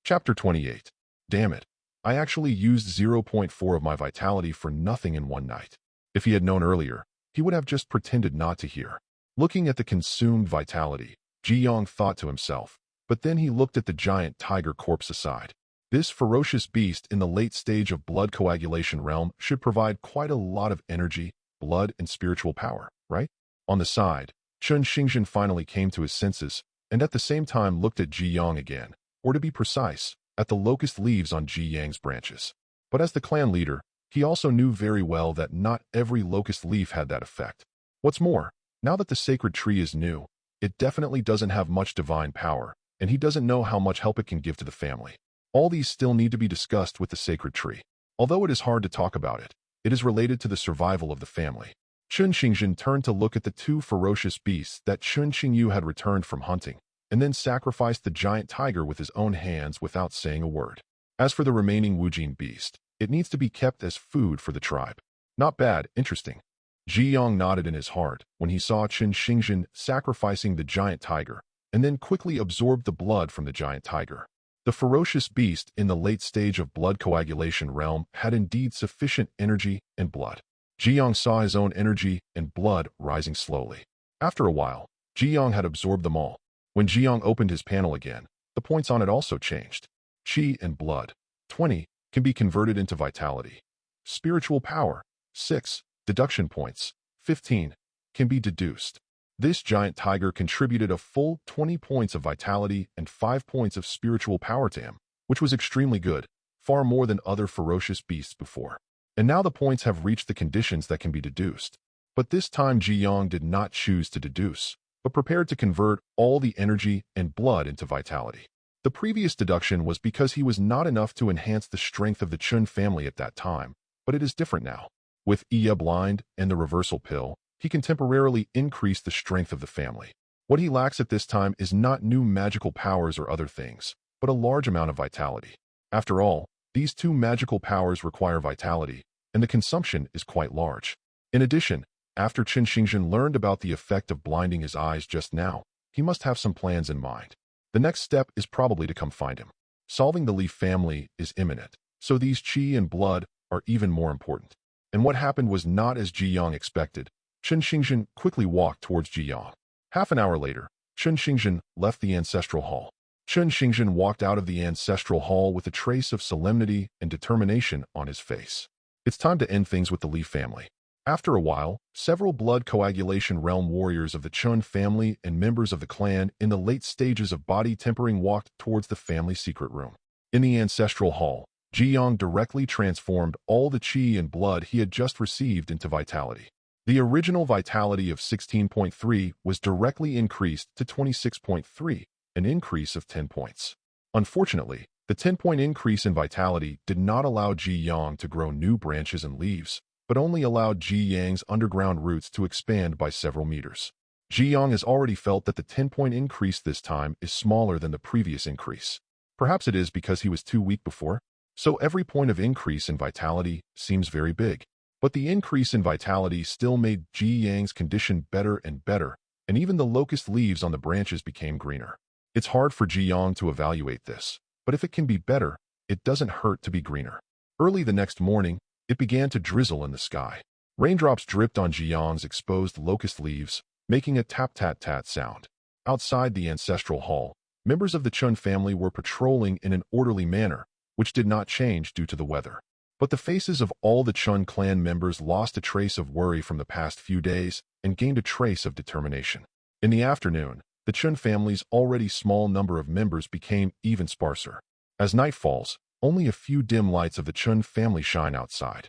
A: Chapter 28. Damn it. I actually used 0.4 of my vitality for nothing in one night. If he had known earlier, he would have just pretended not to hear. Looking at the consumed vitality, Ji Yang thought to himself, but then he looked at the giant tiger corpse aside. This ferocious beast in the late stage of blood coagulation realm should provide quite a lot of energy, blood, and spiritual power, right? On the side, Chun Xingjin finally came to his senses, and at the same time looked at Ji Yang again, or to be precise, at the locust leaves on Ji Yang's branches. But as the clan leader, he also knew very well that not every locust leaf had that effect. What's more, now that the sacred tree is new, it definitely doesn't have much divine power, and he doesn't know how much help it can give to the family. All these still need to be discussed with the sacred tree. Although it is hard to talk about it, it is related to the survival of the family. Chun Xingjin turned to look at the two ferocious beasts that Chun Xingyu had returned from hunting, and then sacrificed the giant tiger with his own hands without saying a word. As for the remaining Wujin beast, it needs to be kept as food for the tribe. Not bad, interesting. Ji Yang nodded in his heart when he saw Chun Xingjin sacrificing the giant tiger, and then quickly absorbed the blood from the giant tiger. The ferocious beast in the late stage of blood coagulation realm had indeed sufficient energy and blood. Ji Yang saw his own energy and blood rising slowly. After a while, Ji Yang had absorbed them all. When Ji Yang opened his panel again, the points on it also changed. Qi and blood, 20, can be converted into vitality. Spiritual power, 6, deduction points, 15, can be deduced. This giant tiger contributed a full 20 points of vitality and 5 points of spiritual power to him, which was extremely good, far more than other ferocious beasts before. And now the points have reached the conditions that can be deduced. But this time Ji Yang did not choose to deduce, but prepared to convert all the energy and blood into vitality. The previous deduction was because he was not enough to enhance the strength of the Chun family at that time, but it is different now. With Iya blind and the reversal pill, he can temporarily increase the strength of the family. What he lacks at this time is not new magical powers or other things, but a large amount of vitality. After all, these two magical powers require vitality, and the consumption is quite large. In addition, after Chun Xingjin learned about the effect of blinding his eyes just now, he must have some plans in mind. The next step is probably to come find him. Solving the Leaf family is imminent, so these qi and blood are even more important. And what happened was not as Ji Yang expected. Chun Xingjin quickly walked towards Ji Yang. Half an hour later, Chun Xingjin left the ancestral hall. Chun Xingjin walked out of the ancestral hall with a trace of solemnity and determination on his face. It's time to end things with the Leaf family. After a while, several blood coagulation realm warriors of the Chun family and members of the clan in the late stages of body tempering walked towards the family secret room. In the ancestral hall, Ji Yang directly transformed all the qi and blood he had just received into vitality. The original vitality of 16.3 was directly increased to 26.3, an increase of 10 points. Unfortunately, the 10-point increase in vitality did not allow Ji Yang to grow new branches and leaves, but only allowed Ji Yang's underground roots to expand by several meters. Ji Yang has already felt that the 10-point increase this time is smaller than the previous increase. Perhaps it is because he was too weak before, so every point of increase in vitality seems very big. But the increase in vitality still made Ji Yang's condition better and better, and even the locust leaves on the branches became greener. It's hard for Ji Yang to evaluate this, but if it can be better, it doesn't hurt to be greener. Early the next morning, it began to drizzle in the sky. Raindrops dripped on Jiang's exposed locust leaves, making a tap-tat-tat sound. Outside the ancestral hall, members of the Chun family were patrolling in an orderly manner, which did not change due to the weather. But the faces of all the Chun clan members lost a trace of worry from the past few days and gained a trace of determination. In the afternoon, the Chun family's already small number of members became even sparser. As night falls, only a few dim lights of the Chun family shine outside.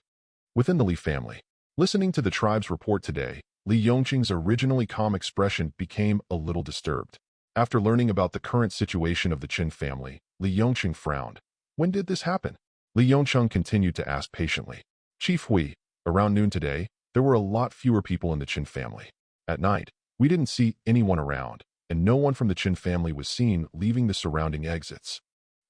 A: Within the Li family, listening to the tribe's report today, Li Yongqing's originally calm expression became a little disturbed. After learning about the current situation of the Qin family, Li Yongqing frowned. When did this happen? Li Yongqing continued to ask patiently. Chief Hui, around noon today, there were a lot fewer people in the Qin family. At night, we didn't see anyone around, and no one from the Qin family was seen leaving the surrounding exits.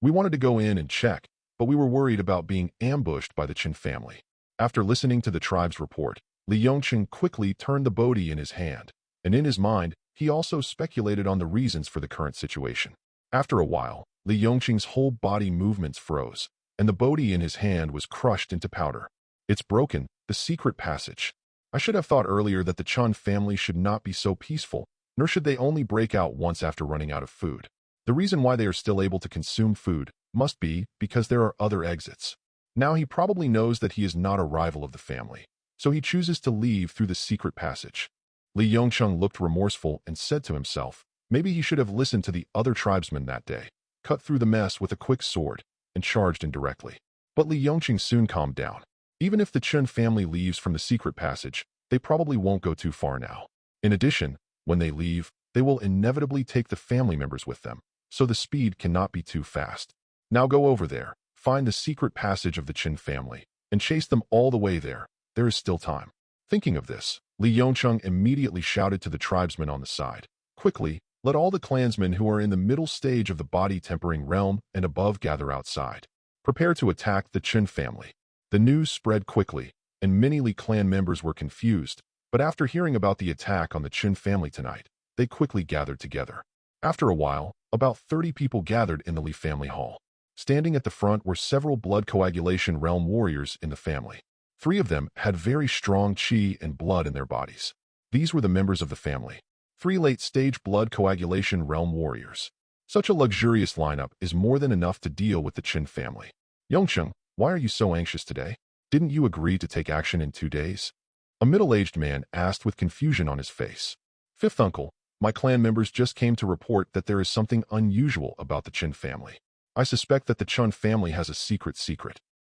A: We wanted to go in and check, but we were worried about being ambushed by the Qin family. After listening to the tribe's report, Li Yongqing quickly turned the bodhi in his hand, and in his mind, he also speculated on the reasons for the current situation. After a while, Li Yongqing's whole body movements froze, and the bodhi in his hand was crushed into powder. It's broken, the secret passage. I should have thought earlier that the Chun family should not be so peaceful, nor should they only break out once after running out of food. The reason why they are still able to consume food must be because there are other exits. Now he probably knows that he is not a rival of the family, so he chooses to leave through the secret passage. Li Yongqing looked remorseful and said to himself, maybe he should have listened to the other tribesmen that day, cut through the mess with a quick sword, and charged indirectly. But Li Yongqing soon calmed down. Even if the Chun family leaves from the secret passage, they probably won't go too far now. In addition, when they leave, they will inevitably take the family members with them, so the speed cannot be too fast. Now go over there, find the secret passage of the Qin family, and chase them all the way there. There is still time. Thinking of this, Li Yongqing immediately shouted to the tribesmen on the side. Quickly, let all the clansmen who are in the middle stage of the body-tempering realm and above gather outside. Prepare to attack the Qin family. The news spread quickly, and many Li clan members were confused, but after hearing about the attack on the Qin family tonight, they quickly gathered together. After a while, about 30 people gathered in the Li family hall. Standing at the front were several blood coagulation realm warriors in the family. 3 of them had very strong qi and blood in their bodies. These were the members of the family. 3 late-stage blood coagulation realm warriors. Such a luxurious lineup is more than enough to deal with the Qin family. Yongqing, why are you so anxious today? Didn't you agree to take action in 2 days? A middle-aged man asked with confusion on his face. Fifth uncle, my clan members just came to report that there is something unusual about the Qin family. I suspect that the Chun family has a secret.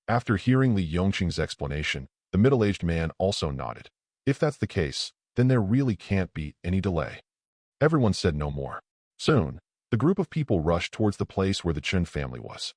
A: After hearing Li Yongqing's explanation, the middle-aged man also nodded. If that's the case, then there really can't be any delay. Everyone said no more. Soon, the group of people rushed towards the place where the Qin family was.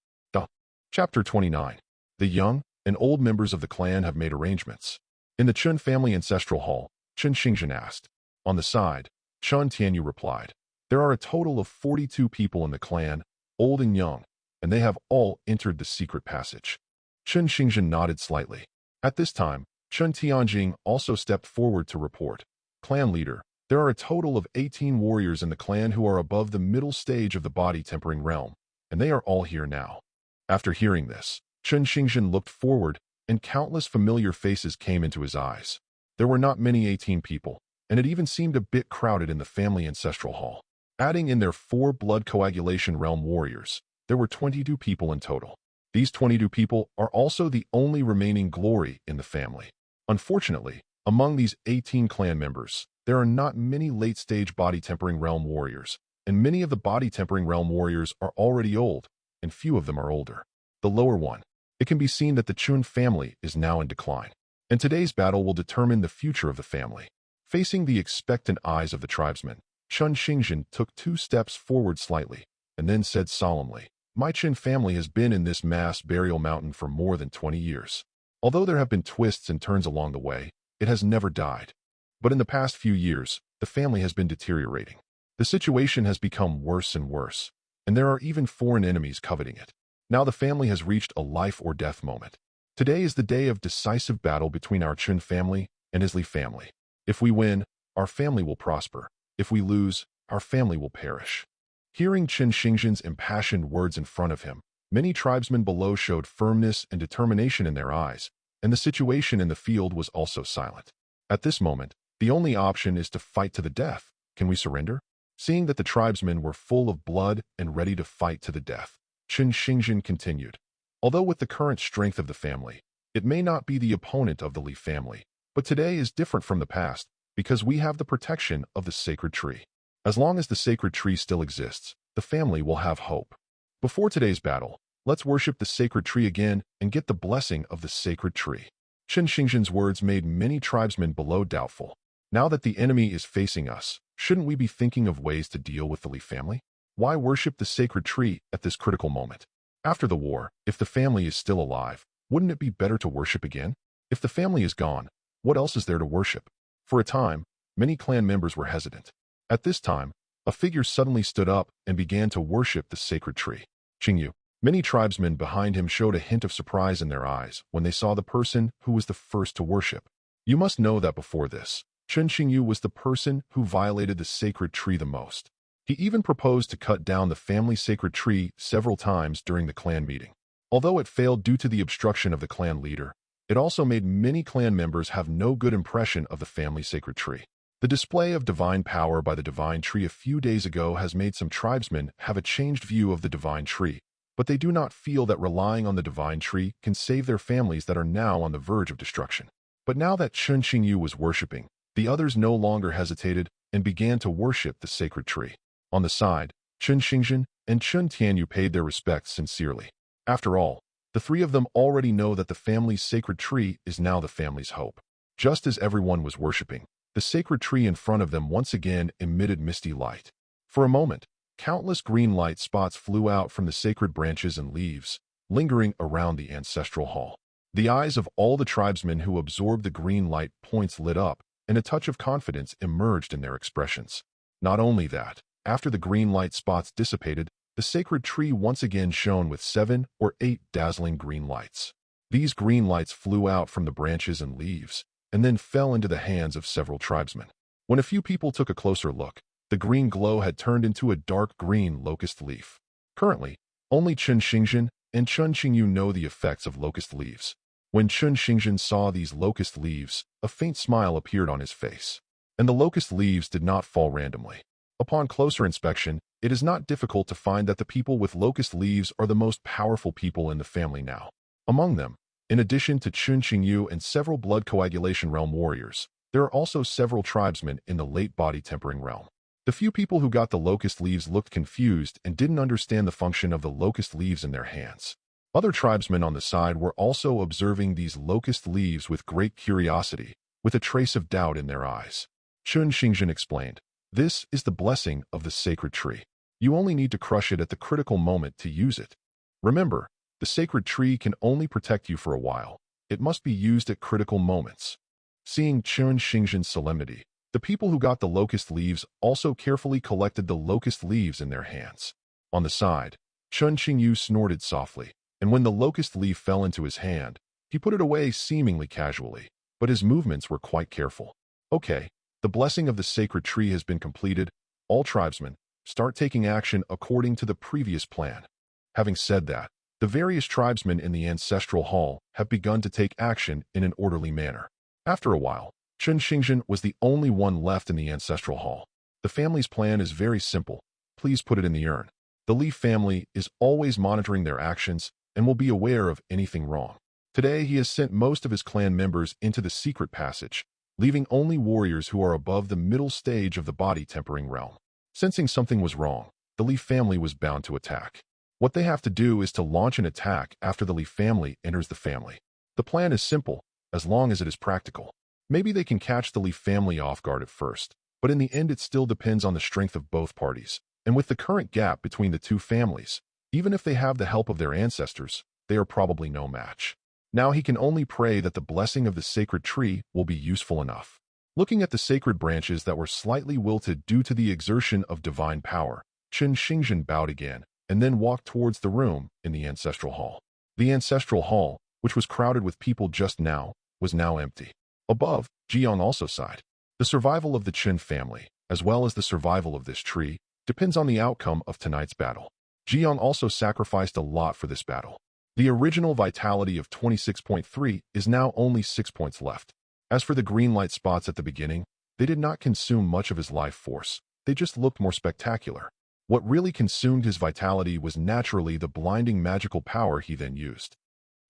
A: Chapter 29. The young and old members of the clan have made arrangements. In the Chun family ancestral hall, Chen Xingzhen asked. On the side, Chun Tianyu replied. There are a total of 42 people in the clan, old and young, and they have all entered the secret passage. Chen Xingzhen nodded slightly. At this time, Chen Tianjing also stepped forward to report. Clan leader, there are a total of 18 warriors in the clan who are above the middle stage of the body-tempering realm, and they are all here now. After hearing this, Chen Xingzhen looked forward, and countless familiar faces came into his eyes. There were not many 18 people, and it even seemed a bit crowded in the family ancestral hall. Adding in their 4 blood coagulation realm warriors, there were 22 people in total. These 22 people are also the only remaining glory in the family. Unfortunately, among these 18 clan members, there are not many late-stage body-tempering realm warriors, and many of the body-tempering realm warriors are already old, and few of them are older. The lower one. It can be seen that the Chun family is now in decline, and today's battle will determine the future of the family. Facing the expectant eyes of the tribesmen, Chen Xingzhen took 2 steps forward slightly, and then said solemnly, my Qin family has been in this mass burial mountain for more than 20 years. Although there have been twists and turns along the way, it has never died. But in the past few years, the family has been deteriorating. The situation has become worse and worse, and there are even foreign enemies coveting it. Now the family has reached a life or death moment. Today is the day of decisive battle between our Qin family and his Li family. If we win, our family will prosper. If we lose, our family will perish. Hearing Chen Xingzhen's impassioned words in front of him, Many tribesmen below showed firmness and determination in their eyes, and the situation in the field was also silent. At this moment, the only option is to fight to the death. Can we surrender? Seeing that the tribesmen were full of blood and ready to fight to the death, Chen Xingjin continued. Although with the current strength of the family, it may not be the opponent of the Li family, but today is different from the past because we have the protection of the sacred tree. As long as the sacred tree still exists, the family will have hope. Before today's battle, let's worship the sacred tree again and get the blessing of the sacred tree. Chen Xingjin's words made many tribesmen below doubtful. Now that the enemy is facing us, shouldn't we be thinking of ways to deal with the Li family? Why worship the sacred tree at this critical moment? After the war, if the family is still alive, wouldn't it be better to worship again? If the family is gone, what else is there to worship? For a time, many clan members were hesitant. At this time, a figure suddenly stood up and began to worship the sacred tree. Qingyu. Many tribesmen behind him showed a hint of surprise in their eyes when they saw the person who was the first to worship. You must know that before this, Chen Qingyu was the person who violated the sacred tree the most. He even proposed to cut down the family sacred tree several times during the clan meeting. Although it failed due to the obstruction of the clan leader, it also made many clan members have no good impression of the family sacred tree. The display of divine power by the divine tree a few days ago has made some tribesmen have a changed view of the divine tree, but they do not feel that relying on the divine tree can save their families that are now on the verge of destruction. But now that Chen Qingyu was worshipping, the others no longer hesitated and began to worship the sacred tree. On the side, Chen Xingjin and Chen Tianyu paid their respects sincerely. After all, the three of them already know that the family's sacred tree is now the family's hope. Just as everyone was worshipping, the sacred tree in front of them once again emitted misty light. For a moment, countless green light spots flew out from the sacred branches and leaves, lingering around the ancestral hall. The eyes of all the tribesmen who absorbed the green light points lit up, and a touch of confidence emerged in their expressions. Not only that, after the green light spots dissipated, the sacred tree once again shone with 7 or 8 dazzling green lights. These green lights flew out from the branches and leaves, and then fell into the hands of several tribesmen. When a few people took a closer look, the green glow had turned into a dark green locust leaf. Currently, only Chen Xingjin and Chen Qingyu know the effects of locust leaves. When Chen Xingjin saw these locust leaves, a faint smile appeared on his face. And the locust leaves did not fall randomly. Upon closer inspection, it is not difficult to find that the people with locust leaves are the most powerful people in the family now. Among them, in addition to Chen Qingyu and several blood coagulation realm warriors, there are also several tribesmen in the late body tempering realm. The few people who got the locust leaves looked confused and didn't understand the function of the locust leaves in their hands. Other tribesmen on the side were also observing these locust leaves with great curiosity, with a trace of doubt in their eyes. Chen Xingjin explained, "This is the blessing of the sacred tree. You only need to crush it at the critical moment to use it. Remember, the sacred tree can only protect you for a while. It must be used at critical moments." Seeing Chen Xingjin's solemnity, the people who got the locust leaves also carefully collected the locust leaves in their hands. On the side, Chen Qingyu snorted softly, and when the locust leaf fell into his hand, he put it away seemingly casually, but his movements were quite careful. Okay, the blessing of the sacred tree has been completed. All tribesmen, start taking action according to the previous plan. Having said that, the various tribesmen in the ancestral hall have begun to take action in an orderly manner. After a while, Chen Xingjin was the only one left in the ancestral hall. The family's plan is very simple. Please put it in the urn. The Li family is always monitoring their actions and will be aware of anything wrong. Today, he has sent most of his clan members into the secret passage, leaving only warriors who are above the middle stage of the body tempering realm. Sensing something was wrong, the Li family was bound to attack. What they have to do is to launch an attack after the Li family enters the family. The plan is simple, as long as it is practical. Maybe they can catch the Li family off guard at first, but in the end it still depends on the strength of both parties. And with the current gap between the two families, even if they have the help of their ancestors, they are probably no match. Now he can only pray that the blessing of the sacred tree will be useful enough. Looking at the sacred branches that were slightly wilted due to the exertion of divine power, Chen Xingjin bowed again, and then walked towards the room in the ancestral hall. The ancestral hall, which was crowded with people just now, was now empty. Above, Jiang also sighed. The survival of the Chen family, as well as the survival of this tree, depends on the outcome of tonight's battle. Jiang also sacrificed a lot for this battle. The original vitality of 26.3 is now only 6 points left. As for the green light spots at the beginning, they did not consume much of his life force. They just looked more spectacular. What really consumed his vitality was naturally the blinding magical power he then used.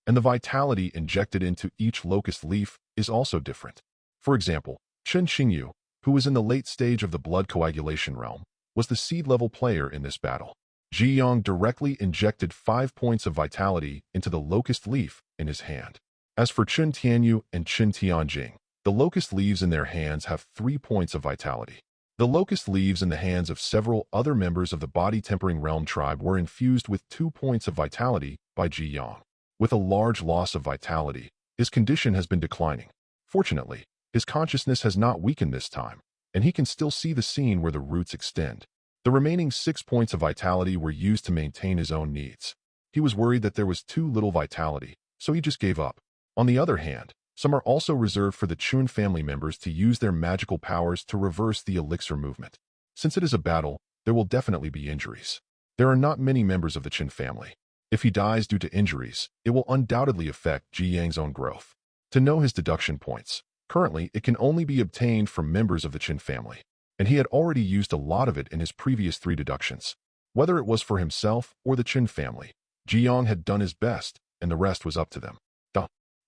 A: And the vitality injected into each locust leaf is also different. For example, Chen Xingyu, who was in the late stage of the blood coagulation realm, was the seed-level player in this battle. Ji Yang directly injected 5 points of vitality into the locust leaf in his hand. As for Chen Tianyu and Chen Tianjing, the locust leaves in their hands have 3 points of vitality. The locust leaves in the hands of several other members of the body-tempering realm tribe were infused with 2 points of vitality by Ji Yang. With a large loss of vitality, his condition has been declining. Fortunately, his consciousness has not weakened this time, and he can still see the scene where the roots extend. The remaining 6 points of vitality were used to maintain his own needs. He was worried that there was too little vitality, so he just gave up. On the other hand, some are also reserved for the Chun family members to use their magical powers to reverse the elixir movement. Since it is a battle, there will definitely be injuries. There are not many members of the Chun family. If he dies due to injuries, it will undoubtedly affect Ji Yang's own growth. To know his deduction points, currently it can only be obtained from members of the Chun family, and he had already used a lot of it in his previous 3 deductions. Whether it was for himself or the Chun family, Ji Yang had done his best, and the rest was up to them.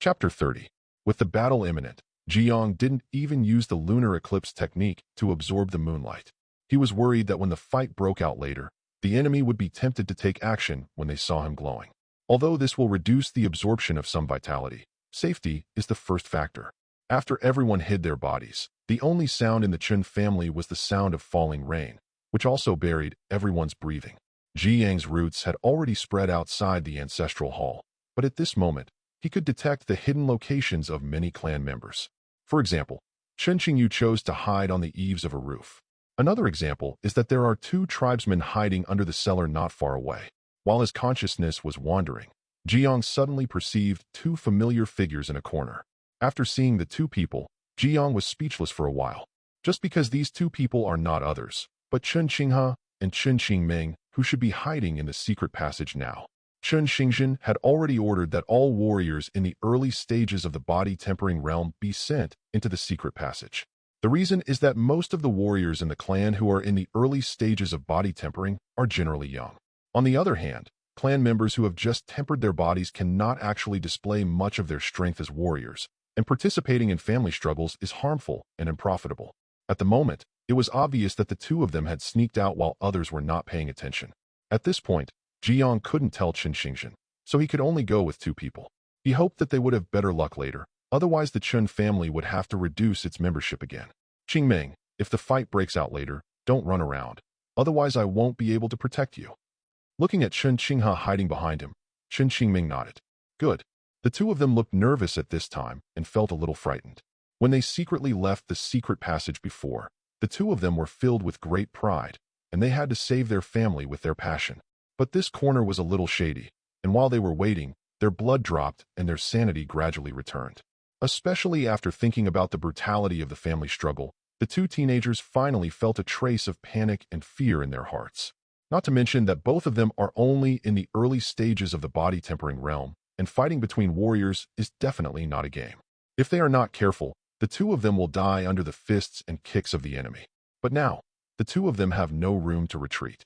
A: Chapter 30. With the battle imminent, Ji Yang didn't even use the lunar eclipse technique to absorb the moonlight. He was worried that when the fight broke out later, the enemy would be tempted to take action when they saw him glowing. Although this will reduce the absorption of some vitality, safety is the first factor. After everyone hid their bodies, the only sound in the Chun family was the sound of falling rain, which also buried everyone's breathing. Ji Yang's roots had already spread outside the ancestral hall, but at this moment, he could detect the hidden locations of many clan members. For example, Chen Qingyu chose to hide on the eaves of a roof. Another example is that there are 2 tribesmen hiding under the cellar not far away. While his consciousness was wandering, Ji Yang suddenly perceived 2 familiar figures in a corner. After seeing the 2 people, Ji Yang was speechless for a while. Just because these 2 people are not others, but Chen Qinghe and Chen Qingming, who should be hiding in the secret passage now. Chen Xingzhen had already ordered that all warriors in the early stages of the body-tempering realm be sent into the secret passage. The reason is that most of the warriors in the clan who are in the early stages of body-tempering are generally young. On the other hand, clan members who have just tempered their bodies cannot actually display much of their strength as warriors, and participating in family struggles is harmful and unprofitable. At the moment, it was obvious that the 2 of them had sneaked out while others were not paying attention. At this point, Ji Yang couldn't tell Chen Xingzhen, so he could only go with 2 people. He hoped that they would have better luck later, otherwise the Chun family would have to reduce its membership again. Qingming, if the fight breaks out later, don't run around, otherwise I won't be able to protect you. Looking at Chen Qinghe hiding behind him, Chen Qingming nodded. Good. The 2 of them looked nervous at this time and felt a little frightened. When they secretly left the secret passage before, the 2 of them were filled with great pride, and they had to save their family with their passion. But this corner was a little shady, and while they were waiting, their blood dropped and their sanity gradually returned. Especially after thinking about the brutality of the family struggle, the 2 teenagers finally felt a trace of panic and fear in their hearts. Not to mention that both of them are only in the early stages of the body-tempering realm, and fighting between warriors is definitely not a game. If they are not careful, the 2 of them will die under the fists and kicks of the enemy. But now, the 2 of them have no room to retreat.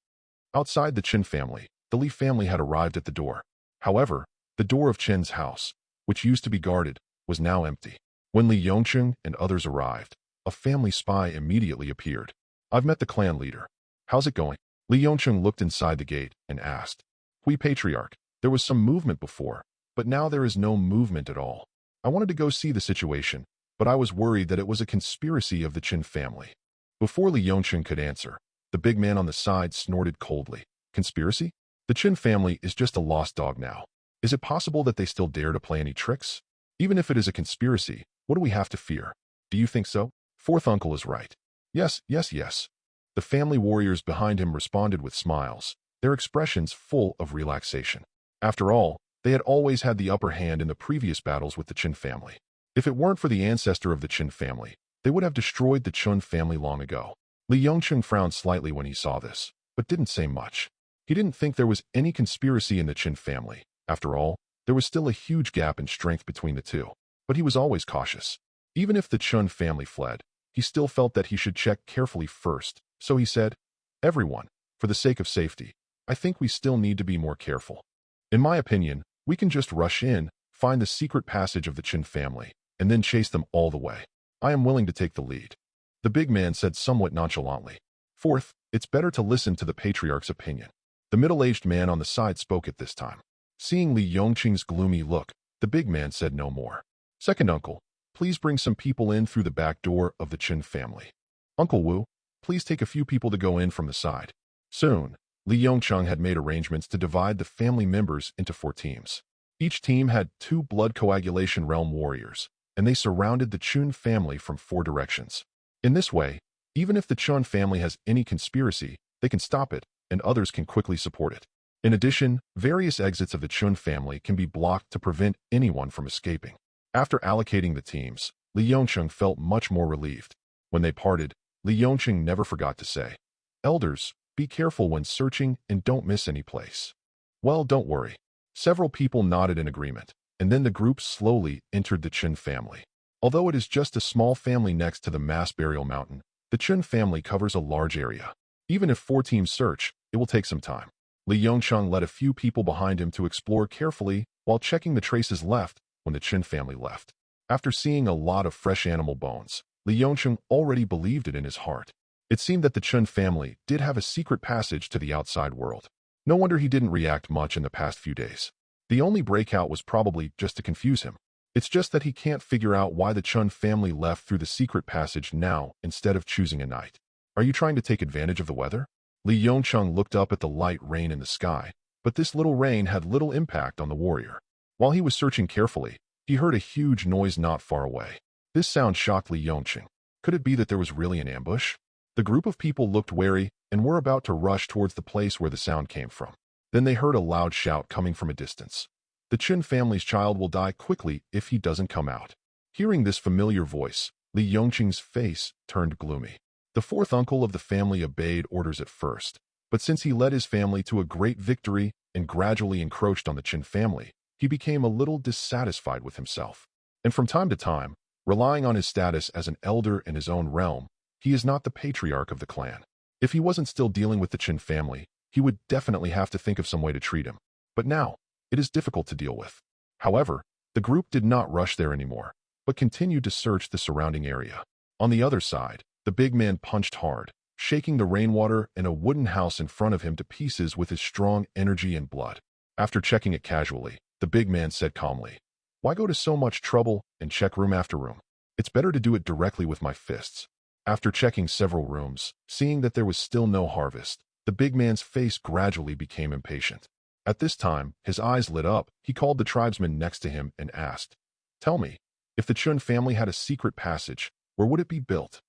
A: Outside the Chen family, the Li family had arrived at the door. However, the door of Chen's house, which used to be guarded, was now empty. When Li Yongcheng and others arrived, a family spy immediately appeared. I've met the clan leader. How's it going? Li Yongcheng looked inside the gate and asked. Hui Patriarch, there was some movement before, but now there is no movement at all. I wanted to go see the situation, but I was worried that it was a conspiracy of the Chen family. Before Li Yongcheng could answer, the big man on the side snorted coldly. Conspiracy? The Chen family is just a lost dog now. Is it possible that they still dare to play any tricks? Even if it is a conspiracy, what do we have to fear? Do you think so? 4th uncle is right. Yes, yes, yes. The family warriors behind him responded with smiles, their expressions full of relaxation. After all, they had always had the upper hand in the previous battles with the Chen family. If it weren't for the ancestor of the Chen family, they would have destroyed the Chun family long ago. Li Yongcheng frowned slightly when he saw this, but didn't say much. He didn't think there was any conspiracy in the Chin family. After all, there was still a huge gap in strength between the two. But he was always cautious. Even if the Chun family fled, he still felt that he should check carefully first. So he said, "Everyone, for the sake of safety, I think we still need to be more careful. In my opinion, we can just rush in, find the secret passage of the Chin family, and then chase them all the way. I am willing to take the lead." The big man said somewhat nonchalantly. "Fourth, it's better to listen to the patriarch's opinion." The middle-aged man on the side spoke at this time. Seeing Li Yongqing's gloomy look, the big man said no more. "Second uncle, please bring some people in through the back door of the Chin family. Uncle Wu, please take a few people to go in from the side." Soon, Li Yongqing had made arrangements to divide the family members into 4 teams. Each team had 2 blood coagulation realm warriors, and they surrounded the Chun family from 4 directions. In this way, even if the Chun family has any conspiracy, they can stop it, and others can quickly support it. In addition, various exits of the Chun family can be blocked to prevent anyone from escaping. After allocating the teams, Li Yongqing felt much more relieved. When they parted, Li Yongqing never forgot to say, "Elders, be careful when searching and don't miss any place." "Well, don't worry." Several people nodded in agreement, and then the group slowly entered the Chun family. Although it is just a small family next to the mass burial mountain, the Chun family covers a large area. Even if 4 teams search, it will take some time. Li Yongqing led a few people behind him to explore carefully while checking the traces left when the Chun family left. After seeing a lot of fresh animal bones, Li Yongqing already believed it in his heart. It seemed that the Chun family did have a secret passage to the outside world. No wonder he didn't react much in the past few days. The only breakout was probably just to confuse him. It's just that he can't figure out why the Chun family left through the secret passage now instead of choosing a night. Are you trying to take advantage of the weather? Li Yongqing looked up at the light rain in the sky, but this little rain had little impact on the warrior. While he was searching carefully, he heard a huge noise not far away. This sound shocked Li Yongqing. Could it be that there was really an ambush? The group of people looked wary and were about to rush towards the place where the sound came from. Then they heard a loud shout coming from a distance. "The Chin family's child will die quickly if he doesn't come out." Hearing this familiar voice, Li Yongqing's face turned gloomy. The 4th uncle of the family obeyed orders at first, but since he led his family to a great victory and gradually encroached on the Chin family, he became a little dissatisfied with himself. And from time to time, relying on his status as an elder in his own realm, he is not the patriarch of the clan. If he wasn't still dealing with the Chin family, he would definitely have to think of some way to treat him. But now, it is difficult to deal with. However, the group did not rush there anymore, but continued to search the surrounding area. On the other side, the big man punched hard, shaking the rainwater and a wooden house in front of him to pieces with his strong energy and blood. After checking it casually, the big man said calmly, "Why go to so much trouble and check room after room? It's better to do it directly with my fists." After checking several rooms, seeing that there was still no harvest, the big man's face gradually became impatient. At this time, his eyes lit up. He called the tribesman next to him and asked, "Tell me, if the Chun family had a secret passage, where would it be built?"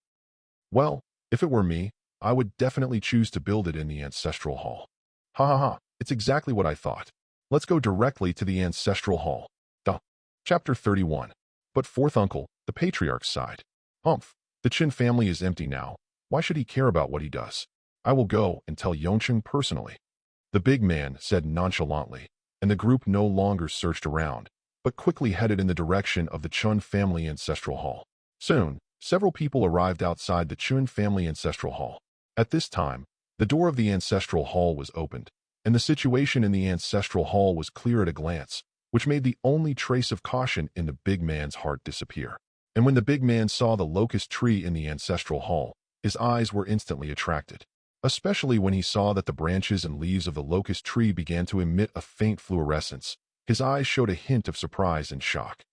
A: "Well, if it were me, I would definitely choose to build it in the ancestral hall." "Ha ha ha, it's exactly what I thought. Let's go directly to the ancestral hall." Duh. Chapter 31. But 4th uncle, the patriarch's side. "Humph, the Chin family is empty now. Why should he care about what he does? I will go and tell Yongqing personally." The big man said nonchalantly, and the group no longer searched around, but quickly headed in the direction of the Chun family ancestral hall. Soon, several people arrived outside the Chun family ancestral hall. At this time, the door of the ancestral hall was opened, and the situation in the ancestral hall was clear at a glance, which made the only trace of caution in the big man's heart disappear. And when the big man saw the locust tree in the ancestral hall, his eyes were instantly attracted, especially when he saw that the branches and leaves of the locust tree began to emit a faint fluorescence. His eyes showed a hint of surprise and shock.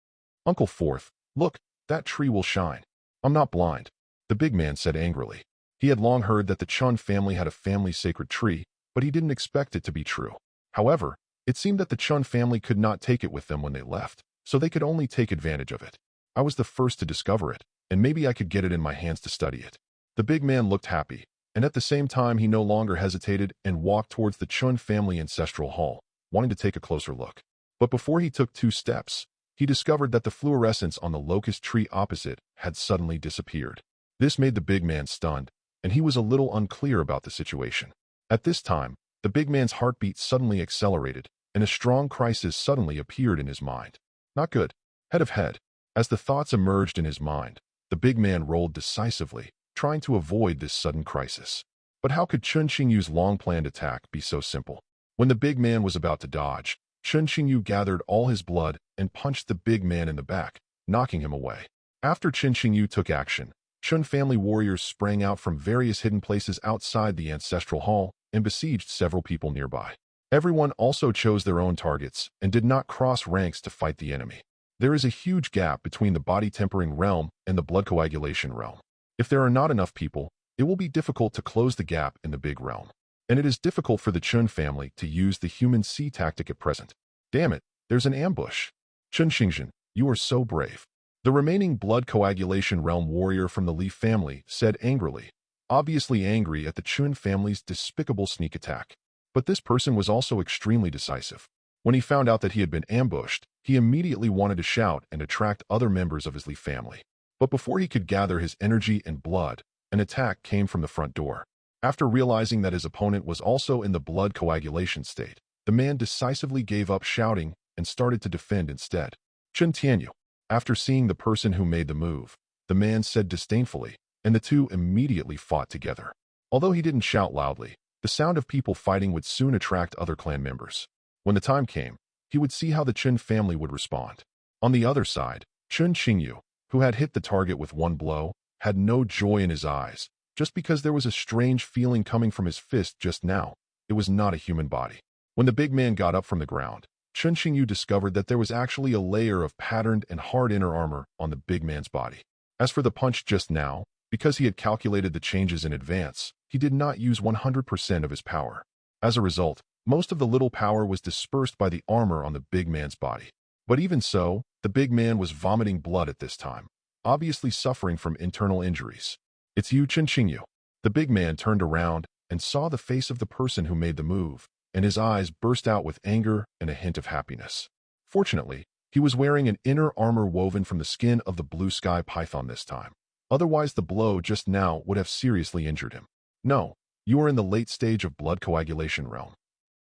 A: "Uncle Fourth, look, that tree will shine." "I'm not blind," the big man said angrily. He had long heard that the Chun family had a family sacred tree, but he didn't expect it to be true. However, it seemed that the Chun family could not take it with them when they left, so they could only take advantage of it. "I was the first to discover it, and maybe I could get it in my hands to study it." The big man looked happy, and at the same time he no longer hesitated and walked towards the Chun family ancestral hall, wanting to take a closer look. But before he took 2 steps, he discovered that the fluorescence on the locust tree opposite had suddenly disappeared. This made the big man stunned, and he was a little unclear about the situation. At this time, The big man's heartbeat suddenly accelerated, and a strong crisis suddenly appeared in his mind. Not good. Head of head. As the thoughts emerged in his mind, the big man rolled decisively, trying to avoid this sudden crisis. But how could Chun Xingyu's long-planned attack be so simple? When the big man was about to dodge, Chun Xingyu gathered all his blood and punched the big man in the back, knocking him away. After Chun Xingyu took action, Chun family warriors sprang out from various hidden places outside the ancestral hall and besieged several people nearby. Everyone also chose their own targets and did not cross ranks to fight the enemy. There is a huge gap between the body-tempering realm and the blood coagulation realm. If there are not enough people, it will be difficult to close the gap in the big realm. And it is difficult for the Chun family to use the human sea tactic at present. Damn it, there's an ambush. Chun Xingzhen, you are so brave. The remaining blood coagulation realm warrior from the Li family said angrily, obviously angry at the Chun family's despicable sneak attack. But this person was also extremely decisive. When he found out that he had been ambushed, he immediately wanted to shout and attract other members of his Li family. But before he could gather his energy and blood, an attack came from the front door. After realizing that his opponent was also in the blood coagulation state, the man decisively gave up shouting and started to defend instead. Chun Tianyu. After seeing the person who made the move, the man said disdainfully, and the two immediately fought together. Although he didn't shout loudly, the sound of people fighting would soon attract other clan members. When the time came, he would see how the Chun family would respond. On the other side, Chun Xingyu, who had hit the target with one blow, had no joy in his eyes, just because there was a strange feeling coming from his fist just now. It was not a human body. When the big man got up from the ground, Chun Xingyu discovered that there was actually a layer of patterned and hard inner armor on the big man's body. As for the punch just now, because he had calculated the changes in advance, he did not use 100% of his power. As a result, most of the little power was dispersed by the armor on the big man's body. But even so, the big man was vomiting blood at this time, obviously suffering from internal injuries. It's you, Chun Xingyu. The big man turned around and saw the face of the person who made the move, and his eyes burst out with anger and a hint of happiness. Fortunately, he was wearing an inner armor woven from the skin of the blue sky python this time. Otherwise, the blow just now would have seriously injured him. No, you are in the late stage of blood coagulation realm.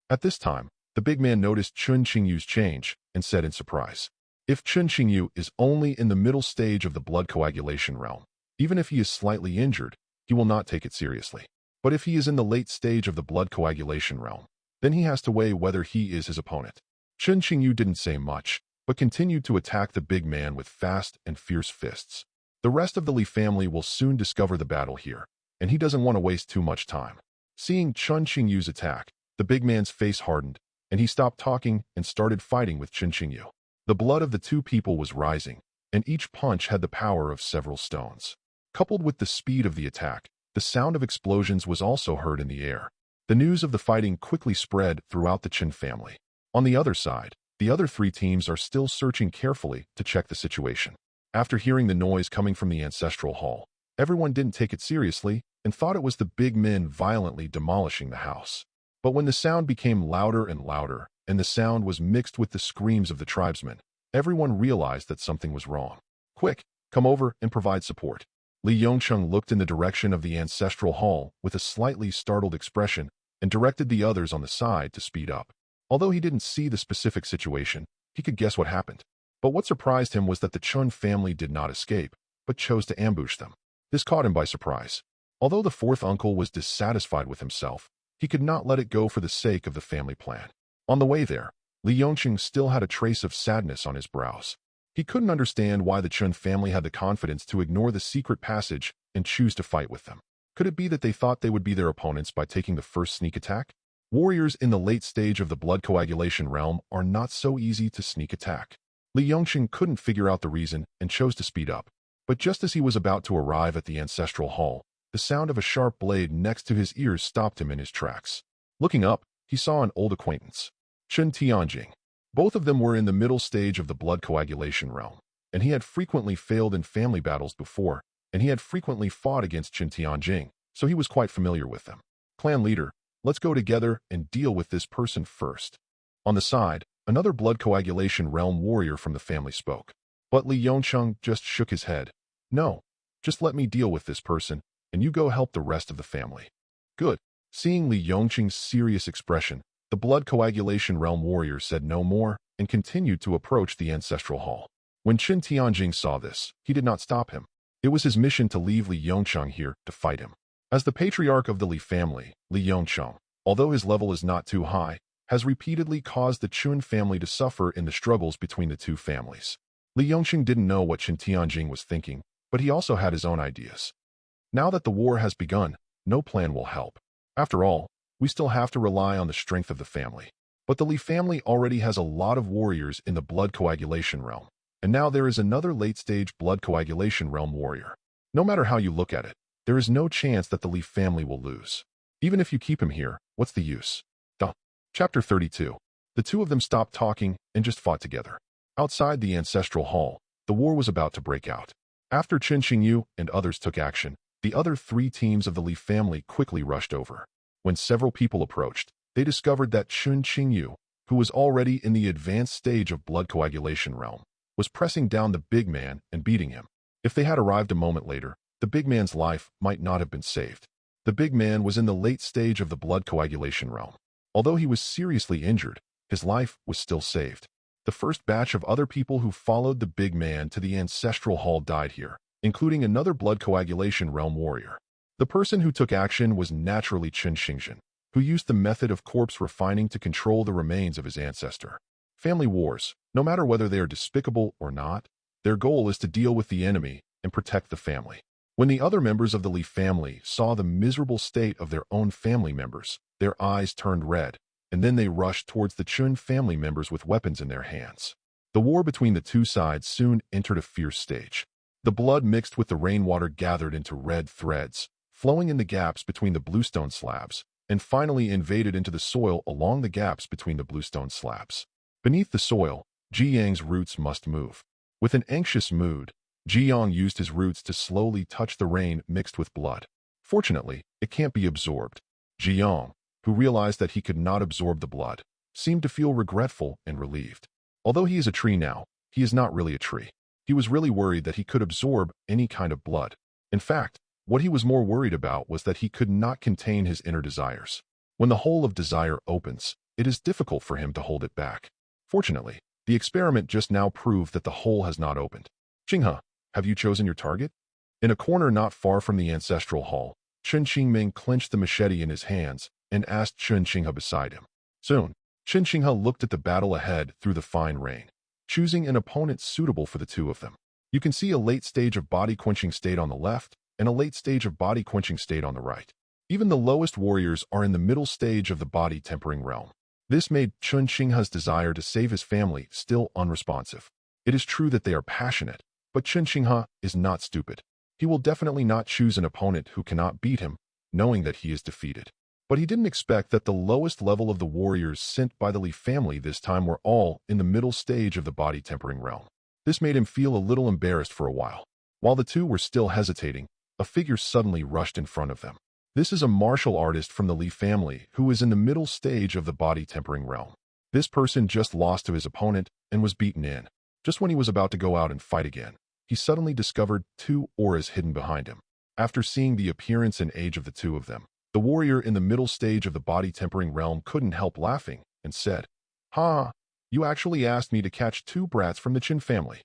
A: At this time, the big man noticed Chun Xingyu's change and said in surprise, if Chun Xingyu is only in the middle stage of the blood coagulation realm, even if he is slightly injured, he will not take it seriously. But if he is in the late stage of the blood coagulation realm, then he has to weigh whether he is his opponent. Chun Xingyu didn't say much, but continued to attack the big man with fast and fierce fists. The rest of the Li family will soon discover the battle here, and he doesn't want to waste too much time. Seeing Chun Xingyu's attack, the big man's face hardened, and he stopped talking and started fighting with Chun Xingyu. The blood of the two people was rising, and each punch had the power of several stones. Coupled with the speed of the attack, the sound of explosions was also heard in the air. The news of the fighting quickly spread throughout the Qin family. On the other side, the other three teams are still searching carefully to check the situation. After hearing the noise coming from the ancestral hall, everyone didn't take it seriously and thought it was the big men violently demolishing the house. But when the sound became louder and louder, and the sound was mixed with the screams of the tribesmen, everyone realized that something was wrong. Quick, come over and provide support. Li Yongcheng looked in the direction of the ancestral hall with a slightly startled expression and directed the others on the side to speed up. Although he didn't see the specific situation, he could guess what happened. But what surprised him was that the Chun family did not escape, but chose to ambush them. This caught him by surprise. Although the fourth uncle was dissatisfied with himself, he could not let it go for the sake of the family plan. On the way there, Li Yongqing still had a trace of sadness on his brows. He couldn't understand why the Chun family had the confidence to ignore the secret passage and choose to fight with them. Could it be that they thought they would be their opponents by taking the first sneak attack? Warriors in the late stage of the blood coagulation realm are not so easy to sneak attack. Li Yongqing couldn't figure out the reason and chose to speed up. But just as he was about to arrive at the ancestral hall, the sound of a sharp blade next to his ears stopped him in his tracks. Looking up, he saw an old acquaintance, Chen Tianjing. Both of them were in the middle stage of the blood coagulation realm, and he had frequently failed in family battles before, and he had frequently fought against Chen Tianjing, so he was quite familiar with them. Clan leader, let's go together and deal with this person first. On the side, another blood coagulation realm warrior from the family spoke. But Li Yongcheng just shook his head. No, just let me deal with this person, and you go help the rest of the family. Good. Seeing Li Yongqing's serious expression, the blood coagulation realm warrior said no more and continued to approach the ancestral hall. When Qin Tianjing saw this, he did not stop him. It was his mission to leave Li Yongqing here to fight him. As the patriarch of the Li family, Li Yongqing, although his level is not too high, has repeatedly caused the Qin family to suffer in the struggles between the two families. Li Yongqing didn't know what Qin Tianjing was thinking, but he also had his own ideas. Now that the war has begun, no plan will help. After all, we still have to rely on the strength of the family. But the Li family already has a lot of warriors in the blood coagulation realm, and now there is another late-stage blood coagulation realm warrior. No matter how you look at it, there is no chance that the Li family will lose. Even if you keep him here, what's the use? Chapter 32. The two of them stopped talking and just fought together. Outside the ancestral hall, the war was about to break out. After Qin Xingyu and others took action, the other three teams of the Li family quickly rushed over. When several people approached, they discovered that Qin Xingyu, who was already in the advanced stage of blood coagulation realm, was pressing down the big man and beating him. If they had arrived a moment later, the big man's life might not have been saved. The big man was in the late stage of the blood coagulation realm. Although he was seriously injured, his life was still saved. The first batch of other people who followed the big man to the ancestral hall died here, including another blood coagulation realm warrior. The person who took action was naturally Qin Xingzhen, who used the method of corpse refining to control the remains of his ancestor. Family wars, no matter whether they are despicable or not, their goal is to deal with the enemy and protect the family. When the other members of the Li family saw the miserable state of their own family members, their eyes turned red, and then they rushed towards the Qin family members with weapons in their hands. The war between the two sides soon entered a fierce stage. The blood mixed with the rainwater gathered into red threads, flowing in the gaps between the bluestone slabs, and finally invaded into the soil along the gaps between the bluestone slabs. Beneath the soil, Ji Yang's roots must move. With an anxious mood, Ji Yang used his roots to slowly touch the rain mixed with blood. Fortunately, it can't be absorbed. Ji Yang, who realized that he could not absorb the blood, seemed to feel regretful and relieved. Although he is a tree now, he is not really a tree. He was really worried that he could absorb any kind of blood. In fact, what he was more worried about was that he could not contain his inner desires. When the hole of desire opens, it is difficult for him to hold it back. Fortunately, the experiment just now proved that the hole has not opened. Qinghe, have you chosen your target? In a corner not far from the ancestral hall, Qin Qingming clenched the machete in his hands and asked Qin Qinghe beside him. Soon, Qin Qinghe looked at the battle ahead through the fine rain, choosing an opponent suitable for the two of them. You can see a late stage of body-quenching state on the left and a late stage of body-quenching state on the right. Even the lowest warriors are in the middle stage of the body-tempering realm. This made Qin Qinghe's desire to save his family still unresponsive. It is true that they are passionate, but Qin Qinghe is not stupid. He will definitely not choose an opponent who cannot beat him, knowing that he is defeated. But he didn't expect that the lowest level of the warriors sent by the Li family this time were all in the middle stage of the body-tempering realm. This made him feel a little embarrassed for a while. While the two were still hesitating, a figure suddenly rushed in front of them. This is a martial artist from the Li family who is in the middle stage of the body-tempering realm. This person just lost to his opponent and was beaten in. Just when he was about to go out and fight again, he suddenly discovered two auras hidden behind him. After seeing the appearance and age of the two of them, the warrior in the middle stage of the body-tempering realm couldn't help laughing and said, "Ha! You actually asked me to catch two brats from the Qin family.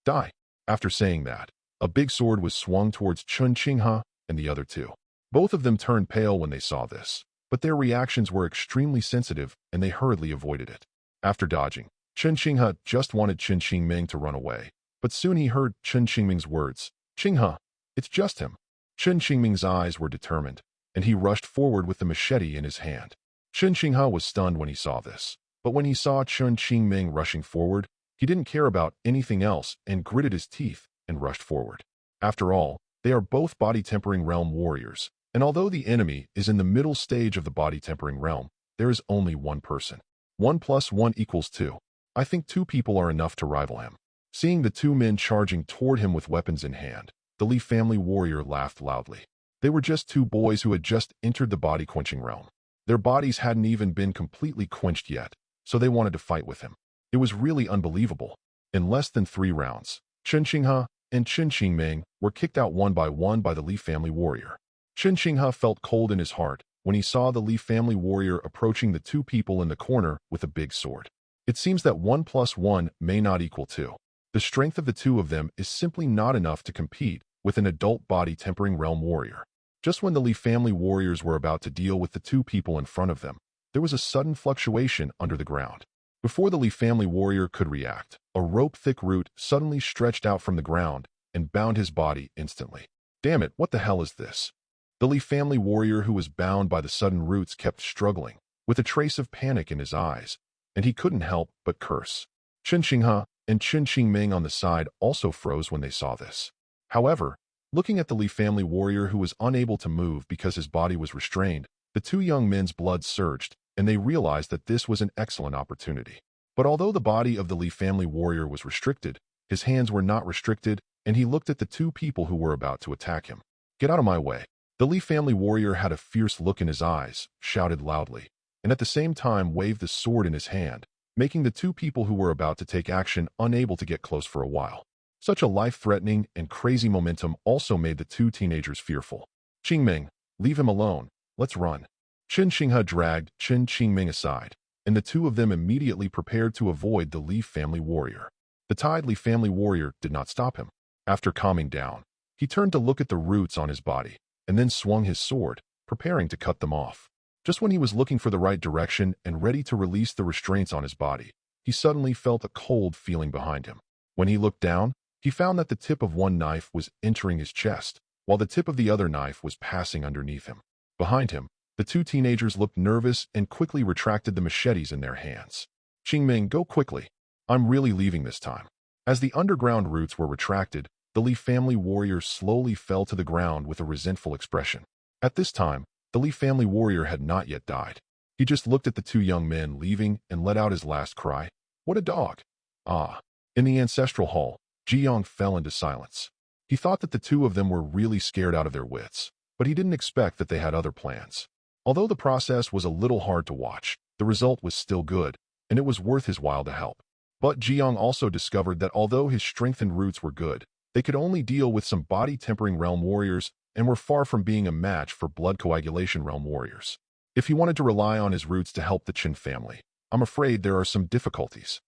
A: Die." After saying that, a big sword was swung towards Qin Qinghe and the other two. Both of them turned pale when they saw this, but their reactions were extremely sensitive and they hurriedly avoided it. After dodging, Qin Qinghe just wanted Qin Qingming to run away, but soon he heard Qin Qingming's words, "Qinghe, it's just him." Qin Qingming's eyes were determined, and he rushed forward with the machete in his hand. Qin Qinghe was stunned when he saw this, but when he saw Qin Qingming rushing forward, he didn't care about anything else and gritted his teeth and rushed forward. After all, they are both body-tempering realm warriors, and although the enemy is in the middle stage of the body-tempering realm, there is only one person. 1 + 1 = 2. I think two people are enough to rival him. Seeing the two men charging toward him with weapons in hand, the Li family warrior laughed loudly. They were just two boys who had just entered the body-quenching realm. Their bodies hadn't even been completely quenched yet, so they wanted to fight with him. It was really unbelievable. In less than 3 rounds, Qin Qinghe and Qin Qingming were kicked out one by the Li family warrior. Qin Qinghe felt cold in his heart when he saw the Li family warrior approaching the two people in the corner with a big sword. It seems that 1 plus 1 may not equal 2. The strength of the two of them is simply not enough to compete with an adult body-tempering realm warrior. Just when the Li family warriors were about to deal with the two people in front of them, there was a sudden fluctuation under the ground. Before the Li family warrior could react, a rope-thick root suddenly stretched out from the ground and bound his body instantly. Damn it, what the hell is this? The Li family warrior who was bound by the sudden roots kept struggling, with a trace of panic in his eyes, and he couldn't help but curse. Chen Xinghe and Chen Qingming on the side also froze when they saw this. However, looking at the Li family warrior who was unable to move because his body was restrained, the two young men's blood surged, and they realized that this was an excellent opportunity. But although the body of the Li family warrior was restricted, his hands were not restricted, and he looked at the two people who were about to attack him. Get out of my way. The Li family warrior had a fierce look in his eyes, shouted loudly, and at the same time waved the sword in his hand, making the two people who were about to take action unable to get close for a while. Such a life-threatening and crazy momentum also made the two teenagers fearful. Qingming, leave him alone. Let's run. Chen Xinghe dragged Chen Qingming aside, and the two of them immediately prepared to avoid the Li family warrior. The tied Li family warrior did not stop him. After calming down, he turned to look at the roots on his body, and then swung his sword, preparing to cut them off. Just when he was looking for the right direction and ready to release the restraints on his body, he suddenly felt a cold feeling behind him. When he looked down, he found that the tip of one knife was entering his chest, while the tip of the other knife was passing underneath him. Behind him, the two teenagers looked nervous and quickly retracted the machetes in their hands. Qingming, go quickly. I'm really leaving this time. As the underground roots were retracted, the Li family warrior slowly fell to the ground with a resentful expression. At this time, the Li family warrior had not yet died. He just looked at the two young men leaving and let out his last cry. What a dog! Ah. In the ancestral hall, Jiang fell into silence. He thought that the two of them were really scared out of their wits, but he didn't expect that they had other plans. Although the process was a little hard to watch, the result was still good, and it was worth his while to help. But Jiang also discovered that although his strengthened roots were good, they could only deal with some body-tempering realm warriors and were far from being a match for blood coagulation realm warriors. If he wanted to rely on his roots to help the Chen family, I'm afraid there are some difficulties.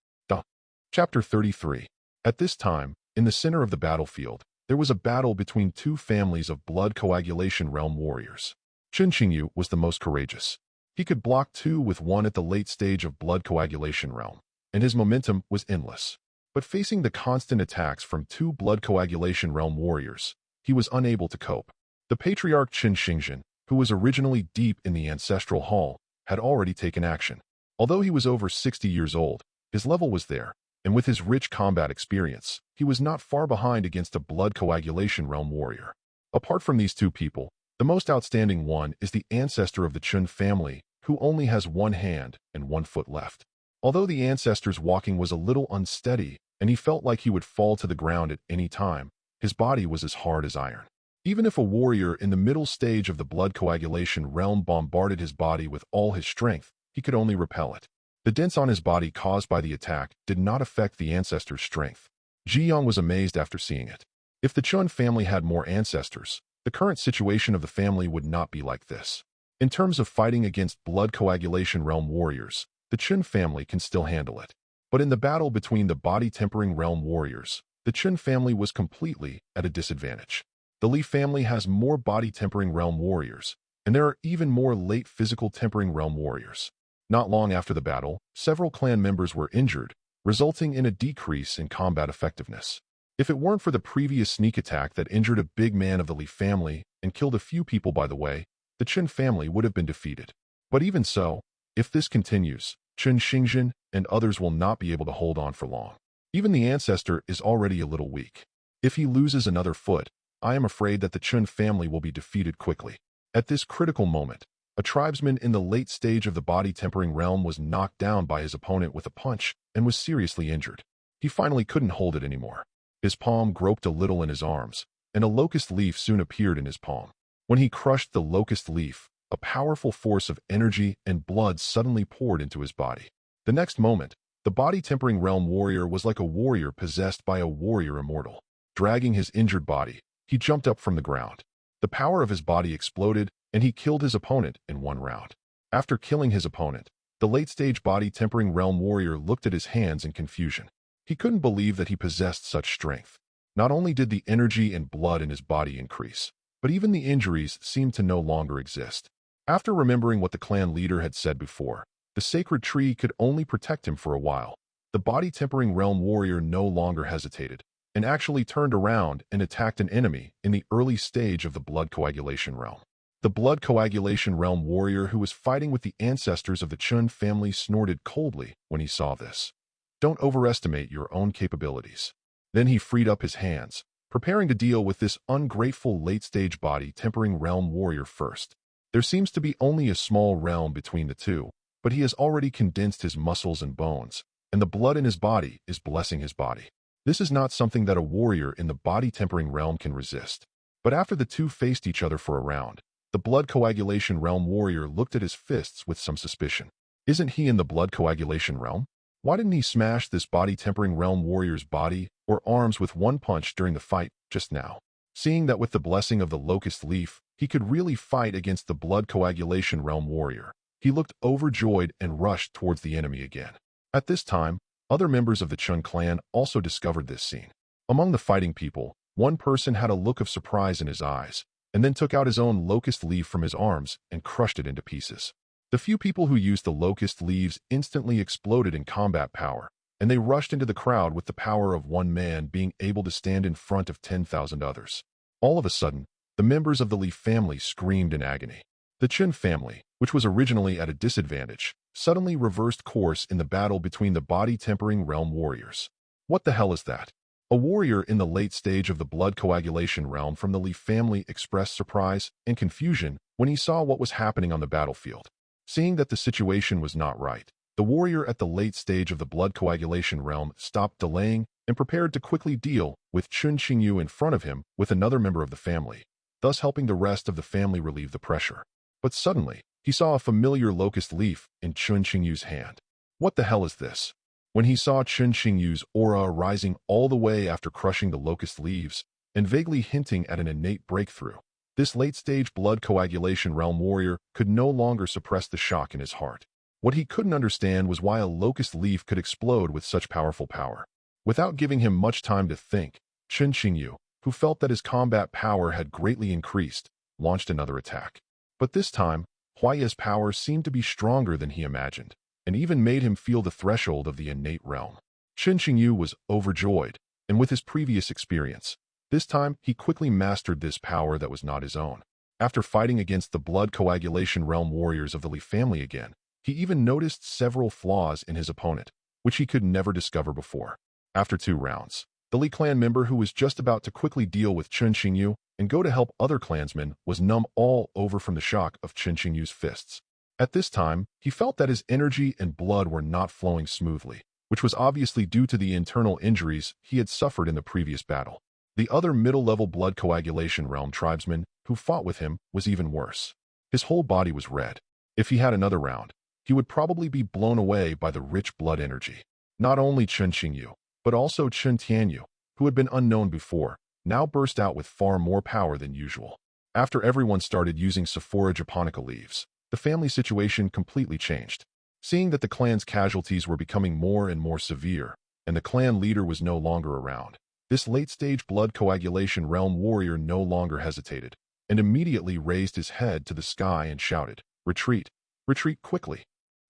A: Chapter 33. At this time, in the center of the battlefield, there was a battle between two families of blood coagulation realm warriors. Chen Xingyu was the most courageous. He could block two with one at the late stage of blood coagulation realm, and his momentum was endless. But facing the constant attacks from two blood coagulation realm warriors, he was unable to cope. The patriarch Chen Xingzhen, who was originally deep in the ancestral hall, had already taken action. Although he was over 60 years old, his level was there, and with his rich combat experience, he was not far behind against a blood coagulation realm warrior. Apart from these two people, the most outstanding one is the ancestor of the Chun family, who only has one hand and one foot left. Although the ancestor's walking was a little unsteady, and he felt like he would fall to the ground at any time, his body was as hard as iron. Even if a warrior in the middle stage of the blood coagulation realm bombarded his body with all his strength, he could only repel it. The dents on his body caused by the attack did not affect the ancestor's strength. Jiang was amazed after seeing it. If the Chun family had more ancestors, the current situation of the family would not be like this. In terms of fighting against blood coagulation realm warriors, the Chun family can still handle it. But in the battle between the body-tempering realm warriors, the Chun family was completely at a disadvantage. The Li family has more body-tempering realm warriors, and there are even more late physical tempering realm warriors. Not long after the battle, several clan members were injured, resulting in a decrease in combat effectiveness. If it weren't for the previous sneak attack that injured a big man of the Li family and killed a few people by the way, the Chen family would have been defeated. But even so, if this continues, Chen Xingzhen and others will not be able to hold on for long. Even the ancestor is already a little weak. If he loses another foot, I am afraid that the Chen family will be defeated quickly. At this critical moment, a tribesman in the late stage of the body-tempering realm was knocked down by his opponent with a punch and was seriously injured. He finally couldn't hold it anymore. His palm groped a little in his arms, and a locust leaf soon appeared in his palm. When he crushed the locust leaf, a powerful force of energy and blood suddenly poured into his body. The next moment, the body-tempering realm warrior was like a warrior possessed by a warrior immortal. Dragging his injured body, he jumped up from the ground. The power of his body exploded, and he killed his opponent in one round. After killing his opponent, the late-stage body-tempering realm warrior looked at his hands in confusion. He couldn't believe that he possessed such strength. Not only did the energy and blood in his body increase, but even the injuries seemed to no longer exist. After remembering what the clan leader had said before, the sacred tree could only protect him for a while. The body-tempering realm warrior no longer hesitated, and actually turned around and attacked an enemy in the early stage of the blood coagulation realm. The blood coagulation realm warrior who was fighting with the ancestors of the Chun family snorted coldly when he saw this. Don't overestimate your own capabilities. Then he freed up his hands, preparing to deal with this ungrateful late-stage body-tempering realm warrior first. There seems to be only a small realm between the two, but he has already condensed his muscles and bones, and the blood in his body is blessing his body. This is not something that a warrior in the body-tempering realm can resist. But after the two faced each other for a round, the blood coagulation realm warrior looked at his fists with some suspicion. Isn't he in the blood coagulation realm? Why didn't he smash this body-tempering realm warrior's body or arms with one punch during the fight just now? Seeing that with the blessing of the locust leaf, he could really fight against the blood coagulation realm warrior, he looked overjoyed and rushed towards the enemy again. At this time, other members of the Chun clan also discovered this scene. Among the fighting people, one person had a look of surprise in his eyes, and then took out his own locust leaf from his arms and crushed it into pieces. The few people who used the locust leaves instantly exploded in combat power, and they rushed into the crowd with the power of one man being able to stand in front of 10,000 others. All of a sudden, the members of the Leaf family screamed in agony. The Chun family, which was originally at a disadvantage, suddenly reversed course in the battle between the body-tempering realm warriors. What the hell is that? A warrior in the late stage of the blood coagulation realm from the Leaf family expressed surprise and confusion when he saw what was happening on the battlefield. Seeing that the situation was not right, the warrior at the late stage of the blood coagulation realm stopped delaying and prepared to quickly deal with Chun Xingyu in front of him with another member of the family, thus helping the rest of the family relieve the pressure. But suddenly, he saw a familiar locust leaf in Chun Xingyu's hand. What the hell is this? When he saw Chun Xingyu's aura rising all the way after crushing the locust leaves and vaguely hinting at an innate breakthrough, this late-stage blood coagulation realm warrior could no longer suppress the shock in his heart. What he couldn't understand was why a locust leaf could explode with such powerful power. Without giving him much time to think, Chun Xingyu, who felt that his combat power had greatly increased, launched another attack. But this time, Huaiya's power seemed to be stronger than he imagined, and even made him feel the threshold of the innate realm. Chun Xingyu was overjoyed, and with his previous experience, this time he quickly mastered this power that was not his own. After fighting against the blood coagulation realm warriors of the Li family again, he even noticed several flaws in his opponent, which he could never discover before. After 2 rounds, the Li clan member who was just about to quickly deal with Chun Xingyu and go to help other clansmen was numb all over from the shock of Chun Xingyu's fists. At this time, he felt that his energy and blood were not flowing smoothly, which was obviously due to the internal injuries he had suffered in the previous battle. The other middle-level blood coagulation realm tribesman who fought with him was even worse. His whole body was red. If he had another round, he would probably be blown away by the rich blood energy. Not only Chun Xingyu, but also Chun Tianyu, who had been unknown before, now burst out with far more power than usual. After everyone started using Sephora japonica leaves, the family situation completely changed. Seeing that the clan's casualties were becoming more and more severe, and the clan leader was no longer around, this late-stage blood coagulation realm warrior no longer hesitated, and immediately raised his head to the sky and shouted, "Retreat! Retreat quickly!"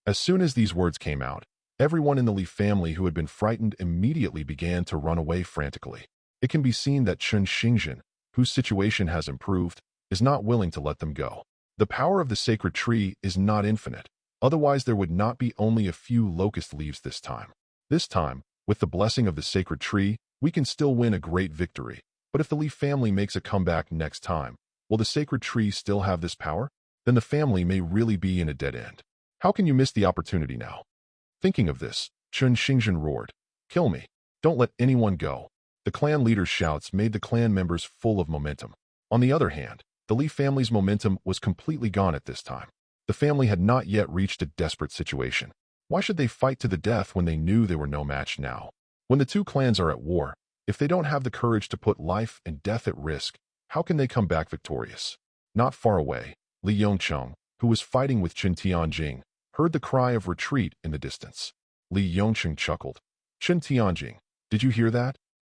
A: As soon as these words came out, everyone in the Li family who had been frightened immediately began to run away frantically. It can be seen that Chun Xingzhen, whose situation has improved, is not willing to let them go. The power of the sacred tree is not infinite, otherwise there would not be only a few locust leaves this time. This time, with the blessing of the sacred tree, we can still win a great victory. But if the Li family makes a comeback next time, will the sacred tree still have this power? Then the family may really be in a dead end. How can you miss the opportunity now? Thinking of this, Chun Xingzhen roared, "Kill me! Don't let anyone go!" The clan leader's shouts made the clan members full of momentum. On the other hand, the Li family's momentum was completely gone at this time. The family had not yet reached a desperate situation. Why should they fight to the death when they knew they were no match now? When the two clans are at war, if they don't have the courage to put life and death at risk, how can they come back victorious? Not far away, Li Yongcheng, who was fighting with Qin Tianjing, heard the cry of retreat in the distance. Li Yongcheng chuckled. Qin Tianjing, did you hear that?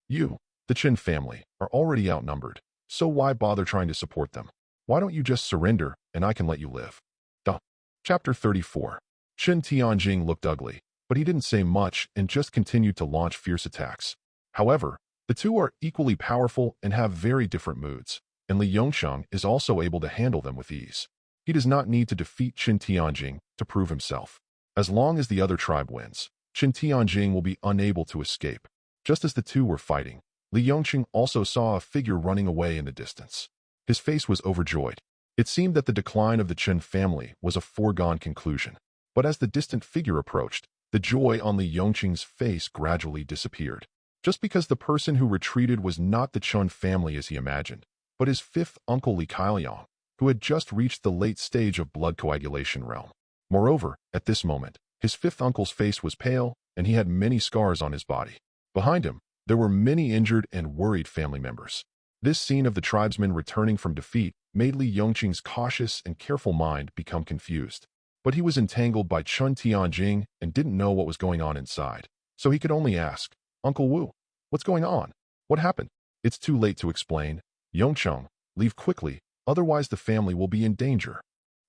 A: You, the Qin family, are already outnumbered, so why bother trying to support them? Why don't you just surrender and I can let you live? Duh. Chapter 34. Qin Tianjing looked ugly, but he didn't say much and just continued to launch fierce attacks. However, the two are equally powerful and have very different moods, and Li Yongcheng is also able to handle them with ease. He does not need to defeat Qin Tianjing to prove himself. As long as the other tribe wins, Qin Tianjing will be unable to escape. Just as the two were fighting, Li Yongcheng also saw a figure running away in the distance. His face was overjoyed. It seemed that the decline of the Qin family was a foregone conclusion. But as the distant figure approached, the joy on Li Yongcheng's face gradually disappeared. Just because the person who retreated was not the Qin family as he imagined, but his fifth uncle Li Kailiang, who had just reached the late stage of blood coagulation realm. Moreover, at this moment, his fifth uncle's face was pale, and he had many scars on his body. Behind him, there were many injured and worried family members. This scene of the tribesmen returning from defeat made Li Yongcheng's cautious and careful mind become confused. But he was entangled by Qin Tianjing and didn't know what was going on inside, so he could only ask, Uncle Wu, what's going on? What happened? It's too late to explain. Yongcheng, leave quickly, otherwise the family will be in danger.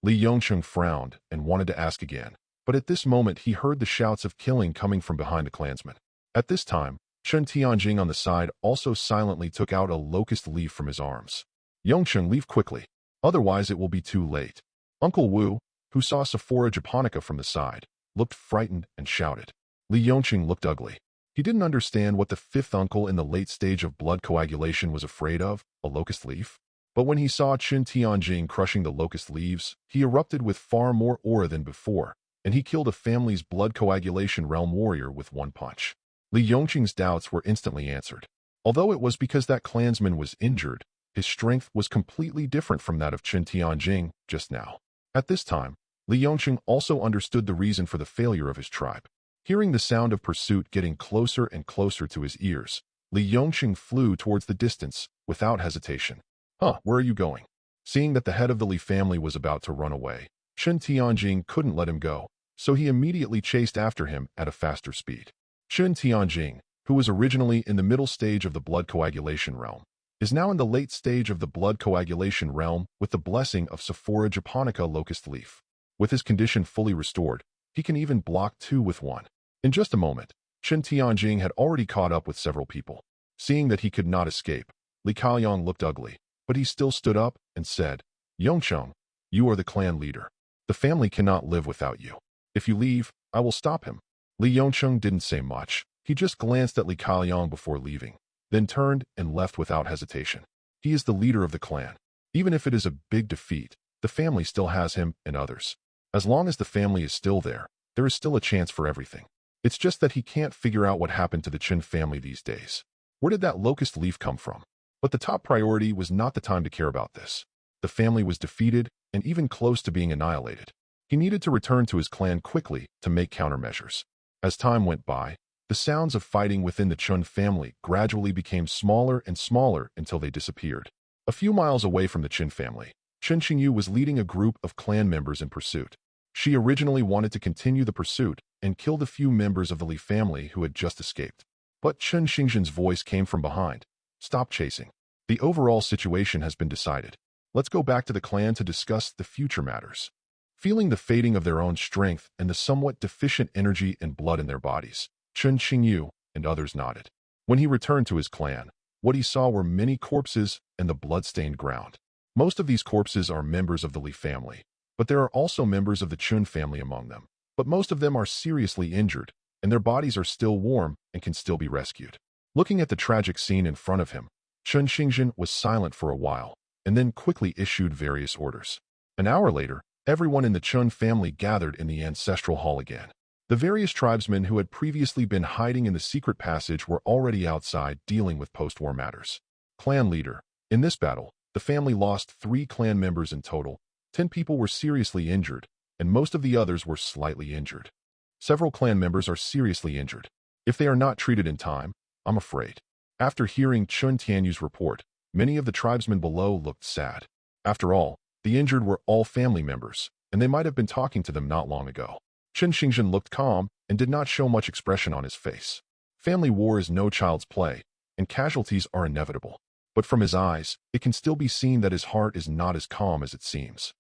A: Li Yongcheng frowned and wanted to ask again, but at this moment he heard the shouts of killing coming from behind the clansmen. At this time, Qin Tianjing on the side also silently took out a locust leaf from his arms. Yongcheng, leave quickly, otherwise it will be too late. Uncle Wu, who saw Sephora japonica from the side, looked frightened and shouted. Li Yongcheng looked ugly. He didn't understand what the fifth uncle in the late stage of blood coagulation was afraid of, a locust leaf. But when he saw Qin Tianjing crushing the locust leaves, he erupted with far more aura than before, and he killed a family's blood coagulation realm warrior with one punch. Li Yongcheng's doubts were instantly answered. Although it was because that clansman was injured, his strength was completely different from that of Qin Tianjing just now. At this time, Li Yongcheng also understood the reason for the failure of his tribe. Hearing the sound of pursuit getting closer and closer to his ears, Li Yongcheng flew towards the distance without hesitation. Where are you going? Seeing that the head of the Li family was about to run away, Qin Tianjing couldn't let him go, so he immediately chased after him at a faster speed. Qin Tianjing, who was originally in the middle stage of the blood coagulation realm, is now in the late stage of the blood coagulation realm with the blessing of Sephora japonica locust leaf. With his condition fully restored, he can even block 2 with 1. In just a moment, Qin Tianjing had already caught up with several people. Seeing that he could not escape, Li Kailiang looked ugly, but he still stood up and said, Yongcheng, you are the clan leader. The family cannot live without you. If you leave, I will stop him. Li Yongcheng didn't say much. He just glanced at Li Kailiang before leaving, then turned and left without hesitation. He is the leader of the clan. Even if it is a big defeat, the family still has him and others. As long as the family is still there, there is still a chance for everything. It's just that he can't figure out what happened to the Qin family these days. Where did that locust leaf come from? But the top priority was not the time to care about this. The family was defeated and even close to being annihilated. He needed to return to his clan quickly to make countermeasures. As time went by, the sounds of fighting within the Qin family gradually became smaller and smaller until they disappeared. A few miles away from the Qin family, Qin Xingyu was leading a group of clan members in pursuit. She originally wanted to continue the pursuit and kill the few members of the Li family who had just escaped. But Qin Xingzhen's voice came from behind. Stop chasing. The overall situation has been decided. Let's go back to the clan to discuss the future matters. Feeling the fading of their own strength and the somewhat deficient energy and blood in their bodies, Qin Xingyu and others nodded. When he returned to his clan, what he saw were many corpses and the blood-stained ground. Most of these corpses are members of the Li family, but there are also members of the Qin family among them. But most of them are seriously injured, and their bodies are still warm and can still be rescued. Looking at the tragic scene in front of him, Qin Xingzhen was silent for a while, and then quickly issued various orders. An hour later, everyone in the Qin family gathered in the ancestral hall again. The various tribesmen who had previously been hiding in the secret passage were already outside dealing with post-war matters. Clan leader. In this battle, the family lost 3 clan members in total. 10 people were seriously injured, and most of the others were slightly injured. Several clan members are seriously injured. If they are not treated in time, I'm afraid. After hearing Qin Tianyu's report, many of the tribesmen below looked sad. After all, The injured were all family members, and they might have been talking to them not long ago. Chen Xingzhen looked calm and did not show much expression on his face. Family war is no child's play, and casualties are inevitable. But from his eyes, it can still be seen that his heart is not as calm as it seems.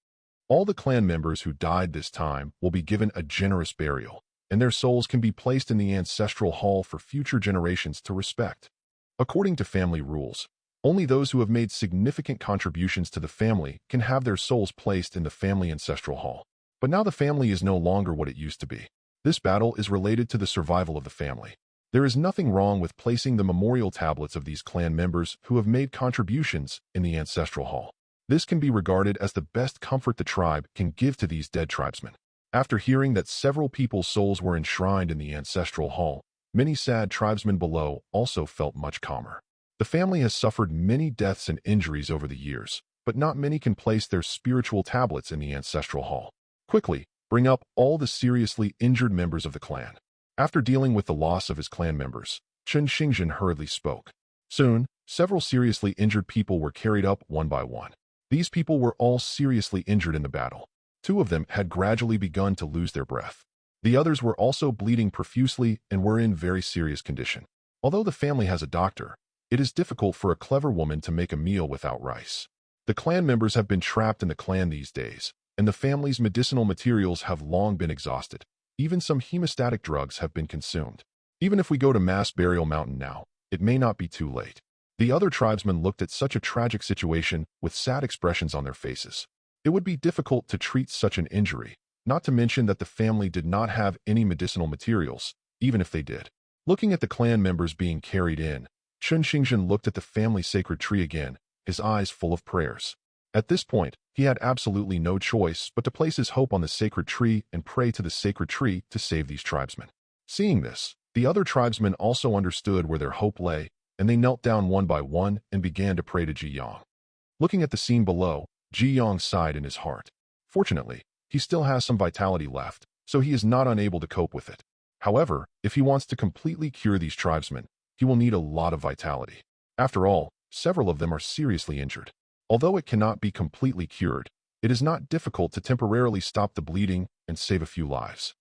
A: All the clan members who died this time will be given a generous burial, and their souls can be placed in the ancestral hall for future generations to respect. According to family rules, only those who have made significant contributions to the family can have their souls placed in the family ancestral hall. But now the family is no longer what it used to be. This battle is related to the survival of the family. There is nothing wrong with placing the memorial tablets of these clan members who have made contributions in the ancestral hall. This can be regarded as the best comfort the tribe can give to these dead tribesmen. After hearing that several people's souls were enshrined in the ancestral hall, many sad tribesmen below also felt much calmer. The family has suffered many deaths and injuries over the years, but not many can place their spiritual tablets in the ancestral hall. Quickly, bring up all the seriously injured members of the clan. After dealing with the loss of his clan members, Chen Xingzhen hurriedly spoke. Soon, several seriously injured people were carried up one by one. These people were all seriously injured in the battle. 2 of them had gradually begun to lose their breath. The others were also bleeding profusely and were in very serious condition. Although the family has a doctor, it is difficult for a clever woman to make a meal without rice. The clan members have been trapped in the clan these days, and the family's medicinal materials have long been exhausted. Even some hemostatic drugs have been consumed. Even if we go to Mass Burial Mountain now, it may not be too late. The other tribesmen looked at such a tragic situation with sad expressions on their faces. It would be difficult to treat such an injury, not to mention that the family did not have any medicinal materials, even if they did. Looking at the clan members being carried in, Chen Xingzhen looked at the family sacred tree again, his eyes full of prayers. At this point, he had absolutely no choice but to place his hope on the sacred tree and pray to the sacred tree to save these tribesmen. Seeing this, the other tribesmen also understood where their hope lay, and they knelt down one by one and began to pray to Ji Yang. Looking at the scene below, Ji Yang sighed in his heart. Fortunately, he still has some vitality left, so he is not unable to cope with it. However, if he wants to completely cure these tribesmen, he will need a lot of vitality. After all, several of them are seriously injured. Although it cannot be completely cured, it is not difficult to temporarily stop the bleeding and save a few lives.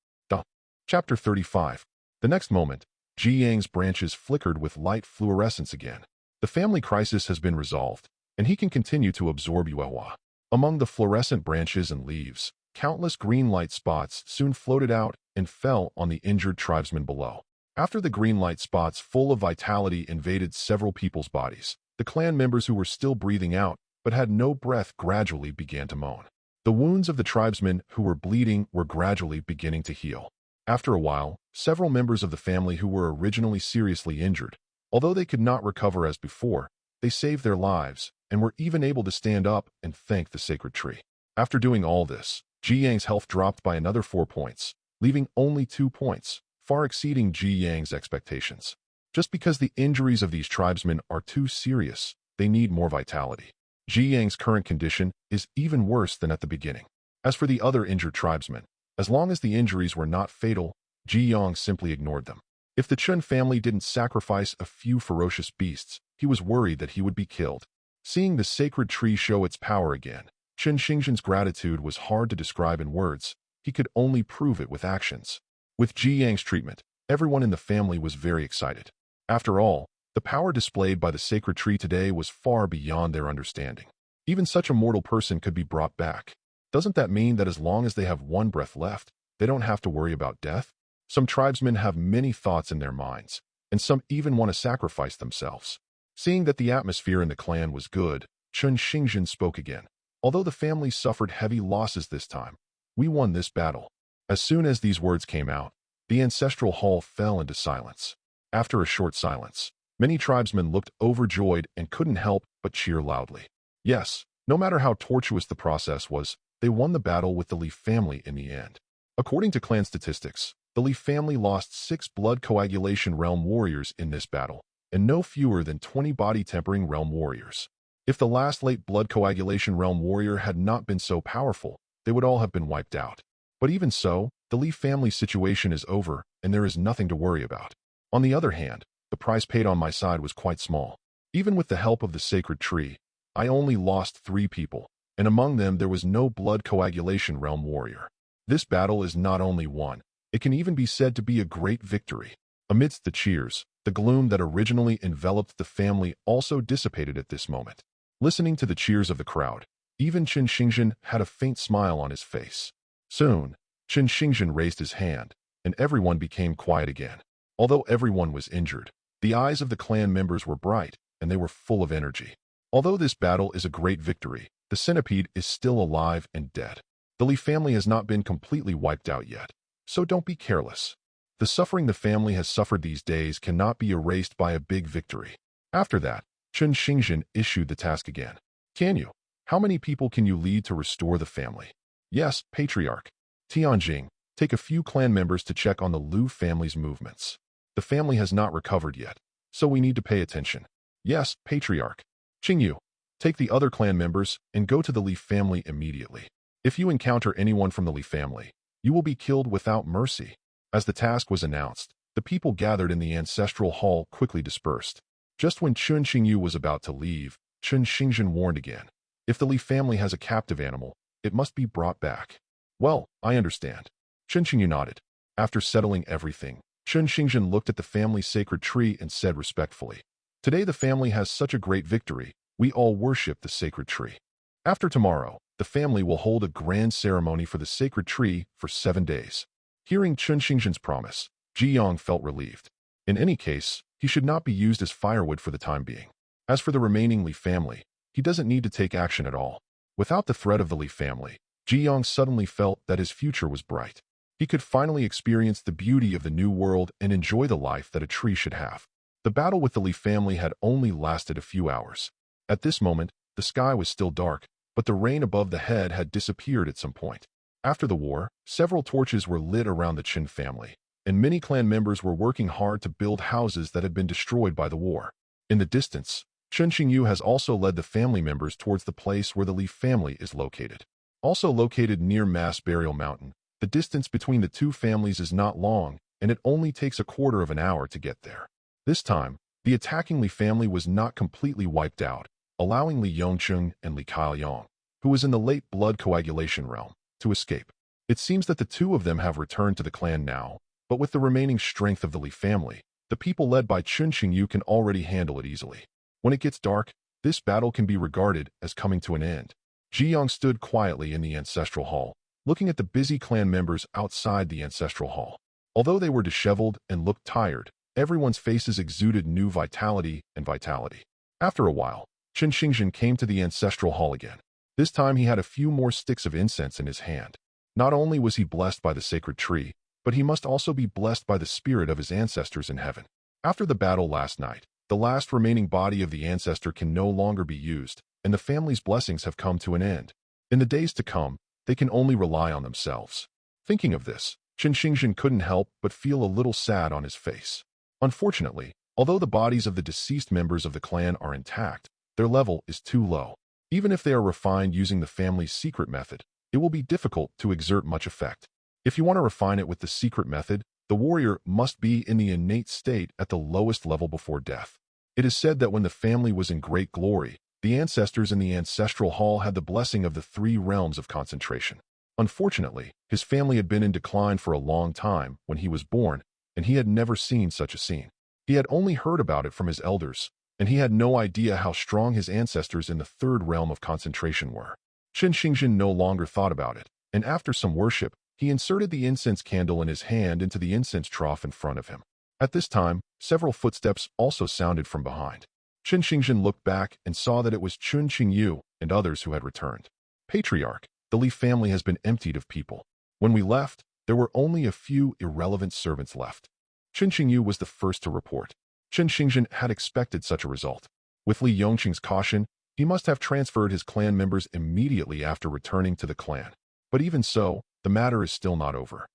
A: Chapter 35. The next moment, Ji Yang's branches flickered with light fluorescence again. The family crisis has been resolved, and he can continue to absorb yuehua. Among the fluorescent branches and leaves, countless green light spots soon floated out and fell on the injured tribesmen below. After the green light spots full of vitality invaded several people's bodies, the clan members who were still breathing out but had no breath gradually began to moan. The wounds of the tribesmen who were bleeding were gradually beginning to heal. After a while, several members of the family who were originally seriously injured, although they could not recover as before, they saved their lives and were even able to stand up and thank the sacred tree. After doing all this, Ji Yang's health dropped by another 4 points, leaving only 2 points, far exceeding Ji Yang's expectations. Just because the injuries of these tribesmen are too serious, they need more vitality. Ji Yang's current condition is even worse than at the beginning. As for the other injured tribesmen, as long as the injuries were not fatal, Ji Yang simply ignored them. If the Chen family didn't sacrifice a few ferocious beasts, he was worried that he would be killed. Seeing the sacred tree show its power again, Chen Xingzhen's gratitude was hard to describe in words. He could only prove it with actions. With Ji Yang's treatment, everyone in the family was very excited. After all, the power displayed by the sacred tree today was far beyond their understanding. Even such a mortal person could be brought back. Doesn't that mean that as long as they have one breath left, they don't have to worry about death? Some tribesmen have many thoughts in their minds, and some even want to sacrifice themselves. Seeing that the atmosphere in the clan was good, Chen Xingzhen spoke again. Although the family suffered heavy losses this time, we won this battle. As soon as these words came out, the ancestral hall fell into silence. After a short silence, many tribesmen looked overjoyed and couldn't help but cheer loudly. Yes, no matter how tortuous the process was, they won the battle with the Li family in the end. According to clan statistics, the Li family lost 6 blood coagulation realm warriors in this battle, and no fewer than 20 body-tempering realm warriors. If the last late blood coagulation realm warrior had not been so powerful, they would all have been wiped out. But even so, the Li family's situation is over, and there is nothing to worry about. On the other hand, the price paid on my side was quite small. Even with the help of the sacred tree, I only lost 3 people. and among them there was no blood coagulation realm warrior. This battle is not only won, it can even be said to be a great victory. Amidst the cheers, the gloom that originally enveloped the family also dissipated at this moment. Listening to the cheers of the crowd, even Chen Xingzhen had a faint smile on his face. Soon, Chen Xingzhen raised his hand, and everyone became quiet again. Although everyone was injured, the eyes of the clan members were bright, and they were full of energy. Although this battle is a great victory, the centipede is still alive and dead. The Li family has not been completely wiped out yet, so don't be careless. The suffering the family has suffered these days cannot be erased by a big victory. After that, Chen Xingzhen issued the task again. Can you? How many people can you lead to restore the family? Yes, Patriarch. Tianjing, take a few clan members to check on the Lu family's movements. The family has not recovered yet, so we need to pay attention. Yes, Patriarch. Qingyu, take the other clan members and go to the Li family immediately. If you encounter anyone from the Li family, you will be killed without mercy. As the task was announced, the people gathered in the ancestral hall quickly dispersed. Just when Chen Xingyu was about to leave, Chen Xingzhen warned again. If the Li family has a captive animal, it must be brought back. Well, I understand. Chen Xingyu nodded. After settling everything, Chen Xingzhen looked at the family's sacred tree and said respectfully, "Today the family has such a great victory, we all worship the sacred tree. After tomorrow, the family will hold a grand ceremony for the sacred tree for 7 days." Hearing Chen Xingzhen's promise, Jiyang felt relieved. In any case, he should not be used as firewood for the time being. As for the remaining Li family, he doesn't need to take action at all. Without the threat of the Li family, Jiyang suddenly felt that his future was bright. He could finally experience the beauty of the new world and enjoy the life that a tree should have. The battle with the Li family had only lasted a few hours. At this moment, the sky was still dark, but the rain above the head had disappeared at some point. After the war, several torches were lit around the Qin family, and many clan members were working hard to build houses that had been destroyed by the war. In the distance, Chen Xingyu has also led the family members towards the place where the Li family is located. Also located near Mass Burial Mountain, the distance between the two families is not long, and it only takes a quarter of an hour to get there. This time, the attacking Li family was not completely wiped out, allowing Li Yongcheng and Li Kaiyong, who was in the late blood coagulation realm, to escape. It seems that the two of them have returned to the clan now, but with the remaining strength of the Li family, the people led by Chen Xingyu can already handle it easily. When it gets dark, this battle can be regarded as coming to an end. Jiyang stood quietly in the ancestral hall, looking at the busy clan members outside the ancestral hall. Although they were disheveled and looked tired, everyone's faces exuded new vitality and vitality. After a while, Chen Xingzhen came to the ancestral hall again. This time he had a few more sticks of incense in his hand. Not only was he blessed by the sacred tree, but he must also be blessed by the spirit of his ancestors in heaven. After the battle last night, the last remaining body of the ancestor can no longer be used, and the family's blessings have come to an end. In the days to come, they can only rely on themselves. Thinking of this, Chen Xingzhen couldn't help but feel a little sad on his face. Unfortunately, although the bodies of the deceased members of the clan are intact, their level is too low. Even if they are refined using the family's secret method, it will be difficult to exert much effect. If you want to refine it with the secret method, the warrior must be in the innate state at the lowest level before death. It is said that when the family was in great glory, the ancestors in the ancestral hall had the blessing of the 3 realms of concentration. Unfortunately, his family had been in decline for a long time when he was born, and he had never seen such a scene. He had only heard about it from his elders, and he had no idea how strong his ancestors in the 3rd realm of concentration were. Chen Xingzhen no longer thought about it, and after some worship, he inserted the incense candle in his hand into the incense trough in front of him. At this time, several footsteps also sounded from behind. Chen Xingzhen looked back and saw that it was Chen Qingyu and others who had returned. Patriarch, the Li family has been emptied of people. When we left, there were only a few irrelevant servants left. Chen Qingyu was the first to report. Chen Xingzhen had expected such a result. With Li Yongqing's caution, he must have transferred his clan members immediately after returning to the clan. But even so, the matter is still not over.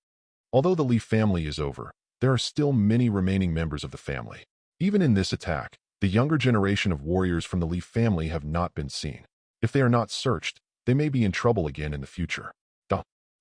A: Although the Li family is over, there are still many remaining members of the family. Even in this attack, the younger generation of warriors from the Li family have not been seen. If they are not searched, they may be in trouble again in the future.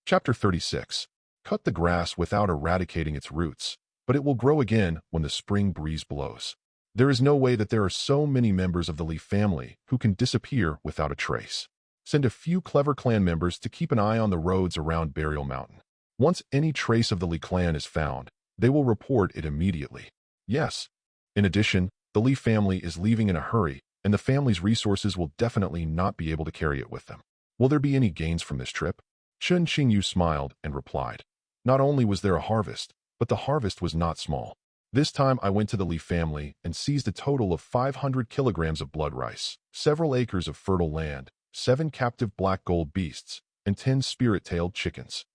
A: Chapter 36. Cut the grass without eradicating its roots, but it will grow again when the spring breeze blows. There is no way that there are so many members of the Li family who can disappear without a trace. Send a few clever clan members to keep an eye on the roads around Burial Mountain. Once any trace of the Lee clan is found, they will report it immediately. Yes. In addition, the Lee family is leaving in a hurry, and the family's resources will definitely not be able to carry it with them. Will there be any gains from this trip? Chen Qingyu smiled and replied. Not only was there a harvest, but the harvest was not small. This time I went to the Lee family and seized a total of 500 kilograms of blood rice, several acres of fertile land, 7 captive black gold beasts, and 10 spirit-tailed chickens.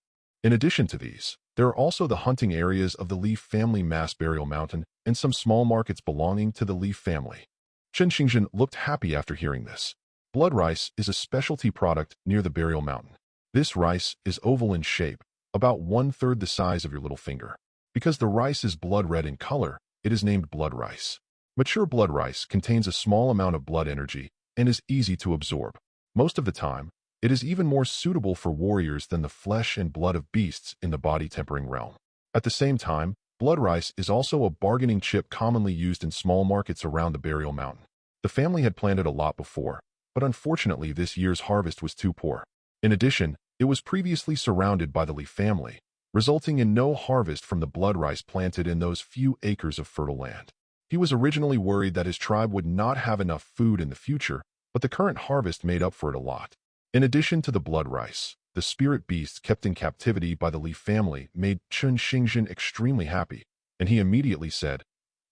A: In addition to these, there are also the hunting areas of the Lee family mass burial mountain and some small markets belonging to the Lee family. Chen Xingzhen looked happy after hearing this. Blood rice is a specialty product near the burial mountain. This rice is oval in shape, about 1/3 the size of your little finger. Because the rice is blood red in color, it is named blood rice. Mature blood rice contains a small amount of blood energy and is easy to absorb. Most of the time, it is even more suitable for warriors than the flesh and blood of beasts in the body-tempering realm. At the same time, blood rice is also a bargaining chip commonly used in small markets around the burial mountain. The family had planted a lot before, but unfortunately this year's harvest was too poor. In addition, it was previously surrounded by the Lee family, resulting in no harvest from the blood rice planted in those few acres of fertile land. He was originally worried that his tribe would not have enough food in the future, but the current harvest made up for it a lot. In addition to the blood rice, the spirit beasts kept in captivity by the Lee family made Chen Xingzhen extremely happy, and he immediately said,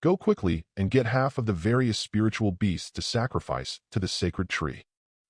A: "Go quickly and get half of the various spiritual beasts to sacrifice to the sacred tree."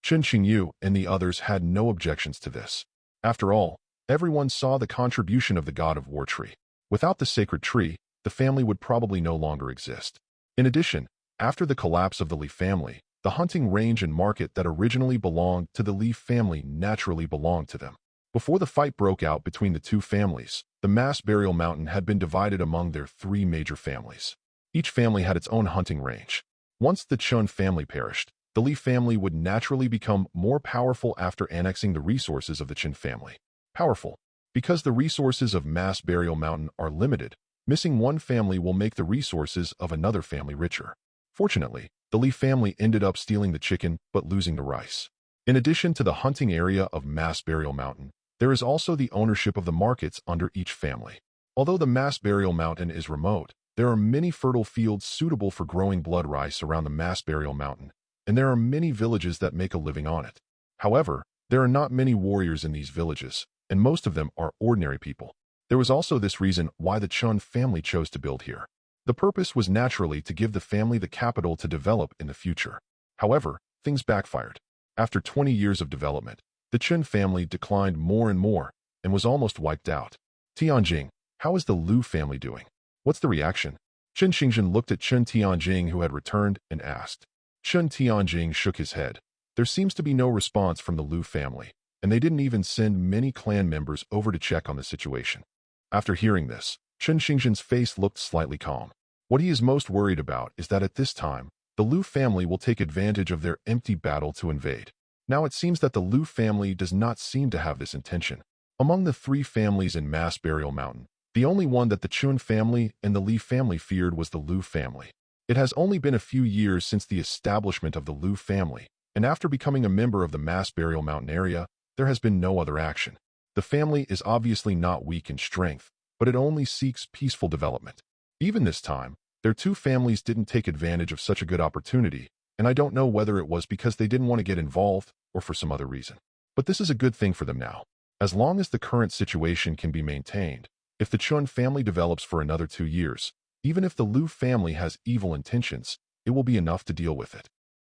A: Chen Xingyu and the others had no objections to this. After all, everyone saw the contribution of the god of war tree. Without the sacred tree, the family would probably no longer exist. In addition, after the collapse of the Lee family, the hunting range and market that originally belonged to the Lee family naturally belonged to them. Before the fight broke out between the two families, the mass burial mountain had been divided among their 3 major families. Each family had its own hunting range. Once the Chun family perished, the Lee family would naturally become more powerful after annexing the resources of the Chen family. Powerful. Because the resources of mass burial mountain are limited, missing one family will make the resources of another family richer. Fortunately, the Lee family ended up stealing the chicken but losing the rice. In addition to the hunting area of mass burial mountain, there is also the ownership of the markets under each family. Although the mass burial mountain is remote, there are many fertile fields suitable for growing blood rice around the mass burial mountain, and there are many villages that make a living on it. However, there are not many warriors in these villages, and most of them are ordinary people. There was also this reason why the Chun family chose to build here. The purpose was naturally to give the family the capital to develop in the future. However, things backfired. After 20 years of development, the Chun family declined more and more and was almost wiped out. Tianjing, how is the Liu family doing? What's the reaction? Chen Xingzhen looked at Chen Tianjing who had returned and asked. Chen Tianjing shook his head. There seems to be no response from the Liu family, and they didn't even send many clan members over to check on the situation. After hearing this, Chen Xingzhen's face looked slightly calm. What he is most worried about is that at this time, the Liu family will take advantage of their empty battle to invade. Now it seems that the Liu family does not seem to have this intention. Among the 3 families in Mass Burial Mountain, the only one that the Chun family and the Li family feared was the Liu family. It has only been a few years since the establishment of the Liu family, and after becoming a member of the Mass Burial Mountain area, there has been no other action. The family is obviously not weak in strength, but it only seeks peaceful development. Even this time, their 2 families didn't take advantage of such a good opportunity, and I don't know whether it was because they didn't want to get involved or for some other reason. But this is a good thing for them now. As long as the current situation can be maintained, if the Chun family develops for another 2 years, even if the Liu family has evil intentions, it will be enough to deal with it.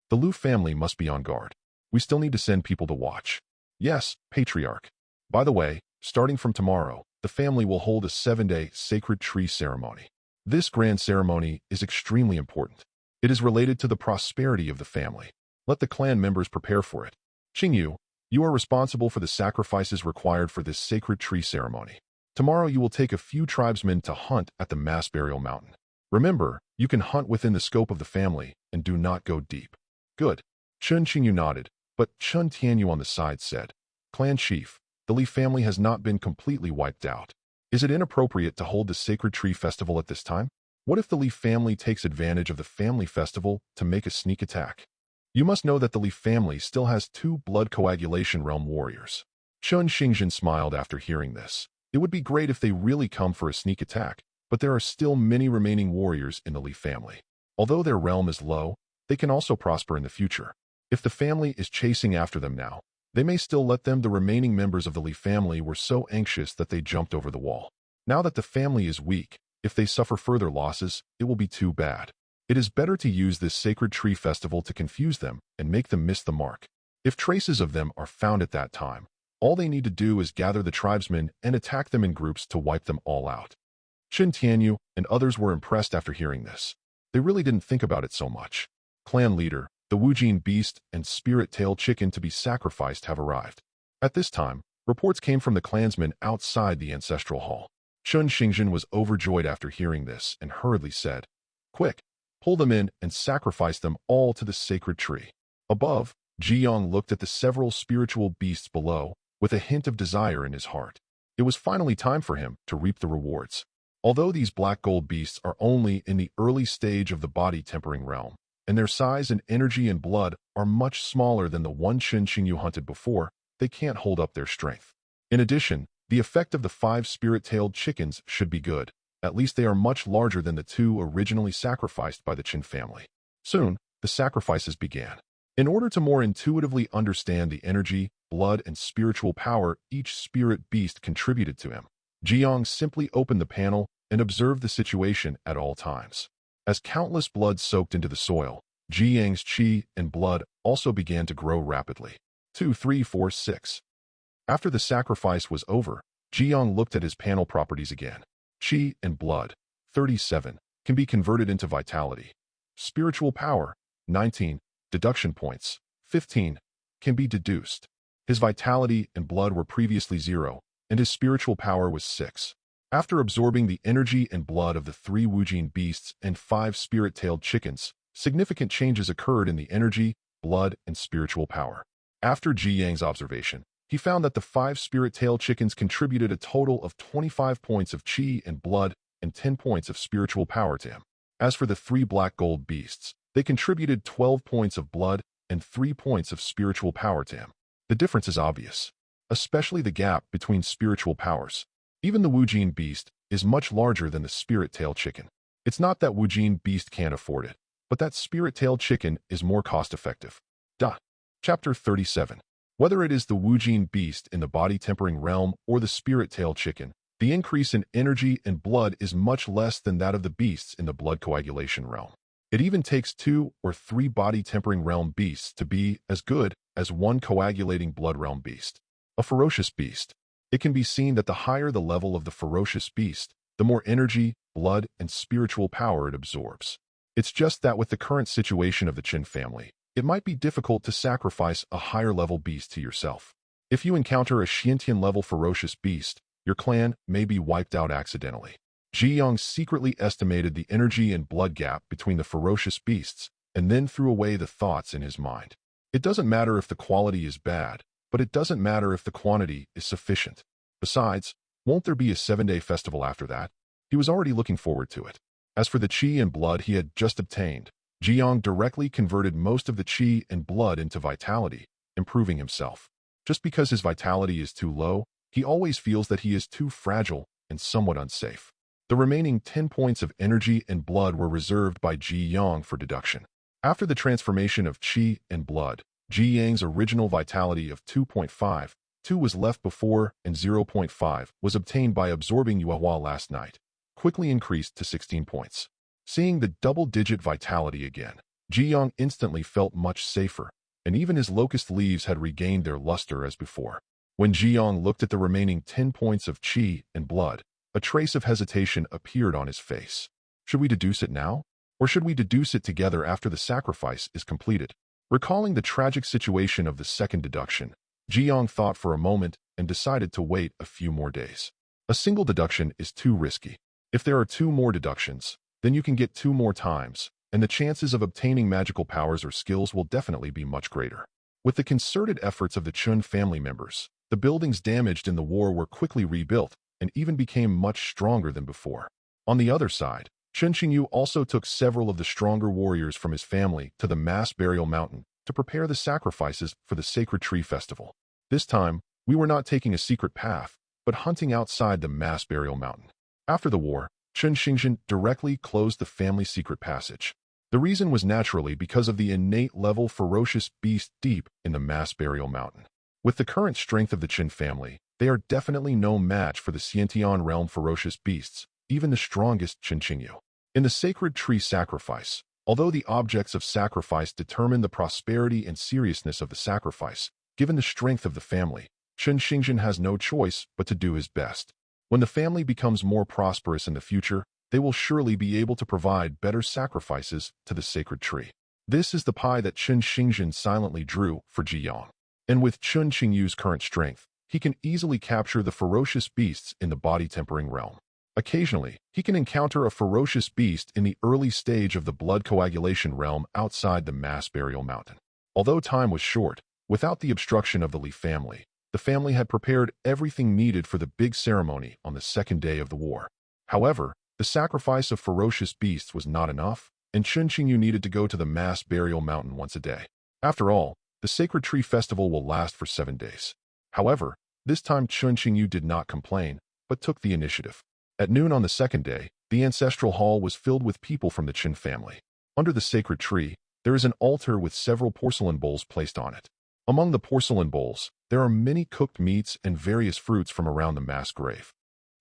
A: The Liu family must be on guard. We still need to send people to watch. Yes, Patriarch. By the way, starting from tomorrow, the family will hold a 7-day sacred tree ceremony. This grand ceremony is extremely important. It is related to the prosperity of the family. Let the clan members prepare for it. Qingyu, you are responsible for the sacrifices required for this sacred tree ceremony. Tomorrow you will take a few tribesmen to hunt at the Mass Burial Mountain. Remember, you can hunt within the scope of the family and do not go deep. Good. Chen Qingyu nodded, but Chen Tianyu on the side said, Clan Chief, the Li family has not been completely wiped out. Is it inappropriate to hold the Sacred Tree Festival at this time? What if the Li family takes advantage of the family festival to make a sneak attack? You must know that the Li family still has 2 blood coagulation realm warriors. Chun Xingjin smiled after hearing this. It would be great if they really come for a sneak attack, but there are still many remaining warriors in the Li family. Although their realm is low, they can also prosper in the future. If the family is chasing after them now, they may still let them. The remaining members of the Li family were so anxious that they jumped over the wall. Now that the family is weak, if they suffer further losses, it will be too bad. It is better to use this sacred tree festival to confuse them and make them miss the mark. If traces of them are found at that time, all they need to do is gather the tribesmen and attack them in groups to wipe them all out. Qin Tianyu and others were impressed after hearing this. They really didn't think about it so much. Clan leader, the Wujin beast and spirit-tailed chicken to be sacrificed have arrived. At this time, reports came from the clansmen outside the ancestral hall. Chun Xingjin was overjoyed after hearing this and hurriedly said, "Quick, pull them in and sacrifice them all to the sacred tree." Above, Jiyong looked at the several spiritual beasts below with a hint of desire in his heart. It was finally time for him to reap the rewards. Although these black gold beasts are only in the early stage of the body tempering realm, and their size and energy and blood are much smaller than the one Qin Xingyu hunted before, they can't hold up their strength. In addition, the effect of the 5 spirit-tailed chickens should be good. At least they are much larger than the 2 originally sacrificed by the Qin family. Soon, the sacrifices began. In order to more intuitively understand the energy, blood, and spiritual power each spirit beast contributed to him, Jiyong simply opened the panel and observed the situation at all times. As countless blood soaked into the soil, Jiyang's qi and blood also began to grow rapidly. 2, 3, 4, 6. After the sacrifice was over, Jiyong looked at his panel properties again. Qi and blood, 37, can be converted into vitality. Spiritual power, 19, deduction points, 15, can be deduced. His vitality and blood were previously 0, and his spiritual power was 6. After absorbing the energy and blood of the 3 Wujin beasts and 5 spirit-tailed chickens, significant changes occurred in the energy, blood, and spiritual power. After Jiyang's observation, he found that the 5 spirit-tailed chickens contributed a total of 25 points of qi and blood and 10 points of spiritual power to him. As for the 3 black gold beasts, they contributed 12 points of blood and 3 points of spiritual power to him. The difference is obvious, especially the gap between spiritual powers. Even the Wujin beast is much larger than the spirit-tailed chicken. It's not that Wujin beast can't afford it, but that spirit-tailed chicken is more cost-effective. Chapter 37. Whether it is the Wujin beast in the body-tempering realm or the spirit-tailed chicken, the increase in energy and blood is much less than that of the beasts in the blood coagulation realm. It even takes 2 or 3 body-tempering realm beasts to be as good as one coagulating blood realm beast. A ferocious beast. It can be seen that the higher the level of the ferocious beast, the more energy, blood, and spiritual power it absorbs. It's just that with the current situation of the Qin family, it might be difficult to sacrifice a higher-level beast to yourself. If you encounter a Xiantian-level ferocious beast, your clan may be wiped out accidentally. Jiyong secretly estimated the energy and blood gap between the ferocious beasts and then threw away the thoughts in his mind. It doesn't matter if the quality is bad, but it doesn't matter if the quantity is sufficient. Besides, won't there be a 7-day festival after that? He was already looking forward to it. As for the qi and blood he had just obtained, Jiyong directly converted most of the qi and blood into vitality, improving himself. Just because his vitality is too low, he always feels that he is too fragile and somewhat unsafe. The remaining 10 points of energy and blood were reserved by Jiyong for deduction. After the transformation of qi and blood, Jiyang's original vitality of 2.5, 2 was left before, and 0.5 was obtained by absorbing Yuehua last night, quickly increased to 16 points. Seeing the double-digit vitality again, Jiyong instantly felt much safer, and even his locust leaves had regained their luster as before. When Jiyong looked at the remaining 10 points of qi and blood, a trace of hesitation appeared on his face. Should we deduce it now? Or should we deduce it together after the sacrifice is completed? Recalling the tragic situation of the second deduction, Jiyong thought for a moment and decided to wait a few more days. A single deduction is too risky. If there are 2 more deductions, then you can get 2 more times, and the chances of obtaining magical powers or skills will definitely be much greater. With the concerted efforts of the Chun family members, the buildings damaged in the war were quickly rebuilt and even became much stronger than before. On the other side, Chen Qingyu also took several of the stronger warriors from his family to the mass burial mountain to prepare the sacrifices for the Sacred Tree Festival. This time, we were not taking a secret path, but hunting outside the mass burial mountain. After the war, Chun Xingjin directly closed the family secret passage. The reason was naturally because of the innate level ferocious beast deep in the mass burial mountain. With the current strength of the Qin family, they are definitely no match for the Xiantian realm ferocious beasts, even the strongest Qin Qingyu. In the Sacred Tree sacrifice, although the objects of sacrifice determine the prosperity and seriousness of the sacrifice, given the strength of the family, Chun Xingjin has no choice but to do his best. When the family becomes more prosperous in the future, they will surely be able to provide better sacrifices to the sacred tree. This is the pie that Chun Xingjin silently drew for Ji Yang. And with Chun Qingyu's current strength, he can easily capture the ferocious beasts in the body-tempering realm. Occasionally, he can encounter a ferocious beast in the early stage of the blood coagulation realm outside the mass burial mountain. Although time was short, without the obstruction of the Li family, the family had prepared everything needed for the big ceremony on the second day of the war. However, the sacrifice of ferocious beasts was not enough, and Chun Qingyu needed to go to the mass burial mountain once a day. After all, the Sacred Tree Festival will last for 7 days. However, this time Chun Qingyu did not complain, but took the initiative. At noon on the second day, the ancestral hall was filled with people from the Qin family. Under the sacred tree, there is an altar with several porcelain bowls placed on it. Among the porcelain bowls, there are many cooked meats and various fruits from around the mass grave.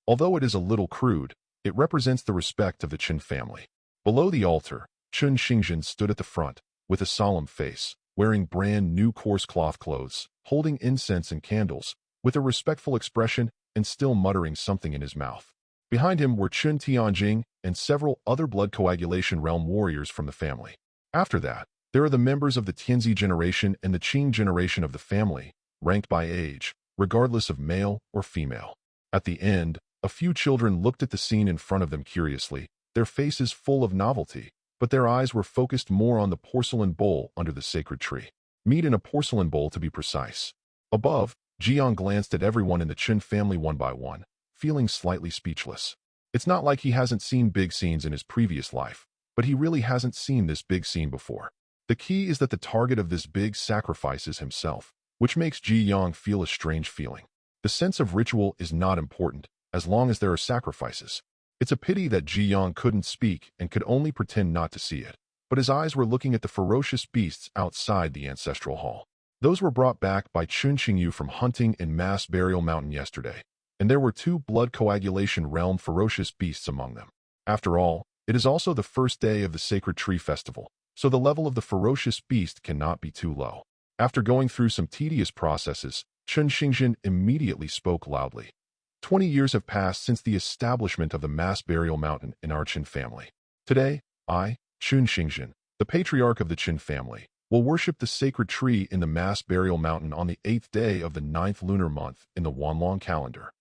A: Although it is a little crude, it represents the respect of the Qin family. Below the altar, Chun Xingjin stood at the front, with a solemn face, wearing brand new coarse cloth clothes, holding incense and candles, with a respectful expression and still muttering something in his mouth. Behind him were Chun Tianjing and several other blood coagulation realm warriors from the family. After that, there are the members of the Tianzi generation and the Qing generation of the family, ranked by age, regardless of male or female. At the end, a few children looked at the scene in front of them curiously, their faces full of novelty, but their eyes were focused more on the porcelain bowl under the sacred tree. Meat in a porcelain bowl to be precise. Above, Jiang glanced at everyone in the Qin family one by one, feeling slightly speechless. It's not like he hasn't seen big scenes in his previous life, but he really hasn't seen this big scene before. The key is that the target of this big sacrifice is himself, which makes Ji Yang feel a strange feeling. The sense of ritual is not important, as long as there are sacrifices. It's a pity that Ji Yang couldn't speak and could only pretend not to see it, but his eyes were looking at the ferocious beasts outside the ancestral hall. Those were brought back by Chun Qingyu from hunting in Mass Burial Mountain yesterday, and there were 2 blood coagulation realm ferocious beasts among them. After all, it is also the first day of the Sacred Tree Festival, so the level of the ferocious beast cannot be too low. After going through some tedious processes, Chun Xingjin immediately spoke loudly. 20 years have passed since the establishment of the Mass Burial Mountain in our Qin family. Today, I, Chun Xingjin, the patriarch of the Qin family, will worship the sacred tree in the Mass Burial Mountain on the 8th day of the 9th lunar month in the Wanlong calendar.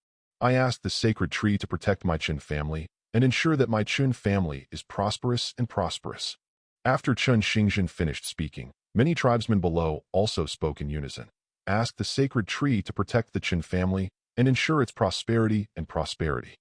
A: I ask the sacred tree to protect my Qin family and ensure that my Qin family is prosperous and prosperous. After Chun Xingjin finished speaking, many tribesmen below also spoke in unison. Ask the sacred tree to protect the Qin family and ensure its prosperity and prosperity.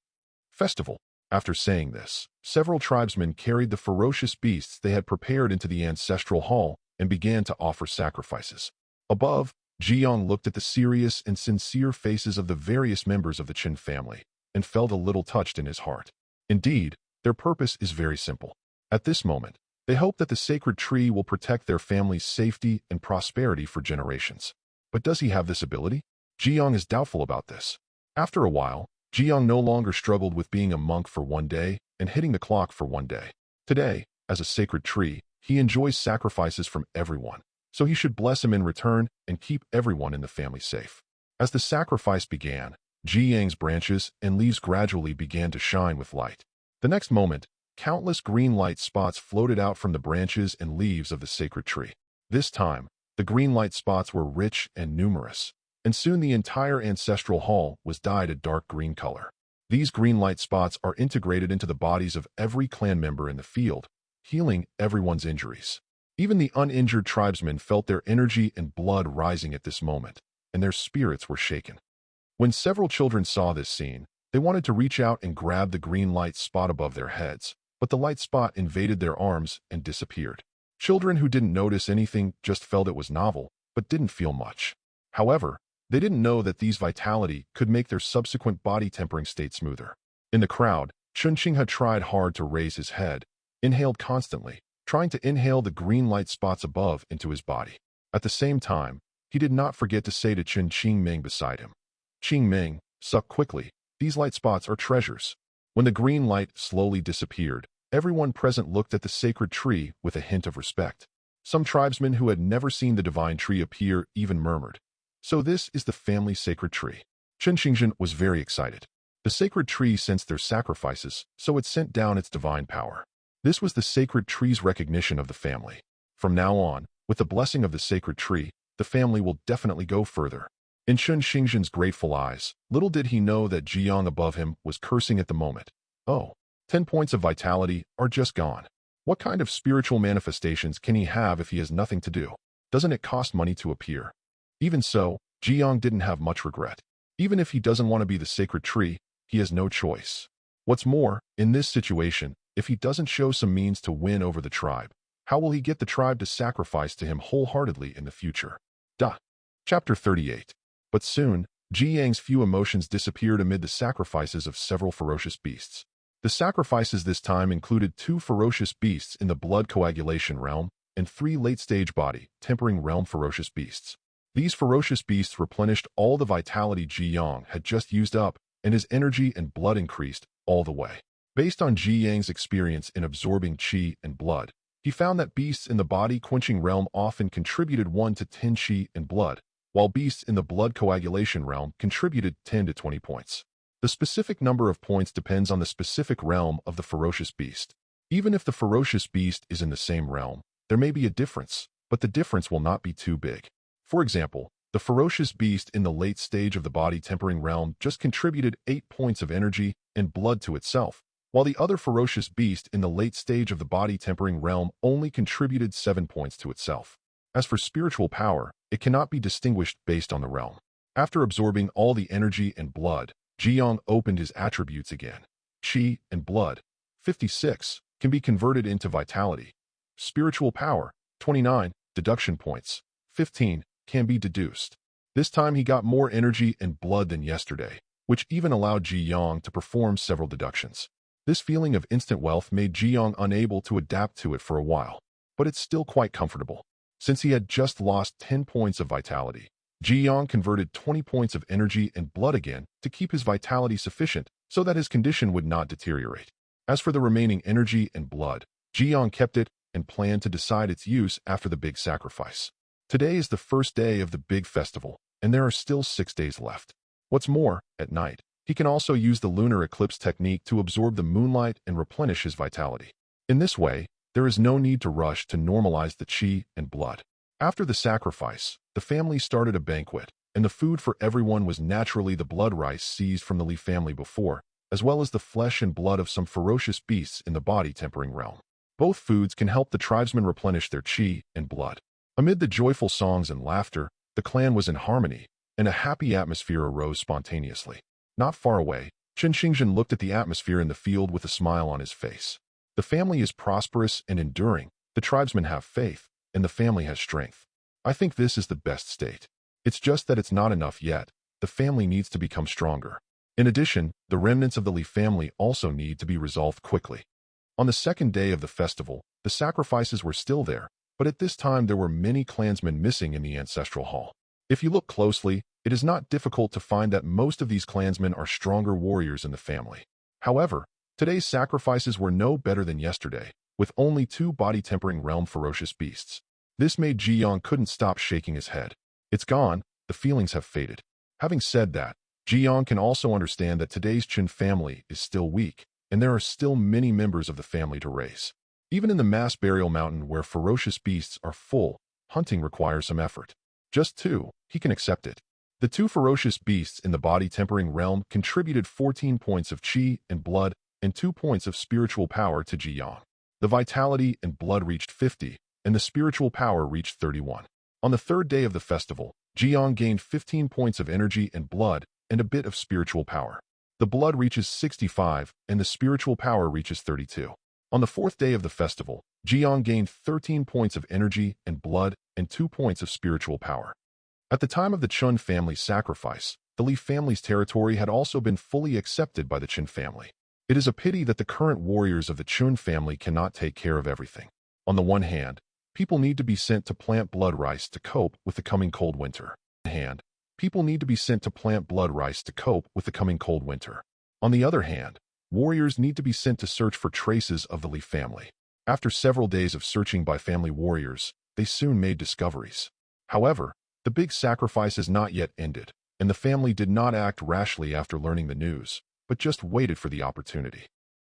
A: Festival. After saying this, several tribesmen carried the ferocious beasts they had prepared into the ancestral hall and began to offer sacrifices. Above, Jiang looked at the serious and sincere faces of the various members of the Qin family and felt a little touched in his heart. Indeed, their purpose is very simple. At this moment, they hope that the sacred tree will protect their family's safety and prosperity for generations. But does he have this ability? Jiang is doubtful about this. After a while, Jiang no longer struggled with being a monk for 1 day and hitting the clock for 1 day. Today, as a sacred tree, he enjoys sacrifices from everyone, so he should bless him in return and keep everyone in the family safe. As the sacrifice began, Jiang's branches and leaves gradually began to shine with light. The next moment, countless green light spots floated out from the branches and leaves of the sacred tree. This time, the green light spots were rich and numerous, and soon the entire ancestral hall was dyed a dark green color. These green light spots are integrated into the bodies of every clan member in the field, healing everyone's injuries. Even the uninjured tribesmen felt their energy and blood rising at this moment, and their spirits were shaken. When several children saw this scene, they wanted to reach out and grab the green light spot above their heads, but the light spot invaded their arms and disappeared. Children who didn't notice anything just felt it was novel, but didn't feel much. However, they didn't know that these vitality could make their subsequent body tempering state smoother. In the crowd, Chunqing had tried hard to raise his head, inhaled constantly, trying to inhale the green light spots above into his body. At the same time, he did not forget to say to Qingming beside him, "Qingming, suck quickly, these light spots are treasures." When the green light slowly disappeared, everyone present looked at the sacred tree with a hint of respect. Some tribesmen who had never seen the divine tree appear even murmured, "So this is the family sacred tree." Qingming was very excited. The sacred tree sensed their sacrifices, so it sent down its divine power. This was the sacred tree's recognition of the family. From now on, with the blessing of the sacred tree, the family will definitely go further. In Qingming's grateful eyes, little did he know that Jiang above him was cursing at the moment. Oh, 10 points of vitality are just gone. What kind of spiritual manifestations can he have if he has nothing to do? Doesn't it cost money to appear? Even so, Jiang didn't have much regret. Even if he doesn't want to be the sacred tree, he has no choice. What's more, in this situation, if he doesn't show some means to win over the tribe, how will he get the tribe to sacrifice to him wholeheartedly in the future? Chapter 38. But soon, Jiang's few emotions disappeared amid the sacrifices of several ferocious beasts. The sacrifices this time included 2 ferocious beasts in the blood coagulation realm and 3 late-stage body tempering realm ferocious beasts. These ferocious beasts replenished all the vitality Jiang had just used up, and his energy and blood increased all the way. Based on Jiang's experience in absorbing qi and blood, he found that beasts in the body-quenching realm often contributed 1 to 10 qi and blood, while beasts in the blood coagulation realm contributed 10 to 20 points. The specific number of points depends on the specific realm of the ferocious beast. Even if the ferocious beast is in the same realm, there may be a difference, but the difference will not be too big. For example, the ferocious beast in the late stage of the body tempering realm just contributed 8 points of energy and blood to itself, while the other ferocious beast in the late stage of the body tempering realm only contributed 7 points to itself. As for spiritual power, it cannot be distinguished based on the realm. After absorbing all the energy and blood, Jiang opened his attributes again. Qi and blood, 56, can be converted into vitality. Spiritual power, 29, deduction points, 15, can be deduced. This time he got more energy and blood than yesterday, which even allowed Jiang to perform several deductions. This feeling of instant wealth made Jiang unable to adapt to it for a while, but it's still quite comfortable. Since he had just lost 10 points of vitality, Jiang converted 20 points of energy and blood again to keep his vitality sufficient so that his condition would not deteriorate. As for the remaining energy and blood, Jiang kept it and planned to decide its use after the big sacrifice. Today is the first day of the big festival, and there are still 6 days left. What's more, at night, he can also use the lunar eclipse technique to absorb the moonlight and replenish his vitality. In this way, there is no need to rush to normalize the qi and blood. After the sacrifice, the family started a banquet, and the food for everyone was naturally the blood rice seized from the Li family before, as well as the flesh and blood of some ferocious beasts in the body tempering realm. Both foods can help the tribesmen replenish their qi and blood. Amid the joyful songs and laughter, the clan was in harmony, and a happy atmosphere arose spontaneously. Not far away, Qingming looked at the atmosphere in the field with a smile on his face. The family is prosperous and enduring, the tribesmen have faith, and the family has strength. I think this is the best state. It's just that it's not enough yet. The family needs to become stronger. In addition, the remnants of the Li family also need to be resolved quickly. On the second day of the festival, the sacrifices were still there, but at this time there were many clansmen missing in the ancestral hall. If you look closely, it is not difficult to find that most of these clansmen are stronger warriors in the family. However, today's sacrifices were no better than yesterday, with only 2 body-tempering realm ferocious beasts. This made Jiang couldn't stop shaking his head. It's gone, the feelings have faded. Having said that, Jiang can also understand that today's Qin family is still weak, and there are still many members of the family to raise. Even in the mass burial mountain where ferocious beasts are full, hunting requires some effort. Just 2, he can accept it. The 2 ferocious beasts in the body-tempering realm contributed 14 points of qi and blood and 2 points of spiritual power to Jiang. The vitality and blood reached 50, and the spiritual power reached 31. On the third day of the festival, Jiang gained 15 points of energy and blood and a bit of spiritual power. The blood reaches 65, and the spiritual power reaches 32. On the fourth day of the festival, Jiang gained 13 points of energy and blood and 2 points of spiritual power. At the time of the Chun family's sacrifice, the Li family's territory had also been fully accepted by the Qin family. It is a pity that the current warriors of the Chun family cannot take care of everything. On the one hand, people need to be sent to plant blood rice to cope with the coming cold winter. On the other hand, people need to be sent to plant blood rice to cope with the coming cold winter. On the other hand, warriors need to be sent to search for traces of the Li family. After several days of searching by family warriors, they soon made discoveries. However, the big sacrifice has not yet ended, and the family did not act rashly after learning the news, but just waited for the opportunity.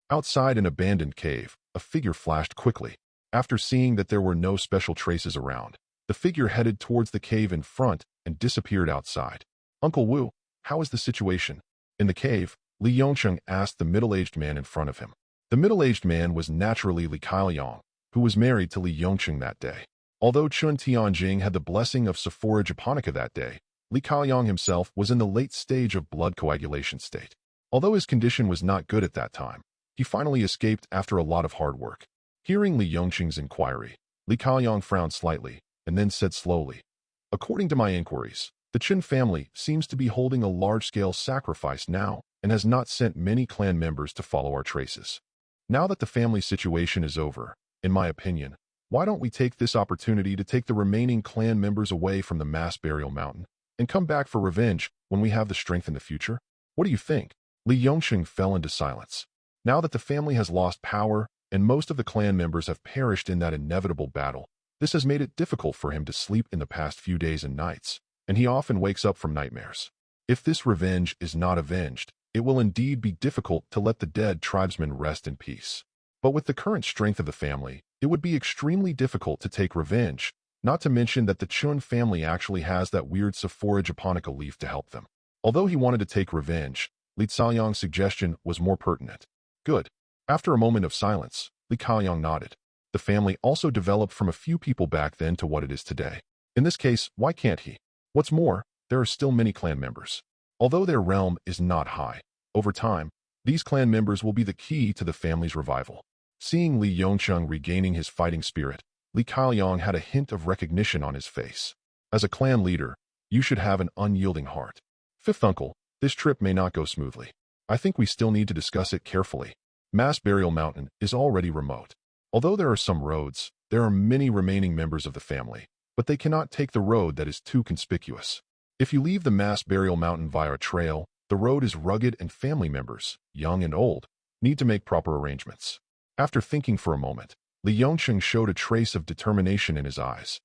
A: Outside an abandoned cave, a figure flashed quickly. After seeing that there were no special traces around, the figure headed towards the cave in front and disappeared outside. "Uncle Wu, how is the situation?" In the cave, Li Yongcheng asked the middle-aged man in front of him. The middle-aged man was naturally Li Kaiyang, who was married to Li Yongcheng that day. Although Chun Tianjing had the blessing of Sephora Japonica that day, Li Kaiyang himself was in the late stage of blood coagulation state. Although his condition was not good at that time, he finally escaped after a lot of hard work. Hearing Li Yongcheng's inquiry, Li Kaiyang frowned slightly and then said slowly, "According to my inquiries, the Qin family seems to be holding a large-scale sacrifice now and has not sent many clan members to follow our traces. Now that the family situation is over, in my opinion, why don't we take this opportunity to take the remaining clan members away from the mass burial mountain and come back for revenge when we have the strength in the future? What do you think?" Li Yongcheng fell into silence. Now that the family has lost power and most of the clan members have perished in that inevitable battle, this has made it difficult for him to sleep in the past few days and nights, and he often wakes up from nightmares. If this revenge is not avenged, it will indeed be difficult to let the dead tribesmen rest in peace. But with the current strength of the family, it would be extremely difficult to take revenge, not to mention that the Chun family actually has that weird Sephora Japonica leaf to help them. Although he wanted to take revenge, Li Caoyang's suggestion was more pertinent. "Good." After a moment of silence, Li Caoyang nodded. The family also developed from a few people back then to what it is today. In this case, why can't he? What's more, there are still many clan members. Although their realm is not high, over time, these clan members will be the key to the family's revival. Seeing Li Yongcheng regaining his fighting spirit, Li Caoyang had a hint of recognition on his face. As a clan leader, you should have an unyielding heart. "Fifth uncle, this trip may not go smoothly. I think we still need to discuss it carefully. Mass Burial Mountain is already remote. Although there are some roads, there are many remaining members of the family, but they cannot take the road that is too conspicuous. If you leave the Mass Burial Mountain via a trail, the road is rugged and family members, young and old, need to make proper arrangements." After thinking for a moment, Li Yongcheng showed a trace of determination in his eyes.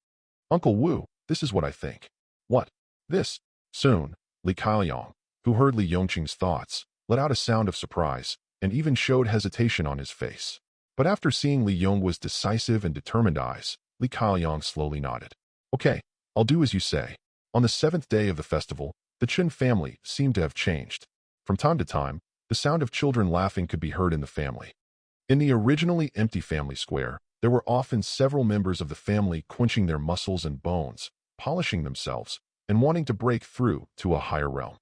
A: "Uncle Wu, this is what I think." "What?" "This." Soon, Li Caoyang, who heard Li Yongcheng's thoughts, let out a sound of surprise and even showed hesitation on his face. But after seeing Li Yong's decisive and determined eyes, Li Caoyang slowly nodded. "Okay, I'll do as you say." On the seventh day of the festival, the Qin family seemed to have changed. From time to time, the sound of children laughing could be heard in the family. In the originally empty family square, there were often several members of the family quenching their muscles and bones, polishing themselves, and wanting to break through to a higher realm.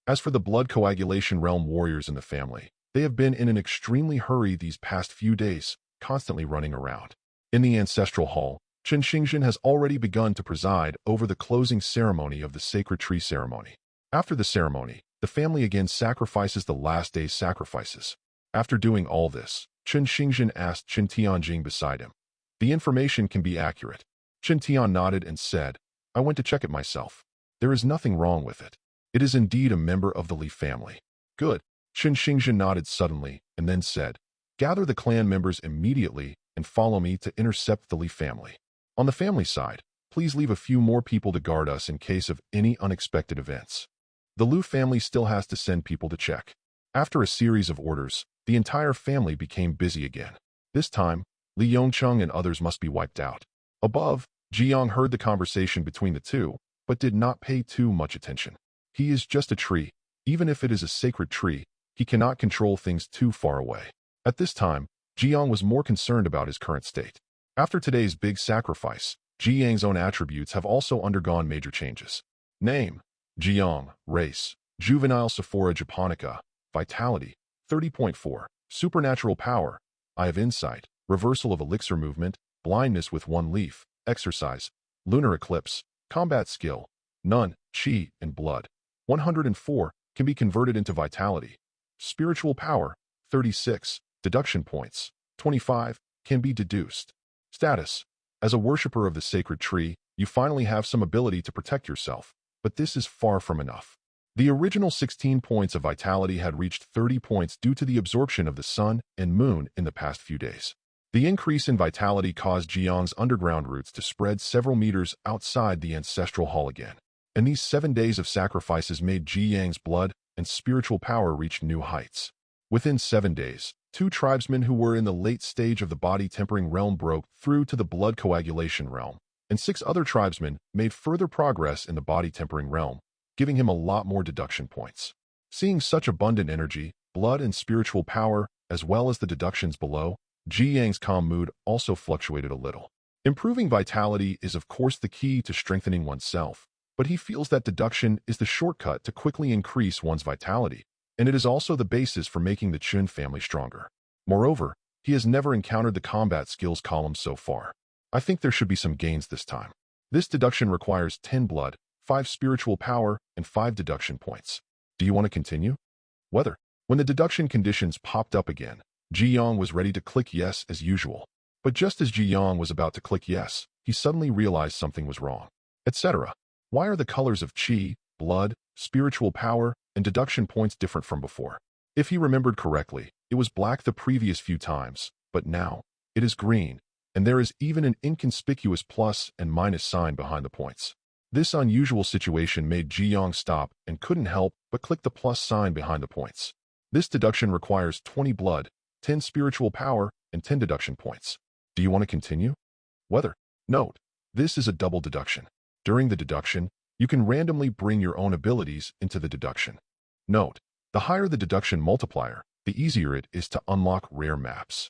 A: As for the blood coagulation realm warriors in the family, they have been in an extremely hurry these past few days, constantly running around. In the ancestral hall, Chen Xingzhen has already begun to preside over the closing ceremony of the Sacred Tree ceremony. After the ceremony, the family again sacrifices the last day's sacrifices. After doing all this, Chen Xingzhen asked Chen Tianjing beside him. "The information can be accurate." Chen Tian nodded and said, "I went to check it myself. There is nothing wrong with it. It is indeed a member of the Li family." "Good." Chen Xingzhen nodded suddenly and then said, "Gather the clan members immediately and follow me to intercept the Li family. On the family side, please leave a few more people to guard us in case of any unexpected events." The Liu family still has to send people to check. After a series of orders, the entire family became busy again. This time, Li Yongcheng and others must be wiped out. Above, Jiang heard the conversation between the two, but did not pay too much attention. He is just a tree. Even if it is a sacred tree, he cannot control things too far away. At this time, Jiang was more concerned about his current state. After today's big sacrifice, Jiang's own attributes have also undergone major changes. Name: Jiang. Race: Juvenile Sephora Japonica. Vitality: 30.4. Supernatural power: Eye of Insight, reversal of elixir movement, blindness with one leaf, exercise, lunar eclipse, combat skill, none, chi, and blood. 104 can be converted into vitality. Spiritual power, 36, deduction points, 25, can be deduced. Status. As a worshipper of the sacred tree, you finally have some ability to protect yourself, but this is far from enough. The original 16 points of vitality had reached 30 points due to the absorption of the sun and moon in the past few days. The increase in vitality caused Jiang's underground roots to spread several meters outside the ancestral hall again, and these 7 days of sacrifices made Jiang's blood and spiritual power reach new heights. Within 7 days, 2 tribesmen who were in the late stage of the body-tempering realm broke through to the blood coagulation realm, and 6 other tribesmen made further progress in the body-tempering realm, giving him a lot more deduction points. Seeing such abundant energy, blood and spiritual power, as well as the deductions below, Jiang's calm mood also fluctuated a little. Improving vitality is of course the key to strengthening oneself, but he feels that deduction is the shortcut to quickly increase one's vitality, and it is also the basis for making the Chun family stronger. Moreover, he has never encountered the combat skills column so far. I think there should be some gains this time. This deduction requires 10 blood, 5 spiritual power, and 5 deduction points. Do you want to continue? Whether. When the deduction conditions popped up again, Jiang was ready to click yes as usual. But just as Jiang was about to click yes, he suddenly realized something was wrong. Etc. Why are the colors of chi, blood, spiritual power, and deduction points different from before? If he remembered correctly, it was black the previous few times, but now, it is green, and there is even an inconspicuous plus and minus sign behind the points. This unusual situation made Jiang stop and couldn't help but click the plus sign behind the points. This deduction requires 20 blood, 10 spiritual power, and 10 deduction points. Do you want to continue? Whether. Note, this is a double deduction. During the deduction, you can randomly bring your own abilities into the deduction. Note, the higher the deduction multiplier, the easier it is to unlock rare maps.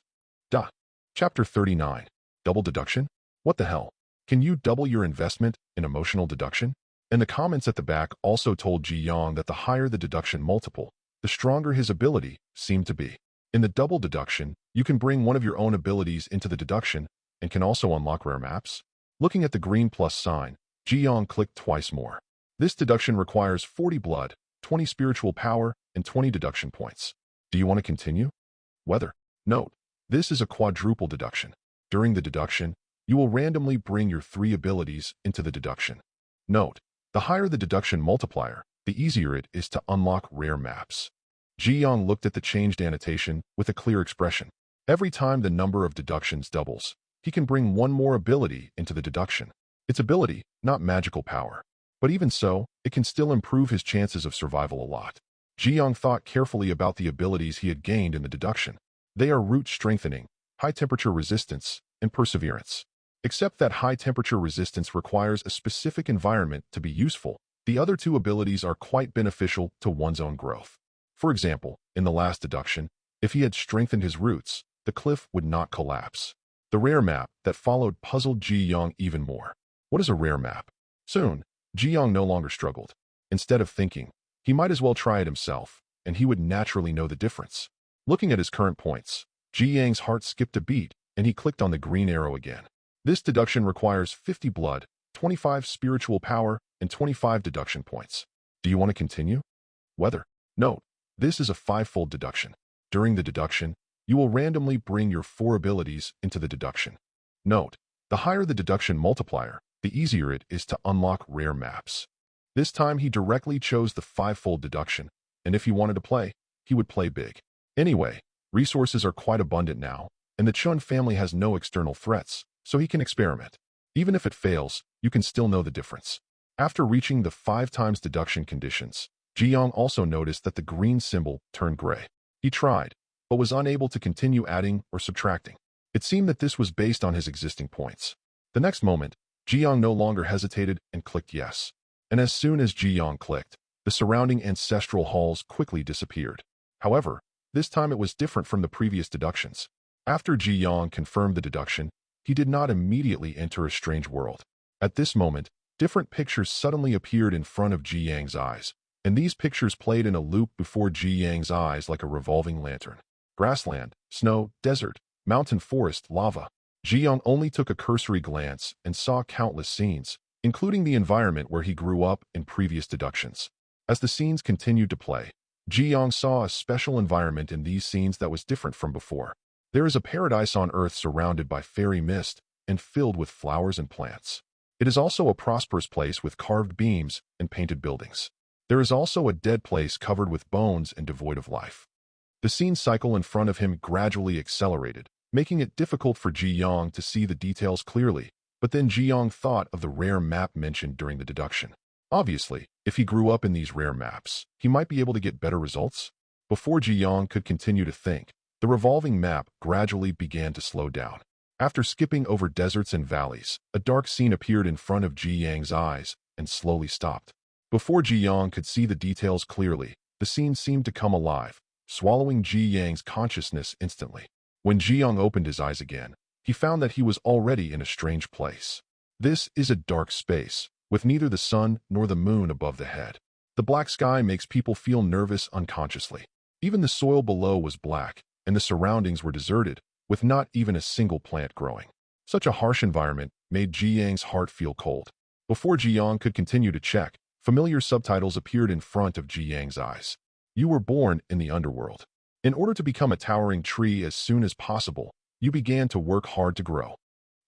A: Chapter 39. Double deduction? What the hell? Can you double your investment in emotional deduction? And the comments at the back also told Jiang that the higher the deduction multiple, the stronger his ability seemed to be. In the double deduction, you can bring one of your own abilities into the deduction and can also unlock rare maps. Looking at the green plus sign, Jiang clicked twice more. This deduction requires 40 blood, 20 spiritual power, and 20 deduction points. Do you want to continue? Whether. Note, this is a quadruple deduction. During the deduction, you will randomly bring your 3 abilities into the deduction. Note, the higher the deduction multiplier, the easier it is to unlock rare maps. Jiang looked at the changed annotation with a clear expression. Every time the number of deductions doubles, he can bring one more ability into the deduction. It's ability, not magical power. But even so, it can still improve his chances of survival a lot. Jiang thought carefully about the abilities he had gained in the deduction. They are root strengthening, high temperature resistance, and perseverance. Except that high temperature resistance requires a specific environment to be useful, the other 2 abilities are quite beneficial to one's own growth. For example, in the last deduction, if he had strengthened his roots, the cliff would not collapse. The rare map that followed puzzled Jiang even more. What is a rare map? Soon, Jiang no longer struggled. Instead of thinking, he might as well try it himself, and he would naturally know the difference. Looking at his current points, Jiang's heart skipped a beat, and he clicked on the green arrow again. This deduction requires 50 blood, 25 spiritual power, and 25 deduction points. Do you want to continue? Whether. Note, this is a 5-fold deduction. During the deduction, you will randomly bring your 4 abilities into the deduction. Note, the higher the deduction multiplier, the easier it is to unlock rare maps. This time he directly chose the 5-fold deduction, and if he wanted to play, he would play big. Anyway, resources are quite abundant now, and the Chun family has no external threats, so he can experiment. Even if it fails, you can still know the difference. After reaching the 5 times deduction conditions, Jiang also noticed that the green symbol turned gray. He tried, but was unable to continue adding or subtracting. It seemed that this was based on his existing points. The next moment, Jiang no longer hesitated and clicked yes. And as soon as Jiang clicked, the surrounding ancestral halls quickly disappeared. However, this time it was different from the previous deductions. After Jiang confirmed the deduction, he did not immediately enter a strange world. At this moment, different pictures suddenly appeared in front of Jiang's eyes, and these pictures played in a loop before Jiang's eyes like a revolving lantern. Grassland, snow, desert, mountain, forest, lava. Ji-young only took a cursory glance and saw countless scenes, including the environment where he grew up in previous deductions. As the scenes continued to play, Ji-young saw a special environment in these scenes that was different from before. There is a paradise on earth surrounded by fairy mist and filled with flowers and plants. It is also a prosperous place with carved beams and painted buildings. There is also a dead place covered with bones and devoid of life. The scene cycle in front of him gradually accelerated, making it difficult for Ji-young to see the details clearly, but then Ji-young thought of the rare map mentioned during the deduction. Obviously, if he grew up in these rare maps, he might be able to get better results. Before Ji-young could continue to think, the revolving map gradually began to slow down. After skipping over deserts and valleys, a dark scene appeared in front of Ji-young's eyes and slowly stopped. Before Ji-young could see the details clearly, the scene seemed to come alive, swallowing Ji-young's consciousness instantly. When Ji-young opened his eyes again, he found that he was already in a strange place. This is a dark space, with neither the sun nor the moon above the head. The black sky makes people feel nervous unconsciously. Even the soil below was black, and the surroundings were deserted, with not even a single plant growing. Such a harsh environment made Ji-young's heart feel cold. Before Ji-young could continue to check, familiar subtitles appeared in front of Ji-young's eyes. You were born in the underworld. In order to become a towering tree as soon as possible, you began to work hard to grow.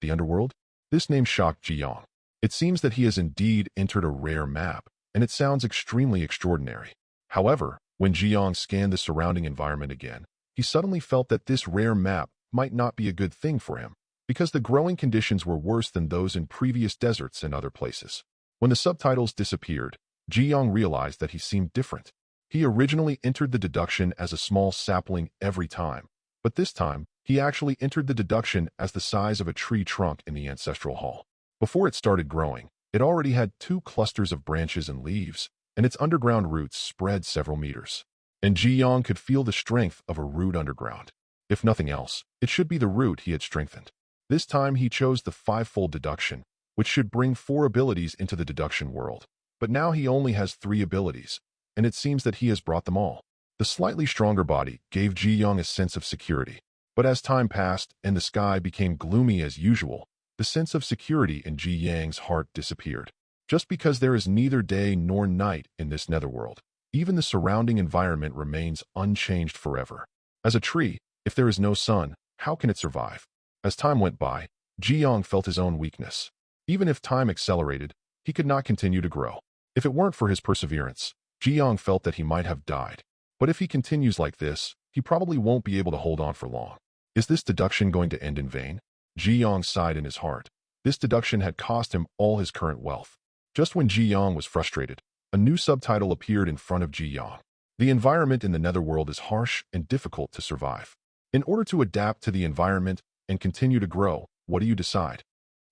A: The underworld? This name shocked Ji-young. It seems that he has indeed entered a rare map, and it sounds extremely extraordinary. However, when Ji-young scanned the surrounding environment again, he suddenly felt that this rare map might not be a good thing for him, because the growing conditions were worse than those in previous deserts and other places. When the subtitles disappeared, Ji-young realized that he seemed different. He originally entered the deduction as a small sapling every time, but this time, he actually entered the deduction as the size of a tree trunk in the ancestral hall. Before it started growing, it already had 2 clusters of branches and leaves, and its underground roots spread several meters. And Ji-young could feel the strength of a root underground. If nothing else, it should be the root he had strengthened. This time he chose the 5-fold deduction, which should bring 4 abilities into the deduction world. But now he only has 3 abilities, and it seems that he has brought them all. The slightly stronger body gave Ji-young a sense of security. But as time passed and the sky became gloomy as usual, the sense of security in Ji-young's heart disappeared. Just because there is neither day nor night in this netherworld, even the surrounding environment remains unchanged forever. As a tree, if there is no sun, how can it survive? As time went by, Ji-young felt his own weakness. Even if time accelerated, he could not continue to grow. If it weren't for his perseverance, Ji-young felt that he might have died. But if he continues like this, he probably won't be able to hold on for long. Is this deduction going to end in vain? Ji-young sighed in his heart. This deduction had cost him all his current wealth. Just when Ji-young was frustrated, a new subtitle appeared in front of Ji-young. The environment in the netherworld is harsh and difficult to survive. In order to adapt to the environment and continue to grow, what do you decide?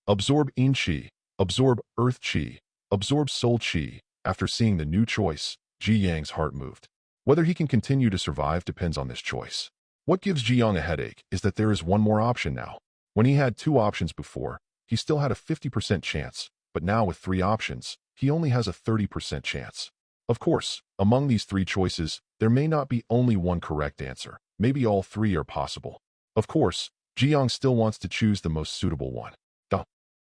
A: Absorb Yin Qi, absorb Earth Qi, absorb Soul Qi. After seeing the new choice, Ji-young's heart moved. Whether he can continue to survive depends on this choice. What gives Ji-young a headache is that there is one more option now. When he had 2 options before, he still had a 50% chance, but now with 3 options, he only has a 30% chance. Of course, among these 3 choices, there may not be only one correct answer. Maybe all 3 are possible. Of course, Ji-young still wants to choose the most suitable one.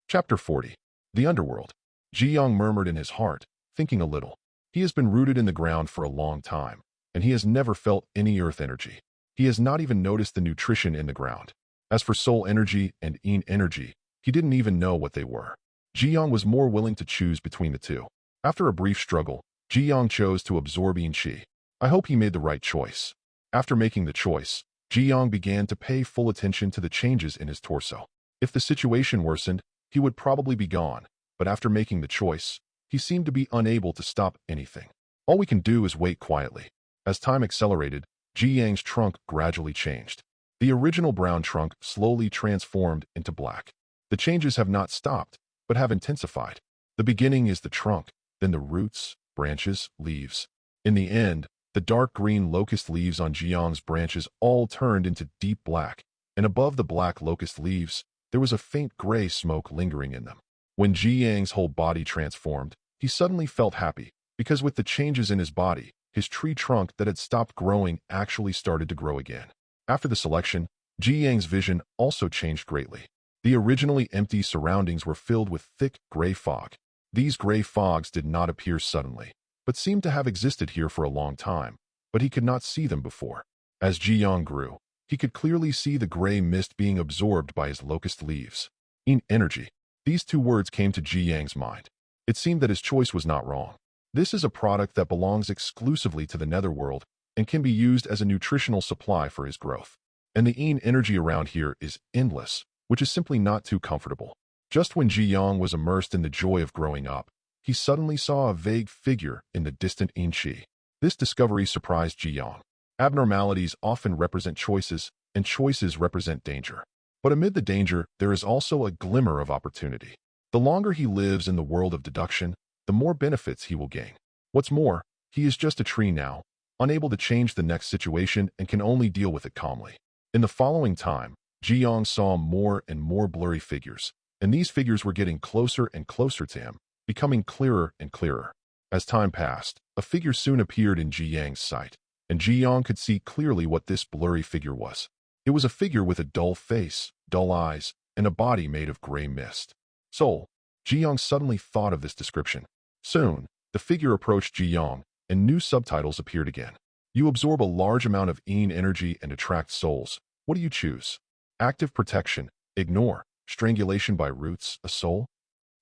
A: Chapter 40. The Underworld. Ji-young murmured in his heart, thinking a little. He has been rooted in the ground for a long time, and he has never felt any earth energy. He has not even noticed the nutrition in the ground. As for soul energy and yin energy, he didn't even know what they were. Ji-young was more willing to choose between the 2. After a brief struggle, Ji-young chose to absorb yin qi. I hope he made the right choice. After making the choice, Ji-young began to pay full attention to the changes in his torso. If the situation worsened, he would probably be gone, but after making the choice, he seemed to be unable to stop anything. All we can do is wait quietly. As time accelerated, Ji-young's trunk gradually changed. The original brown trunk slowly transformed into black. The changes have not stopped, but have intensified. The beginning is the trunk, then the roots, branches, leaves. In the end, the dark green locust leaves on Ji-young's branches all turned into deep black, and above the black locust leaves, there was a faint gray smoke lingering in them. When Ji-young's whole body transformed, he suddenly felt happy, because with the changes in his body, his tree trunk that had stopped growing actually started to grow again. After the selection, Ji Yang's vision also changed greatly. The originally empty surroundings were filled with thick, gray fog. These gray fogs did not appear suddenly, but seemed to have existed here for a long time, but he could not see them before. As Ji Yang grew, he could clearly see the gray mist being absorbed by his locust leaves. In energy, these two words came to Ji Yang's mind. It seemed that his choice was not wrong. This is a product that belongs exclusively to the netherworld and can be used as a nutritional supply for his growth. And the Yin energy around here is endless, which is simply not too comfortable. Just when Ji Yang was immersed in the joy of growing up, he suddenly saw a vague figure in the distant Yin Qi. This discovery surprised Ji Yang. Abnormalities often represent choices, and choices represent danger. But amid the danger, there is also a glimmer of opportunity. The longer he lives in the world of deduction, the more benefits he will gain. What's more, he is just a tree now, unable to change the next situation and can only deal with it calmly. In the following time, Ji Yang saw more and more blurry figures, and these figures were getting closer and closer to him, becoming clearer and clearer. As time passed, a figure soon appeared in Ji Yang's sight, and Ji Yang could see clearly what this blurry figure was. It was a figure with a dull face, dull eyes, and a body made of gray mist. Soul. Ji Yang suddenly thought of this description. Soon, the figure approached Ji Yang, and new subtitles appeared again. You absorb a large amount of Yin energy and attract souls. What do you choose? Active protection, ignore, strangulation by roots, a soul?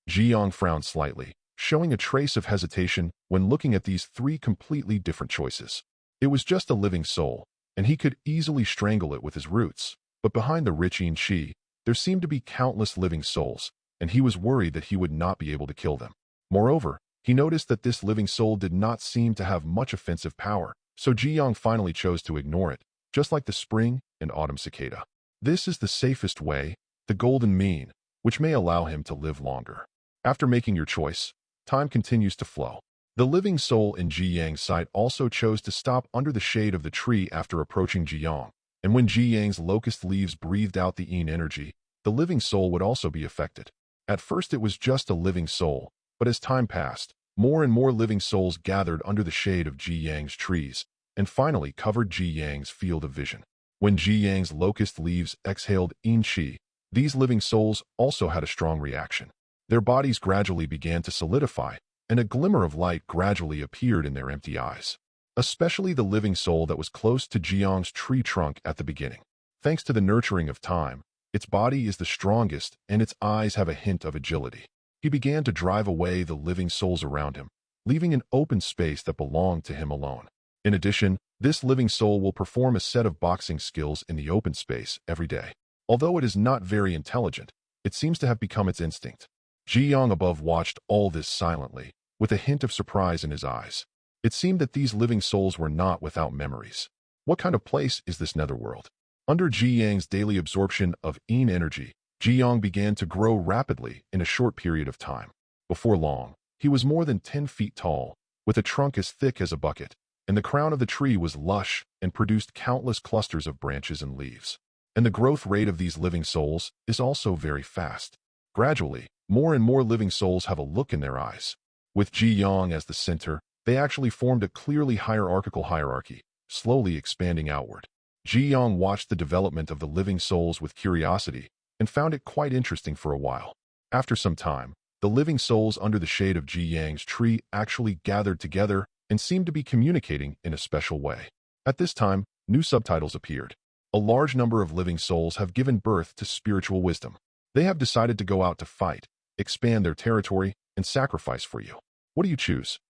A: Ji Yang frowned slightly, showing a trace of hesitation when looking at these three completely different choices. It was just a living soul, and he could easily strangle it with his roots. But behind the rich Yin Qi, there seemed to be countless living souls, and he was worried that he would not be able to kill them. Moreover, he noticed that this living soul did not seem to have much offensive power, so Ji Yang finally chose to ignore it, just like the spring and autumn cicada. This is the safest way, the golden mean, which may allow him to live longer. After making your choice, time continues to flow. The living soul in Ji Yang's sight also chose to stop under the shade of the tree after approaching Ji Yang, and when Ji Yang's locust leaves breathed out the Yin energy, the living soul would also be affected. At first it was just a living soul, but as time passed, more and more living souls gathered under the shade of Ji Yang's trees, and finally covered Ji Yang's field of vision. When Ji Yang's locust leaves exhaled Yin Qi, these living souls also had a strong reaction. Their bodies gradually began to solidify, and a glimmer of light gradually appeared in their empty eyes. Especially the living soul that was close to Ji Yang's tree trunk at the beginning. Thanks to the nurturing of time, its body is the strongest and its eyes have a hint of agility. He began to drive away the living souls around him, leaving an open space that belonged to him alone. In addition, this living soul will perform a set of boxing skills in the open space every day. Although it is not very intelligent, it seems to have become its instinct. Ji Yang above watched all this silently, with a hint of surprise in his eyes. It seemed that these living souls were not without memories. What kind of place is this netherworld? Under Ji Yang's daily absorption of Yin energy, Ji Yang began to grow rapidly in a short period of time. Before long, he was more than 10 feet tall, with a trunk as thick as a bucket, and the crown of the tree was lush and produced countless clusters of branches and leaves. And the growth rate of these living souls is also very fast. Gradually, more and more living souls have a look in their eyes. With Ji Yang as the center, they actually formed a clearly hierarchical hierarchy, slowly expanding outward. Ji Yang watched the development of the living souls with curiosity and found it quite interesting for a while. After some time, the living souls under the shade of Ji Yang's tree actually gathered together and seemed to be communicating in a special way. At this time, new subtitles appeared. A large number of living souls have given birth to spiritual wisdom. They have decided to go out to fight, expand their territory, and sacrifice for you. What do you choose?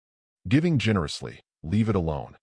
A: Giving generously, leave it alone.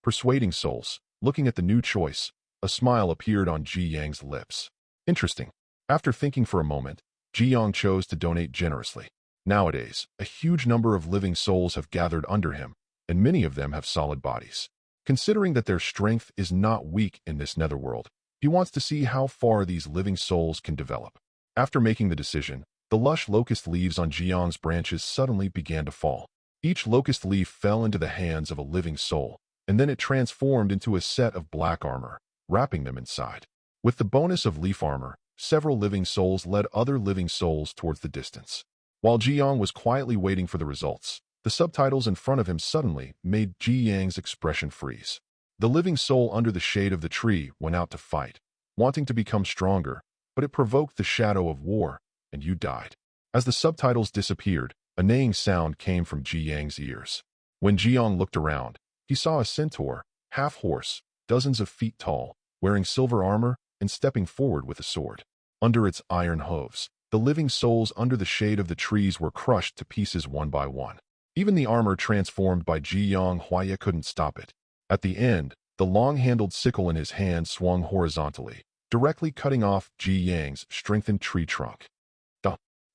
A: Persuading souls, looking at the new choice, a smile appeared on Ji Yang's lips. Interesting. After thinking for a moment, Ji Yang chose to donate generously. Nowadays, a huge number of living souls have gathered under him, and many of them have solid bodies. Considering that their strength is not weak in this netherworld, he wants to see how far these living souls can develop. After making the decision, the lush locust leaves on Ji Yang's branches suddenly began to fall. Each locust leaf fell into the hands of a living soul, and then it transformed into a set of black armor, wrapping them inside. With the bonus of leaf armor, several living souls led other living souls towards the distance. While Ji Yang was quietly waiting for the results, the subtitles in front of him suddenly made Ji Yang's expression freeze. The living soul under the shade of the tree went out to fight, wanting to become stronger, but it provoked the shadow of war, and you died. As the subtitles disappeared, a neighing sound came from Ji Yang's ears. When Jiang looked around, he saw a centaur, half-horse, dozens of feet tall, wearing silver armor and stepping forward with a sword. Under its iron hooves, the living souls under the shade of the trees were crushed to pieces one by one. Even the armor transformed by Ji Huaya couldn't stop it. At the end, the long-handled sickle in his hand swung horizontally, directly cutting off Ji Yang's strengthened tree trunk.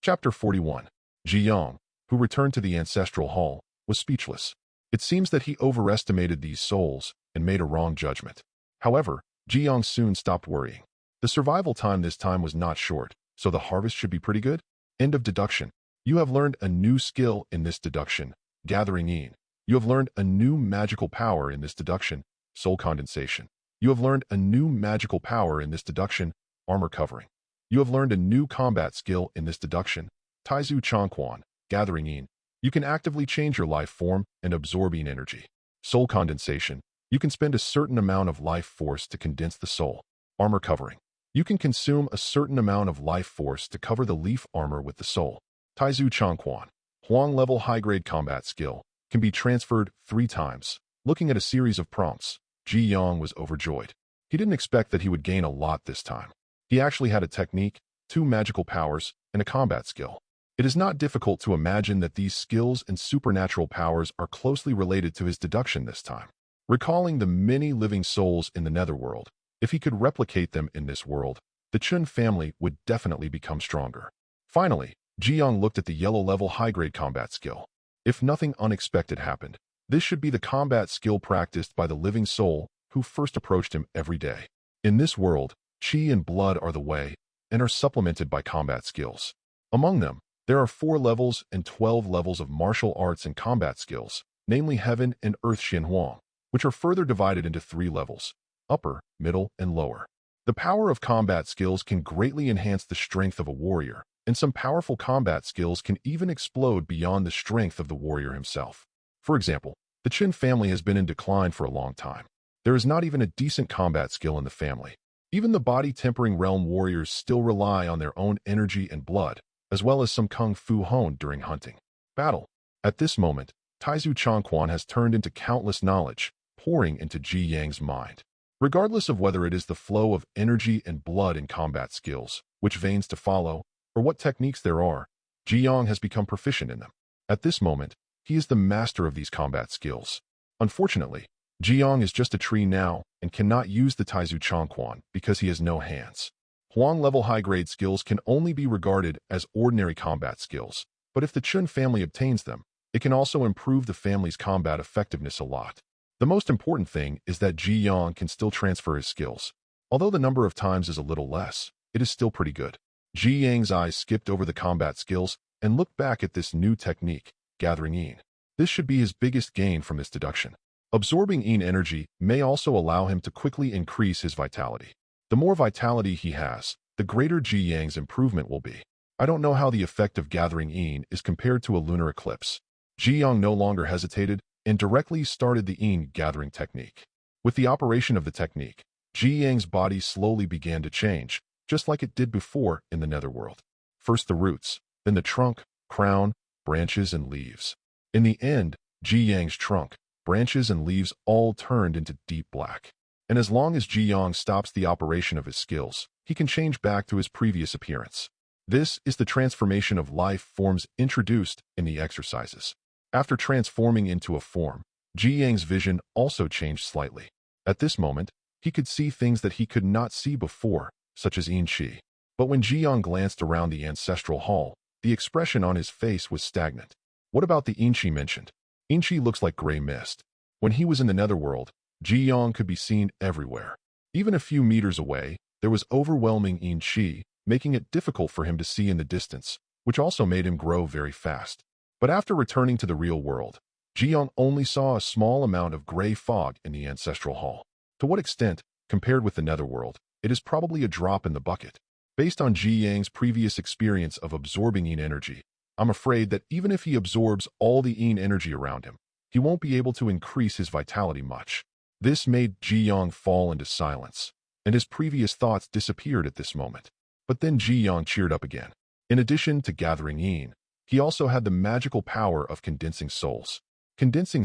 A: Chapter 41. Ji Yang, who returned to the ancestral hall, was speechless. It seems that he overestimated these souls and made a wrong judgment. However, Ji Yang soon stopped worrying. The survival time this time was not short, so the harvest should be pretty good. End of deduction. You have learned a new skill in this deduction, gathering in. You have learned a new magical power in this deduction, soul condensation. You have learned a new magical power in this deduction, armor covering. You have learned a new combat skill in this deduction, Taizu Changquan, gathering in. You can actively change your life form and absorb in energy. Soul condensation. You can spend a certain amount of life force to condense the soul. Armor covering. You can consume a certain amount of life force to cover the leaf armor with the soul. Taizu Changquan, Huang level high-grade combat skill, can be transferred 3 times. Looking at a series of prompts, Ji Yang was overjoyed. He didn't expect that he would gain a lot this time. He actually had a technique, 2 magical powers, and a combat skill. It is not difficult to imagine that these skills and supernatural powers are closely related to his deduction this time. Recalling the many living souls in the netherworld, if he could replicate them in this world, the Chun family would definitely become stronger. Finally, Ji Yang looked at the yellow-level high-grade combat skill. If nothing unexpected happened, this should be the combat skill practiced by the living soul who first approached him every day. In this world, Qi and blood are the way and are supplemented by combat skills. Among them, there are 4 levels and 12 levels of martial arts and combat skills, namely Heaven and Earth Xinhuang, which are further divided into 3 levels, upper, middle, and lower. The power of combat skills can greatly enhance the strength of a warrior, and some powerful combat skills can even explode beyond the strength of the warrior himself. For example, the Qin family has been in decline for a long time. There is not even a decent combat skill in the family. Even the body-tempering realm warriors still rely on their own energy and blood, as well as some kung fu honed during hunting. Battle. At this moment, Taizu Changquan has turned into countless knowledge, pouring into Ji Yang's mind. Regardless of whether it is the flow of energy and blood in combat skills, which veins to follow, or what techniques there are, Ji Yang has become proficient in them. At this moment, he is the master of these combat skills. Unfortunately, Ji Yang is just a tree now and cannot use the Taizu Changquan because he has no hands. Huang-level high-grade skills can only be regarded as ordinary combat skills, but if the Chun family obtains them, it can also improve the family's combat effectiveness a lot. The most important thing is that Ji Yang can still transfer his skills. Although the number of times is a little less, it is still pretty good. Ji Yang's eyes skipped over the combat skills and looked back at this new technique, gathering in. This should be his biggest gain from this deduction. Absorbing in energy may also allow him to quickly increase his vitality. The more vitality he has, the greater Ji Yang's improvement will be. I don't know how the effect of gathering in is compared to a lunar eclipse. Ji Yang no longer hesitated and directly started the in gathering technique. With the operation of the technique, Ji Yang's body slowly began to change, just like it did before in the netherworld. First the roots, then the trunk, crown, branches, and leaves. In the end, Ji Yang's trunk, branches, and leaves all turned into deep black. And as long as Ji Yang stops the operation of his skills, he can change back to his previous appearance. This is the transformation of life forms introduced in the exercises. After transforming into a form, Ji Yang's vision also changed slightly. At this moment, he could see things that he could not see before, such as Yin Qi. But when Ji Yang glanced around the ancestral hall, the expression on his face was stagnant. What about the Yin Qi mentioned? Yin Qi looks like gray mist. When he was in the netherworld, Ji Yang could be seen everywhere. Even a few meters away, there was overwhelming Yin Qi, making it difficult for him to see in the distance, which also made him grow very fast. But after returning to the real world, Ji Yang only saw a small amount of gray fog in the ancestral hall. To what extent, compared with the netherworld, it is probably a drop in the bucket. Based on Ji Yang's previous experience of absorbing Yin energy, I'm afraid that even if he absorbs all the Yin energy around him, he won't be able to increase his vitality much. This made Ji Yang fall into silence. and his previous thoughts disappeared at this moment. But then Ji Yang cheered up again. In addition to gathering yin, he also had the magical power of condensing souls. Condensing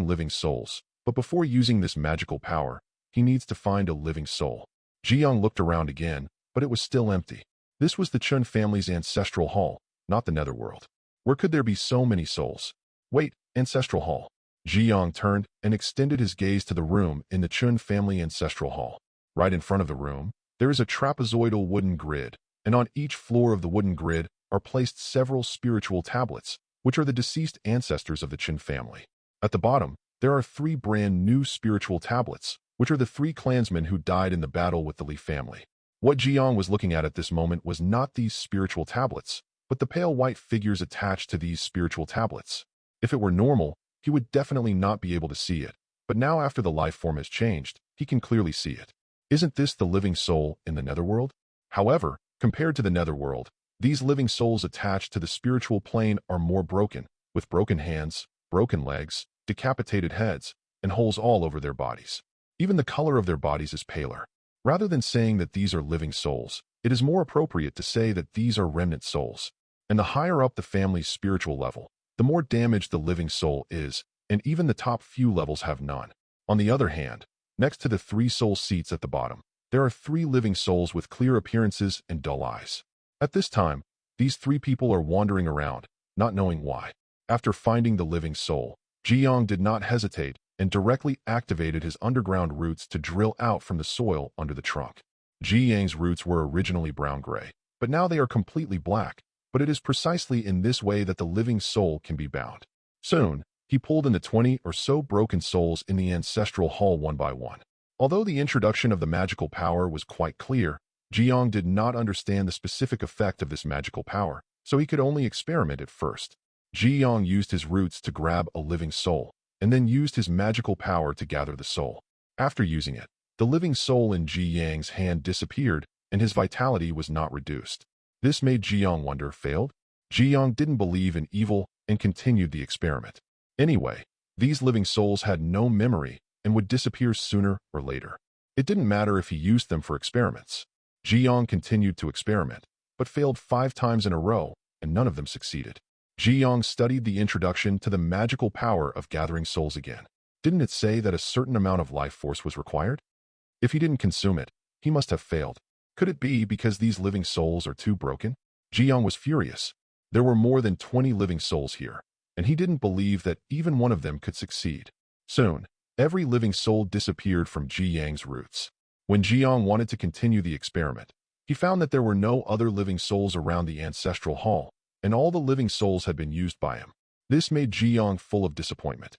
A: living souls. But before using this magical power, he needs to find a living soul. Ji Yang looked around again, but it was still empty. This was the Chun family's ancestral hall, not the netherworld. Where could there be so many souls? Wait, ancestral hall. Ji Yang turned and extended his gaze to the room in the Chun family ancestral hall. Right in front of the room, there is a trapezoidal wooden grid, and on each floor of the wooden grid are placed several spiritual tablets, which are the deceased ancestors of the Chun family. At the bottom, there are 3 brand new spiritual tablets, which are the 3 clansmen who died in the battle with the Li family. What Ji Yang was looking at this moment was not these spiritual tablets, but the pale white figures attached to these spiritual tablets. If it were normal, he would definitely not be able to see it, but now after the life form has changed, he can clearly see it. Isn't this the living soul in the netherworld? However, compared to the netherworld, these living souls attached to the spiritual plane are more broken, with broken hands, broken legs, decapitated heads, and holes all over their bodies. Even the color of their bodies is paler. Rather than saying that these are living souls, it is more appropriate to say that these are remnant souls. And the higher up the family's spiritual level, the more damaged the living soul is, and even the top few levels have none. On the other hand, next to the 3 soul seats at the bottom, there are 3 living souls with clear appearances and dull eyes. At this time, these 3 people are wandering around, not knowing why. After finding the living soul, Ji Yang did not hesitate and directly activated his underground roots to drill out from the soil under the trunk. Ji Yang's roots were originally brown-gray, but now they are completely black, but it is precisely in this way that the living soul can be bound. Soon, he pulled in the 20 or so broken souls in the ancestral hall one by one. Although the introduction of the magical power was quite clear, Ji Yang did not understand the specific effect of this magical power, so he could only experiment at first. Ji Yang used his roots to grab a living soul, and then used his magical power to gather the soul. After using it, the living soul in Ji Yang's hand disappeared, and his vitality was not reduced. This made Ji Yang wonder, failed? Ji Yang didn't believe in evil and continued the experiment. Anyway, these living souls had no memory and would disappear sooner or later. It didn't matter if he used them for experiments. Ji Yang continued to experiment, but failed 5 times in a row, and none of them succeeded. Ji Yang studied the introduction to the magical power of gathering souls again. Didn't it say that a certain amount of life force was required? If he didn't consume it, he must have failed. Could it be because these living souls are too broken? Ji Yang was furious. There were more than 20 living souls here, and he didn't believe that even one of them could succeed. Soon, every living soul disappeared from Ji Yang's roots. When Ji Yang wanted to continue the experiment, he found that there were no other living souls around the ancestral hall, and all the living souls had been used by him. This made Ji Yang full of disappointment.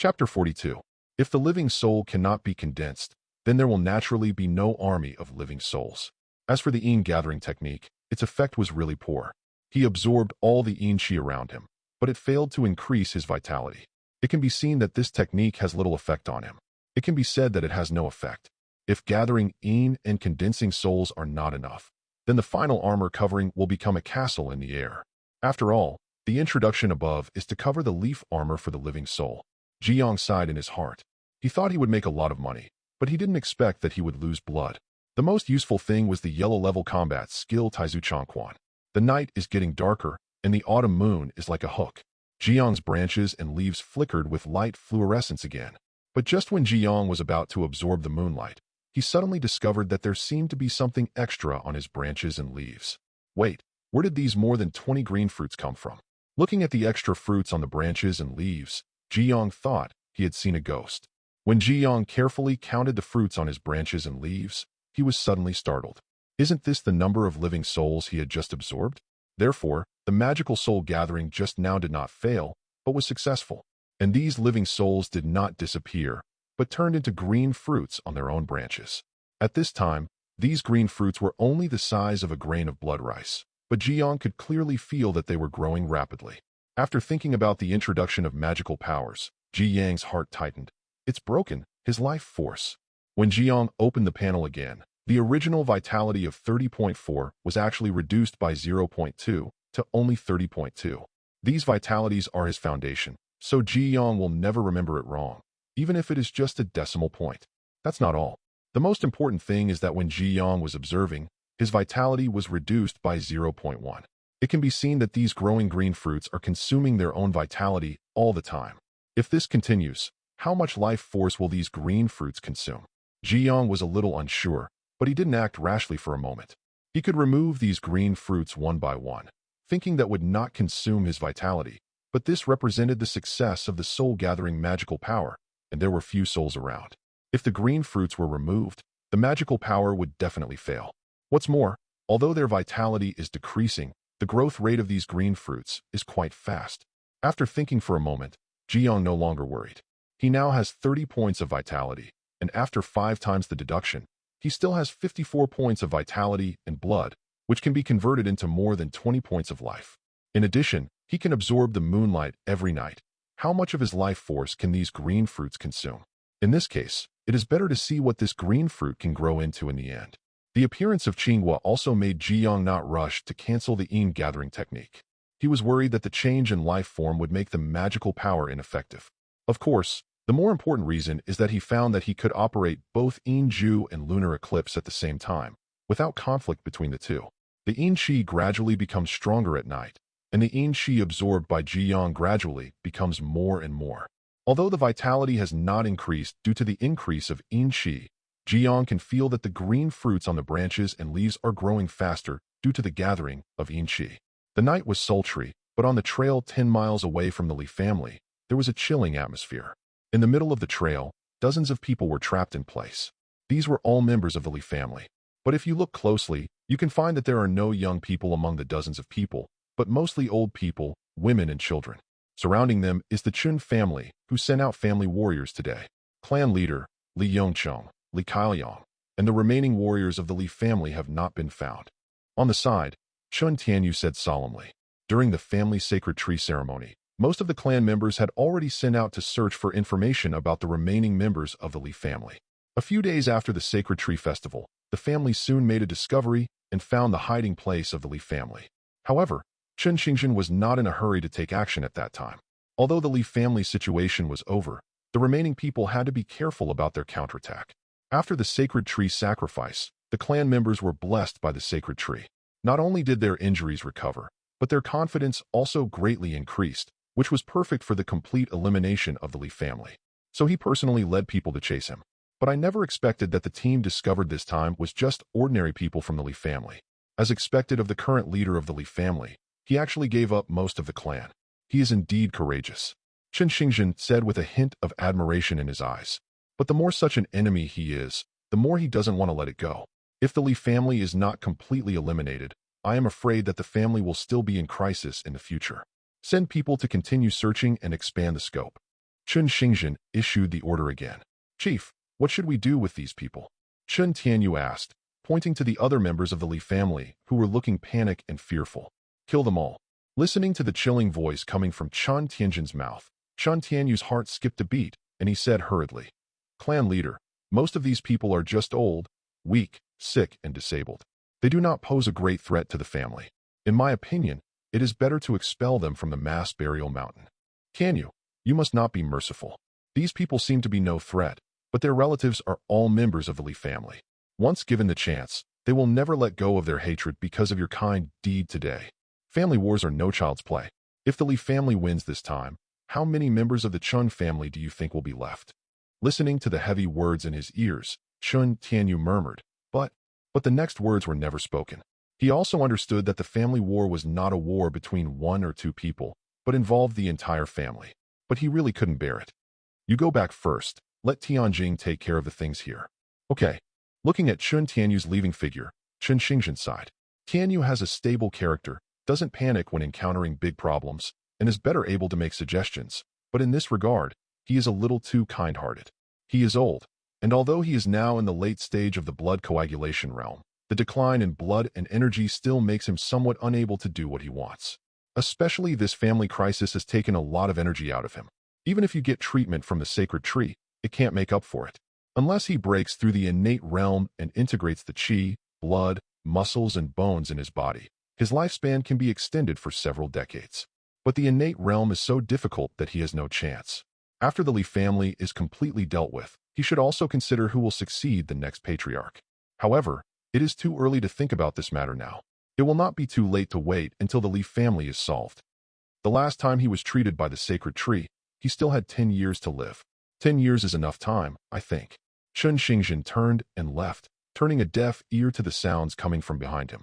A: Chapter 42. If the living soul cannot be condensed, then there will naturally be no army of living souls. As for the yin gathering technique, its effect was really poor. He absorbed all the yin chi around him, but it failed to increase his vitality. It can be seen that this technique has little effect on him. It can be said that it has no effect. If gathering yin and condensing souls are not enough, then the final armor covering will become a castle in the air. After all, the introduction above is to cover the leaf armor for the living soul. Ji Yang sighed in his heart. He thought he would make a lot of money, but he didn't expect that he would lose blood. The most useful thing was the yellow-level combat skill Taizu Changquan. The night is getting darker, and the autumn moon is like a hook. Ji Yang's branches and leaves flickered with light fluorescence again. But just when Ji Yang was about to absorb the moonlight, he suddenly discovered that there seemed to be something extra on his branches and leaves. Wait, where did these more than 20 green fruits come from? Looking at the extra fruits on the branches and leaves, Ji Yang thought he had seen a ghost. When Ji Yang carefully counted the fruits on his branches and leaves, he was suddenly startled. Isn't this the number of living souls he had just absorbed? Therefore, the magical soul gathering just now did not fail, but was successful. And these living souls did not disappear, but turned into green fruits on their own branches. At this time, these green fruits were only the size of a grain of blood rice, but Ji Yang could clearly feel that they were growing rapidly. After thinking about the introduction of magical powers, Ji Yang's heart tightened. It's broken, his life force. When Ji Yang opened the panel again, the original vitality of 30.4 was actually reduced by 0.2 to only 30.2. These vitalities are his foundation, so Ji Yang will never remember it wrong, even if it is just a decimal point. That's not all. The most important thing is that when Ji Yong was observing, his vitality was reduced by 0.1. It can be seen that these growing green fruits are consuming their own vitality all the time. If this continues, how much life force will these green fruits consume? Ji Yong was a little unsure, but he didn't act rashly for a moment. He could remove these green fruits one by one, thinking that would not consume his vitality, but this represented the success of the soul-gathering magical power, and there were few souls around. If the green fruits were removed, the magical power would definitely fail. What's more, although their vitality is decreasing, the growth rate of these green fruits is quite fast. After thinking for a moment, Ji Yong no longer worried. He now has 30 points of vitality, and after 5 times the deduction, he still has 54 points of vitality and blood, which can be converted into more than 20 points of life. In addition, he can absorb the moonlight every night. How much of his life force can these green fruits consume? In this case, it is better to see what this green fruit can grow into in the end. The appearance of Qinghua also made Ji Yong not rush to cancel the yin gathering technique. He was worried that the change in life form would make the magical power ineffective. Of course, the more important reason is that he found that he could operate both yin ju and lunar eclipse at the same time, without conflict between the two. The yin qi gradually becomes stronger at night, and the yin qi absorbed by Ji Yong gradually becomes more and more. Although the vitality has not increased due to the increase of yin qi, Ji Yong can feel that the green fruits on the branches and leaves are growing faster due to the gathering of yin qi. The night was sultry, but on the trail 10 miles away from the Li family, there was a chilling atmosphere. In the middle of the trail, dozens of people were trapped in place. These were all members of the Li family. But if you look closely, you can find that there are no young people among the dozens of people, but mostly old people, women and children. Surrounding them is the Chun family, who sent out family warriors today. Clan leader, Li Yongcheng, Li Kaoyong, and the remaining warriors of the Li family have not been found. On the side, Chun Tianyu said solemnly. During the family sacred tree ceremony, most of the clan members had already sent out to search for information about the remaining members of the Li family. A few days after the sacred tree festival, the family soon made a discovery and found the hiding place of the Li family. However, Chen Xingzhen was not in a hurry to take action at that time. Although the Li family situation was over, the remaining people had to be careful about their counterattack. After the sacred tree sacrifice, the clan members were blessed by the sacred tree. Not only did their injuries recover, but their confidence also greatly increased, which was perfect for the complete elimination of the Li family. So he personally led people to chase him. But I never expected that the team discovered this time was just ordinary people from the Li family. As expected of the current leader of the Li family, he actually gave up most of the clan. He is indeed courageous, Chen Xingzhen said with a hint of admiration in his eyes. But the more such an enemy he is, the more he doesn't want to let it go. If the Li family is not completely eliminated, I am afraid that the family will still be in crisis in the future. Send people to continue searching and expand the scope. Chun Xingzhen issued the order again. Chief, what should we do with these people? Chun Tianyu asked, pointing to the other members of the Li family who were looking panicked and fearful. Kill them all. Listening to the chilling voice coming from Chun Tianzhen's mouth, Chun Tianyu's heart skipped a beat, and he said hurriedly, Clan leader, most of these people are just old, weak, sick, and disabled. They do not pose a great threat to the family. In my opinion, it is better to expel them from the mass burial mountain. Tianyu, you must not be merciful. These people seem to be no threat, but their relatives are all members of the Li family. Once given the chance, they will never let go of their hatred because of your kind deed today. Family wars are no child's play. If the Li family wins this time, how many members of the Chun family do you think will be left? Listening to the heavy words in his ears, Chun Tianyu murmured, but the next words were never spoken. He also understood that the family war was not a war between 1 or 2 people, but involved the entire family. But he really couldn't bear it. You go back first, let Tianjing take care of the things here. Okay. Looking at Chun Tianyu's leaving figure, Chen Xingzhen sighed. Tianyu has a stable character, doesn't panic when encountering big problems, and is better able to make suggestions, but in this regard, he is a little too kind-hearted. He is old, and although he is now in the late stage of the blood coagulation realm, the decline in blood and energy still makes him somewhat unable to do what he wants. Especially this family crisis has taken a lot of energy out of him. Even if you get treatment from the sacred tree, it can't make up for it. Unless he breaks through the innate realm and integrates the qi, blood, muscles, and bones in his body, his lifespan can be extended for several decades. But the innate realm is so difficult that he has no chance. After the Li family is completely dealt with, He should also consider who will succeed the next patriarch. However, it is too early to think about this matter now. It will not be too late to wait until the Li family is solved. The last time he was treated by the Sacred Tree, he still had 10 years to live. 10 years is enough time, I think. Chen Xingzhen turned and left, turning a deaf ear to the sounds coming from behind him.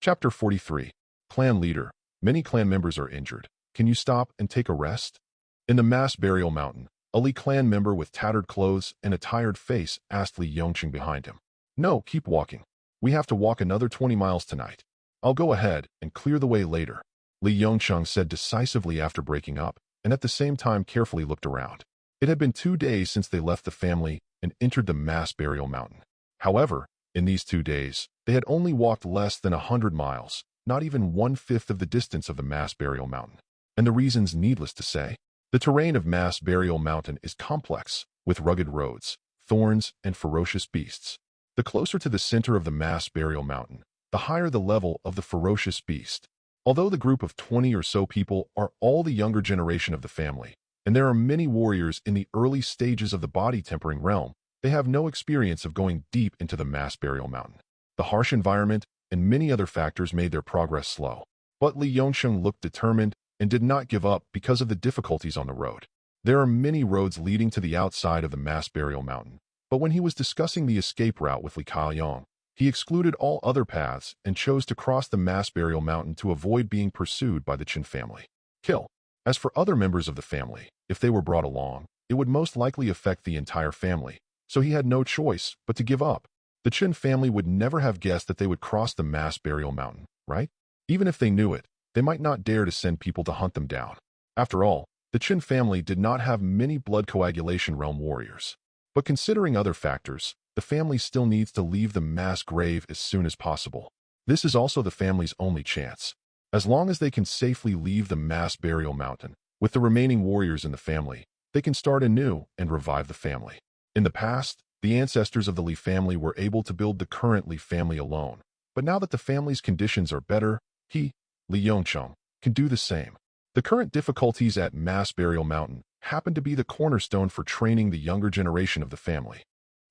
A: Chapter 43. Clan Leader. Many clan members are injured. Can you stop and take a rest? In the mass burial mountain, a Li clan member with tattered clothes and a tired face asked Li Yongqing behind him. No, keep walking. We have to walk another 20 miles tonight. I'll go ahead and clear the way later, Li Yongqing said decisively after breaking up, and at the same time carefully looked around. It had been 2 days since they left the family and entered the mass burial mountain. However, in these 2 days, they had only walked less than 100 miles, not even 1/5 of the distance of the mass burial mountain. And the reason's needless to say. The terrain of mass burial mountain is complex, with rugged roads, thorns, and ferocious beasts. The closer to the center of the mass burial mountain, the higher the level of the ferocious beast. Although the group of 20 or so people are all the younger generation of the family, and there are many warriors in the early stages of the body-tempering realm, they have no experience of going deep into the mass burial mountain. The harsh environment and many other factors made their progress slow. But Li Yongqing looked determined and did not give up because of the difficulties on the road. There are many roads leading to the outside of the mass burial mountain, but when he was discussing the escape route with Li Kaoyong, he excluded all other paths and chose to cross the mass burial mountain to avoid being pursued by the Qin family. Kill. As for other members of the family, if they were brought along, it would most likely affect the entire family, so he had no choice but to give up. The Qin family would never have guessed that they would cross the mass burial mountain, right? Even if they knew it, they might not dare to send people to hunt them down. After all, the Qin family did not have many blood coagulation realm warriors. But considering other factors, the family still needs to leave the mass grave as soon as possible. This is also the family's only chance. As long as they can safely leave the mass burial mountain, with the remaining warriors in the family, they can start anew and revive the family. In the past, the ancestors of the Li family were able to build the current Li family alone. But now that the family's conditions are better, he, Li Yongqing, can do the same. The current difficulties at Mass Burial Mountain happen to be the cornerstone for training the younger generation of the family.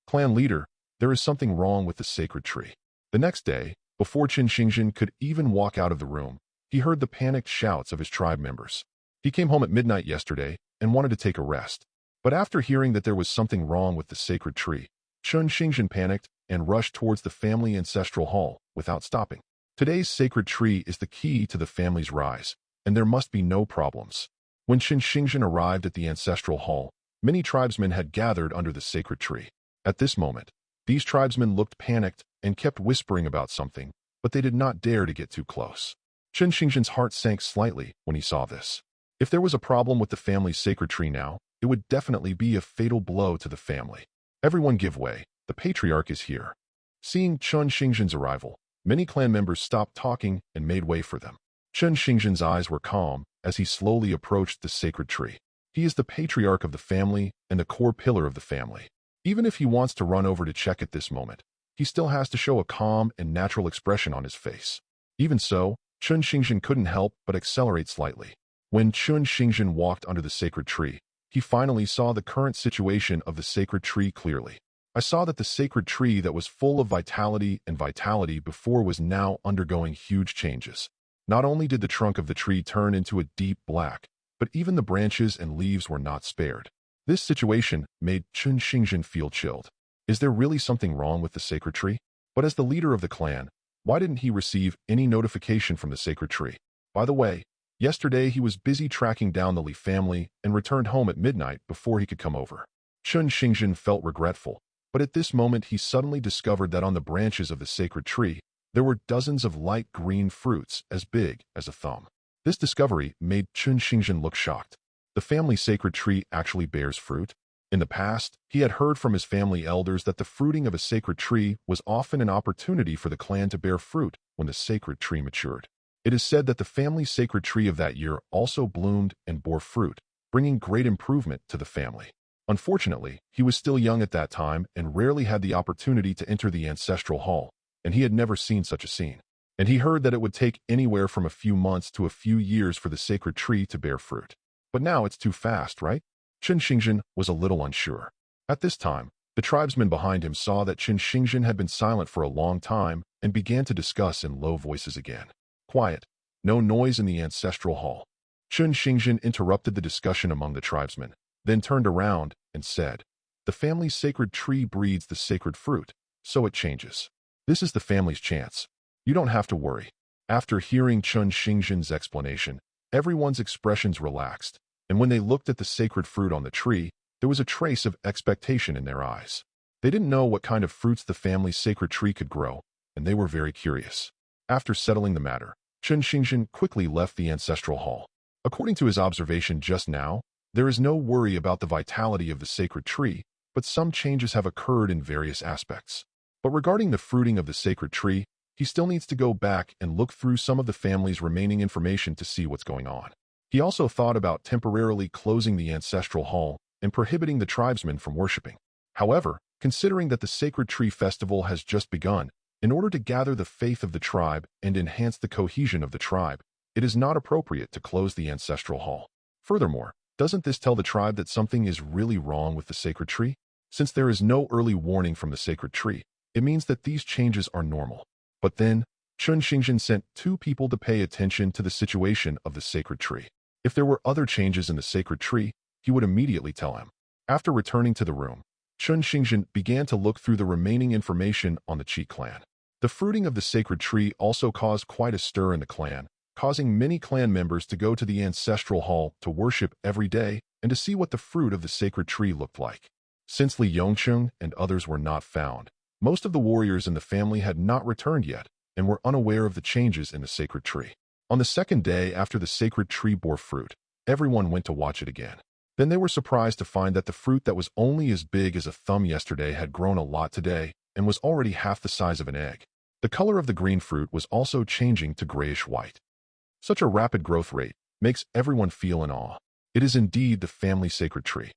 A: Clan Leader, there is something wrong with the Sacred Tree. The next day, before Chen Xingzhen could even walk out of the room, he heard the panicked shouts of his tribe members. He came home at midnight yesterday and wanted to take a rest. But after hearing that there was something wrong with the Sacred Tree, Chen Xingzhen panicked and rushed towards the family ancestral hall without stopping. Today's Sacred Tree is the key to the family's rise, and there must be no problems. When Chen Xingzhen arrived at the ancestral hall, many tribesmen had gathered under the Sacred Tree. At this moment, these tribesmen looked panicked and kept whispering about something, but they did not dare to get too close. Chen Xingzhen's heart sank slightly when he saw this. If there was a problem with the family's Sacred Tree now, it would definitely be a fatal blow to the family. Everyone give way. The patriarch is here. Seeing Chen Xingzhen's arrival, many clan members stopped talking and made way for them. Chen Xingzhen's eyes were calm as he slowly approached the Sacred Tree. He is the patriarch of the family and the core pillar of the family. Even if he wants to run over to check at this moment, he still has to show a calm and natural expression on his face. Even so, Chen Xingzhen couldn't help but accelerate slightly. When Chen Xingzhen walked under the Sacred Tree, he finally saw the current situation of the Sacred Tree clearly. I saw that the Sacred Tree that was full of vitality before was now undergoing huge changes. Not only did the trunk of the tree turn into a deep black, but even the branches and leaves were not spared. This situation made Chen Xingzhen feel chilled. Is there really something wrong with the Sacred Tree? But as the leader of the clan, why didn't he receive any notification from the Sacred Tree? By the way, yesterday he was busy tracking down the Li family and returned home at midnight before he could come over. Chen Xingzhen felt regretful, but at this moment he suddenly discovered that on the branches of the Sacred Tree, there were dozens of light green fruits as big as a thumb. This discovery made Chen Xingzhen look shocked. The family Sacred Tree actually bears fruit? In the past, he had heard from his family elders that the fruiting of a sacred tree was often an opportunity for the clan to bear fruit when the sacred tree matured. It is said that the family sacred tree of that year also bloomed and bore fruit, bringing great improvement to the family. Unfortunately, he was still young at that time and rarely had the opportunity to enter the ancestral hall, and he had never seen such a scene. And he heard that it would take anywhere from a few months to a few years for the sacred tree to bear fruit. But now it's too fast, right? Chen Xingzhen was a little unsure. At this time, the tribesmen behind him saw that Chen Xingzhen had been silent for a long time and began to discuss in low voices again. Quiet. No noise in the ancestral hall. Chen Xingzhen interrupted the discussion among the tribesmen, then turned around and said, "The family's sacred tree breeds the sacred fruit, so it changes. This is the family's chance. You don't have to worry." After hearing Chen Xingzhen's explanation, everyone's expressions relaxed, and when they looked at the sacred fruit on the tree, there was a trace of expectation in their eyes. They didn't know what kind of fruits the family's sacred tree could grow, and they were very curious. After settling the matter, Chen Xingzhen quickly left the ancestral hall. According to his observation just now, there is no worry about the vitality of the sacred tree, but some changes have occurred in various aspects. But regarding the fruiting of the sacred tree, he still needs to go back and look through some of the family's remaining information to see what's going on. He also thought about temporarily closing the ancestral hall and prohibiting the tribesmen from worshipping. However, considering that the Sacred Tree Festival has just begun, in order to gather the faith of the tribe and enhance the cohesion of the tribe, it is not appropriate to close the ancestral hall. Furthermore, doesn't this tell the tribe that something is really wrong with the sacred tree? Since there is no early warning from the sacred tree, it means that these changes are normal. But then, Chen Xingzhen sent 2 people to pay attention to the situation of the sacred tree. If there were other changes in the sacred tree, he would immediately tell him. After returning to the room, Chen Xingzhen began to look through the remaining information on the Qi clan. The fruiting of the sacred tree also caused quite a stir in the clan, causing many clan members to go to the ancestral hall to worship every day and to see what the fruit of the sacred tree looked like. Since Li Yongcheng and others were not found, most of the warriors in the family had not returned yet and were unaware of the changes in the sacred tree. On the second day after the sacred tree bore fruit, everyone went to watch it again. Then they were surprised to find that the fruit that was only as big as a thumb yesterday had grown a lot today and was already half the size of an egg. The color of the green fruit was also changing to grayish-white. Such a rapid growth rate makes everyone feel in awe. It is indeed the family sacred tree.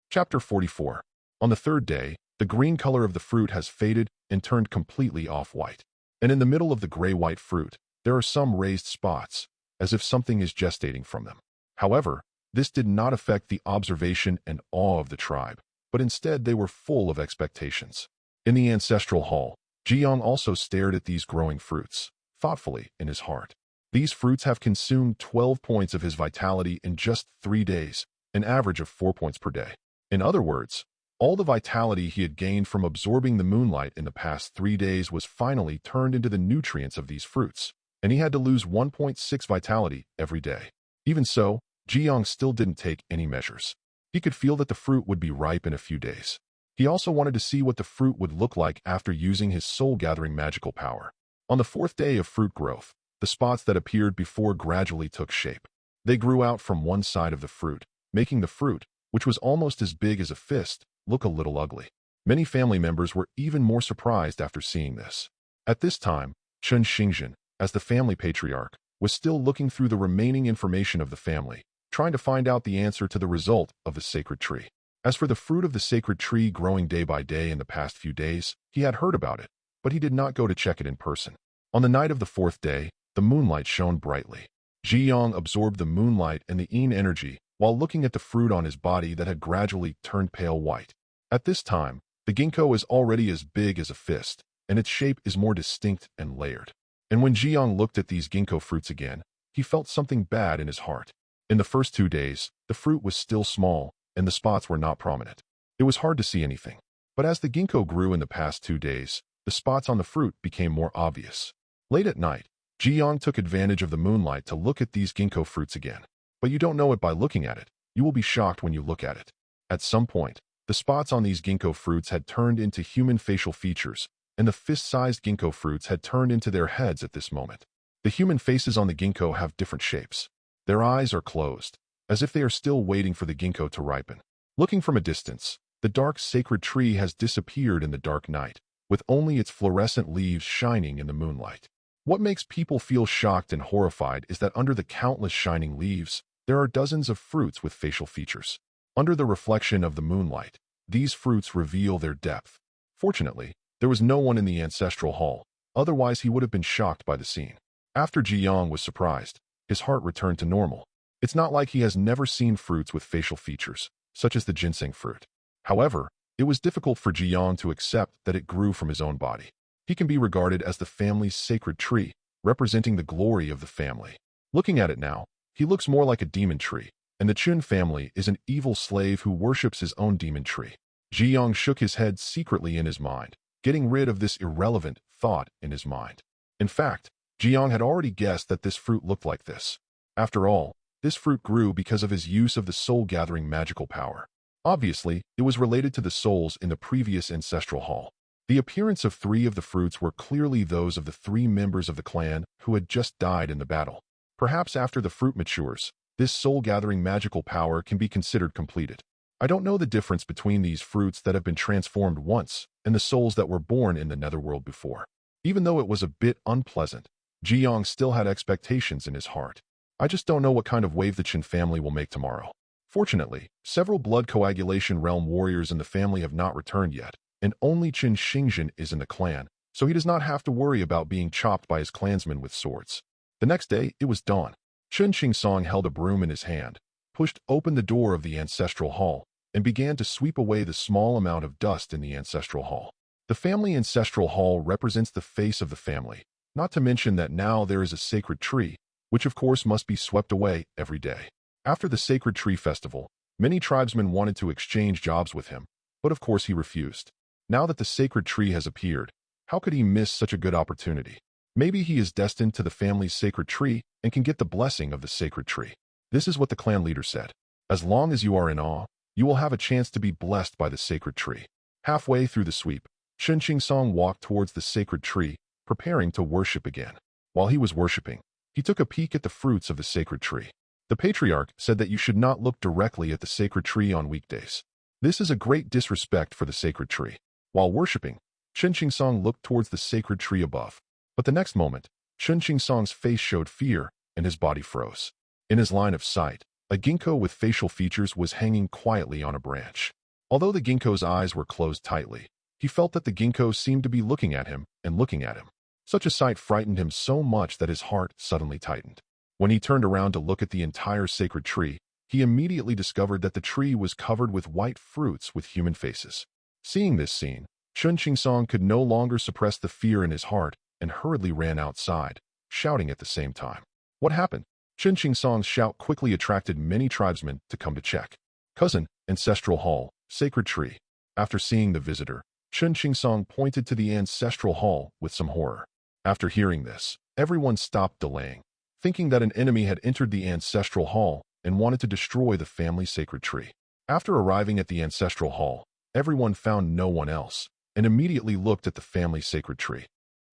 A: Chapter 44. On the third day, the green color of the fruit has faded and turned completely off-white. And in the middle of the gray-white fruit, there are some raised spots, as if something is gestating from them. However, this did not affect the observation and awe of the tribe, but instead they were full of expectations. In the ancestral hall, Jiang also stared at these growing fruits, thoughtfully in his heart. These fruits have consumed 12 points of his vitality in just 3 days, an average of 4 points per day. In other words, all the vitality he had gained from absorbing the moonlight in the past 3 days was finally turned into the nutrients of these fruits, and he had to lose 1.6 vitality every day. Even so, Jiang still didn't take any measures. He could feel that the fruit would be ripe in a few days. He also wanted to see what the fruit would look like after using his soul-gathering magical power. On the 4th day of fruit growth, the spots that appeared before gradually took shape. They grew out from one side of the fruit, making the fruit, which was almost as big as a fist, look a little ugly. Many family members were even more surprised after seeing this. At this time, Chen Xingzhen, as the family patriarch, was still looking through the remaining information of the family, trying to find out the answer to the result of the sacred tree. As for the fruit of the sacred tree growing day by day in the past few days, he had heard about it, but he did not go to check it in person. On the night of the 4th day, the moonlight shone brightly. Jiang absorbed the moonlight and the yin energy while looking at the fruit on his body that had gradually turned pale white. At this time, the ginkgo is already as big as a fist, and its shape is more distinct and layered. And when Jiang looked at these ginkgo fruits again, he felt something bad in his heart. In the first 2 days, the fruit was still small, and the spots were not prominent. It was hard to see anything. But as the ginkgo grew in the past 2 days, the spots on the fruit became more obvious. Late at night, Jiang took advantage of the moonlight to look at these ginkgo fruits again. But you don't know it by looking at it. You will be shocked when you look at it. At some point, the spots on these ginkgo fruits had turned into human facial features, and the fist-sized ginkgo fruits had turned into their heads at this moment. The human faces on the ginkgo have different shapes. Their eyes are closed, as if they are still waiting for the ginkgo to ripen. Looking from a distance, the dark sacred tree has disappeared in the dark night, with only its fluorescent leaves shining in the moonlight. What makes people feel shocked and horrified is that under the countless shining leaves, there are dozens of fruits with facial features. Under the reflection of the moonlight, these fruits reveal their depth. Fortunately, there was no one in the ancestral hall, otherwise he would have been shocked by the scene. After Jiang was surprised, his heart returned to normal. It's not like he has never seen fruits with facial features, such as the ginseng fruit. However, it was difficult for Ji-young to accept that it grew from his own body. He can be regarded as the family's sacred tree, representing the glory of the family. Looking at it now, he looks more like a demon tree, and the Chun family is an evil slave who worships his own demon tree. Ji-young shook his head secretly in his mind, getting rid of this irrelevant thought in his mind. In fact, Ji-young had already guessed that this fruit looked like this. After all, this fruit grew because of his use of the soul-gathering magical power. Obviously, it was related to the souls in the previous ancestral hall. The appearance of 3 of the fruits were clearly those of the 3 members of the clan who had just died in the battle. Perhaps after the fruit matures, this soul-gathering magical power can be considered completed. I don't know the difference between these fruits that have been transformed once and the souls that were born in the netherworld before. Even though it was a bit unpleasant, Ji-young still had expectations in his heart. I just don't know what kind of wave the Chin family will make tomorrow. Fortunately, several blood coagulation realm warriors in the family have not returned yet, and only Chin Xingjin is in the clan, so he does not have to worry about being chopped by his clansmen with swords. The next day, it was dawn. Chun Qingsong held a broom in his hand, pushed open the door of the ancestral hall, and began to sweep away the small amount of dust in the ancestral hall. The family ancestral hall represents the face of the family, not to mention that now there is a sacred tree, which of course must be swept away every day. After the Sacred Tree Festival, many tribesmen wanted to exchange jobs with him, but of course he refused. Now that the sacred tree has appeared, how could he miss such a good opportunity? Maybe he is destined to the family's sacred tree and can get the blessing of the sacred tree. This is what the clan leader said. As long as you are in awe, you will have a chance to be blessed by the sacred tree. Halfway through the sweep, Chun Qingsong walked towards the sacred tree, preparing to worship again. While he was worshiping, he took a peek at the fruits of the sacred tree. The patriarch said that you should not look directly at the sacred tree on weekdays. This is a great disrespect for the sacred tree. While worshiping, Chun Qingsong looked towards the sacred tree above. But the next moment, Chun Qingsong's face showed fear and his body froze. In his line of sight, a ginkgo with facial features was hanging quietly on a branch. Although the ginkgo's eyes were closed tightly, he felt that the ginkgo seemed to be looking at him and looking at him. Such a sight frightened him so much that his heart suddenly tightened. When he turned around to look at the entire sacred tree, he immediately discovered that the tree was covered with white fruits with human faces. Seeing this scene, Chun Qingsong could no longer suppress the fear in his heart and hurriedly ran outside, shouting at the same time. What happened? Chun Qingsong's shout quickly attracted many tribesmen to come to check. Cousin, Ancestral Hall, Sacred Tree. After seeing the visitor, Chun Qingsong pointed to the Ancestral Hall with some horror. After hearing this, everyone stopped delaying, thinking that an enemy had entered the Ancestral Hall and wanted to destroy the family's sacred tree. After arriving at the Ancestral Hall, everyone found no one else and immediately looked at the family's sacred tree.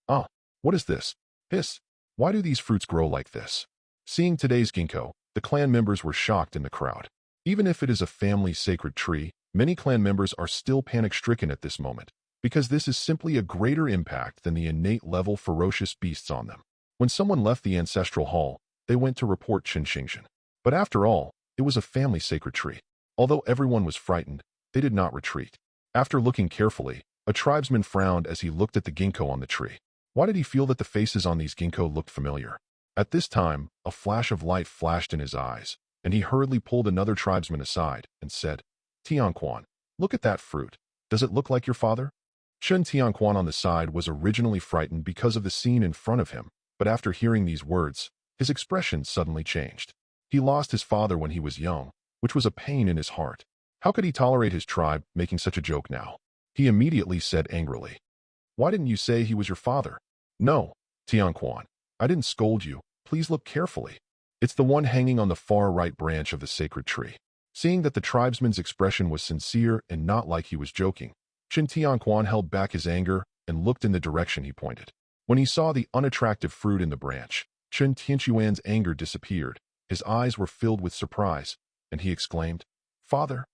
A: Ah, what is this? Hiss! Why do these fruits grow like this? Seeing today's ginkgo, the clan members were shocked in the crowd. Even if it is a family sacred tree, many clan members are still panic-stricken at this moment, because this is simply a greater impact than the innate level ferocious beasts on them. When someone left the ancestral hall, they went to report Qin Xingjin. But after all, it was a family sacred tree. Although everyone was frightened, they did not retreat. After looking carefully, a tribesman frowned as he looked at the ginkgo on the tree. Why did he feel that the faces on these ginkgo looked familiar? At this time, a flash of light flashed in his eyes, and he hurriedly pulled another tribesman aside and said, Tianquan, look at that fruit. Does it look like your father? Chen Tianquan on the side was originally frightened because of the scene in front of him, but after hearing these words, his expression suddenly changed. He lost his father when he was young, which was a pain in his heart. How could he tolerate his tribe making such a joke now? He immediately said angrily, Why didn't you say he was your father? No, Tianquan, I didn't scold you. Please look carefully. It's the one hanging on the far right branch of the sacred tree. Seeing that the tribesman's expression was sincere and not like he was joking, Chen Tianquan held back his anger and looked in the direction he pointed. When he saw the unattractive fruit in the branch, Chen Tianquan's anger disappeared. His eyes were filled with surprise, and he exclaimed, Father,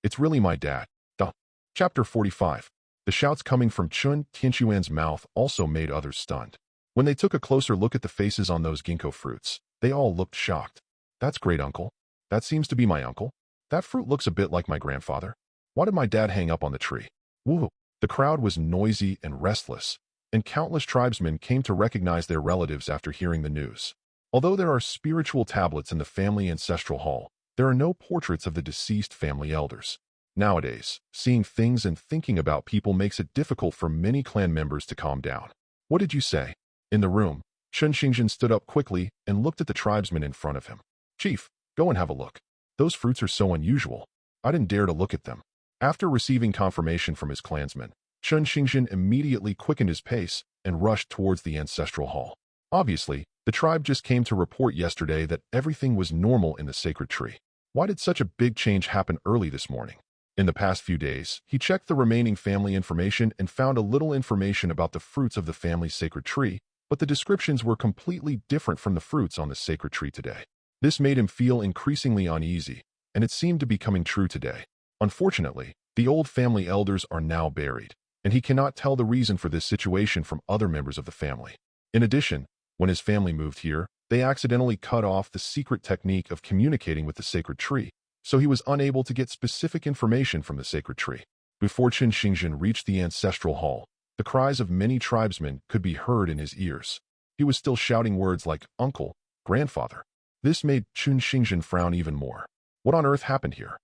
A: it's really my dad. Duh. Chapter 45. The shouts coming from Chen Tianquan's mouth also made others stunned. When they took a closer look at the faces on those ginkgo fruits, they all looked shocked. That's great, uncle. That seems to be my uncle. That fruit looks a bit like my grandfather. Why did my dad hang up on the tree? Woo! The crowd was noisy and restless, and countless tribesmen came to recognize their relatives after hearing the news. Although there are spiritual tablets in the family ancestral hall, there are no portraits of the deceased family elders. Nowadays, seeing things and thinking about people makes it difficult for many clan members to calm down. What did you say? In the room, Chun Xingjin stood up quickly and looked at the tribesman in front of him. Chief, go and have a look. Those fruits are so unusual. I didn't dare to look at them. After receiving confirmation from his clansmen, Chun Xingjin immediately quickened his pace and rushed towards the ancestral hall. Obviously, the tribe just came to report yesterday that everything was normal in the sacred tree. Why did such a big change happen early this morning? In the past few days, he checked the remaining family information and found a little information about the fruits of the family's sacred tree, but the descriptions were completely different from the fruits on the sacred tree today. This made him feel increasingly uneasy, and it seemed to be coming true today. Unfortunately, the old family elders are now buried, and he cannot tell the reason for this situation from other members of the family. In addition, when his family moved here, they accidentally cut off the secret technique of communicating with the sacred tree, so he was unable to get specific information from the sacred tree. Before Chun Xingjin reached the ancestral hall, the cries of many tribesmen could be heard in his ears. He was still shouting words like uncle, grandfather. This made Chun Xingjin frown even more. What on earth happened here?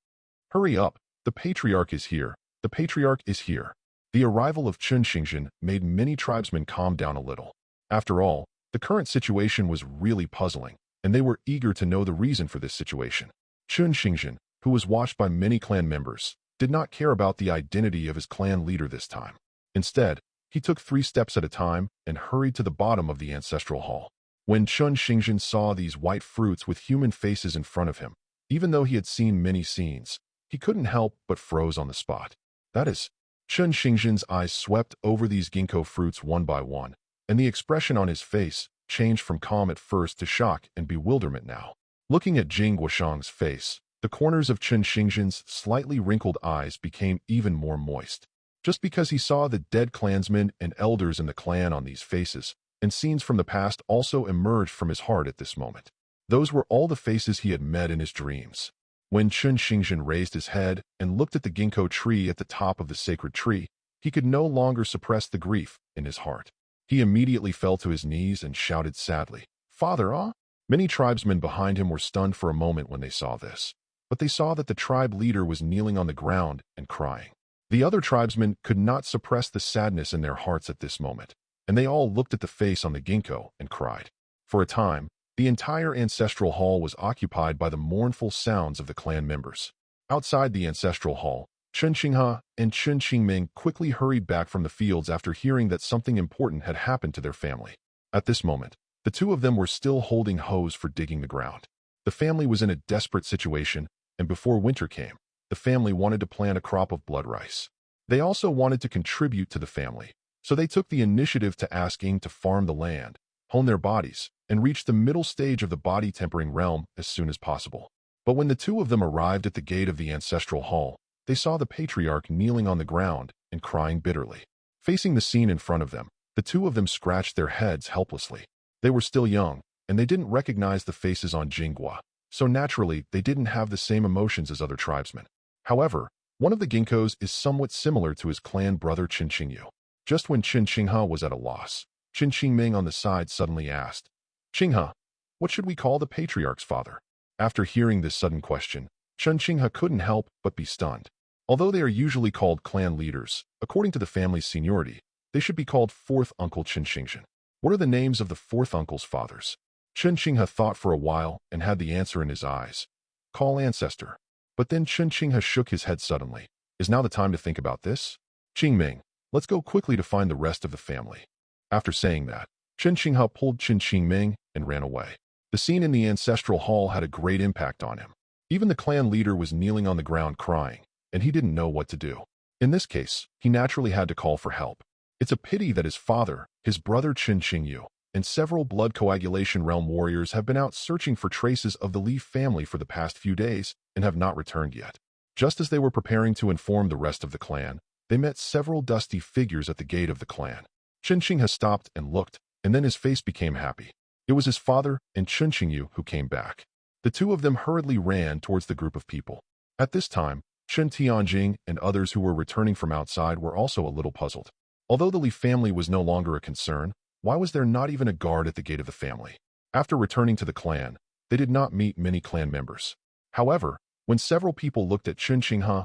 A: Hurry up, the patriarch is here. The patriarch is here. The arrival of Chun Xingjin made many tribesmen calm down a little. After all, the current situation was really puzzling, and they were eager to know the reason for this situation. Chun Xingjin, who was watched by many clan members, did not care about the identity of his clan leader this time. Instead, he took 3 steps at a time and hurried to the bottom of the ancestral hall. When Chun Xingjin saw these white fruits with human faces in front of him, even though he had seen many scenes, he couldn't help but froze on the spot. That is, Chun Xingjin's eyes swept over these ginkgo fruits one by one, and the expression on his face changed from calm at first to shock and bewilderment now. Looking at Jing Guoshang's face, the corners of Chun Xingjin's slightly wrinkled eyes became even more moist. Just because he saw the dead clansmen and elders in the clan on these faces, and scenes from the past also emerged from his heart at this moment. Those were all the faces he had met in his dreams. When Chun Xingjin raised his head and looked at the ginkgo tree at the top of the sacred tree, he could no longer suppress the grief in his heart. He immediately fell to his knees and shouted sadly, "Father, ah?" Many tribesmen behind him were stunned for a moment when they saw this, but they saw that the tribe leader was kneeling on the ground and crying. The other tribesmen could not suppress the sadness in their hearts at this moment, and they all looked at the face on the ginkgo and cried. For a time, the entire ancestral hall was occupied by the mournful sounds of the clan members. Outside the ancestral hall, Chun Xinghe and Chun Qingming quickly hurried back from the fields after hearing that something important had happened to their family. At this moment, the two of them were still holding hoes for digging the ground. The family was in a desperate situation, and before winter came, the family wanted to plant a crop of blood rice. They also wanted to contribute to the family, so they took the initiative to asking to farm the land, hone their bodies, and reach the middle stage of the body-tempering realm as soon as possible. But when the two of them arrived at the gate of the ancestral hall, they saw the patriarch kneeling on the ground and crying bitterly. Facing the scene in front of them, the two of them scratched their heads helplessly. They were still young, and they didn't recognize the faces on Jinghua, so naturally they didn't have the same emotions as other tribesmen. However, one of the ginkgos is somewhat similar to his clan brother Qin Qingyu. Just when Qin Qinghe was at a loss, Qin Qingming on the side suddenly asked, "Qinghe, what should we call the patriarch's father?" After hearing this sudden question, Qin Qinghe couldn't help but be stunned. Although they are usually called clan leaders, according to the family's seniority, they should be called fourth uncle Qin Xingjin. What are the names of the fourth uncle's fathers? Qin Qinghe thought for a while and had the answer in his eyes. Call ancestor. But then Qin Qinghe shook his head suddenly. Is now the time to think about this? Qingming, let's go quickly to find the rest of the family. After saying that, Qin Qinghe pulled Qin Qingming and ran away. The scene in the ancestral hall had a great impact on him. Even the clan leader was kneeling on the ground crying, and he didn't know what to do. In this case, he naturally had to call for help. It's a pity that his father, his brother Qin Qingyu, and several blood coagulation realm warriors have been out searching for traces of the Li family for the past few days and have not returned yet. Just as they were preparing to inform the rest of the clan, they met several dusty figures at the gate of the clan. Qin Qinghe stopped and looked, and then his face became happy. It was his father and Qin Qingyu who came back. The two of them hurriedly ran towards the group of people. At this time, Qin Tianjing and others who were returning from outside were also a little puzzled. Although the Li family was no longer a concern, why was there not even a guard at the gate of the family? After returning to the clan, they did not meet many clan members. However, when several people looked at Qin Qinghe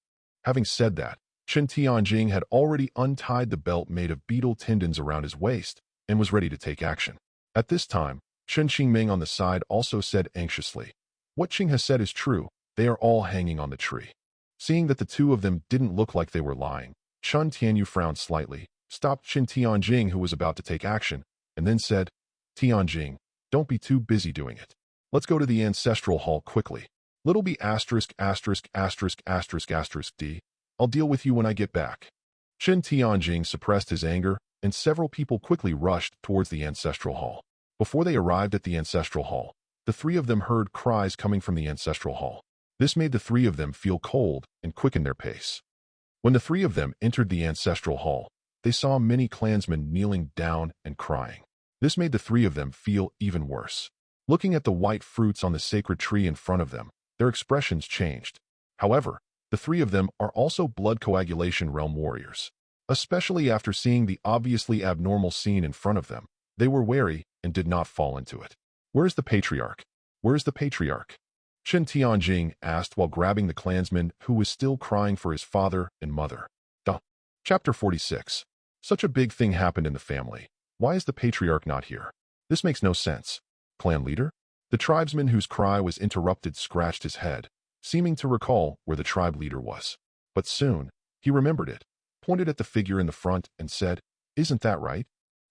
A: Having said that, Chen Tianjing had already untied the belt made of beetle tendons around his waist and was ready to take action. At this time, Chen Qingming on the side also said anxiously, "What Qing has said is true, they are all hanging on the tree." Seeing that the two of them didn't look like they were lying, Chen Tianyu frowned slightly, stopped Chen Tianjing who was about to take action, and then said, "Tianjing, don't be too busy doing it. Let's go to the ancestral hall quickly. Little b asterisk asterisk asterisk asterisk asterisk d. I'll deal with you when I get back." Chen Tianjing suppressed his anger, and several people quickly rushed towards the ancestral hall. Before they arrived at the ancestral hall, the three of them heard cries coming from the ancestral hall. This made the three of them feel cold and quickened their pace. When the three of them entered the ancestral hall, they saw many clansmen kneeling down and crying. This made the three of them feel even worse. Looking at the white fruits on the sacred tree in front of them, their expressions changed. However, the three of them are also blood coagulation realm warriors. Especially after seeing the obviously abnormal scene in front of them, they were wary and did not fall into it. "Where's the patriarch? Where's the patriarch?" Chen Tianjing asked while grabbing the clansman who was still crying for his father and mother. Chapter 46. Such a big thing happened in the family. Why is the patriarch not here? This makes no sense. Clan leader? The tribesman whose cry was interrupted scratched his head, seeming to recall where the tribe leader was. But soon, he remembered it, pointed at the figure in the front and said, "Isn't that right?"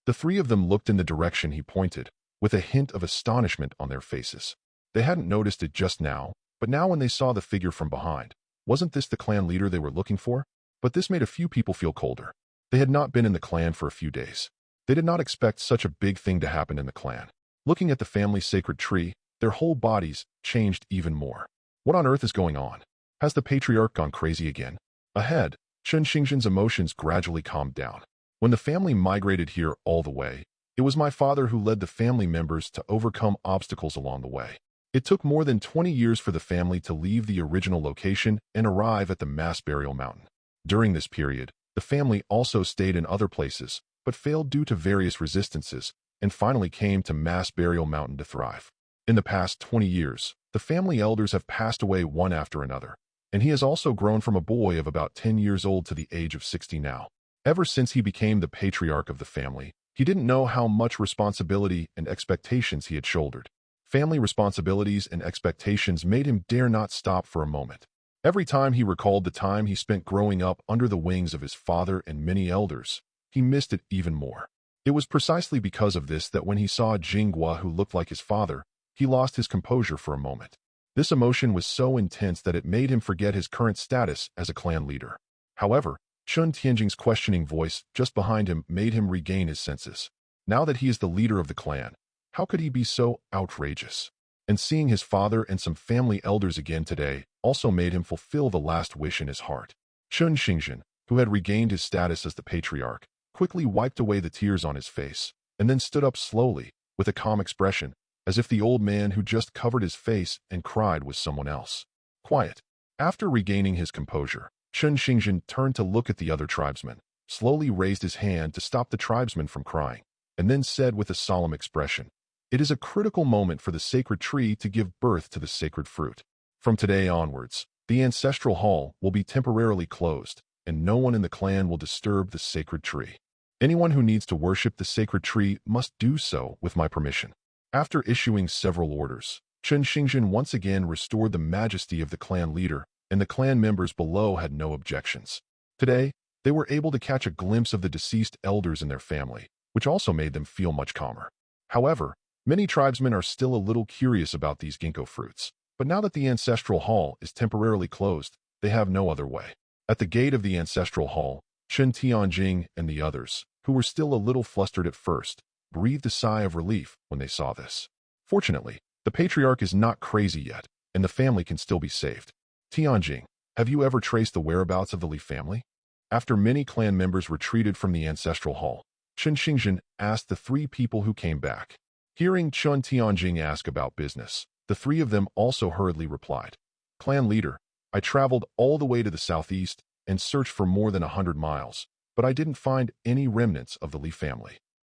A: The three of them looked in the direction he pointed, with a hint of astonishment on their faces. They hadn't noticed it just now, but now when they saw the figure from behind, wasn't this the clan leader they were looking for? But this made a few people feel colder. They had not been in the clan for a few days. They did not expect such a big thing to happen in the clan. Looking at the family's sacred tree, their whole bodies changed even more. What on earth is going on? Has the patriarch gone crazy again? Ahead, Chen Xingzhen's emotions gradually calmed down. When the family migrated here all the way, it was my father who led the family members to overcome obstacles along the way. It took more than 20 years for the family to leave the original location and arrive at the mass burial mountain. During this period, the family also stayed in other places, but failed due to various resistances, and finally came to Mass Burial Mountain to thrive. In the past 20 years, the family elders have passed away one after another, and he has also grown from a boy of about 10 years old to the age of 60 now. Ever since he became the patriarch of the family, he didn't know how much responsibility and expectations he had shouldered. Family responsibilities and expectations made him dare not stop for a moment. Every time he recalled the time he spent growing up under the wings of his father and many elders, he missed it even more. It was precisely because of this that when he saw Jinghua who looked like his father, he lost his composure for a moment. This emotion was so intense that it made him forget his current status as a clan leader. However, Chen Tianjing's questioning voice just behind him made him regain his senses. Now that he is the leader of the clan, how could he be so outrageous? And seeing his father and some family elders again today also made him fulfill the last wish in his heart. Chen Xingzhen, who had regained his status as the patriarch, quickly wiped away the tears on his face, and then stood up slowly, with a calm expression, as if the old man who just covered his face and cried was someone else. Quiet. After regaining his composure, Chen Xingzhen turned to look at the other tribesmen, slowly raised his hand to stop the tribesmen from crying, and then said with a solemn expression, "It is a critical moment for the sacred tree to give birth to the sacred fruit. From today onwards, the ancestral hall will be temporarily closed, and no one in the clan will disturb the sacred tree. Anyone who needs to worship the sacred tree must do so with my permission." After issuing several orders, Chen Xingzhen once again restored the majesty of the clan leader, and the clan members below had no objections. Today, they were able to catch a glimpse of the deceased elders and their family, which also made them feel much calmer. However, many tribesmen are still a little curious about these ginkgo fruits, but now that the ancestral hall is temporarily closed, they have no other way. At the gate of the ancestral hall, Chen Tianjing and the others, who were still a little flustered at first, breathed a sigh of relief when they saw this. Fortunately, The patriarch is not crazy yet, and the family can still be saved. Tianjing, have you ever traced the whereabouts of the Li family? After many clan members retreated from the ancestral hall, Chen Xingzhen asked the three people who came back. Hearing Chen Tianjing ask about business, the three of them also hurriedly replied. Clan leader, I traveled all the way to the southeast and searched for more than 100 miles, but I didn't find any remnants of the Li family.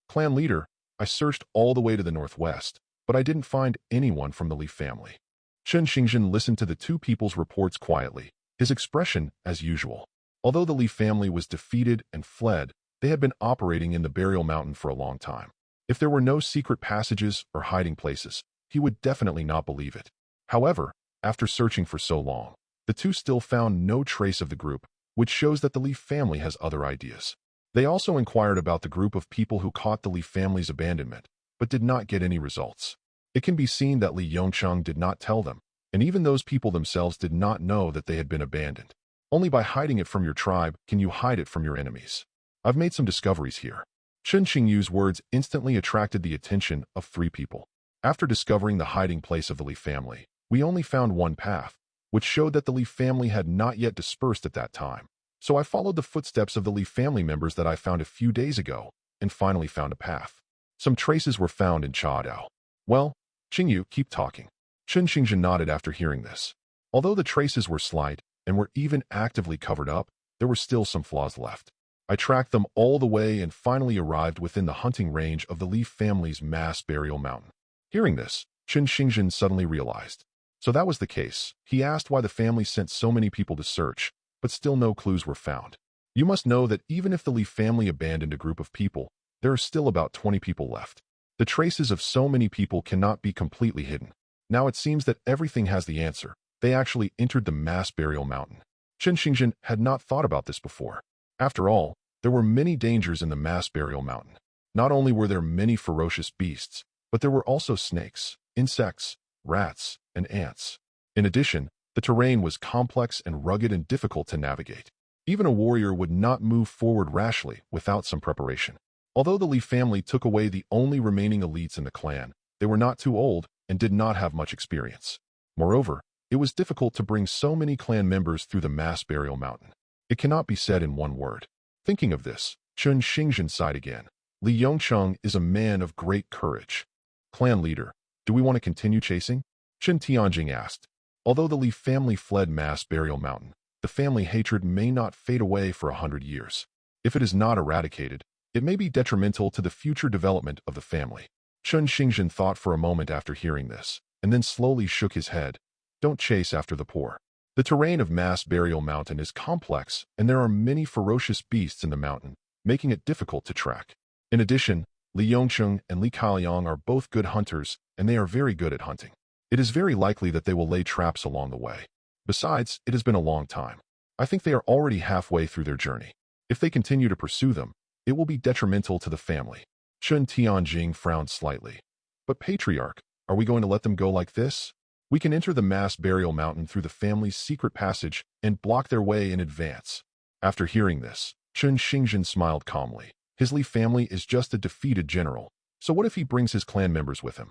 A: Clan leader, I searched all the way to the northwest, but I didn't find anyone from the Li family. Chen Xingzhen listened to the two people's reports quietly, his expression as usual. Although the Li family was defeated and fled, they had been operating in the burial mountain for a long time. If there were no secret passages or hiding places, he would definitely not believe it. However, after searching for so long, the two still found no trace of the group, which shows that the Li family has other ideas. They also inquired about the group of people who caught the Li family's abandonment, but did not get any results. It can be seen that Li Yongcheng did not tell them, and even those people themselves did not know that they had been abandoned. Only by hiding it from your tribe can you hide it from your enemies. I've made some discoveries here. Chen Xingyu's words instantly attracted the attention of three people. After discovering the hiding place of the Li family, we only found one path, which showed that the Li family had not yet dispersed at that time. So I followed the footsteps of the Li family members that I found a few days ago, and finally found a path. Some traces were found in Chadao. Well, Qingyu, keep talking. Chen Xingzhen nodded after hearing this. Although the traces were slight, and were even actively covered up, there were still some flaws left. I tracked them all the way and finally arrived within the hunting range of the Li family's mass burial mountain. Hearing this, Chen Xingzhen suddenly realized. So that was the case. He asked why the family sent so many people to search, but still no clues were found. You must know that even if the Li family abandoned a group of people, there are still about 20 people left. The traces of so many people cannot be completely hidden. Now it seems that everything has the answer. They actually entered the mass burial mountain. Chen Xingzhen had not thought about this before. After all, there were many dangers in the mass burial mountain. Not only were there many ferocious beasts, but there were also snakes, insects, rats, and ants. In addition, the terrain was complex and rugged and difficult to navigate. Even a warrior would not move forward rashly without some preparation. Although the Li family took away the only remaining elites in the clan, they were not too old and did not have much experience. Moreover, it was difficult to bring so many clan members through the mass burial mountain. It cannot be said in one word. Thinking of this, Chen Xingzhen sighed again. Li Yongcheng is a man of great courage. Clan leader, do we want to continue chasing? Chen Tianjing asked. Although the Li family fled mass burial mountain, the family hatred may not fade away for 100 years. If it is not eradicated, it may be detrimental to the future development of the family. Chen Xingzhen thought for a moment after hearing this, and then slowly shook his head. Don't chase after the poor. The terrain of mass burial mountain is complex, and there are many ferocious beasts in the mountain, making it difficult to track. In addition, Li Yongcheng and Li Kaoliang are both good hunters, and they are very good at hunting. It is very likely that they will lay traps along the way. Besides, it has been a long time. I think they are already halfway through their journey. If they continue to pursue them, it will be detrimental to the family. Chen Tianjing frowned slightly. But Patriarch, are we going to let them go like this? We can enter the mass burial mountain through the family's secret passage and block their way in advance. After hearing this, Chen Xingzhen smiled calmly. His Li family is just a defeated general, so what if he brings his clan members with him?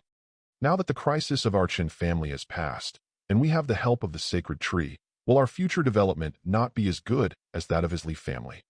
A: Now that the crisis of our Chen family has passed, and we have the help of the Sacred Tree, will our future development not be as good as that of his Li family?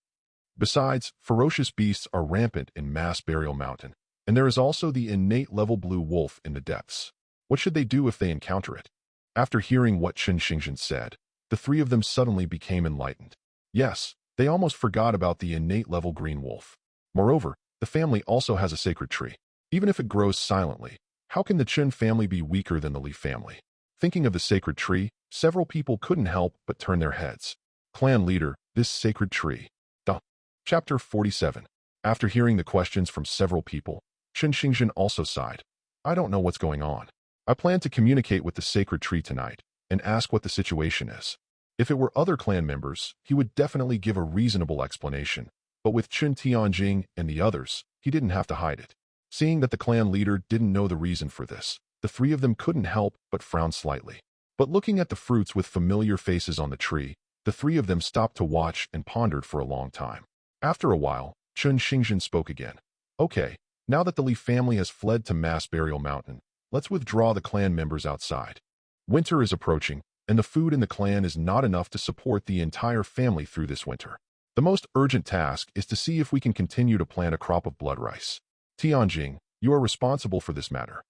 A: Besides, ferocious beasts are rampant in mass burial mountain, and there is also the innate level blue wolf in the depths. What should they do if they encounter it? After hearing what Chen Xingzhen said, the three of them suddenly became enlightened. Yes, they almost forgot about the innate level green wolf. Moreover, the family also has a sacred tree. Even if it grows silently, how can the Chen family be weaker than the Li family? Thinking of the sacred tree, several people couldn't help but turn their heads. Clan leader, this sacred tree. Chapter 47. After hearing the questions from several people, Chen Xingzhen also sighed. I don't know what's going on. I plan to communicate with the sacred tree tonight and ask what the situation is. If it were other clan members, he would definitely give a reasonable explanation, but with Chen Tianjing and the others, he didn't have to hide it. Seeing that the clan leader didn't know the reason for this, the three of them couldn't help but frown slightly. But looking at the fruits with familiar faces on the tree, the three of them stopped to watch and pondered for a long time. After a while, Chen Xingzhen spoke again. Okay, now that the Li family has fled to Mass Burial Mountain, Let's withdraw the clan members outside. Winter is approaching, and the food in the clan is not enough to support the entire family through this winter. The most urgent task is to see if we can continue to plant a crop of blood rice. Tianjing, you are responsible for this matter.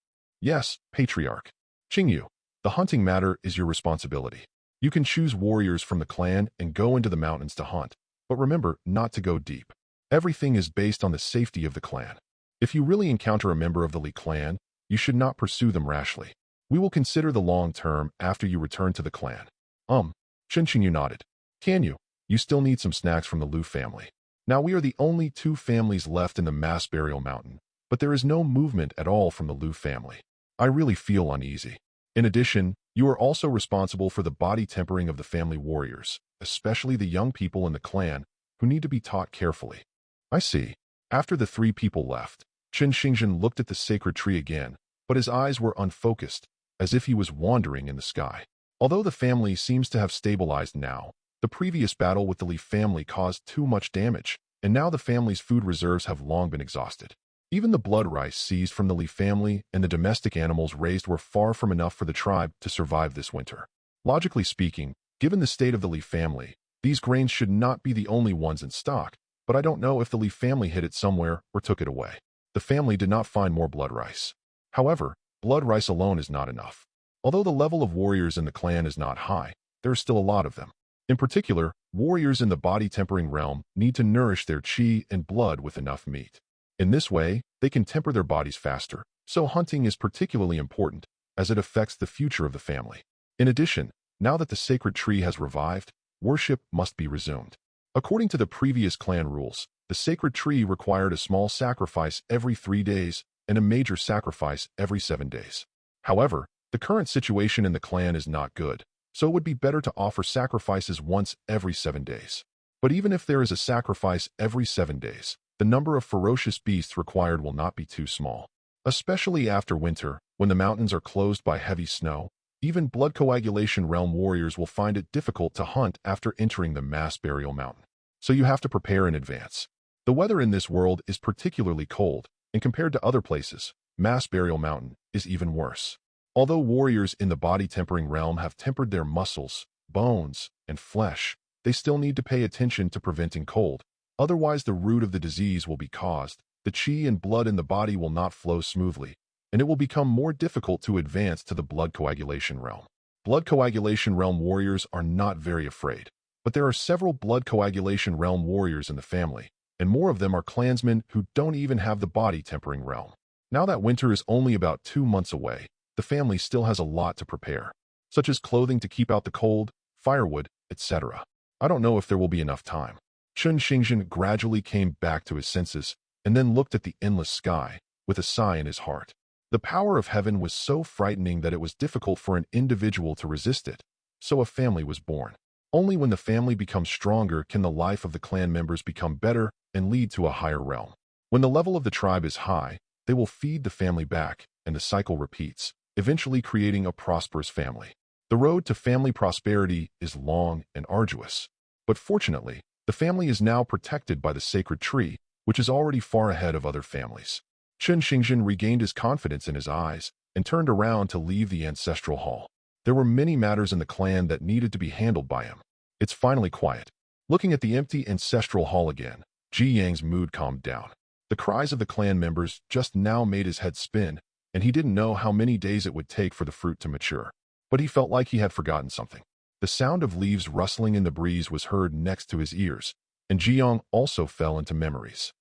A: Yes, Patriarch. Qingyu, the hunting matter is your responsibility. You can choose warriors from the clan and go into the mountains to hunt, but remember not to go deep. Everything is based on the safety of the clan. If you really encounter a member of the Li clan, you should not pursue them rashly. We will consider the long term after you return to the clan. Qingyu nodded. Can you? You still need some snacks from the Lu family. Now we are the only two families left in the mass burial mountain, but there is no movement at all from the Lu family. I really feel uneasy. In addition, you are also responsible for the body tempering of the family warriors, especially the young people in the clan, who need to be taught carefully. I see. After the three people left, Qin Xingzhen looked at the sacred tree again, but his eyes were unfocused, as if he was wandering in the sky. Although the family seems to have stabilized now, the previous battle with the Li family caused too much damage, and now the family's food reserves have long been exhausted. Even the blood rice seized from the Li family and the domestic animals raised were far from enough for the tribe to survive this winter. Logically speaking, given the state of the Li family, these grains should not be the only ones in stock, but I don't know if the Li family hid it somewhere or took it away. The family did not find more blood rice. However, blood rice alone is not enough. Although the level of warriors in the clan is not high, there are still a lot of them. In particular, warriors in the body-tempering realm need to nourish their qi and blood with enough meat. In this way, they can temper their bodies faster, so hunting is particularly important, as it affects the future of the family. In addition, now that the sacred tree has revived, worship must be resumed. According to the previous clan rules, the sacred tree required a small sacrifice every 3 days and a major sacrifice every 7 days. However, the current situation in the clan is not good, so it would be better to offer sacrifices once every 7 days. But even if there is a sacrifice every 7 days, the number of ferocious beasts required will not be too small. Especially after winter, when the mountains are closed by heavy snow, even blood coagulation realm warriors will find it difficult to hunt after entering the mass burial mountain. So you have to prepare in advance. The weather in this world is particularly cold, and compared to other places, mass burial mountain is even worse. Although warriors in the body-tempering realm have tempered their muscles, bones, and flesh, they still need to pay attention to preventing cold. Otherwise, the root of the disease will be caused, the qi and blood in the body will not flow smoothly, and it will become more difficult to advance to the blood coagulation realm. Blood coagulation realm warriors are not very afraid, but there are several blood coagulation realm warriors in the family, and more of them are clansmen who don't even have the body-tempering realm. Now that winter is only about 2 months away, the family still has a lot to prepare, such as clothing to keep out the cold, firewood, etc. I don't know if there will be enough time. Qin Xingzhen gradually came back to his senses and then looked at the endless sky with a sigh in his heart. The power of heaven was so frightening that it was difficult for an individual to resist it, so a family was born. Only when the family becomes stronger can the life of the clan members become better and lead to a higher realm. When the level of the tribe is high, they will feed the family back, and the cycle repeats, eventually creating a prosperous family. The road to family prosperity is long and arduous, but fortunately, the family is now protected by the sacred tree, which is already far ahead of other families. Qin Xingzhen regained his confidence in his eyes and turned around to leave the ancestral hall. There were many matters in the clan that needed to be handled by him. It's finally quiet. Looking at the empty ancestral hall again, Ji Yang's mood calmed down. The cries of the clan members just now made his head spin, and he didn't know how many days it would take for the fruit to mature. But he felt like he had forgotten something. The sound of leaves rustling in the breeze was heard next to his ears, and Jiang also fell into memories.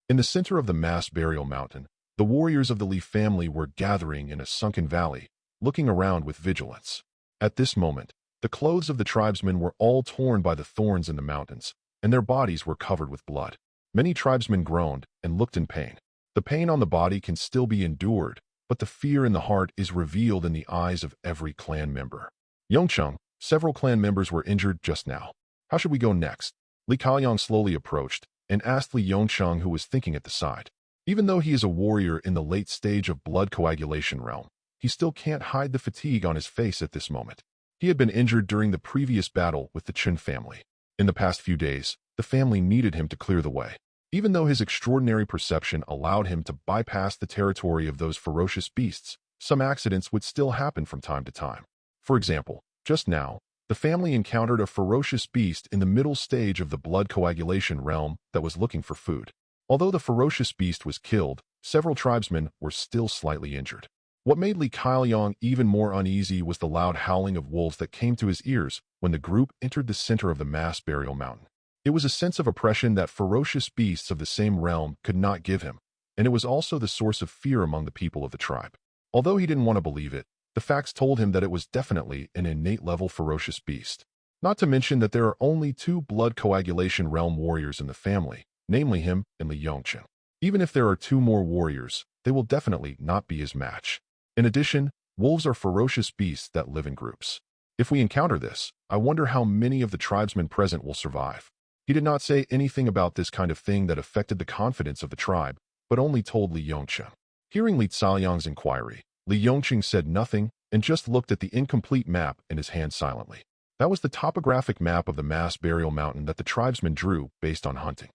A: In the center of the mass burial mountain, the warriors of the Li family were gathering in a sunken valley, looking around with vigilance. At this moment, the clothes of the tribesmen were all torn by the thorns in the mountains, and their bodies were covered with blood. Many tribesmen groaned and looked in pain. The pain on the body can still be endured, but the fear in the heart is revealed in the eyes of every clan member. Yongcheng, several clan members were injured just now. How should we go next? Li Kaoyang slowly approached and asked Li Yongcheng, who was thinking at the side. Even though he is a warrior in the late stage of blood coagulation realm, he still can't hide the fatigue on his face at this moment. He had been injured during the previous battle with the Chen family. In the past few days, the family needed him to clear the way. Even though his extraordinary perception allowed him to bypass the territory of those ferocious beasts, some accidents would still happen from time to time. For example, just now, the family encountered a ferocious beast in the middle stage of the blood coagulation realm that was looking for food. Although the ferocious beast was killed, several tribesmen were still slightly injured. What made Li Kaiyang even more uneasy was the loud howling of wolves that came to his ears when the group entered the center of the mass burial mountain. It was a sense of oppression that ferocious beasts of the same realm could not give him, and it was also the source of fear among the people of the tribe. Although he didn't want to believe it, the facts told him that it was definitely an innate-level ferocious beast. Not to mention that there are only two blood coagulation realm warriors in the family, namely him and Li Yongchen. Even if there are two more warriors, they will definitely not be his match. In addition, wolves are ferocious beasts that live in groups. If we encounter this, I wonder how many of the tribesmen present will survive. He did not say anything about this kind of thing that affected the confidence of the tribe, but only told Li Yongchen. Hearing Li Caoyang's inquiry, Li Yongchen said nothing and just looked at the incomplete map in his hand silently. That was the topographic map of the mass burial mountain that the tribesmen drew based on hunting.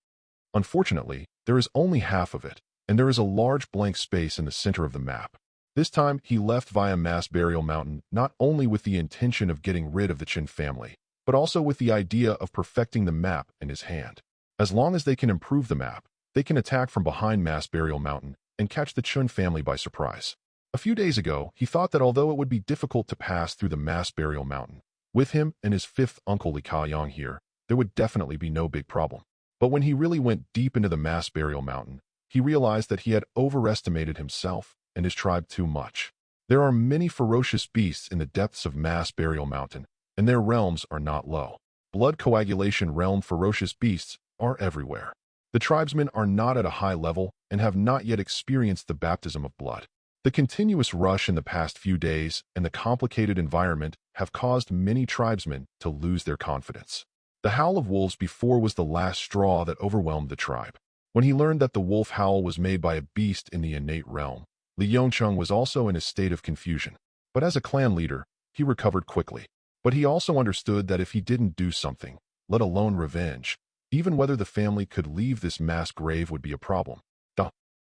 A: Unfortunately, there is only half of it, and there is a large blank space in the center of the map. This time, he left via mass burial mountain not only with the intention of getting rid of the Qin family, but also with the idea of perfecting the map in his hand. As long as they can improve the map, they can attack from behind mass burial mountain and catch the Qin family by surprise. A few days ago, he thought that although it would be difficult to pass through the mass burial mountain, with him and his fifth uncle Li Kaiyang here, there would definitely be no big problem. But when he really went deep into the mass burial mountain, he realized that he had overestimated himself and his tribe too much. There are many ferocious beasts in the depths of mass burial mountain, and their realms are not low. Blood coagulation realm ferocious beasts are everywhere. The tribesmen are not at a high level and have not yet experienced the baptism of blood. The continuous rush in the past few days and the complicated environment have caused many tribesmen to lose their confidence. The howl of wolves before was the last straw that overwhelmed the tribe. When he learned that the wolf howl was made by a beast in the innate realm, Li Yongchen was also in a state of confusion. But as a clan leader, he recovered quickly. But he also understood that if he didn't do something, let alone revenge, even whether the family could leave this mass grave would be a problem.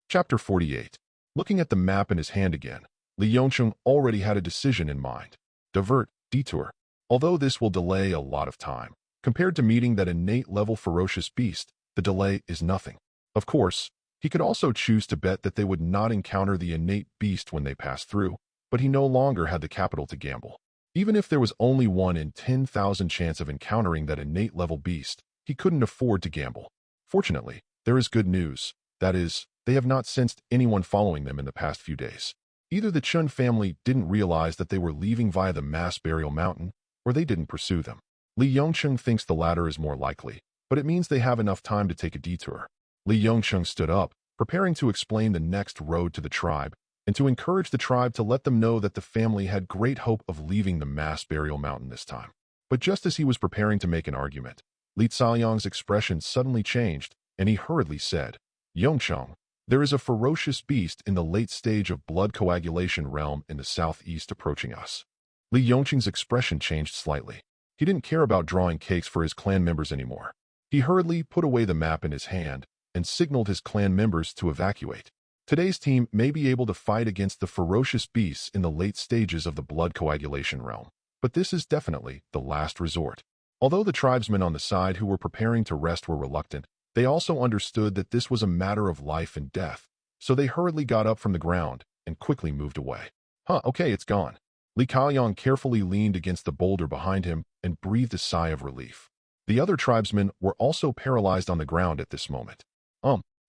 A: Chapter 48. Looking at the map in his hand again, Li Yongchen already had a decision in mind. Divert, detour. Although this will delay a lot of time, compared to meeting that innate-level ferocious beast, the delay is nothing. Of course, he could also choose to bet that they would not encounter the innate beast when they passed through, but he no longer had the capital to gamble. Even if there was only 1 in 10,000 chance of encountering that innate-level beast, he couldn't afford to gamble. Fortunately, there is good news. That is, they have not sensed anyone following them in the past few days. Either the Qin family didn't realize that they were leaving via the mass burial mountain, or they didn't pursue them. Li Yongchen thinks the latter is more likely, but it means they have enough time to take a detour. Li Yongchen stood up, preparing to explain the next road to the tribe, and to encourage the tribe to let them know that the family had great hope of leaving the mass burial mountain this time. But just as he was preparing to make an argument, Li Caoyang's expression suddenly changed, and he hurriedly said, Yongchen, there is a ferocious beast in the late stage of blood coagulation realm in the southeast approaching us. Li Yongchen's expression changed slightly. He didn't care about drawing cakes for his clan members anymore. He hurriedly put away the map in his hand and signaled his clan members to evacuate. Today's team may be able to fight against the ferocious beasts in the late stages of the blood coagulation realm, but this is definitely the last resort. Although the tribesmen on the side who were preparing to rest were reluctant, they also understood that this was a matter of life and death, so they hurriedly got up from the ground and quickly moved away. Okay, it's gone. Li Kaiyang carefully leaned against the boulder behind him and breathed a sigh of relief. The other tribesmen were also paralyzed on the ground at this moment.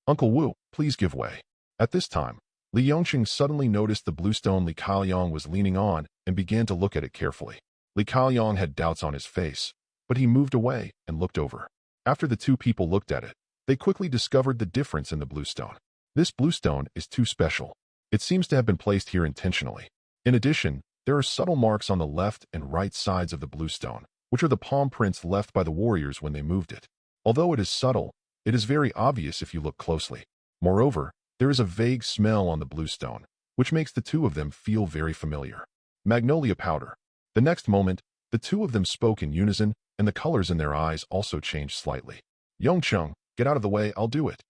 A: Uncle Wu, please give way. At this time, Li Yongchen suddenly noticed the blue stone Li Kaiyang was leaning on and began to look at it carefully. Li Kaiyang had doubts on his face, but he moved away and looked over. After the two people looked at it, they quickly discovered the difference in the blue stone. This blue stone is too special. It seems to have been placed here intentionally. In addition, there are subtle marks on the left and right sides of the blue stone, which are the palm prints left by the warriors when they moved it. Although it is subtle, it is very obvious if you look closely. Moreover, there is a vague smell on the blue stone, which makes the two of them feel very familiar. Magnolia powder. The next moment, the two of them spoke in unison, and the colors in their eyes also changed slightly. Yongchen, get out of the way, I'll do it.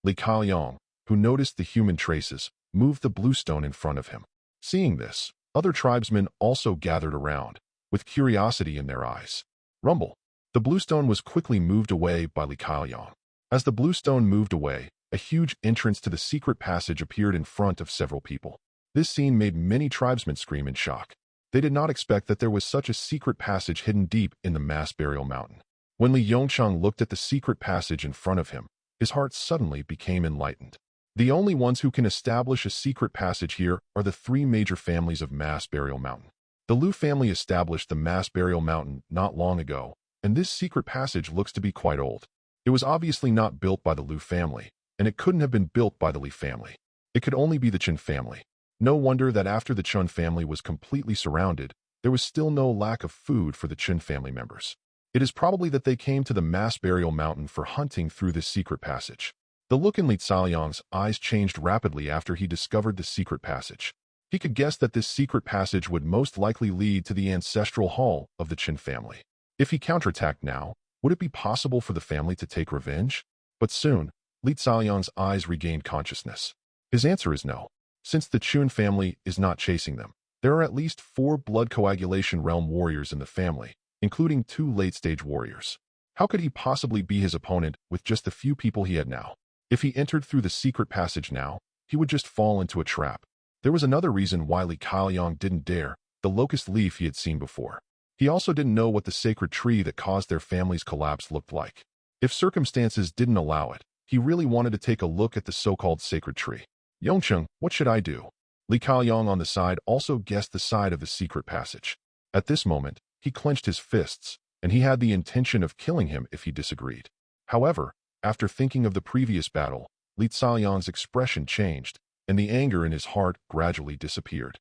A: Li Kaiyang, who noticed the human traces, moved the blue stone in front of him. Seeing this, other tribesmen also gathered around, with curiosity in their eyes. Rumble. The bluestone was quickly moved away by Li Kaoyang. As the bluestone moved away, a huge entrance to the secret passage appeared in front of several people. This scene made many tribesmen scream in shock. They did not expect that there was such a secret passage hidden deep in the mass burial mountain. When Li Yongcheng looked at the secret passage in front of him, his heart suddenly became enlightened. The only ones who can establish a secret passage here are the three major families of Mass Burial Mountain. The Liu family established the Mass Burial Mountain not long ago, and this secret passage looks to be quite old. It was obviously not built by the Liu family, and it couldn't have been built by the Li family. It could only be the Chen family. No wonder that after the Chen family was completely surrounded, there was still no lack of food for the Chen family members. It is probably that they came to the Mass Burial Mountain for hunting through this secret passage. The look in Li Caoliang's eyes changed rapidly after he discovered the secret passage. He could guess that this secret passage would most likely lead to the ancestral hall of the Chen family. If he counterattacked now, would it be possible for the family to take revenge? But soon, Li Caoliang's eyes regained consciousness. His answer is no. Since the Chun family is not chasing them, there are at least 4 blood coagulation realm warriors in the family, including 2 late-stage warriors. How could he possibly be his opponent with just the few people he had now? If he entered through the secret passage now, he would just fall into a trap. There was another reason why Li Caoliang didn't dare, the locust leaf he had seen before. He also didn't know what the sacred tree that caused their family's collapse looked like. If circumstances didn't allow it, he really wanted to take a look at the so-called sacred tree. Yongcheng, what should I do? Li Caoliang on the side also guessed the side of the secret passage. At this moment, he clenched his fists, and he had the intention of killing him if he disagreed. However, after thinking of the previous battle, Li Caoliang's expression changed, and the anger in his heart gradually disappeared.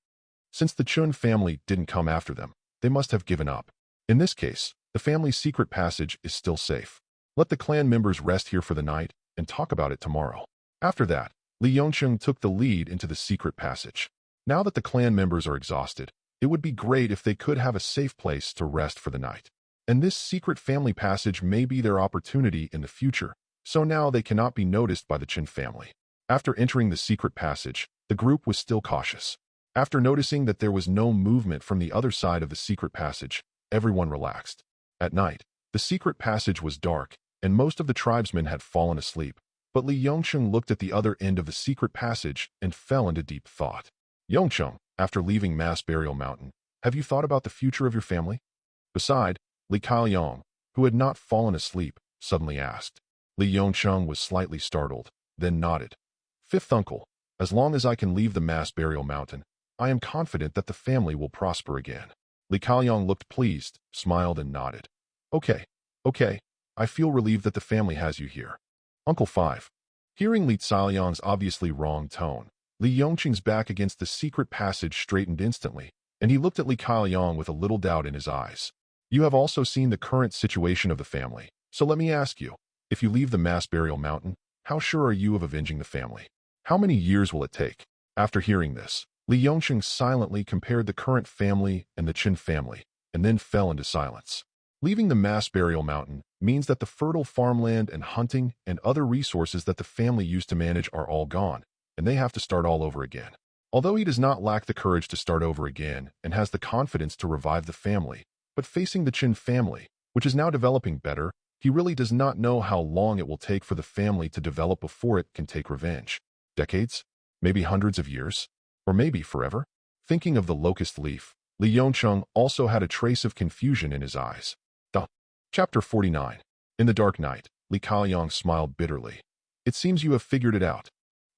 A: Since the Chun family didn't come after them, they must have given up. In this case, the family's secret passage is still safe. Let the clan members rest here for the night and talk about it tomorrow. After that, Li Yongcheng took the lead into the secret passage. Now that the clan members are exhausted, it would be great if they could have a safe place to rest for the night. And this secret family passage may be their opportunity in the future, so now they cannot be noticed by the Chen family. After entering the secret passage, the group was still cautious. After noticing that there was no movement from the other side of the secret passage, everyone relaxed. At night, the secret passage was dark, and most of the tribesmen had fallen asleep, but Li Yongcheng looked at the other end of the secret passage and fell into deep thought. Yongcheng, after leaving Mass Burial Mountain, have you thought about the future of your family? Beside, Li Caoliang, who had not fallen asleep, suddenly asked. Li Yongcheng was slightly startled, then nodded. Fifth uncle, as long as I can leave the Mass Burial Mountain, I am confident that the family will prosper again. Li Caoliang looked pleased, smiled and nodded. Okay, I feel relieved that the family has you here. Uncle 5. Hearing Li Caoliang's obviously wrong tone, Li Yongcheng's back against the secret passage straightened instantly, and he looked at Li Caoliang with a little doubt in his eyes. You have also seen the current situation of the family, so let me ask you, if you leave the Mass Burial Mountain, how sure are you of avenging the family? How many years will it take? After hearing this, Li Yongcheng silently compared the current family and the Chen family, and then fell into silence. Leaving the Mass Burial Mountain means that the fertile farmland and hunting and other resources that the family used to manage are all gone, and they have to start all over again. Although he does not lack the courage to start over again and has the confidence to revive the family, but facing the Chen family, which is now developing better, he really does not know how long it will take for the family to develop before it can take revenge. Decades? Maybe hundreds of years? Or maybe forever? Thinking of the locust leaf, Li Yongcheng also had a trace of confusion in his eyes. Chapter 49. In the dark night, Li Caoliang smiled bitterly. It seems you have figured it out.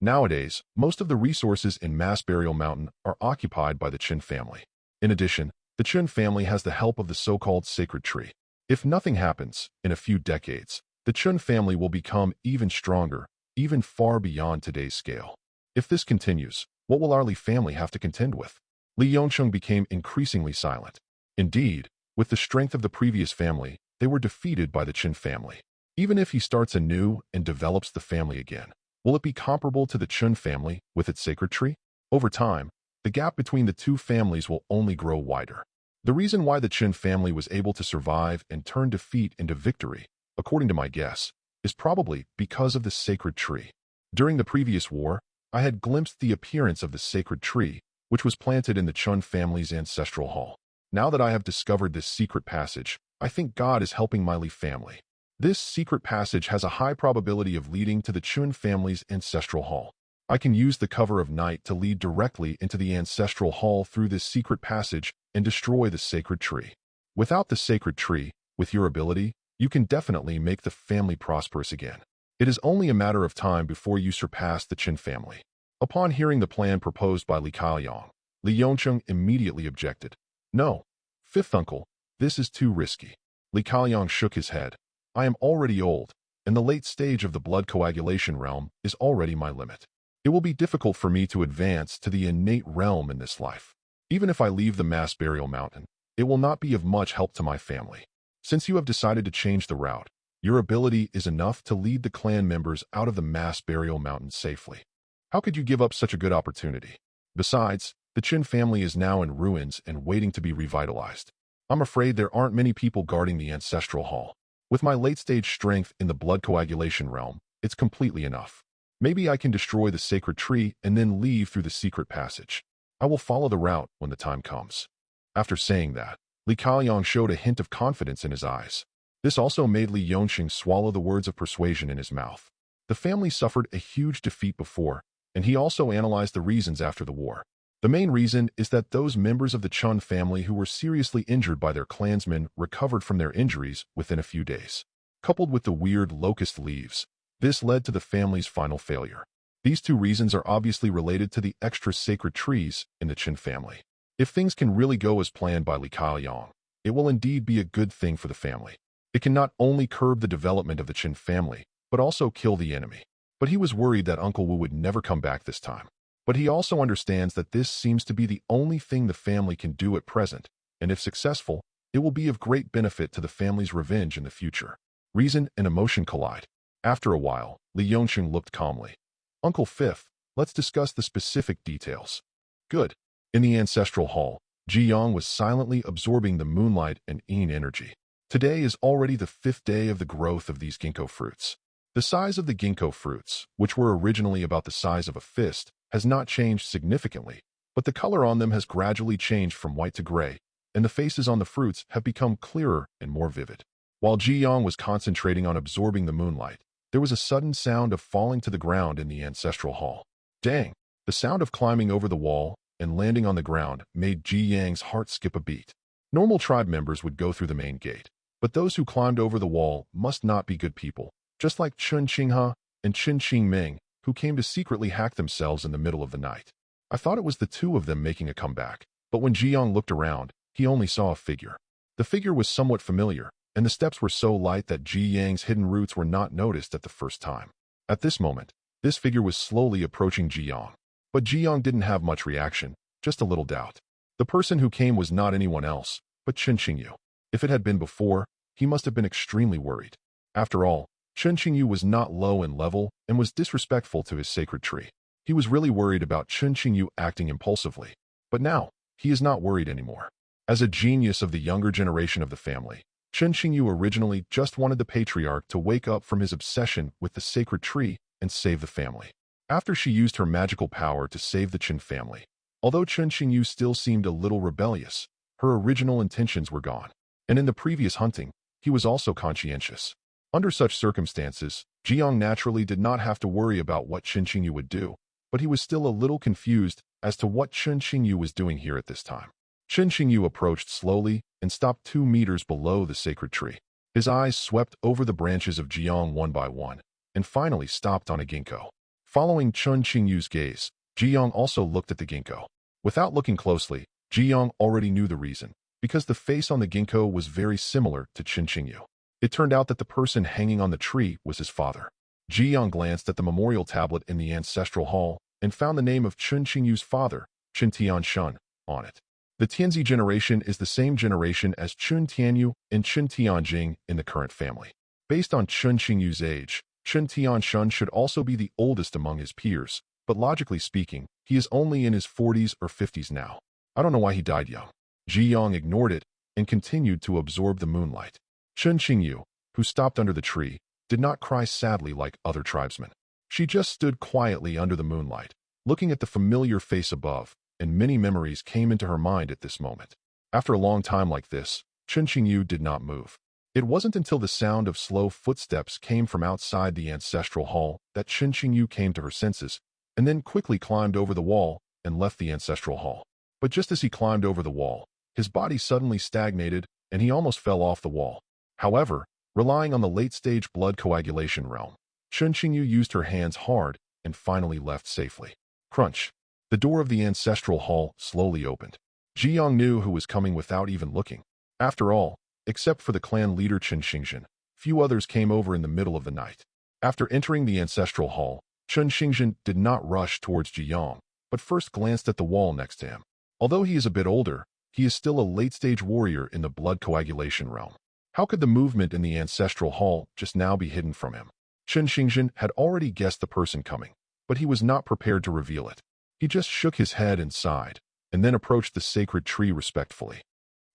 A: Nowadays, most of the resources in Mass Burial Mountain are occupied by the Chen family. In addition, the Chen family has the help of the so-called sacred tree. If nothing happens, in a few decades, the Chen family will become even stronger, even far beyond today's scale. If this continues, what will our Li family have to contend with? Li Yongcheng became increasingly silent. Indeed, with the strength of the previous family, they were defeated by the Chen family. Even if he starts anew and develops the family again, will it be comparable to the Chen family with its sacred tree? Over time, the gap between the two families will only grow wider. The reason why the Chen family was able to survive and turn defeat into victory, according to my guess, is probably because of the sacred tree. During the previous war, I had glimpsed the appearance of the sacred tree, which was planted in the Chun family's ancestral hall. Now that I have discovered this secret passage, I think God is helping my Li family. This secret passage has a high probability of leading to the Chun family's ancestral hall. I can use the cover of night to lead directly into the ancestral hall through this secret passage and destroy the sacred tree. Without the sacred tree, with your ability, you can definitely make the family prosperous again. It is only a matter of time before you surpass the Qin family. Upon hearing the plan proposed by Li Kaoyong, Li Yongcheng immediately objected. No, fifth uncle, this is too risky. Li Kaoyong shook his head. I am already old, and the late stage of the blood coagulation realm is already my limit. It will be difficult for me to advance to the innate realm in this life. Even if I leave the mass burial mountain, it will not be of much help to my family. Since you have decided to change the route, your ability is enough to lead the clan members out of the mass burial mountain safely. How could you give up such a good opportunity? Besides, the Qin family is now in ruins and waiting to be revitalized. I'm afraid there aren't many people guarding the ancestral hall. With my late-stage strength in the blood coagulation realm, it's completely enough. Maybe I can destroy the sacred tree and then leave through the secret passage. I will follow the route when the time comes. After saying that, Li Kaoyong showed a hint of confidence in his eyes. This also made Li Yongqing swallow the words of persuasion in his mouth. The family suffered a huge defeat before, and he also analyzed the reasons after the war. The main reason is that those members of the Chun family who were seriously injured by their clansmen recovered from their injuries within a few days. Coupled with the weird locust leaves, this led to the family's final failure. These two reasons are obviously related to the extra sacred trees in the Qin family. If things can really go as planned by Li Kaoyong, it will indeed be a good thing for the family. It can not only curb the development of the Qin family, but also kill the enemy. But he was worried that Uncle Wu would never come back this time. But he also understands that this seems to be the only thing the family can do at present, and if successful, it will be of great benefit to the family's revenge in the future. Reason and emotion collide. After a while, Li Yongqing looked calmly. Uncle Fifth, let's discuss the specific details. Good. In the ancestral hall, Ji Yang was silently absorbing the moonlight and yin energy. Today is already the 5th day of the growth of these ginkgo fruits. The size of the ginkgo fruits, which were originally about the size of a fist, has not changed significantly, but the color on them has gradually changed from white to gray, and the faces on the fruits have become clearer and more vivid. While Ji Yang was concentrating on absorbing the moonlight, there was a sudden sound of falling to the ground in the ancestral hall. Dang! The sound of climbing over the wall and landing on the ground made Ji Yang's heart skip a beat. Normal tribe members would go through the main gate, but those who climbed over the wall must not be good people, just like Chun Qinghe and Qin Qingming, who came to secretly hack themselves in the middle of the night. I thought it was the two of them making a comeback, but when Ji Yang looked around, he only saw a figure. The figure was somewhat familiar, and the steps were so light that Ji Yang's hidden roots were not noticed at the first time. At this moment, this figure was slowly approaching Ji Yang. But Ji Yang didn't have much reaction, just a little doubt. The person who came was not anyone else, but Qin Qingyu. If it had been before, he must have been extremely worried. After all, Qin Qingyu was not low in level and was disrespectful to his sacred tree. He was really worried about Qin Qingyu acting impulsively. But now, he is not worried anymore. As a genius of the younger generation of the family, Qin Qingyu originally just wanted the patriarch to wake up from his obsession with the sacred tree and save the family. After she used her magical power to save the Qin family, although Qin Qingyu still seemed a little rebellious, her original intentions were gone. And in the previous hunting, he was also conscientious. Under such circumstances, Ji Yang naturally did not have to worry about what Qin Qingyu would do, but he was still a little confused as to what Qin Qingyu was doing here at this time. Qin Qingyu approached slowly and stopped 2 meters below the sacred tree. His eyes swept over the branches of Ji Yang one by one, and finally stopped on a ginkgo. Following Qin Qingyu's gaze, Ji Yang also looked at the ginkgo. Without looking closely, Ji Yang already knew the reason, because the face on the ginkgo was very similar to Qin Qingyu. It turned out that the person hanging on the tree was his father. Ji Yang glanced at the memorial tablet in the ancestral hall and found the name of Qin Qingyu's father, Qin Tianshun, on it. The Tianzi generation is the same generation as Qin Tianyu and Qin Tianjing in the current family. Based on Qin Qingyu's age, Qin Tianshun should also be the oldest among his peers, but logically speaking, he is only in his 40s or 50s now. I don't know why he died young. Ji Yang ignored it and continued to absorb the moonlight. Qin Qingyu, who stopped under the tree, did not cry sadly like other tribesmen. She just stood quietly under the moonlight, looking at the familiar face above, and many memories came into her mind at this moment. After a long time like this, Chen Xingyu did not move. It wasn't until the sound of slow footsteps came from outside the ancestral hall that Chen Xingyu came to her senses, and then quickly climbed over the wall and left the ancestral hall. But just as he climbed over the wall, his body suddenly stagnated and he almost fell off the wall. However, relying on the late-stage blood coagulation realm, Chen Xingyu used her hands hard and finally left safely. Crunch. The door of the ancestral hall slowly opened. Ziyang knew who was coming without even looking. After all, except for the clan leader Chen Xingzhen, few others came over in the middle of the night. After entering the ancestral hall, Chen Xingzhen did not rush towards Ziyang, but first glanced at the wall next to him. Although he is a bit older, he is still a late-stage warrior in the blood coagulation realm. How could the movement in the ancestral hall just now be hidden from him? Chen Xingzhen had already guessed the person coming, but he was not prepared to reveal it. He just shook his head and sighed, and then approached the sacred tree respectfully.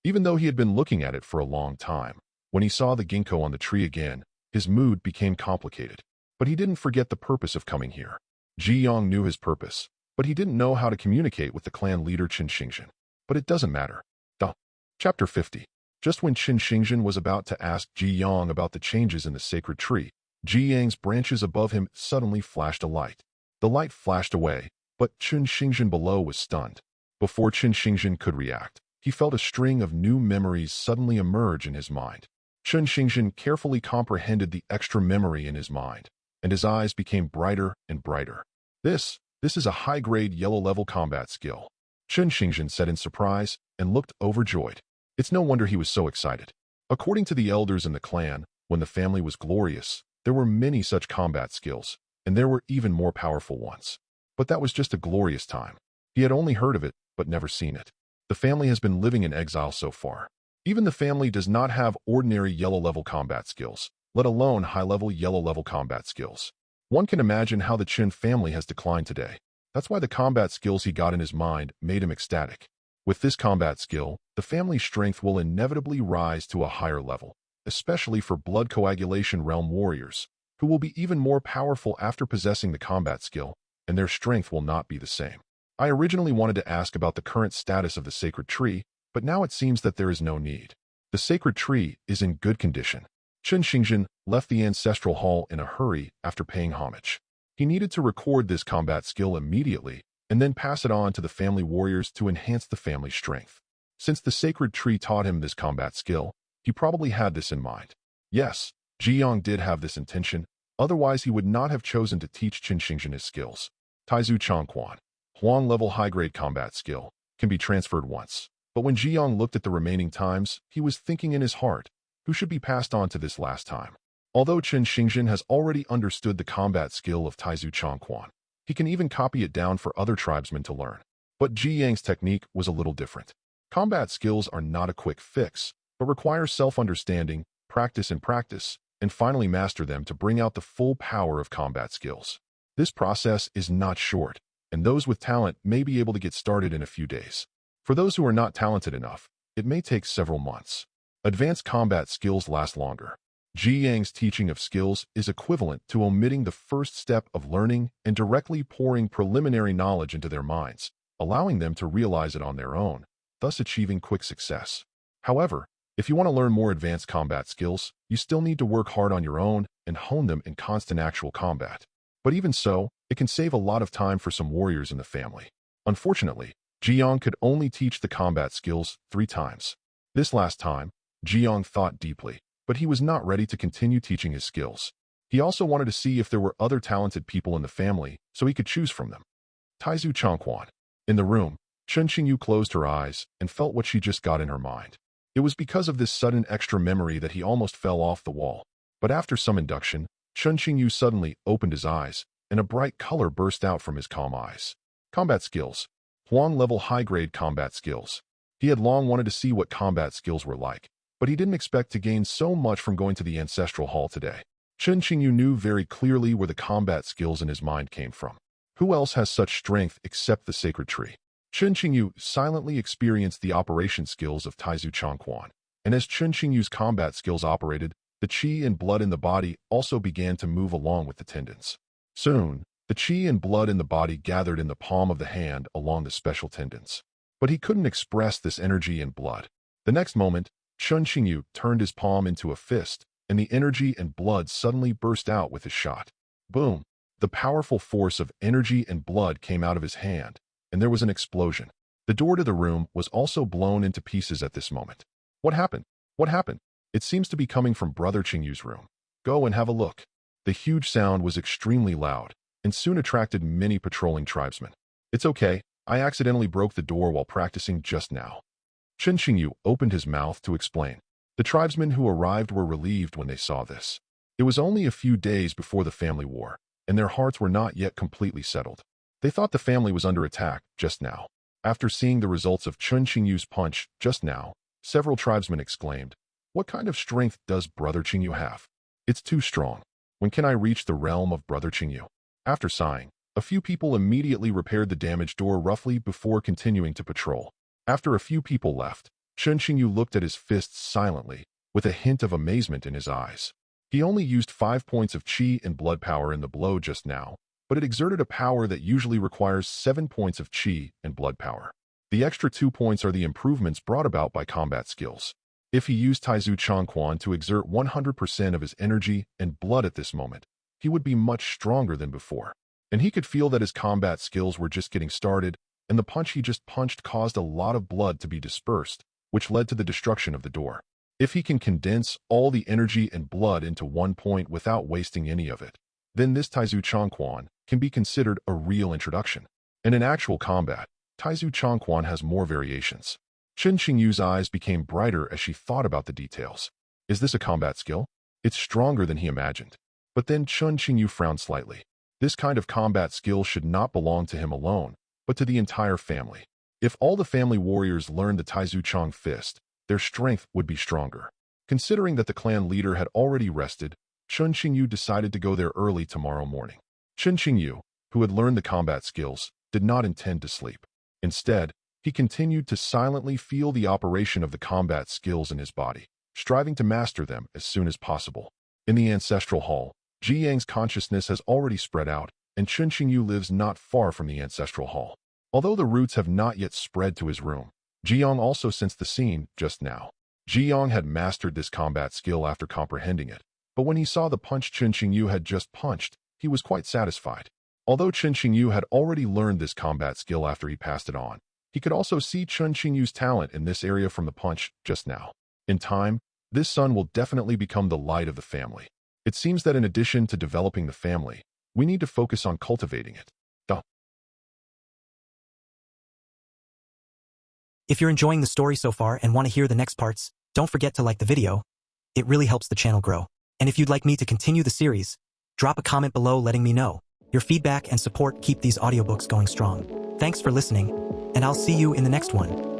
A: Even though he had been looking at it for a long time, when he saw the ginkgo on the tree again, his mood became complicated. But he didn't forget the purpose of coming here. Ziyang knew his purpose, but he didn't know how to communicate with the clan leader Chen Xingzhen. But it doesn't matter. Chapter 50. Just when Chen Xingzhen was about to ask Ziyang about the changes in the sacred tree, Ziyang's branches above him suddenly flashed a light. The light flashed away, but Chen Xingzhen below was stunned. Before Chen Xingzhen could react, he felt a string of new memories suddenly emerge in his mind. Chen Xingzhen carefully comprehended the extra memory in his mind, and his eyes became brighter and brighter. This is a high-grade yellow-level combat skill, Chen Xingzhen said in surprise and looked overjoyed. It's no wonder he was so excited. According to the elders in the clan, when the family was glorious, there were many such combat skills, and there were even more powerful ones. But that was just a glorious time. He had only heard of it, but never seen it. The family has been living in exile so far. Even the family does not have ordinary yellow-level combat skills, let alone high-level yellow-level combat skills. One can imagine how the Chen family has declined today. That's why the combat skills he got in his mind made him ecstatic. With this combat skill, the family's strength will inevitably rise to a higher level, especially for blood coagulation realm warriors, who will be even more powerful after possessing the combat skill, and their strength will not be the same. I originally wanted to ask about the current status of the sacred tree, but now it seems that there is no need. The sacred tree is in good condition. Chen Xingzhen left the ancestral hall in a hurry after paying homage. He needed to record this combat skill immediately and then pass it on to the family warriors to enhance the family's strength. Since the sacred tree taught him this combat skill, he probably had this in mind. Yes, Ziyang did have this intention, otherwise he would not have chosen to teach Chen Xingzhen his skills. Taizu Changquan, Huang-level high-grade combat skill, can be transferred once. But when Ziyang looked at the remaining times, he was thinking in his heart, who should be passed on to this last time? Although Chen Xingzhen has already understood the combat skill of Taizu Changquan, he can even copy it down for other tribesmen to learn. But Ziyang's technique was a little different. Combat skills are not a quick fix, but require self-understanding, practice, and finally master them to bring out the full power of combat skills. This process is not short, and those with talent may be able to get started in a few days. For those who are not talented enough, it may take several months. Advanced combat skills last longer. Ziyang's teaching of skills is equivalent to omitting the first step of learning and directly pouring preliminary knowledge into their minds, allowing them to realize it on their own, thus achieving quick success. However, if you want to learn more advanced combat skills, you still need to work hard on your own and hone them in constant actual combat. But even so, it can save a lot of time for some warriors in the family. Unfortunately, Ziyang could only teach the combat skills 3 times. This last time, Ziyang thought deeply, but he was not ready to continue teaching his skills. He also wanted to see if there were other talented people in the family so he could choose from them. Taizu Changquan. In the room, Chen Xingyu closed her eyes and felt what she just got in her mind. It was because of this sudden extra memory that he almost fell off the wall. But after some induction, Chen Xingyu suddenly opened his eyes, and a bright color burst out from his calm eyes. Combat skills. Huang-level high-grade combat skills. He had long wanted to see what combat skills were like, but he didn't expect to gain so much from going to the ancestral hall today. Chen Xingyu knew very clearly where the combat skills in his mind came from. Who else has such strength except the sacred tree? Chen Xingyu silently experienced the operation skills of Taizu Changquan, and as Chen Xingyu's combat skills operated, the qi and blood in the body also began to move along with the tendons. Soon, The qi and blood in the body gathered in the palm of the hand along the special tendons. But he couldn't express this energy in blood. The next moment, Chun Xingyu turned his palm into a fist, and the energy and blood suddenly burst out with his shot. Boom! The powerful force of energy and blood came out of his hand, and there was an explosion. The door to the room was also blown into pieces at this moment. What happened? What happened? It seems to be coming from Brother Qingyu's room. Go and have a look. The huge sound was extremely loud, and soon attracted many patrolling tribesmen. It's okay, I accidentally broke the door while practicing just now. Chen Xingyu opened his mouth to explain. The tribesmen who arrived were relieved when they saw this. It was only a few days before the family war, and their hearts were not yet completely settled. They thought the family was under attack just now. After seeing the results of Chun Xingyu's punch just now, several tribesmen exclaimed, "What kind of strength does Brother Qingyu have? It's too strong. When can I reach the realm of Brother Qingyu?" After sighing, a few people immediately repaired the damaged door roughly before continuing to patrol. After a few people left, Chun Xingyu looked at his fists silently, with a hint of amazement in his eyes. He only used 5 points of qi and blood power in the blow just now, but it exerted a power that usually requires 7 points of qi and blood power. The extra 2 points are the improvements brought about by combat skills. If he used Taizu Changquan to exert 100% of his energy and blood at this moment, he would be much stronger than before. And he could feel that his combat skills were just getting started, and the punch he just punched caused a lot of blood to be dispersed, which led to the destruction of the door. If he can condense all the energy and blood into 1 point without wasting any of it, then this Taizu Changquan can be considered a real introduction. And in actual combat, Taizu Changquan has more variations. Chen Xingyu's eyes became brighter as she thought about the details. Is this a combat skill? It's stronger than he imagined. But then Chun Xingyu frowned slightly. This kind of combat skill should not belong to him alone, but to the entire family. If all the family warriors learned the Taizu Chang fist, their strength would be stronger. Considering that the clan leader had already rested, Chun Xingyu decided to go there early tomorrow morning. Chen Xingyu, who had learned the combat skills, did not intend to sleep. Instead, he continued to silently feel the operation of the combat skills in his body, striving to master them as soon as possible. In the ancestral hall, Ji Yang's consciousness has already spread out, and Chun Xingyu lives not far from the ancestral hall. Although the roots have not yet spread to his room, Ji Yang also sensed the scene just now. Ji Yang had mastered this combat skill after comprehending it, but when he saw the punch Chun Xingyu had just punched, he was quite satisfied. Although Chun Xingyu had already learned this combat skill after he passed it on, he could also see Chun Xingyu's talent in this area from the punch just now. In time, this son will definitely become the light of the family. It seems that in addition to developing the family, we need to focus on cultivating it.
B: If you're enjoying the story so far and want to hear the next parts, don't forget to like the video. It really helps the channel grow. And if you'd like me to continue the series, drop a comment below letting me know. Your feedback and support keep these audiobooks going strong. Thanks for listening, and I'll see you in the next one.